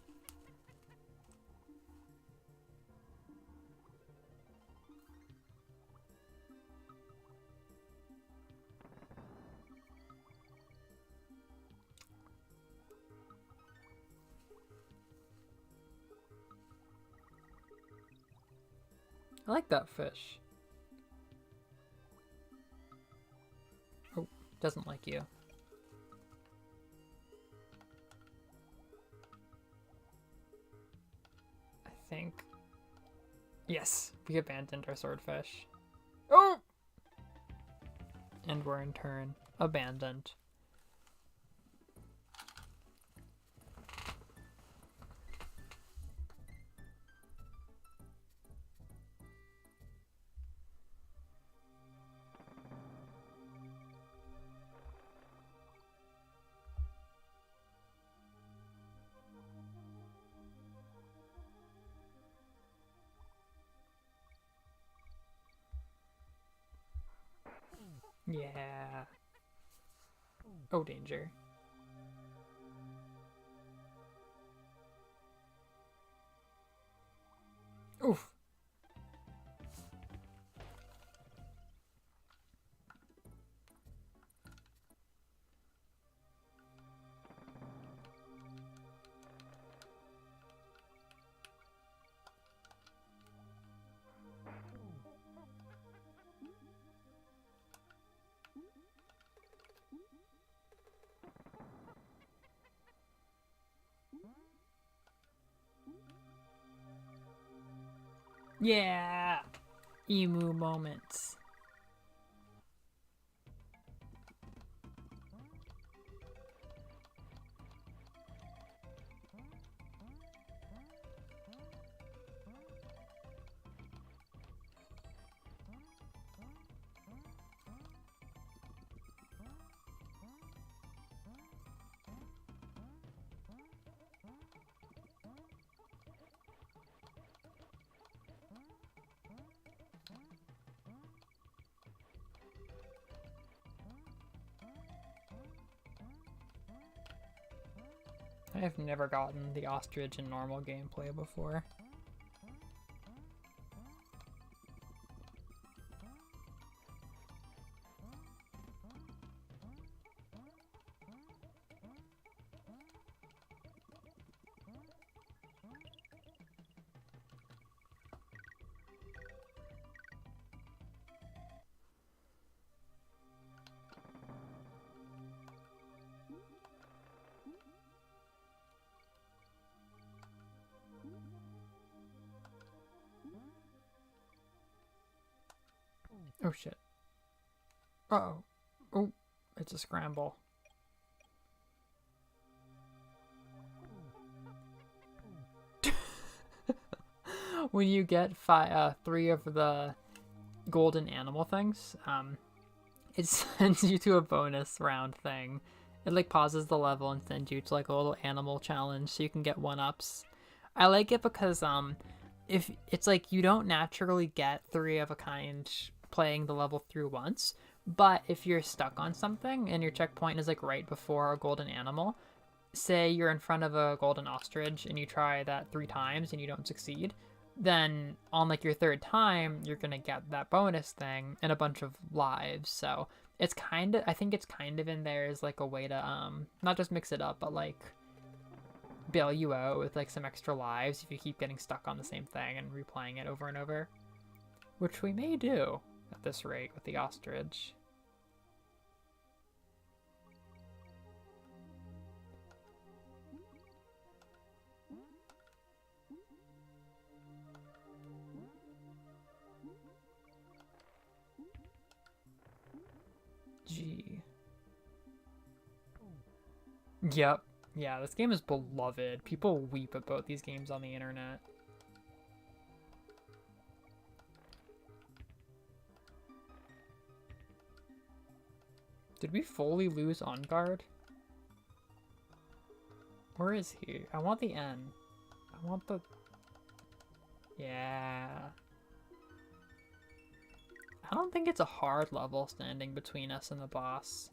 Speaker 1: I like that fish. Oh, doesn't like you. I think. Yes, we abandoned our swordfish. Oh! And we're in turn abandoned. Yeah. Oh, danger. Oof. Yeah! Emu moments. I have never gotten the ostrich in normal gameplay before. Oh shit. Uh-oh. Oh, it's a scramble. When you get 3 of the golden animal things, it sends you to a bonus round thing. It like pauses the level and sends you to like a little animal challenge so you can get 1-ups. I like it because if it's like you don't naturally get 3 of a kind playing the level through once, but if you're stuck on something and your checkpoint is like right before a golden animal, say you're in front of a golden ostrich and you try that 3 times and you don't succeed, then on like your 3rd time you're gonna get that bonus thing and a bunch of lives. So it's kind of, I think it's kind of in there as like a way to not just mix it up, but like bail you out with like some extra lives if you keep getting stuck on the same thing and replaying it over and over, which we may do at this rate with the ostrich. G. Yep. Yeah, this game is beloved. People weep about these games on the internet. Did we fully lose On Guard? Where is he? I want the N. I want the... Yeah. I don't think it's a hard level standing between us and the boss.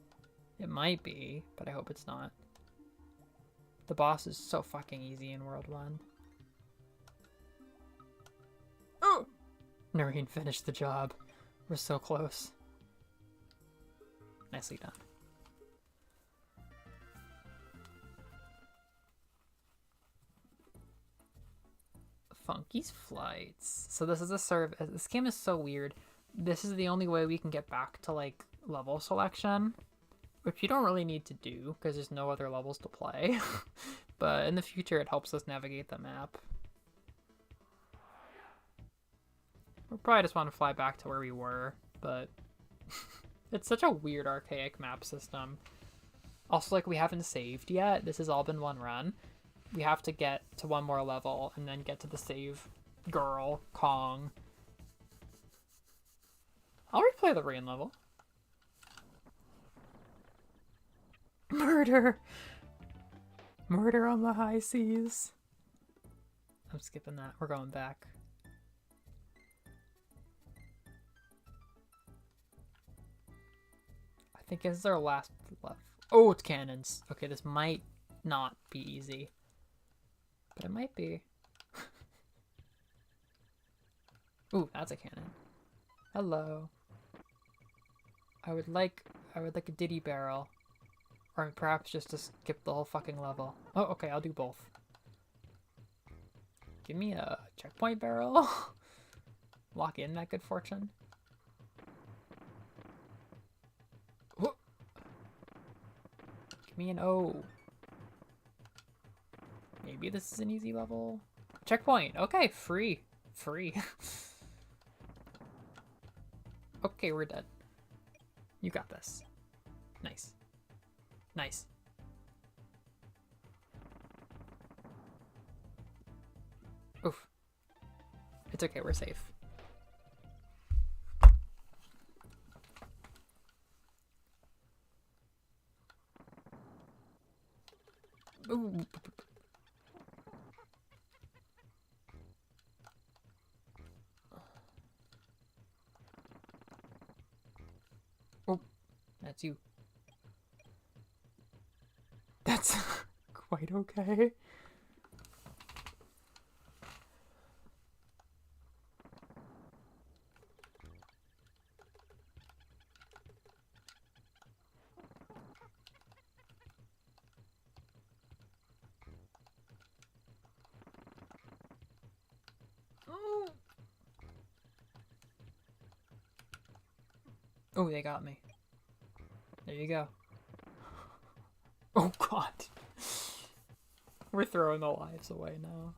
Speaker 1: It might be, but I hope it's not. The boss is so fucking easy in World 1. Oh! Noreen finished the job. We're so close. Nicely done. Funky's Flights. So this is a serve. This game is so weird. This is the only way we can get back to like level selection, which you don't really need to do because there's no other levels to play. But in the future, it helps us navigate the map. We probably just want to fly back to where we were, but it's such a weird archaic map system. Also, like, we haven't saved yet. This has all been one run. We have to get to one more level and then get to the save girl, Kong. I'll replay the rain level. Murder! Murder on the high seas. I'm skipping that. We're going back. I think this is our last left. Oh, it's cannons. Okay, this might not be easy. But it might be. Ooh, that's a cannon. Hello. I would like a diddy barrel. Or perhaps just to skip the whole fucking level. Oh, okay, I'll do both. Give me a checkpoint barrel. Lock in that good fortune. Whoa. Give me an O. Maybe this is an easy level. Checkpoint. Okay, free. Free. Okay, we're dead. You got this. Nice. Nice. Oof. It's okay, we're safe. Ooh. Oh, that's you. That's quite okay. Oh, they got me. There you go. Oh god. We're throwing the lives away now.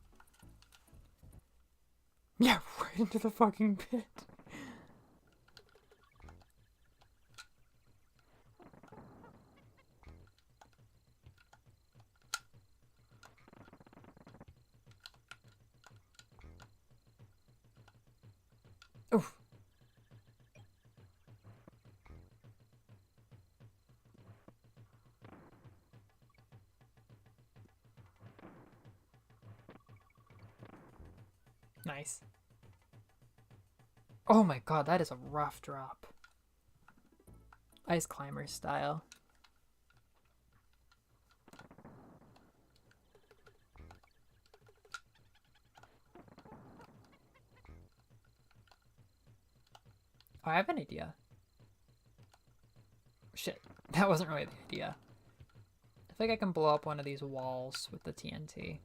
Speaker 1: Yeah, right into the fucking pit. Oof. Nice. Oh my god, that is a rough drop. Ice climber style. Oh, I have an idea. Shit, that wasn't really the idea. I think I can blow up one of these walls with the TNT.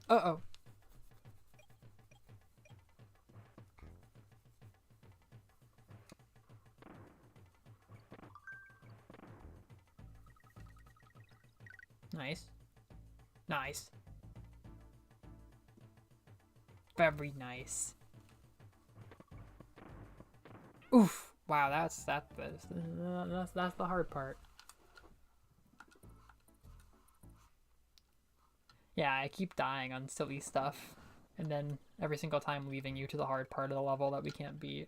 Speaker 1: Uh-oh. Nice. Nice. Very nice. Oof. Wow, that's the hard part. Yeah, I keep dying on silly stuff, and then every single time leaving you to the hard part of the level that we can't beat.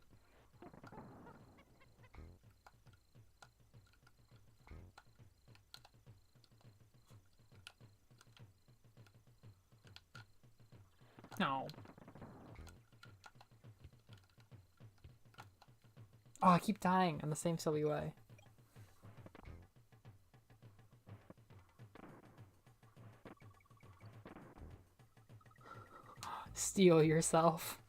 Speaker 1: No. Oh, I keep dying in the same silly way. Steel yourself.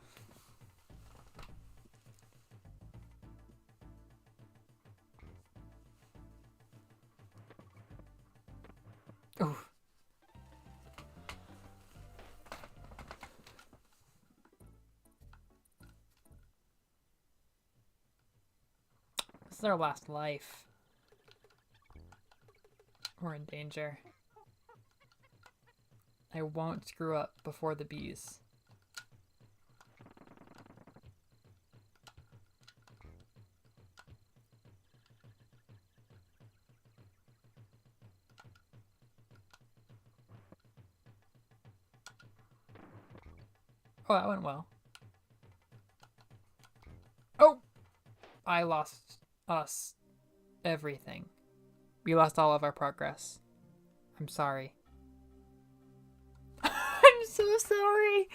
Speaker 1: Ooh. This is our last life. We're in danger. I won't screw up before the bees. Oh, that went well. Oh! I lost us. Everything. We lost all of our progress. I'm sorry. I'm so sorry.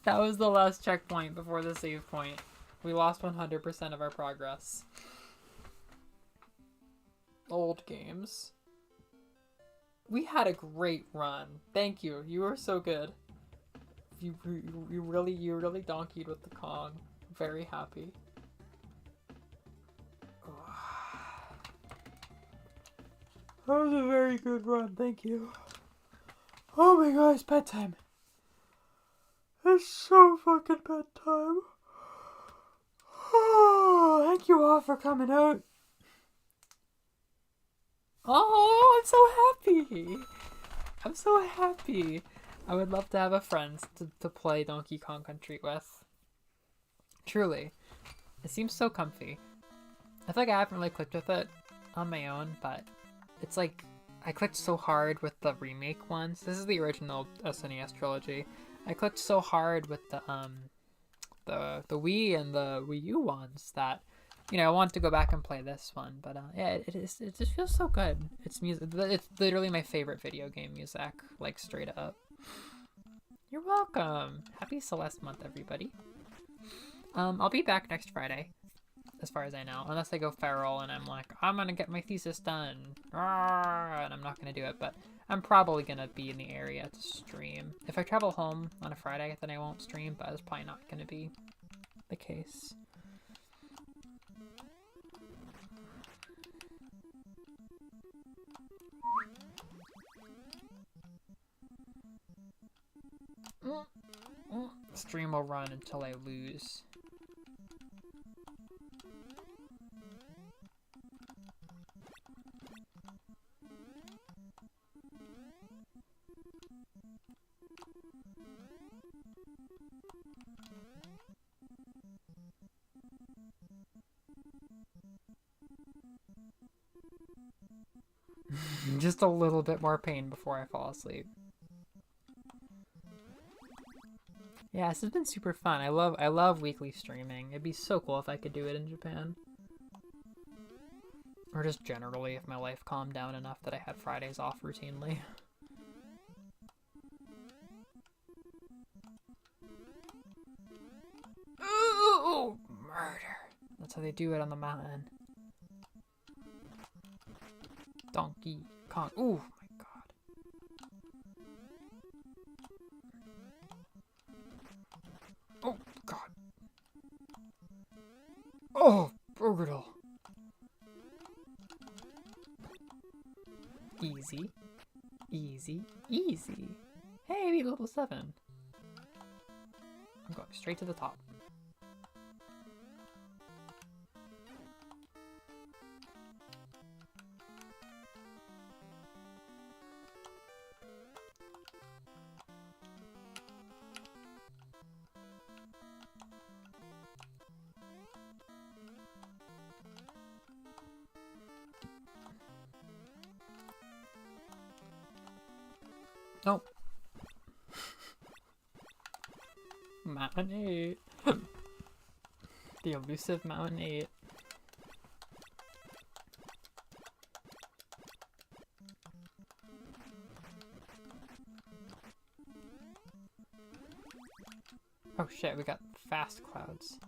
Speaker 1: That was the last checkpoint before the save point. We lost 100% of our progress. Old games. We had a great run. Thank you. You were so good. You really donkeyed with the Kong. Very happy. That was a very good run. Thank you. Oh my god, it's bedtime. It's so fucking bedtime. Oh, thank you all for coming out. Oh, I'm so happy. I'm so happy. I would love to have a friend to play Donkey Kong Country with. Truly. It seems so comfy. I feel like I haven't really clicked with it on my own, but it's like I clicked so hard with the remake ones. This is the original SNES trilogy. I clicked so hard with the Wii and the Wii U ones that, you know, I want to go back and play this one. But yeah, it just feels so good. It's music. It's literally my favorite video game music, like straight up. You're welcome. Happy Celeste month, everybody. I'll be back next Friday, as far as I know, unless I go feral and I'm like, I'm gonna get my thesis done, and I'm not gonna do it, but I'm probably gonna be in the area to stream. If I travel home on a Friday, then I won't stream, but it's probably not gonna be the case. Stream will run until I lose. Just a little bit more pain before I fall asleep. Yeah, this has been super fun. I love weekly streaming. It'd be so cool if I could do it in Japan. Or just generally if my life calmed down enough that I had Fridays off routinely. Ooh, murder. That's how they do it on the mountain. Donkey Kong. Ooh, my god. Oh, god. Oh, brutal. Easy. Easy. Easy. Hey, we level 7. I'm going straight to the top. Nope. Mountain 8. The elusive Mountain 8. Oh shit, we got fast clouds.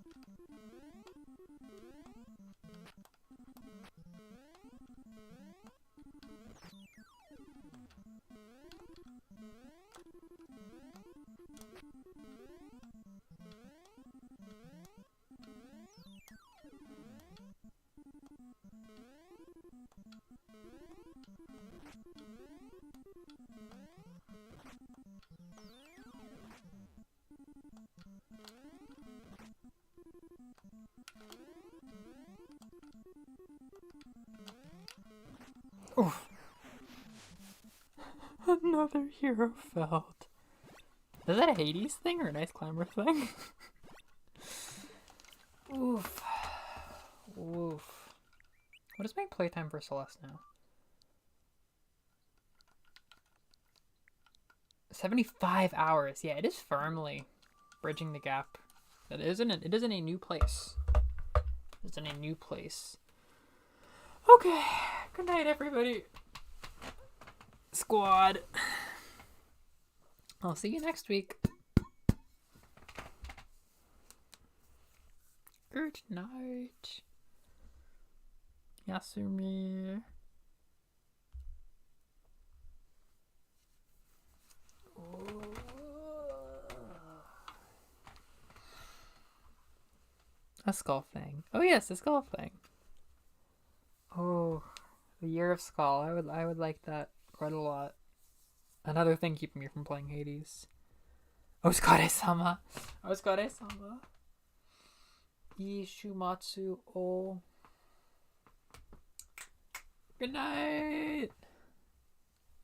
Speaker 1: Oof. Another hero felled. Is that a Hades thing or a nice climber thing? Oof. Oof. What is my playtime for Celeste now? 75 hours. Yeah, it is firmly bridging the gap. It is in a new place. It's in a new place. Okay. Good night, everybody. Squad. I'll see you next week. Good night. Yasumi. A skull thing. Oh yes, a skull thing. Oh, the year of skull. I would like that quite a lot. Another thing keeping me from playing Hades. Oskare-sama. Oskare-sama. Ishumatsu o. Good night.